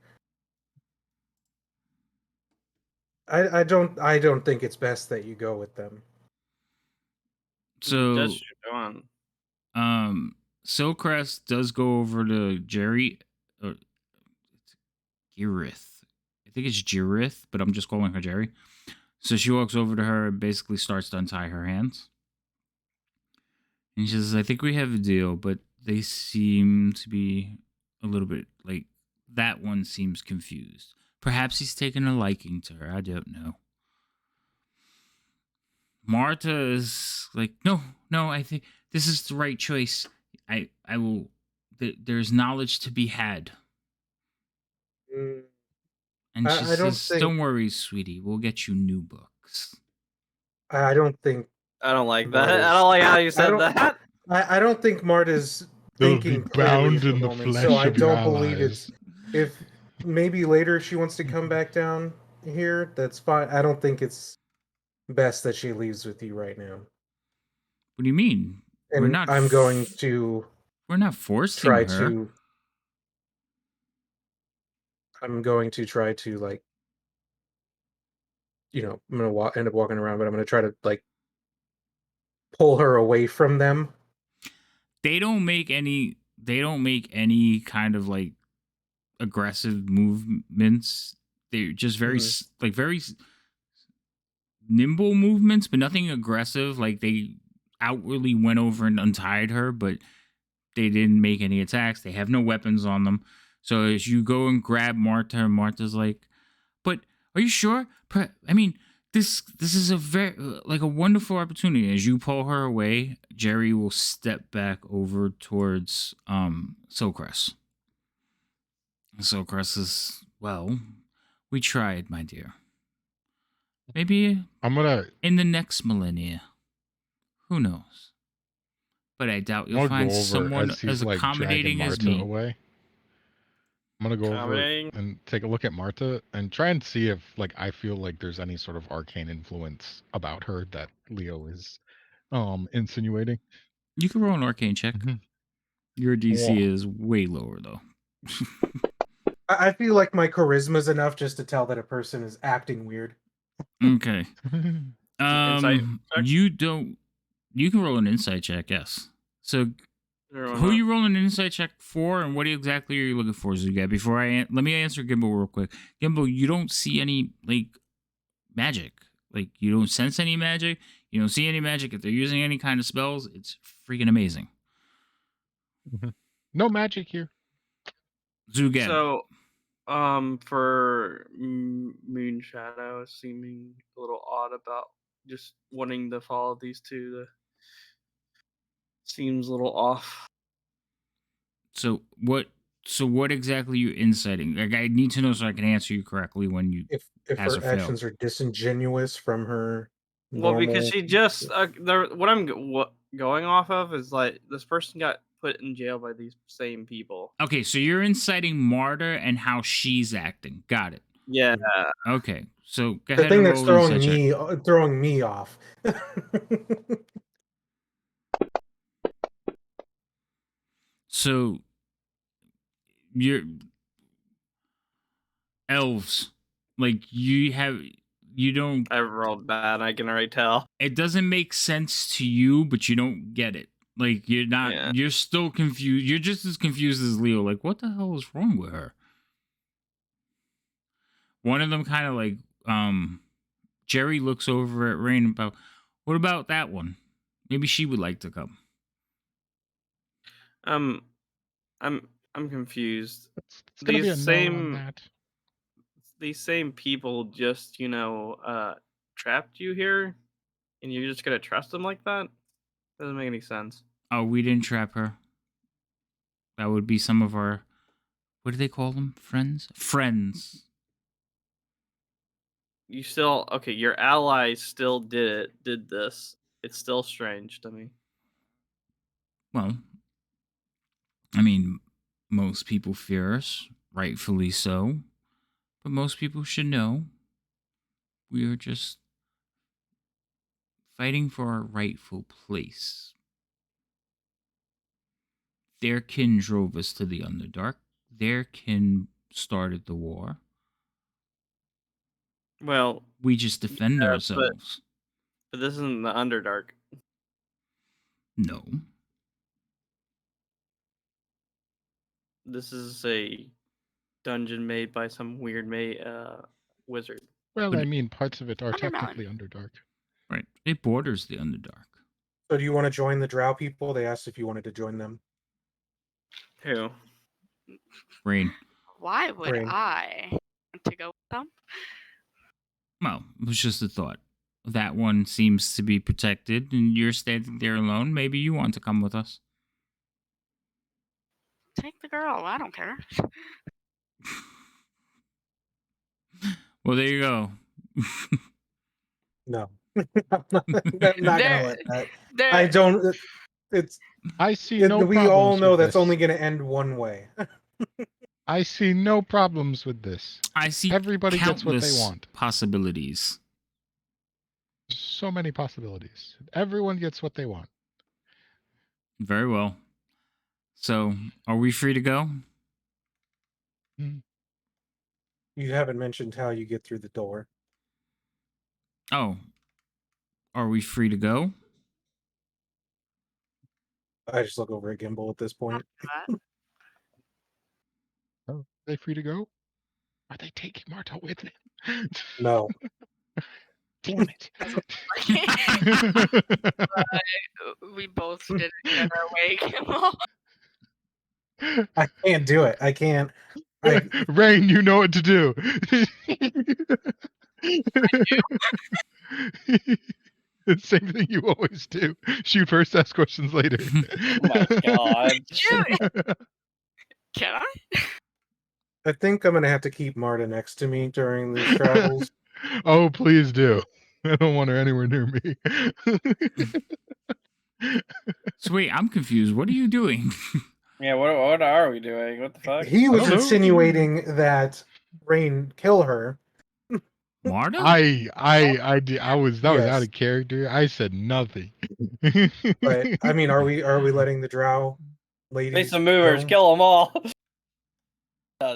I don't think it's best that you go with them. So, Just go on. Silcrest does go over to Jerry. Girith. I think it's Girith, but I'm just calling her Jerry. So she walks over to her and basically starts to untie her hands. And she says, I think we have a deal, but they seem to be a little bit like that one seems confused. Perhaps he's taken a liking to her. I don't know. Marta is like, no, I think this is the right choice. I will. There's knowledge to be had. Mm, And she I don't says, think. don't worry, sweetie. We'll get you new books. I don't think. I don't like that. Marta's- I don't like how you I said don't- that. I don't think Marta's They'll be thinking clearly bound at the in the moment, flesh so I of your don't believe allies. it's. If maybe later she wants to come back down here, that's fine. I don't think it's best that she leaves with you right now. What do you mean? And I'm going to We're not forcing try her. to. I'm going to try to I'm gonna end up walking around, but I'm gonna try to pull her away from them. They don't make any kind of aggressive movements. They're just very very nimble movements, but nothing aggressive. Like they outwardly went over and untied her, but they didn't make any attacks. They have no weapons on them. So as you go and grab Marta, Marta's like, but are you sure? I mean, this is a very a wonderful opportunity. As you pull her away, Jerry will step back over towards Silcrest. Silcrest is, well, we tried, my dear. Maybe I'm gonna in the next millennia. Who knows? But I doubt you'll find go over someone as he's as accommodating dragging as Marta me. away. I'm gonna go over and take a look at Marta and try and see if I feel like there's any sort of arcane influence about her that Leo is insinuating. You can roll an arcane check. Mhm. Your DC Whoa. is way lower though. I feel like my charisma is enough just to tell that a person is acting weird. Okay. Insight check? You can roll an insight check, yes. So who are you rolling an insight check for, and what exactly are you looking for, Zugat? Before let me answer Gimbal real quick. Gimbal, you don't see any magic. You don't sense any magic. You don't see any magic. If they're using any kind of spells, it's freaking amazing. No magic here. Zugat. So, for Moon Shadow seeming a little odd about just wanting to follow these two, seems a little off. So what exactly are you inciting? I need to know so I can answer you correctly when you If pass her or fail. actions are disingenuous from her Well, because normal. she just what I'm going off of is this person got put in jail by these same people. Okay, so you're inciting Marta and how she's acting. Got it. Yeah. Okay, so go The ahead thing and that's roll an insight check. throwing me off. So you're elves, you don't. I rolled bad. I can already tell. It doesn't make sense to you, but you don't get it. You're not. Yeah. You're still confused. You're just as confused as Leo. What the hell is wrong with her? One of them kind of Jerry looks over at Rain about, what about that one? Maybe she would like to come. I'm confused. It's gonna be a These no on same that. these same people just trapped you here And you're just gonna trust him like that? Doesn't make any sense. Oh, we didn't trap her. That would be some of our, what do they call them? Friends? Friends. You still okay? Your allies still did this. It's still strange to me. Well, I mean, most people fear us, rightfully so. But most people should know we are just fighting for our rightful place. Their kin drove us to the Underdark. Their kin started the war. Well, We just defend yeah, ourselves. but this isn't the Underdark. No. This is a dungeon made by some weird wizard. Well, But I mean, parts of it are Undermelon. technically Underdark. Right. It borders the Underdark. So do you want to join the Drow people? They asked if you wanted to join them. Who? Rain. Why would Rain. I want to go with them? Well, it was just a thought. That one seems to be protected, and you're standing there alone. Maybe you want to come with us. Take the girl. I don't care. Well, there you go. No. I'm not gonna let that. There, I don't. It's. I see no we problems all know with that's this. only going to end one way. I see no problems with this. I see Everybody gets what they countless want. possibilities. So many possibilities. Everyone gets what they want. Very well. So, are we free to go? You haven't mentioned how you get through the door. Oh. Are we free to go? I just look over at Gimbal at this point. Oh, are they free to go? Are they taking Marta with them? No. Damn it. we both didn't get our way, Kimmel. I can't do it. I can't. Rain, you know what to do. Same thing you always do. Shoot first, ask questions later. Oh my god. Can I? I think I'm going to have to keep Marta next to me during these travels. Oh, please do. I don't want her anywhere near me. So wait, I'm confused. What are you doing? Yeah, what are we doing? What the fuck? He was I don't know. insinuating that Rain kill her. Marta? That was out Yes. of character. I said nothing. But I mean, are we letting the Drow ladies? Face some movers, go? kill them all.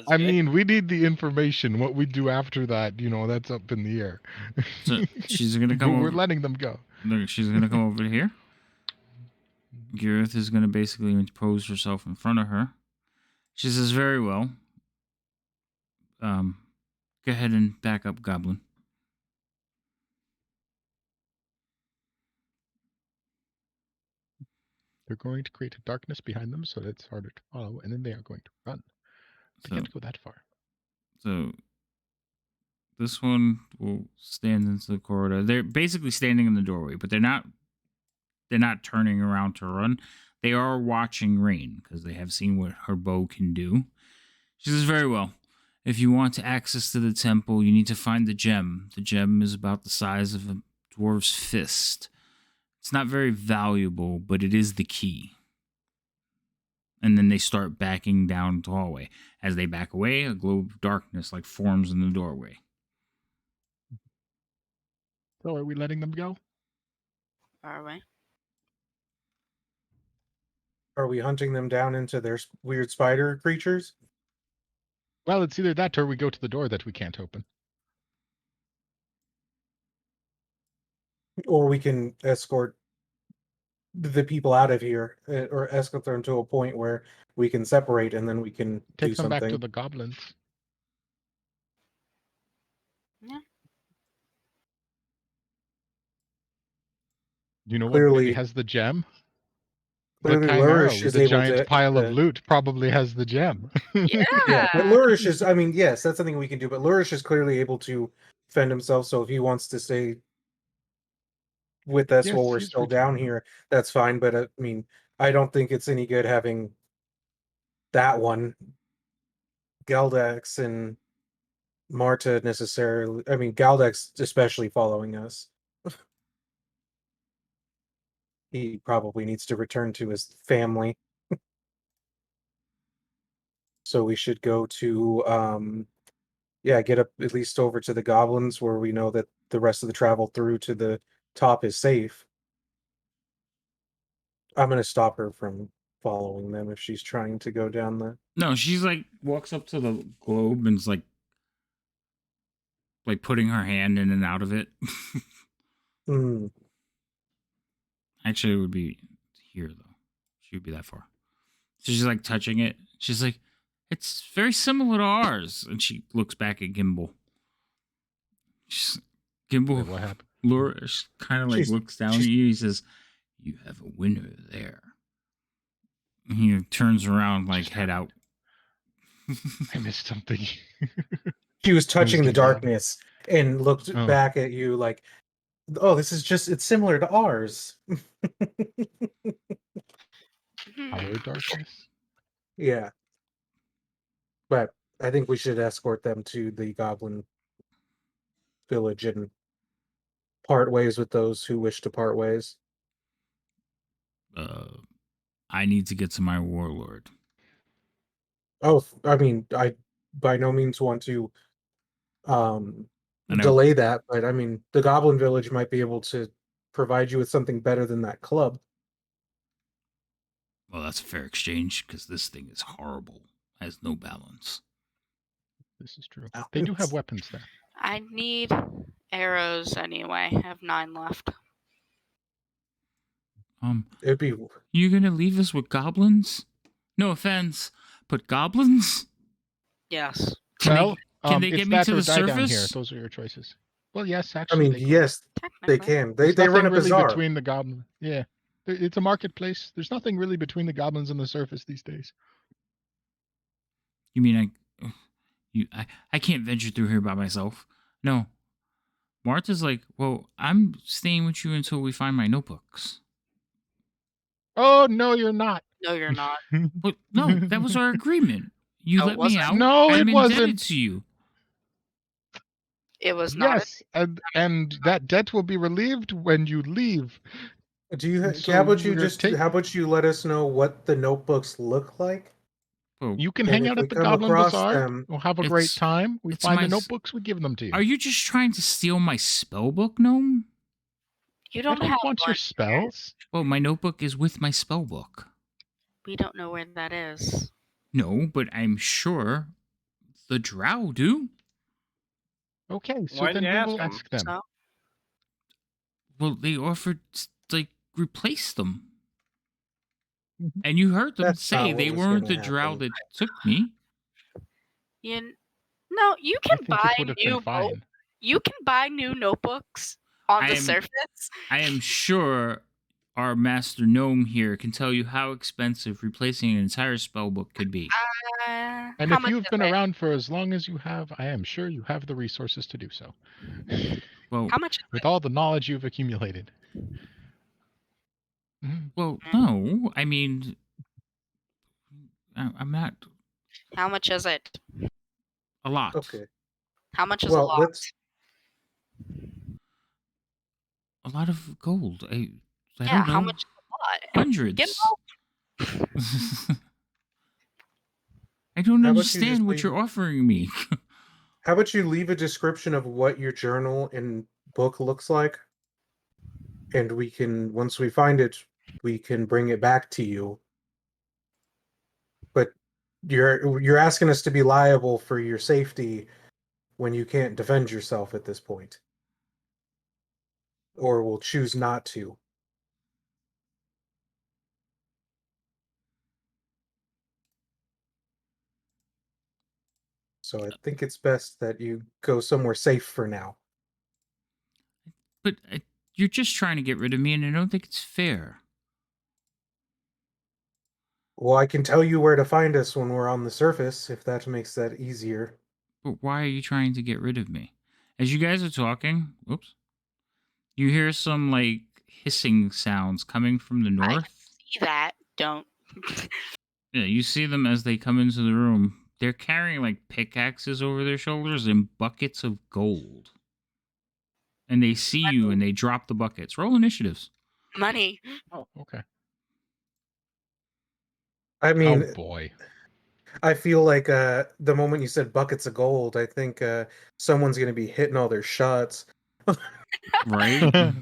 I mean, we need the information. What we do after that, that's up in the air. So she's gonna come We're over. letting them go. Look, she's gonna come over here. Gareth is gonna basically interpose herself in front of her. She says, "Very well. Go ahead and back up, Goblin." They're going to create a darkness behind them so that it's harder to follow, and then they are going to run. They can't go that far. So this one will stand into the corridor. They're basically standing in the doorway, but they're not turning around to run. They are watching Rain because they have seen what her bow can do. She says, "Very well. If you want access to the temple, you need to find the gem. The gem is about the size of a dwarf's fist. It's not very valuable, but it is the key." And then they start backing down the hallway. As they back away, a globe of darkness forms in the doorway. So are we letting them go? Are we? Are we hunting them down into their weird spider creatures? Well, it's either that or we go to the door that we can't open. Or we can escort the people out of here, or escort them to a point where we can separate, and then we can Take do them something. back to the goblins. Yeah. You know what Clearly- maybe has the gem? The Clearly, Chimera Lourish with is the able giant to pile of loot probably has the gem. Yeah, but Lourish is, I mean, yes, that's something we can do, but Lourish is clearly able to fend himself, so if he wants to stay with us Yes, while we're he's still down returning. here, that's fine. But I mean, I don't think it's any good having that one, Galdex and Marta necessarily. I mean, Galdex especially following us. He probably needs to return to his family. So we should go to get up at least over to the goblins where we know that the rest of the travel through to the top is safe. I'm gonna stop her from following them if she's trying to go down the. No, she's like walks up to the globe and's like putting her hand in and out of it. Hmm. Actually, it would be here though. She would be that far. So she's like touching it. She's like, "It's very similar to ours." And she looks back at Gimbal. Gimbal, What happened? Laura kind of like looks down at you. He says, "You have a winner there." And he turns around, like head out. I missed something. She was touching the getting out. darkness and looked Oh. back at you like, "Oh, this is it's similar to ours." Our darkness. Yeah. But I think we should escort them to the goblin village and part ways with those who wish to part ways. I need to get to my warlord. Oh, I mean, I by no means want to I know. delay that, but I mean, the goblin village might be able to provide you with something better than that club. Well, that's a fair exchange because this thing is horrible. Has no balance. This is true. They do have weapons there. I need arrows anyway. I have 9 left. It'd be. You gonna leave us with goblins? No offense, but goblins? Yes. Can they it's get me that to or the die down here. surface? Those are your choices. Well, yes, I actually. mean, they can. yes, they Technically. can. There's They run a nothing really bazaar. between the goblin. Yeah, it's a marketplace. There's nothing really between the goblins and the surface these days. You mean I can't venture through here by myself? No. Martha's like, well, I'm staying with you until we find my notebooks. Oh no, you're not. No, you're not. But no, that was our agreement. You No, it let me wasn't. out. No, I'm it indebted wasn't. to you. It was not. Yes, and that debt will be relieved when you leave. Do you? So how about you we're just? How about you let us know what the notebooks look like? Oh, You can And hang if out we at the come Goblin across Bazaar. them, We'll have a great It's- time. We it's find my the s- notebooks. We give them to you. are you just trying to steal my spell book, gnome? You I don't don't have want one. your spells. Well, my notebook is with my spell book. We don't know where that is. No, but I'm sure the drow do. Okay, so Why then didn't we you will ask 'em? ask them. So, Well, they offered to replace them. Mhm. And you heard them That's say not they what was weren't the gonna drow happen. that took me. no, you I can think buy it would have been fine. You can buy new notebooks on I the am- surface. I am sure our master gnome here can tell you how expensive replacing an entire spell book could be. And How if much you've is been it? around for as long as you have, I am sure you have the resources to do so. Well, How much is With all the knowledge you've accumulated. Mhm. well, no. I mean, I'm not How much is it? a lot. Okay. How much is a Well, lot? let's. A lot of gold. I Yeah, don't know. how much is a lot? Hundreds. Gimbal? I don't How about you just understand what leave- you're offering me. How about you leave a description of what your journal and book looks like, and we can, once we find it, we can bring it back to you. But you're asking us to be liable for your safety when you can't defend yourself at this point, or will choose not to. So I think it's best that you go somewhere safe for now. But you're just trying to get rid of me, and I don't think it's fair. Well, I can tell you where to find us when we're on the surface, if that makes that easier. But why are you trying to get rid of me? As you guys are talking, oops, you hear some like hissing sounds coming from the I north. see that. Don't. Yeah, you see them as they come into the room. They're carrying like pickaxes over their shoulders and buckets of gold. And they see you and they drop the buckets. Roll initiatives. Money. Oh, okay. I mean, Oh boy. I feel like the moment you said buckets of gold, I think someone's going to be hitting all their shots. Right? I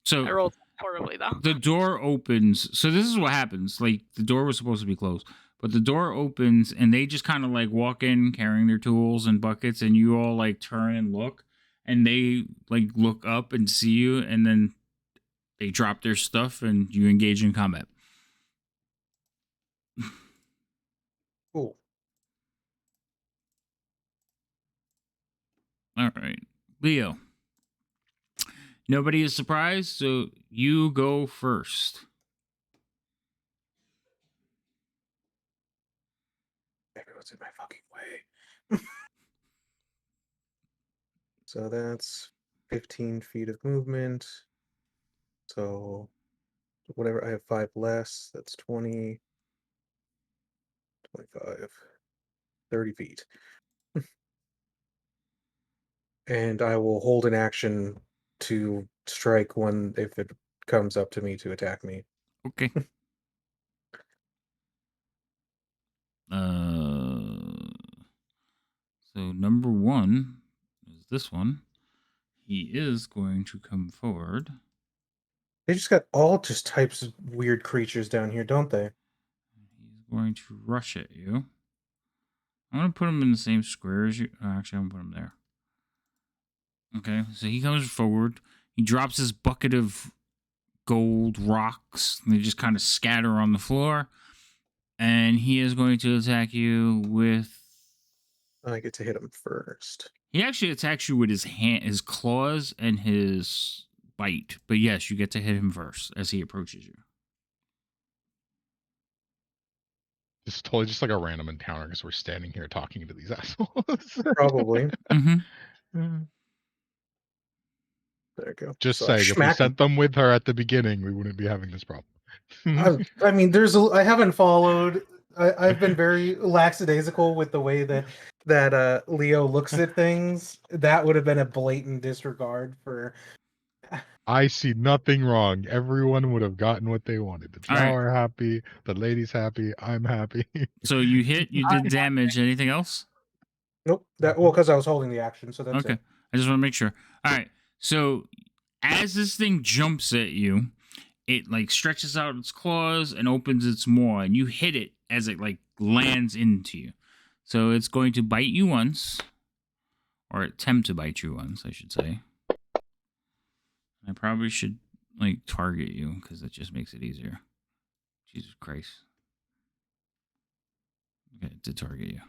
So rolled horribly though. the door opens. So this is what happens. Like the door was supposed to be closed, but the door opens and they just kind of like walk in carrying their tools and buckets, and you all like turn and look, and they like look up and see you, and then they drop their stuff and you engage in combat. Cool. All right, Leo. Nobody is surprised, so you go first. Everyone's in my fucking way. So that's 15 feet of movement. So whatever, I have 5 less. That's 20, 25, 30 feet. And I will hold an action to strike one if it comes up to me to attack me. Okay. So number 1 is this one. He is going to come forward. They just got all just types of weird creatures down here, don't they? He's going to rush at you. I'm going to put him in the same square as you. Oh, actually, I'm going to put him there. Okay, so he comes forward. He drops his bucket of gold rocks. And they just kind of scatter on the floor. And he is going to attack you with. I get to hit him first. He actually attacks you with his hand, his claws, and his bite. But yes, you get to hit him first as he approaches you. It's totally just like a random encounter because we're standing here talking to these assholes. Probably. Mm-hmm. There you go. Just So I saying, if we smack him. sent them with her at the beginning, we wouldn't be having this problem. I mean, I haven't followed. I've been very lackadaisical with the way that Leo looks at things. That would have been a blatant disregard for. I see nothing wrong. Everyone would have gotten what they wanted. The All right. drow are happy. The lady's happy. I'm happy. So you hit, you did damage. Anything else? Nope. Because I was holding the action, so that's Okay. it. I just want to make sure. All right. So as this thing jumps at you, it like stretches out its claws and opens its maw, and you hit it as it like lands into you. So it's going to bite you once, or attempt to bite you once, I should say. I probably should like target you because that just makes it easier. Jesus Christ. Okay, to target you.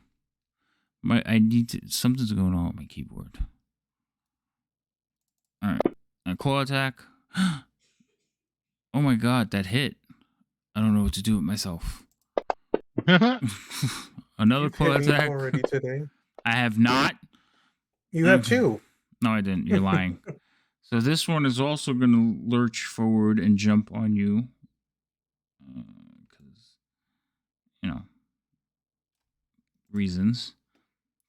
I need to. Something's going on with my keyboard. All right, a claw attack. Oh my god, that hit. I don't know what to do with myself. Another You've claw hit me attack. already today. I have not. You have 2. No, I didn't. You're lying. So this one is also going to lurch forward and jump on you. Because, reasons.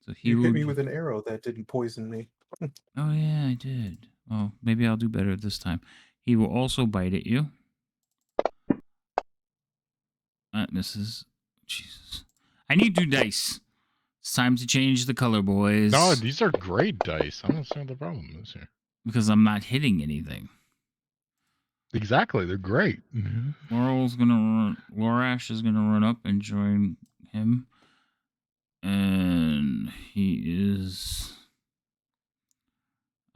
So he You will hit me with an arrow that didn't poison me. Oh, yeah, I did. Well, maybe I'll do better this time. He will also bite at you. That misses. Jesus. I need 2 dice. It's time to change the color, boys. No, these are great dice. I don't see what the problem is here. Because I'm not hitting anything. Exactly, they're great. Laurel's gonna run. Lorash is gonna run up and join him, and he is.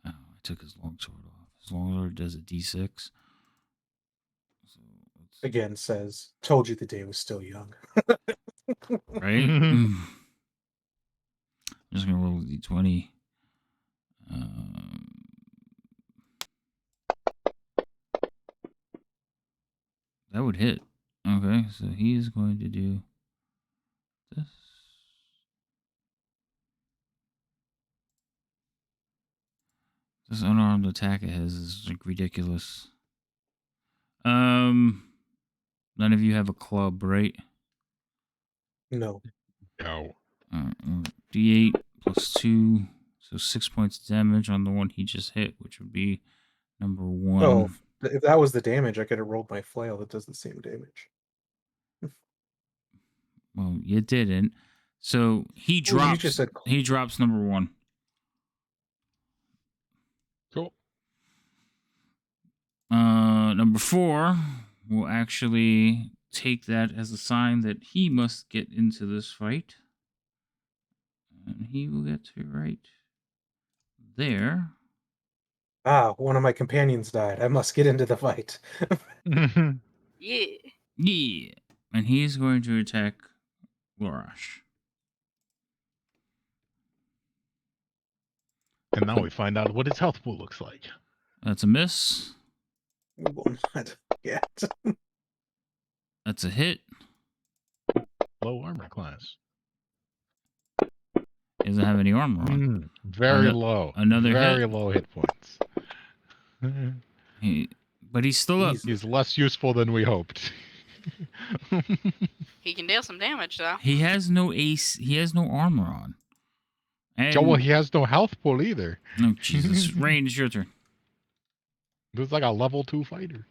Oh, I took his longsword off. His longsword does a D6. So Again, says, told you the day was still young. right. I'm just gonna roll a D20. That would hit. Okay, so he's going to do this. This unarmed attack it has is like ridiculous. None of you have a club, right? No. No. D8 plus 2, so 6 points of damage on the one he just hit, which would be number 1. Oh, if that was the damage, I could have rolled my flail that does the same damage. Well, you didn't. So he Well, you drops. just said He drops number 1. Cool. Number 4 will actually take that as a sign that he must get into this fight. And he will get to right there. Ah, one of my companions died. I must get into the fight. Yeah. Yeah. And he's going to attack Lorash. And now we find out what his health pool looks like. That's a miss. We will not yet. That's a hit. Low armor class. He doesn't have any armor on. Very Ano- low. another very hit. low hit points. But he's still up. He's less useful than we hoped. He can deal some damage though. He has no ace. He has no armor on. And, Well, he has no health pool either. oh, Jesus. Rain, it's your turn. He was like a level 2 fighter.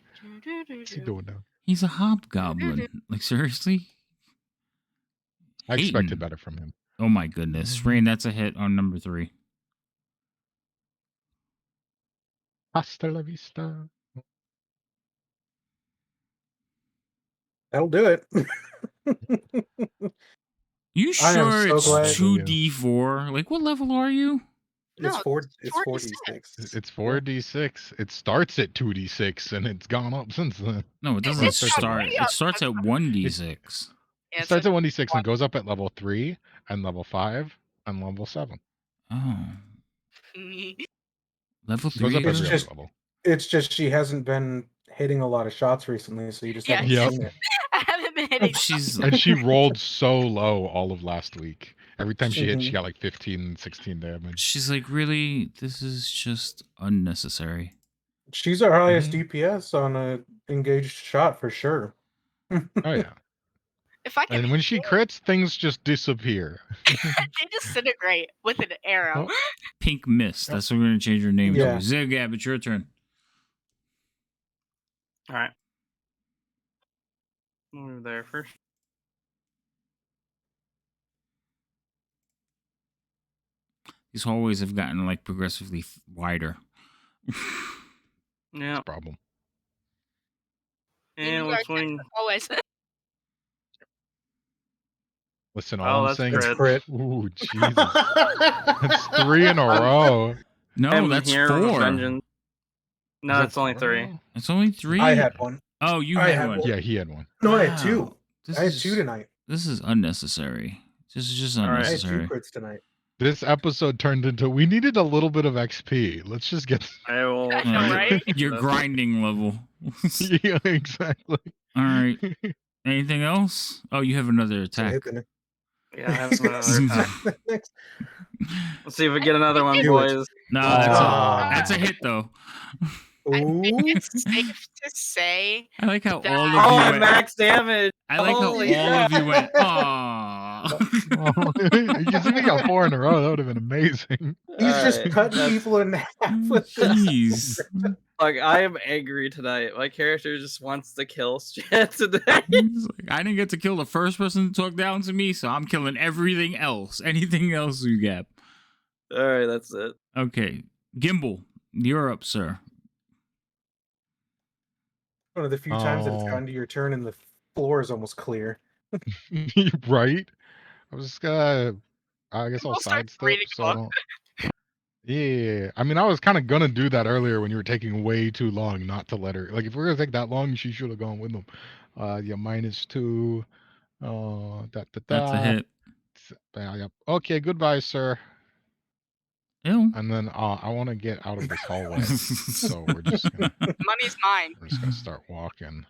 What's he doing now? He's a hobgoblin. Like, seriously? I expected Hating. better from him. Oh, my goodness. Rain, that's a hit on number 3. Hasta la vista. That'll do it. You I am sure so it's glad- 2d4? Like, what level are you? It's No, 4. It's 4d6. 4d6. It's 4d6. It starts at 2d6 and it's gone up since then. No, it doesn't It's start. already It up. starts at 1d6. Yeah, It starts at 1d6 and goes up at level 3 and level 5 and level 7. Oh. Level It goes 3? up It's every just- other level. It's just she hasn't been hitting a lot of shots recently, so you just Yeah. haven't Yep. seen it. I haven't been hitting. She's And she rolled so low all of last week. Every time she hit, she Mhm. got like 15, 16 damage. She's like, really? This is just unnecessary. She's our highest Mhm. DPS on a engaged shot for sure. Oh, yeah. If I can, And when she crits, things just disappear. they disintegrate with an arrow. Oh. Pink Mist. That's what we're going to change her name Yeah. to. Zigab, it's your turn. All right. Move there first. These hallways have gotten like progressively wider. Yeah. Problem. You And are we'll swing. Always. Listen, Oh, all I'm that's saying It's is, crit. crit. ooh, Jesus. That's 3 in a row. No, I'm that's here with 4. vengeance. No, Is that it's only 4 in a 3. row? It's only 3. I had one. Oh, you I had had one. one. Yeah, he had one. No, I had Wow. 2. This I had is 2 tonight. This is unnecessary. This is just All right. I had 2 unnecessary. crits tonight. This episode turned into, we needed a little bit of XP. Let's just get... I will. I know, right? Your grinding level. Yeah, exactly. All right. Anything else? Oh, you have another So I attack. hit the Yeah, I I have was gonna another say attack. next. Let's see if we get another one, Do it. boys. No, Aw. that's a hit though. I think Ooh. it's safe to say I like how That- all of Oh, you I went. max damage. I like how all Holy of you went. Oh, Aww. you see me got 4 in a row. That would have been amazing. He's just Alright, cutting that's- people in half with this. Jeez. Like, I am angry tonight. My character just wants to kill shit today. He's like, I didn't get to kill the first person to talk down to me, so I'm killing everything else. Anything else you get. Alright, that's it. Okay. Gimbal, you're up, sir. One of the few times that it's Oh. gotten to your turn and the floor is almost clear. Right? I was just gonna, I guess I'll We'll start sidestep reading so I book. don't... Yeah, I mean, I was kind of gonna do that earlier when you were taking way too long not to let her. Like, if we're gonna take that long, she should have gone with them. Yeah, -2. That's a hit. Yep. Okay, goodbye, sir. Ew. And then I want to get out of this hallway, so we're just gonna money's mine. start walking.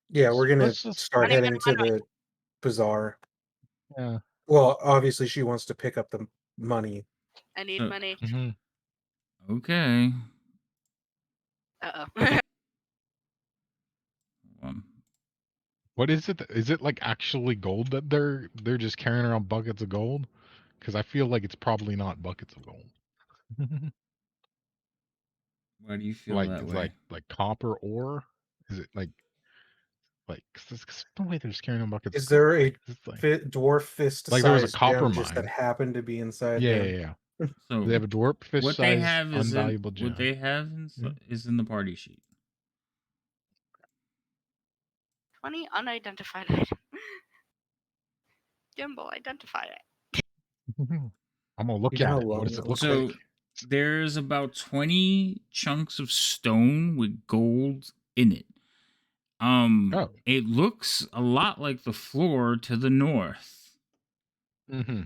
Yeah, we're gonna Let's just- start Money, heading to money, the bazaar. Yeah. Well, obviously she wants to pick up the money I need So- money. Mhm. Okay. Uh-oh. Hold on. What is it? Is it like actually gold that they're just carrying around buckets of gold? Because I feel like it's probably not buckets of gold. Why do you feel that way? like copper ore? Is it like 'cause no way they're just carrying around buckets Is of gold. there a It's like, dwarf fist like there was a sized copper gem just that mine. happened to be inside Yeah, there? yeah, yeah. So They have a dwarf fish what they size have is unvaluable what gem. they have is in the party sheet. 20 unidentified item. Gimbal, identify it. I'm gonna look You know at how it. What long does it that look So like? there's about 20 chunks of stone with gold in it. Oh. It looks a lot like the floor to the north. Mm-hmm.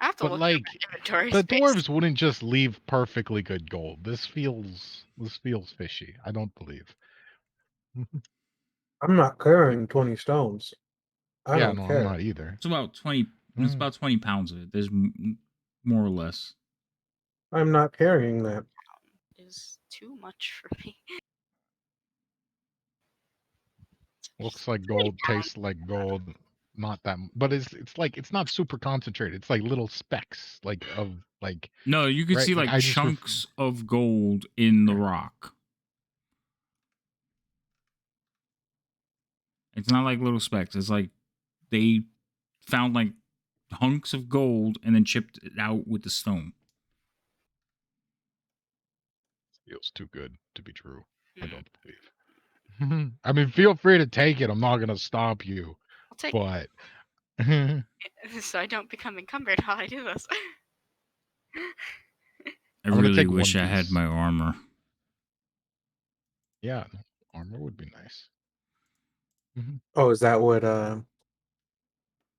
I have to But look like at my inventory the space. dwarves wouldn't just leave perfectly good gold. This feels fishy. I don't believe. I'm not carrying 20 stones. I Yeah, don't no, I'm care. not either. It's about 20. It's about 20 pounds of it. There's more or less. I'm not carrying that. Is too much for me. Looks like gold, tastes like gold. Not that, but it's like it's not super concentrated. It's like little specks, like of like. No, you could Right, see like, like I just chunks of gold in the rock. It's not like little specks. It's like they found like hunks of gold and then chipped it out with the stone. Feels too good to be true. I Hmm. don't believe. I mean, feel free to take it. I'm not gonna stop you, I'll take but it so I don't become encumbered while I do this. I gonna really take wish one I had piece. my armor. Yeah, armor would be nice. Oh, is that what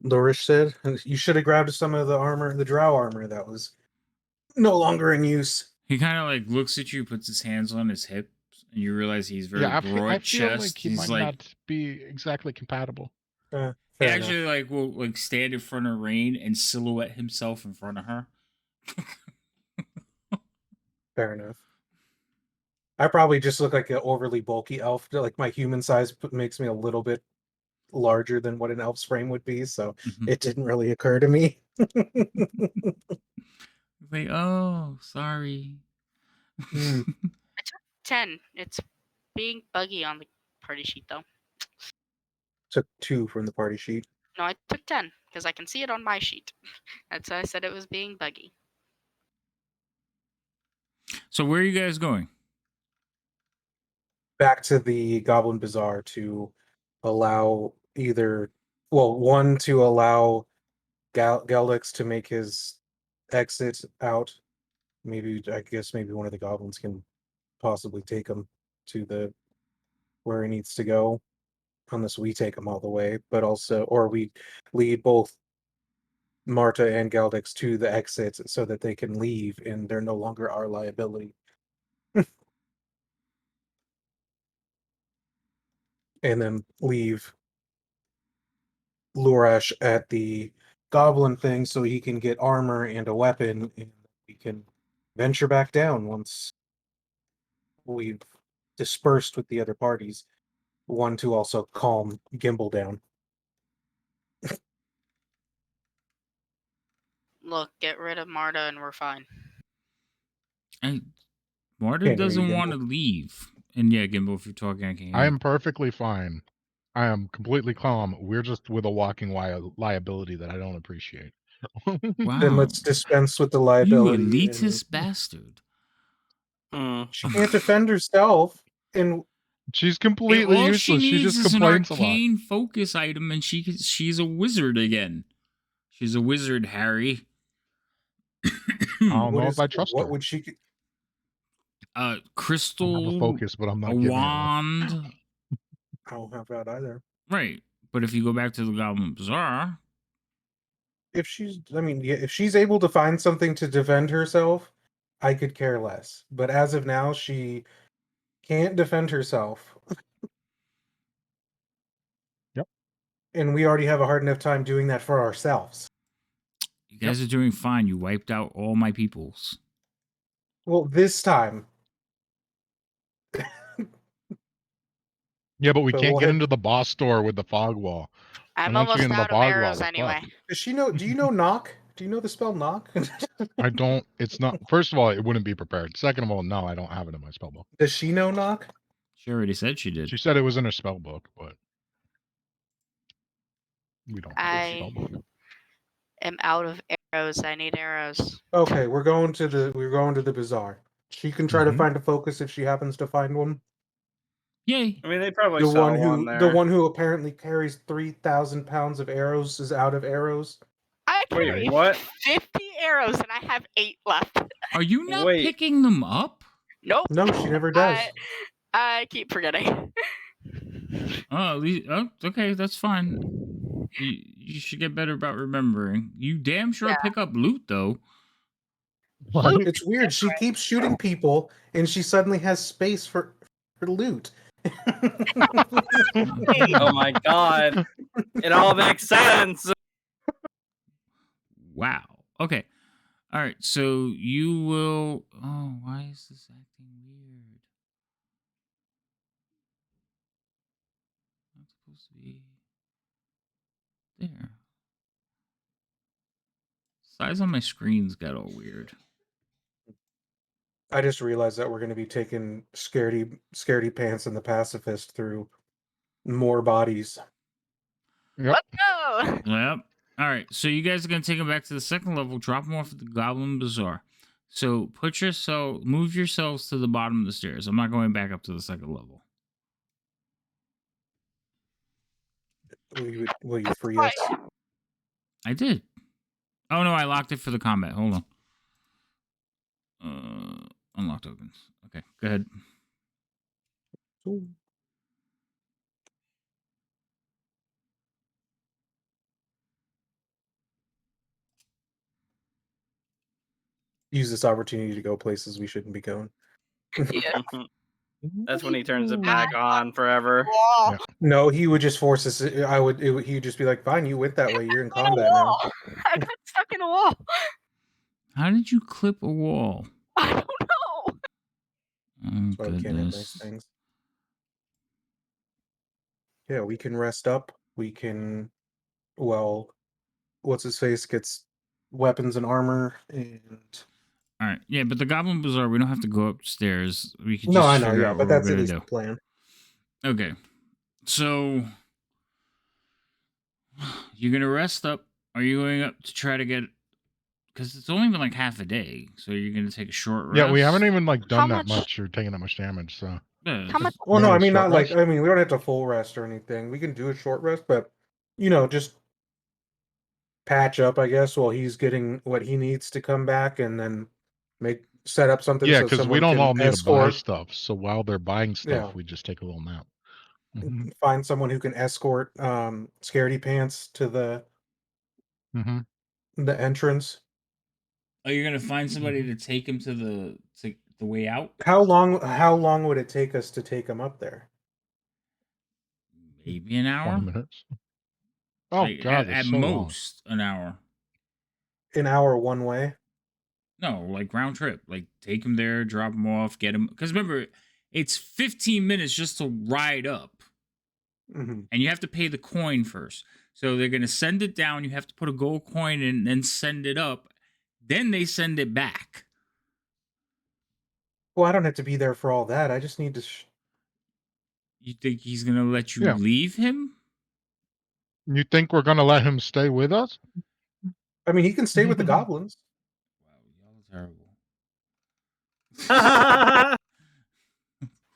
Lurish said? You should have grabbed some of the armor, the drow armor that was no longer in use. He kind of like looks at you, puts his hands on his hips, and you realize he's very Yeah, I broad feel like chest. he He's might like not be exactly compatible. he Fair actually enough. like will like stand in front of Rain and silhouette himself in front of her. Fair enough. I probably just look like an overly bulky elf. Like my human size makes me a little bit larger than what an elf's frame would be, so Mhm. it didn't really occur to me. Like, oh, sorry. Hmm. 10. It's being buggy on the party sheet, though. Took 2 from the party sheet. No, I took 10 because I can see it on my sheet. That's why I said it was being buggy. So where are you guys going? Back to the Goblin Bazaar to allow one to allow Geldex to make his exit out. I guess maybe one of the goblins can possibly take him to where he needs to go, unless we take him all the way. But also, or we lead both Marta and Geldex to the exit so that they can leave and they're no longer our liability. And then leave Lurash at the goblin thing so he can get armor and a weapon, and we can venture back down once we've dispersed with the other parties. One to also calm Gimbal down. Look, get rid of Marta and we're fine. Marta Can't hear you, doesn't want to Gimbal. leave. And yeah, Gimbal, if you're talking, I can't hear I you. am perfectly fine. I am completely calm. We're just with a walking liability that I don't appreciate. Wow. Then let's dispense with the You liability. and elitist bastard. She can't defend herself, and She's completely All she useless. She needs just is an complains a lot. arcane focus item, and she's a wizard again. She's a wizard, Harry. I don't know if I trust what her. would she? I have a Crystal, focus, but I'm a not giving it one. wand. I don't have that either. Right. But if you go back to the Goblin Bazaar, If she's, I mean, yeah, if she's able to find something to defend herself, I could care less. But as of now, she can't defend herself. Yep. and we already have a hard enough time doing that for ourselves. You guys are doing fine. You wiped out all my peoples. Well, this time. Yeah, but we But can't we'll get hit- into the boss store with the fog wall. I'm And once you almost get into the out of fog wall, arrows it's anyway. fucked. Does she know? Do you know knock? Do you know the spell knock? I don't. It's not. First of all, it wouldn't be prepared. Second of all, no, I don't have it in my spell book. Does she know knock? She already said she did. She said it was in her spell book, but we don't have a I spell book. am out of arrows. I need arrows. Okay, we're going to the bazaar. She can try to Mhm. find a focus if she happens to find one. Yay. I mean, they probably The saw one who there. the one who apparently carries 3,000 pounds of arrows is out of arrows. I Wait, carry what? 50 arrows and I have 8 left. Are you not Wait. picking them up? Nope. No, she never does. I keep forgetting. Oh, at least, okay, that's fine. You should get better about remembering. You damn sure pick up loot though. What? It's weird. She keeps shooting people, and she suddenly has space for loot. Oh my god. It all makes sense. Wow. Okay. All right. So you will. Oh, why is this acting weird? Not supposed to be there. Size on my screen's got all weird. I just realized that we're going to be taking scaredy pants and the pacifist through more bodies. Yep. Let's go. Yep. All right. So you guys are gonna take them back to the second level. Drop them off at the Goblin Bazaar. So move yourselves to the bottom of the stairs. I'm not going back up to the second level. Will you free us? I did. Oh no, I locked it for the combat. Hold on. Unlock tokens. Okay, go ahead. Use this opportunity to go places we shouldn't be going. Yeah. That's when he turns it back on forever. Wall. Yeah. No, he would just force us. He'd just be like, "Fine, you went that way. You're in In a combat now." wall. I got stuck in a wall. How did you clip a wall? I don't know. Oh That's why we can't have nice goodness. things. Yeah, we can rest up. We can. Well, what's his face gets weapons and armor, and All right, yeah, but the Goblin Bazaar, we don't have to go upstairs. We could no, just I know, figure yeah, out but what we're that's at gonna least do. the plan. Okay, so you're gonna rest up. Are you going up to try to get? Because it's only been like half a day, so you're gonna take a short rest. Yeah, we haven't even How done that much- much or taken that much damage. So Yeah, How much? Well, no, Yeah, I mean short not like rest. I mean we don't have to full rest or anything. We can do a short rest, but just patch up, I guess, while he's getting what he needs to come back, and then set up something yeah, so because we someone don't can all need to buy escort. stuff. So while they're buying stuff, Yeah. we just take a little nap. Mhm. Find someone who can escort Scaredy Pants to the Mhm. entrance. Oh, you're gonna find somebody to take him to the way out. How long would it take us to take him up there? Maybe an hour. 20 minutes. Oh Like, god, at that's so long. most an hour. An hour one way? No, like round trip. Like take him there, drop him off, get him. Because remember, it's 15 minutes just to ride up, Mm-hmm. and you have to pay the coin first. So they're gonna send it down. You have to put a gold coin in, and then send it up. Then they send it back. Well, I don't have to be there for all that. I just need to. You think he's gonna let you Yeah. leave him? You think we're gonna let him stay with us? I mean, he can stay with the goblins. Wow, y'all are terrible.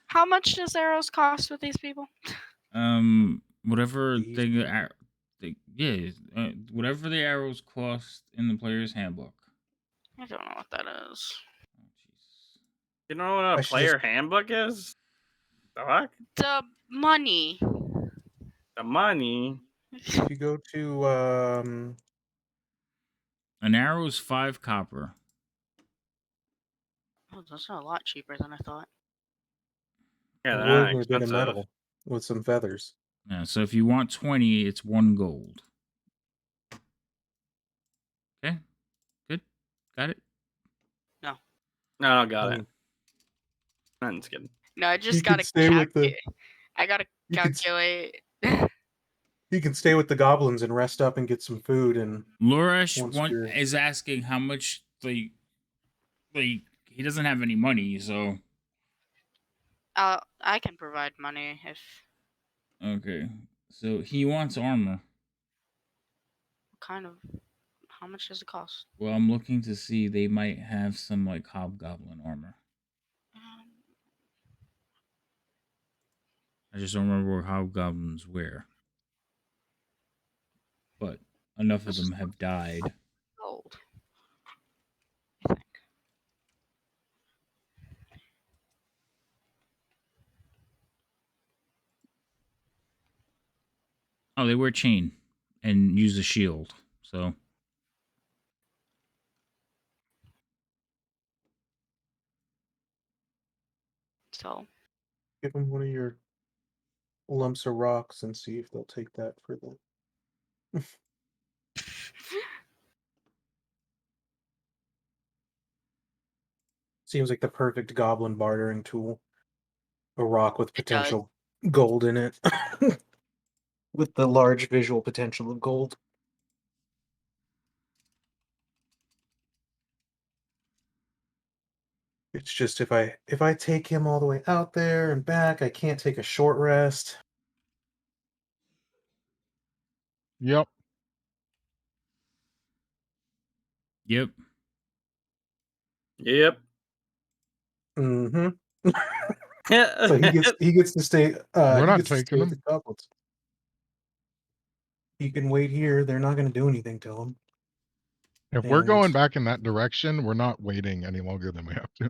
How much does arrows cost with these people? Whatever These thing, whatever the arrows cost in the player's handbook. I don't know what that is. Oh, Jesus. You know what I a should player just- handbook is? The fuck? The money. The money. If you go to An arrow is 5 copper. Oh, that's a lot cheaper than I thought. Yeah, they're wood not with a bit of expensive. metal with some feathers. Yeah, so if you want 20, it's 1 gold. Okay, good, got it. No, I don't got it. Um, Nothing's good. No, I You just could gotta stay with the- calculate. I gotta You could calculate. you can stay with the goblins and rest up and get some food. And Loresh Once you're- is asking how much like he doesn't have any money, so I can provide money if okay. So he wants armor. kind of. How much does it cost? Well, I'm looking to see they might have some like hobgoblin armor. I just don't remember what hobgoblins wear. But enough of This them is have died. gold. I think. Oh, they wear chain and use a shield. So So give them one of your lumps of rocks and see if they'll take that for the. Seems like the perfect goblin bartering tool. A rock with It does. potential gold in it. With the large visual potential of gold. It's just if I take him all the way out there and back, I can't take a short rest. Yep. yep. Yep. Mm-hmm. So he gets to stay. We're He not gets to stay taking with him. the goblins. He can wait here. They're not going to do anything to him. If we're going And- back in that direction, we're not waiting any longer than we have to.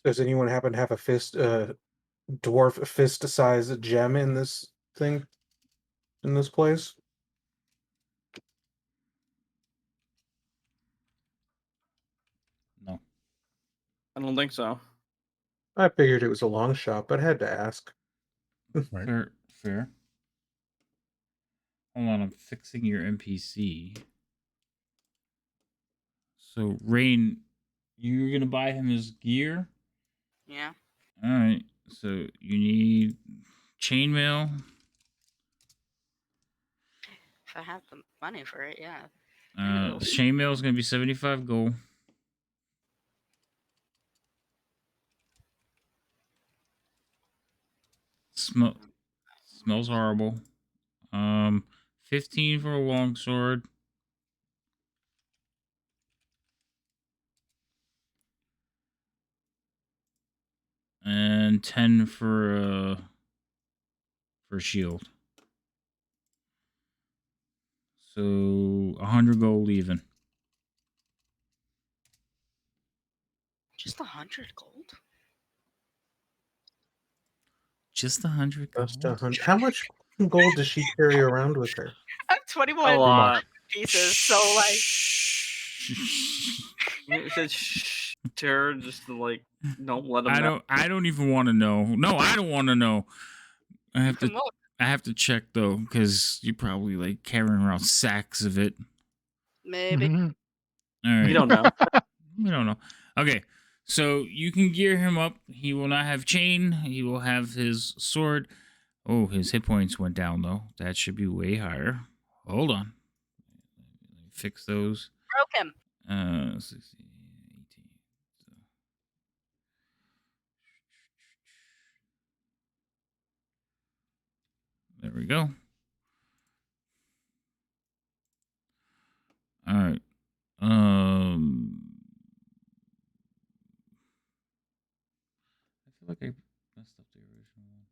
Does anyone happen to have a dwarf fist-sized gem in this thing? In this place? No. I don't think so. I figured it was a long shot, but I had to ask. Right. Fair. Hold on, I'm fixing your NPC. So Rain, you're gonna buy him his gear? yeah. Alright. So you need chainmail. If I have the money for it, yeah. Chainmail is gonna be 75 gold. Smells horrible. 15 for a longsword. And 10 for shield. So 100 gold even. Just 100 gold. Just 100 gold. Just 100. How much gold does she carry around with her? I have A 21 lot. pieces, so like It said shh to her just to like don't let them know. I don't even want to know. No, I don't want to know. I have to look, I have to check though, because you're probably like carrying around sacks of it. maybe. Mhm. All right. You don't know. We don't know. Okay. So you can gear him up. He will not have chain. He will have his sword. Oh, his hit points went down though. That should be way higher. Hold on. Fix those. Broke him. 16, 18. So. There we go. All right. I feel like I messed up the original one.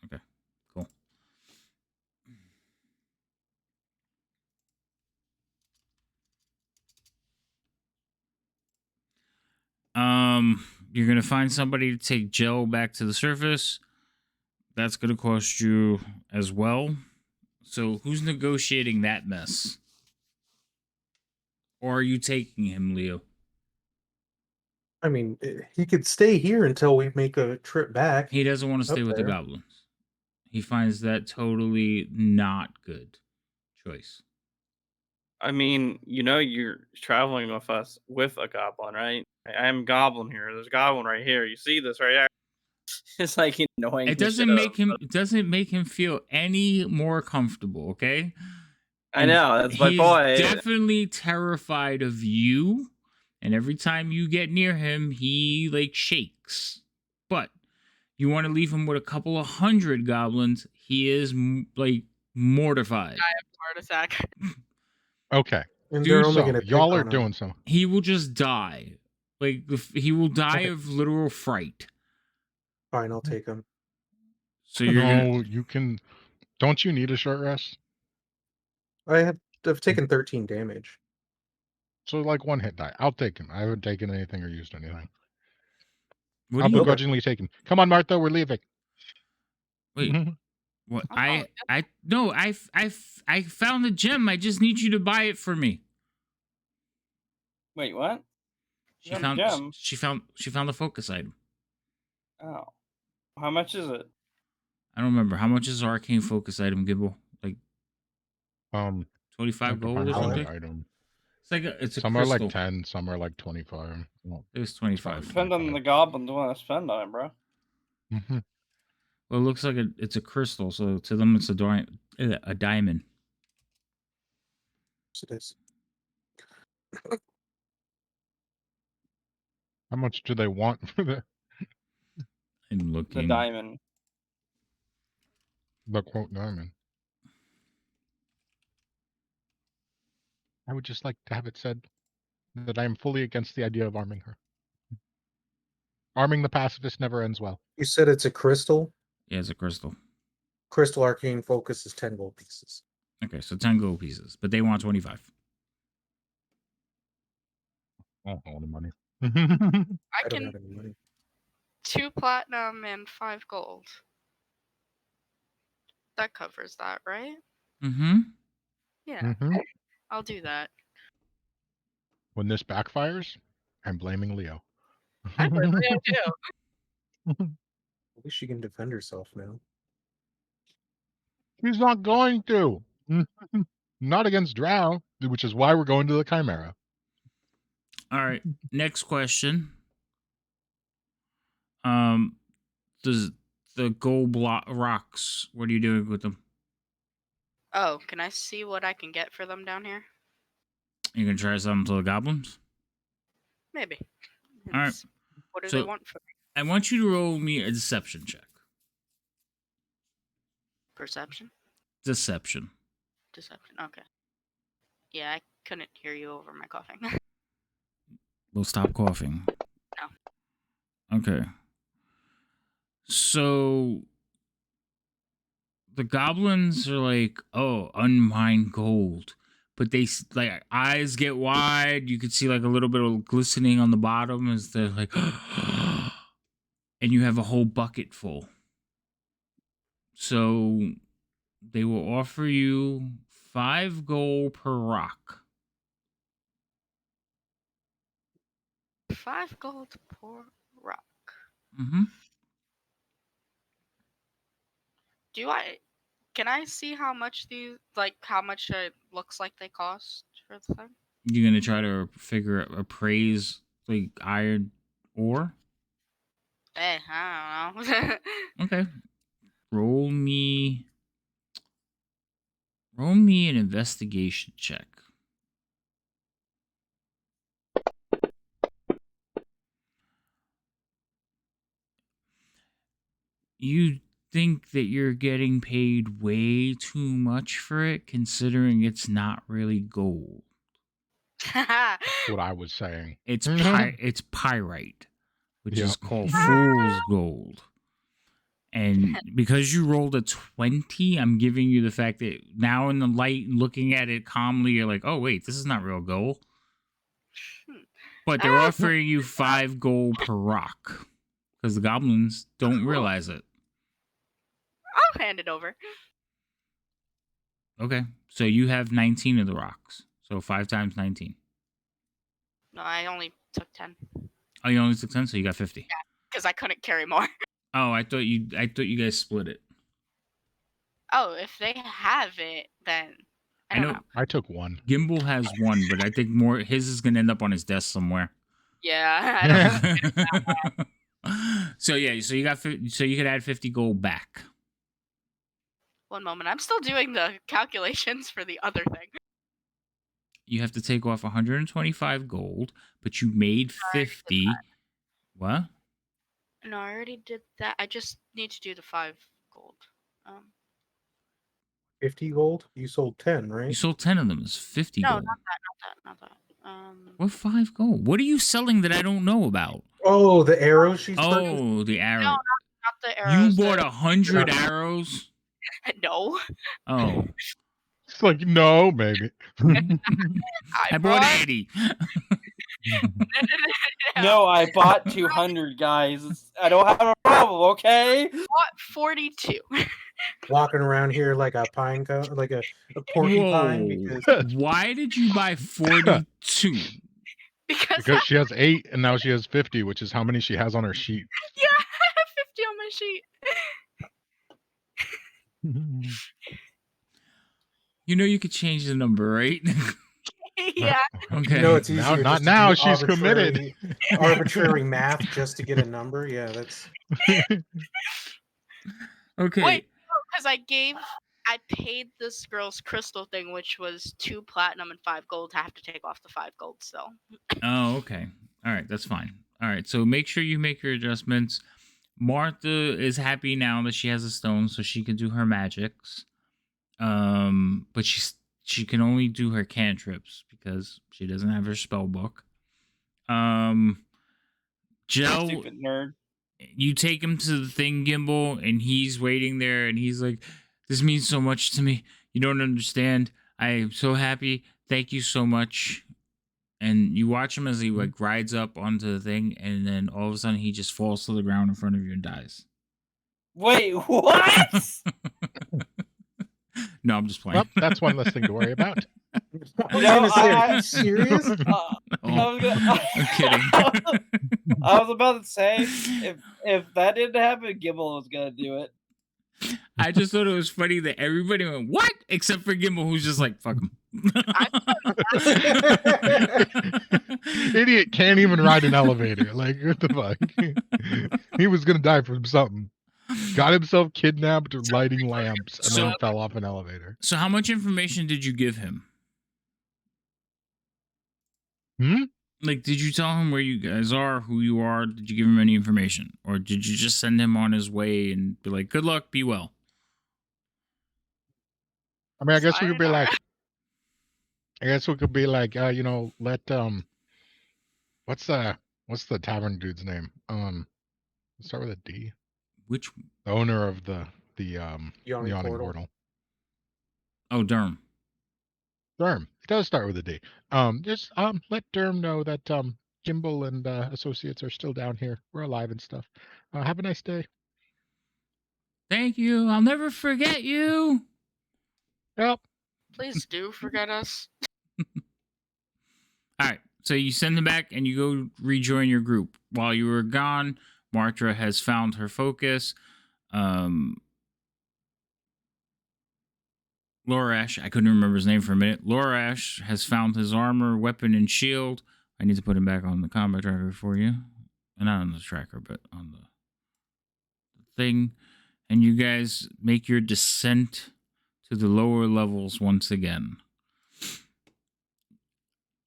Okay, cool. You're gonna find somebody to take Gel back to the surface. That's gonna cost you as well. So who's negotiating that mess? Or are you taking him, Leo? I mean, he could stay here until we make a trip back. He doesn't want to stay Up with the there. goblins. He finds that totally not good choice. I mean, you're traveling with us with a goblin, right? I am goblin here. There's a goblin right here. You see this right here? It's like annoying. It the doesn't shit make out him of it doesn't make him feel any more comfortable, okay? I know, that's my He's point. definitely terrified of you, and every time you get near him, he like shakes. But you want to leave him with a couple of 100 goblins, he is like mortified. Heart attack. Okay. And Dude, they're only So, going to y'all are doing some. He will just die. Like he will die Okay. of literal fright. Fine, I'll take him. So you're gonna No, you can. Don't you need a short rest? I've taken 13 damage. So, like, one hit die. I'll take him. I haven't taken anything or used anything. what I'll do you begrudgingly take him. Come on, Martha, we're leaving. wait? What Oh, I found the gem. I just need you to buy it for me. Wait, what? She You got a found gem? she found the focus item. Oh. How much is it? I don't remember how much is our arcane focus item, Gibble. Like 25 It gold or depends on something. the item. It's a Some crystal. are like 10, some are like 25. Well, It was 25. Depends on the goblins want to spend on it, bro. mhm. Well, it looks like it's a crystal, so to them it's a diamond. Yes, it is. How much do they want for I'm The looking. diamond. the quote diamond? I would just like to have it said that I am fully against the idea of arming her. Arming the pacifist never ends well. You said it's a crystal? Yeah, it's a crystal. Crystal Arcane Focus is 10 gold pieces. Okay, so 10 gold pieces, but they want 25. I don't have any money. I I don't can have any money. 2 platinum and 5 gold. That covers that, right? Mm-hmm. Yeah, Mhm. I'll do that. When this backfires, I'm blaming Leo. I would Leo too. At least she can defend herself now. He's not going to. Not against Drow, which is why we're going to the Chimera. All right. Next question. Does the gold rocks? What are you doing with them? Oh, can I see what I can get for them down here? You gonna try something to the goblins? Maybe. All right. It's- What do So- they want for me? I want you to roll me a deception check. Perception? Deception. Deception. Okay. Yeah, I couldn't hear you over my coughing. We'll stop coughing. No. Okay. So the goblins are like, oh, unmined gold. But they like eyes get wide. You could see like a little bit of glistening on the bottom as they're like, and you have a whole bucket full. So they will offer you 5 gold per rock. 5 gold per rock. Mm-hmm. Can I see how much how much it looks like they cost for the thing? You're gonna try to appraise like iron ore. I don't know. Okay. Roll me an investigation check. You think that you're getting paid way too much for it, considering it's not really gold. That's what I was saying. It's it's pyrite, which Yeah. is called fool's gold. And because you rolled a 20, I'm giving you the fact that now in the light, looking at it calmly, you're like, oh, wait, this is not real gold. But they're offering you 5 gold per rock because the goblins don't realize it. I'll hand it over. Okay, so you have 19 of the rocks. So 5 times 19. No, I only took 10 Oh, you only took 10, so you got 50. because I couldn't carry more. Oh, I thought you guys split it. Oh, if they have it, then I I don't know. know. I took 1. Gimbal has 1, but I think more his is gonna end up on his desk somewhere. Yeah, I don't know. So yeah, so you got so you could add 50 gold back. One moment, I'm still doing the calculations for the other thing. You have to take off 125 gold, but you made 50. What? No, I already did that. I just need to do the 5 gold. 50 gold? You sold 10, You right? sold 10 of them. It's 50 No, gold. not that. What 5 gold? What are you selling that I don't know about? Oh, the arrows she's purchased? Oh, the arrow. No, not the You arrows. bought 100 arrows? No. Oh. It's like, no, maybe. I bought 80. No, I bought 200, guys. I don't have a problem, okay? Bought 42. Walking around here like a pine cone, like a porcupine, because Why did you buy 42? Because she has 8 and now she has 50, which is how many she has on her sheet. Yeah, I have 50 on my sheet. You know you could change the number, right? Yeah. Okay. you know it's Now, easier. not just to now. do She's committed. arbitrary math just to get a number. Yeah, that's Okay. Wait, because I paid this girl's crystal thing, which was 2 platinum and 5 gold. I have to take off the 5 gold still. Oh, okay. All right, that's fine. All right, so make sure you make your adjustments. Martha is happy now that she has a stone, so she can do her magics. But she can only do her cantrips because she doesn't have her spell book. Joe, Stupid nerd. you take him to the thing, Gimbal, and he's waiting there, and he's like, "This means so much to me. You don't understand. I am so happy. Thank you so much." And you watch him as he like rides up onto the thing, and then all of a sudden he just falls to the ground in front of you and dies. Wait, what? No, I'm just playing. Well, that's one less thing to worry about. I was No, gonna say, are I- you serious? Oh, I'm kidding. I was about to say, if that didn't happen, Gibble was gonna do it. I just thought it was funny that everybody went, "What?" except for Gimbal, who's just like, "Fuck him." Idiot can't even ride an elevator. Like, what the fuck? He was gonna die from something. Got himself kidnapped lighting lamps and then fell off an elevator. So, how much information did you give him? Like, did you tell him where you guys are, who you are? Did you give him any information? Or did you just send him on his way and be like, "Good luck, be well"? I mean, I guess we could be like, you know, let what's the tavern dude's name? Let's start with a D. Which? The owner of the Yawning Yawning Portal. Portal. Oh, Durham. Durham. It does start with a D. Just let Durham know that Gimbal and associates are still down here. We're alive and stuff. Have a nice day. Thank you. I'll never forget you. Yep. Please do forget us. All right. So you send him back and you go rejoin your group. While you were gone, Martra has found her focus. Lorash, I couldn't remember his name for a minute. Lorash has found his armor, weapon, and shield. I need to put him back on the combat tracker for you. Not on the tracker, but on the thing. And you guys make your descent to the lower levels once again.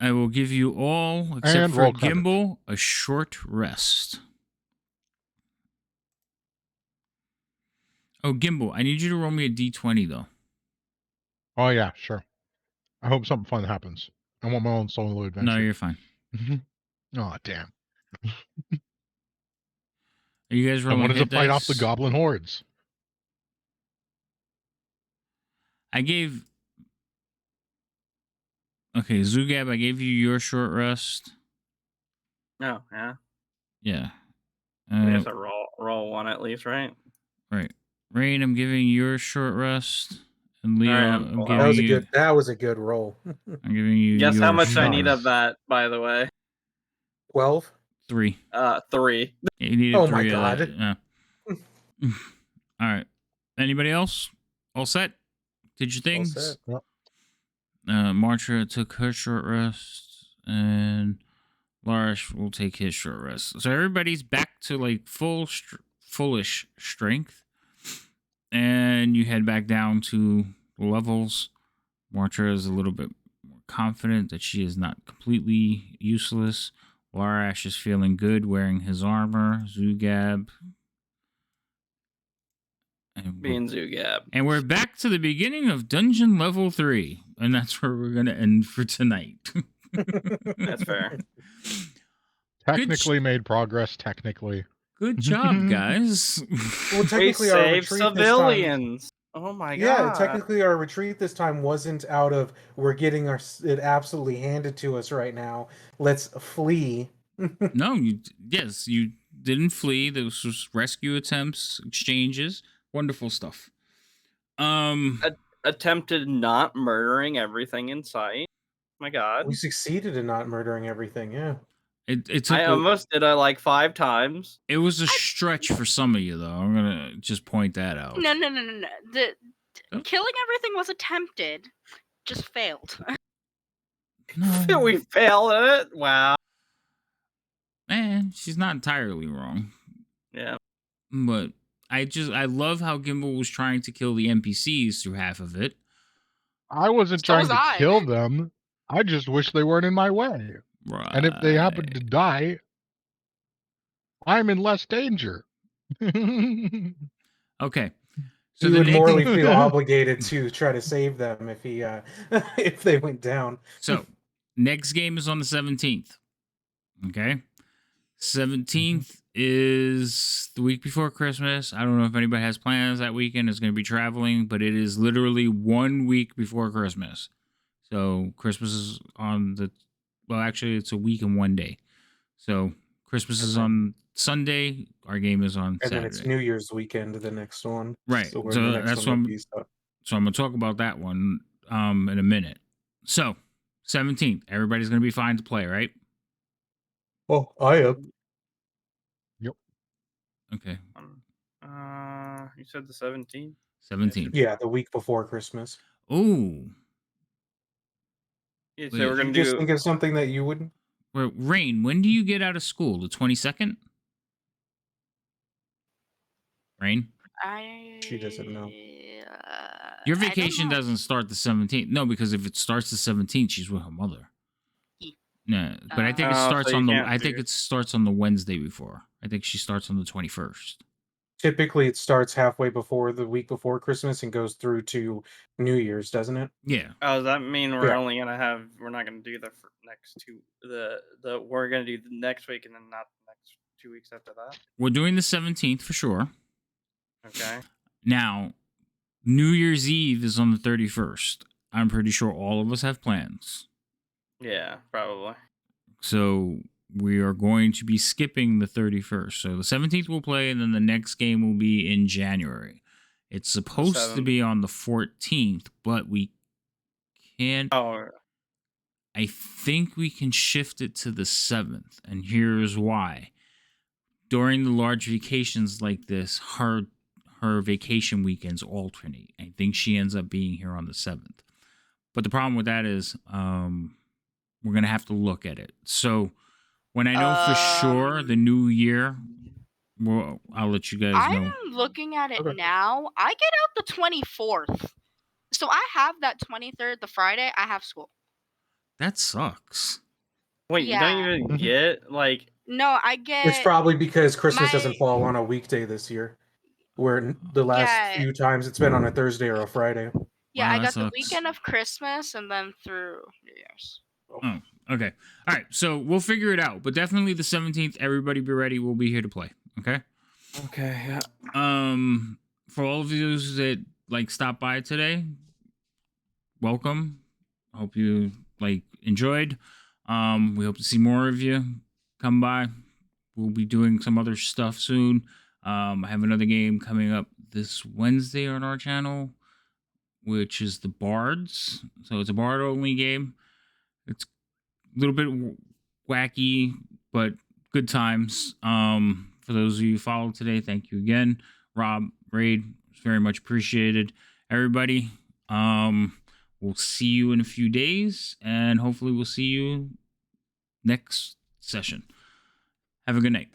I will give you all, except And for roll credits. Gimbal, a short rest. Oh, Gimbal, I need you to roll me a d20, though. Oh yeah, sure. I hope something fun happens. I want my own solo adventure. No, you're fine. Oh damn. Are you guys I rolling wanted to hit fight dice? off the goblin hordes. I gave... Okay, Zugab, I gave you your short rest. Oh, yeah. Yeah. I guess I roll one at least, right? Right. Rain, I'm giving you a short rest. And Leo, Alright, I'm well, giving you. That was a good roll. I'm giving you. Guess how your much I short need rest. of that, by the way. 12. 3. 3. You needed Oh 3 my of God. that. Yeah. All right. Anybody else? All set? Did your All things? set. Yep. Martra took her short rest, and Lars will take his short rest. So everybody's back to like fullish strength, and you head back down to levels. Martra is a little bit more confident that she is not completely useless. Larash is feeling good wearing his armor. Zugab. Being Zugab. And we're back to the beginning of dungeon level 3. And that's where we're going to end for tonight. That's fair. Technically made progress, technically. Good job, guys. Well, We technically, our saved retreat civilians. Oh my god. Yeah, technically, our retreat this time wasn't out of we're getting it absolutely handed to us right now. Let's flee. No, you didn't flee. This was rescue attempts, exchanges, wonderful stuff. Attempted not murdering everything in sight. My god. We succeeded in not murdering everything. Yeah. It I almost did it like 5 times. It was a stretch for some of you, though. I'm gonna just point that out. No. Killing everything was attempted, just failed. No. We failed at it. Wow. She's not entirely wrong. Yeah. But I love how Gimbal was trying to kill the NPCs through half of it. I wasn't So trying was to I. kill them. I just wish they weren't in my way. Right. And if they happen to die, I'm in less danger. Okay. So He would morally feel obligated to try to save them if he if they went down. So next game is on the 17th. Okay. 17th is the week before Christmas. I don't know if anybody has plans that weekend. Is going to be traveling, but it is literally 1 week before Christmas. So Christmas is on actually it's a week and 1 day. So Christmas is on Sunday. Our game is on Saturday. And then it's New Year's weekend, the next one. Right. So that's what so I'm going to talk about that one in a minute. So 17th, everybody's going to be fine to play, right? Well, I am. Yep. Okay. You said the 17th? 17th. Yeah, the week before Christmas. Ooh. Yeah, so we're gonna just think of something that you wouldn't. Well, Rain, when do you get out of school? The 22nd? Rain? She doesn't know. Your vacation doesn't start the 17th. No, because if it starts the 17th, she's with her mother. No, but I think it starts so on you the. can't I do think it. it starts on the Wednesday before. I think she starts on the 21st. Typically, it starts halfway before the week before Christmas and goes through to New Year's, doesn't it? Yeah. Oh, does that mean we're Yeah. only gonna have? We're not gonna do the next 2. We're gonna do the next week and then not the next 2 weeks after that. We're doing the 17th for sure. Okay. Now, New Year's Eve is on the 31st. I'm pretty sure all of us have plans. Yeah, probably. So we are going to be skipping the 31st. So the 17th we'll play, and then the next game will be in January. It's supposed to be on the 14th, but we can't. Oh. I think we can shift it to the 7th, and here's why. During the large vacations like this, her vacation weekends alternate. I think she ends up being here on the 7th. But the problem with that is we're going to have to look at it. So when I know for sure the new year, well, I'll let you guys know. I'm looking at it now. I get out the 24th. So I have that 23rd, the Friday, I have school. That sucks. Wait, you don't even get like. No, I get. It's probably because Christmas doesn't fall on a weekday this year, where the last few times it's been on a Thursday or a Friday. Yeah, Wow, I that got the sucks. weekend of Christmas and then through New Year's. Oh, okay. All right, so we'll figure it out. But definitely the 17th, everybody be ready. We'll be here to play. Okay? Okay, yeah. For all of those that like stop by today, welcome. Hope you enjoyed. We hope to see more of you. come by. We'll be doing some other stuff soon. I have another game coming up this Wednesday on our channel, which is the Bards. So it's a Bard only game. It's a little bit wacky, but good times. For those of you who followed today, thank you again. Rob, Raid, very much appreciated. Everybody, we'll see you in a few days, and hopefully we'll see you next session. Have a good night.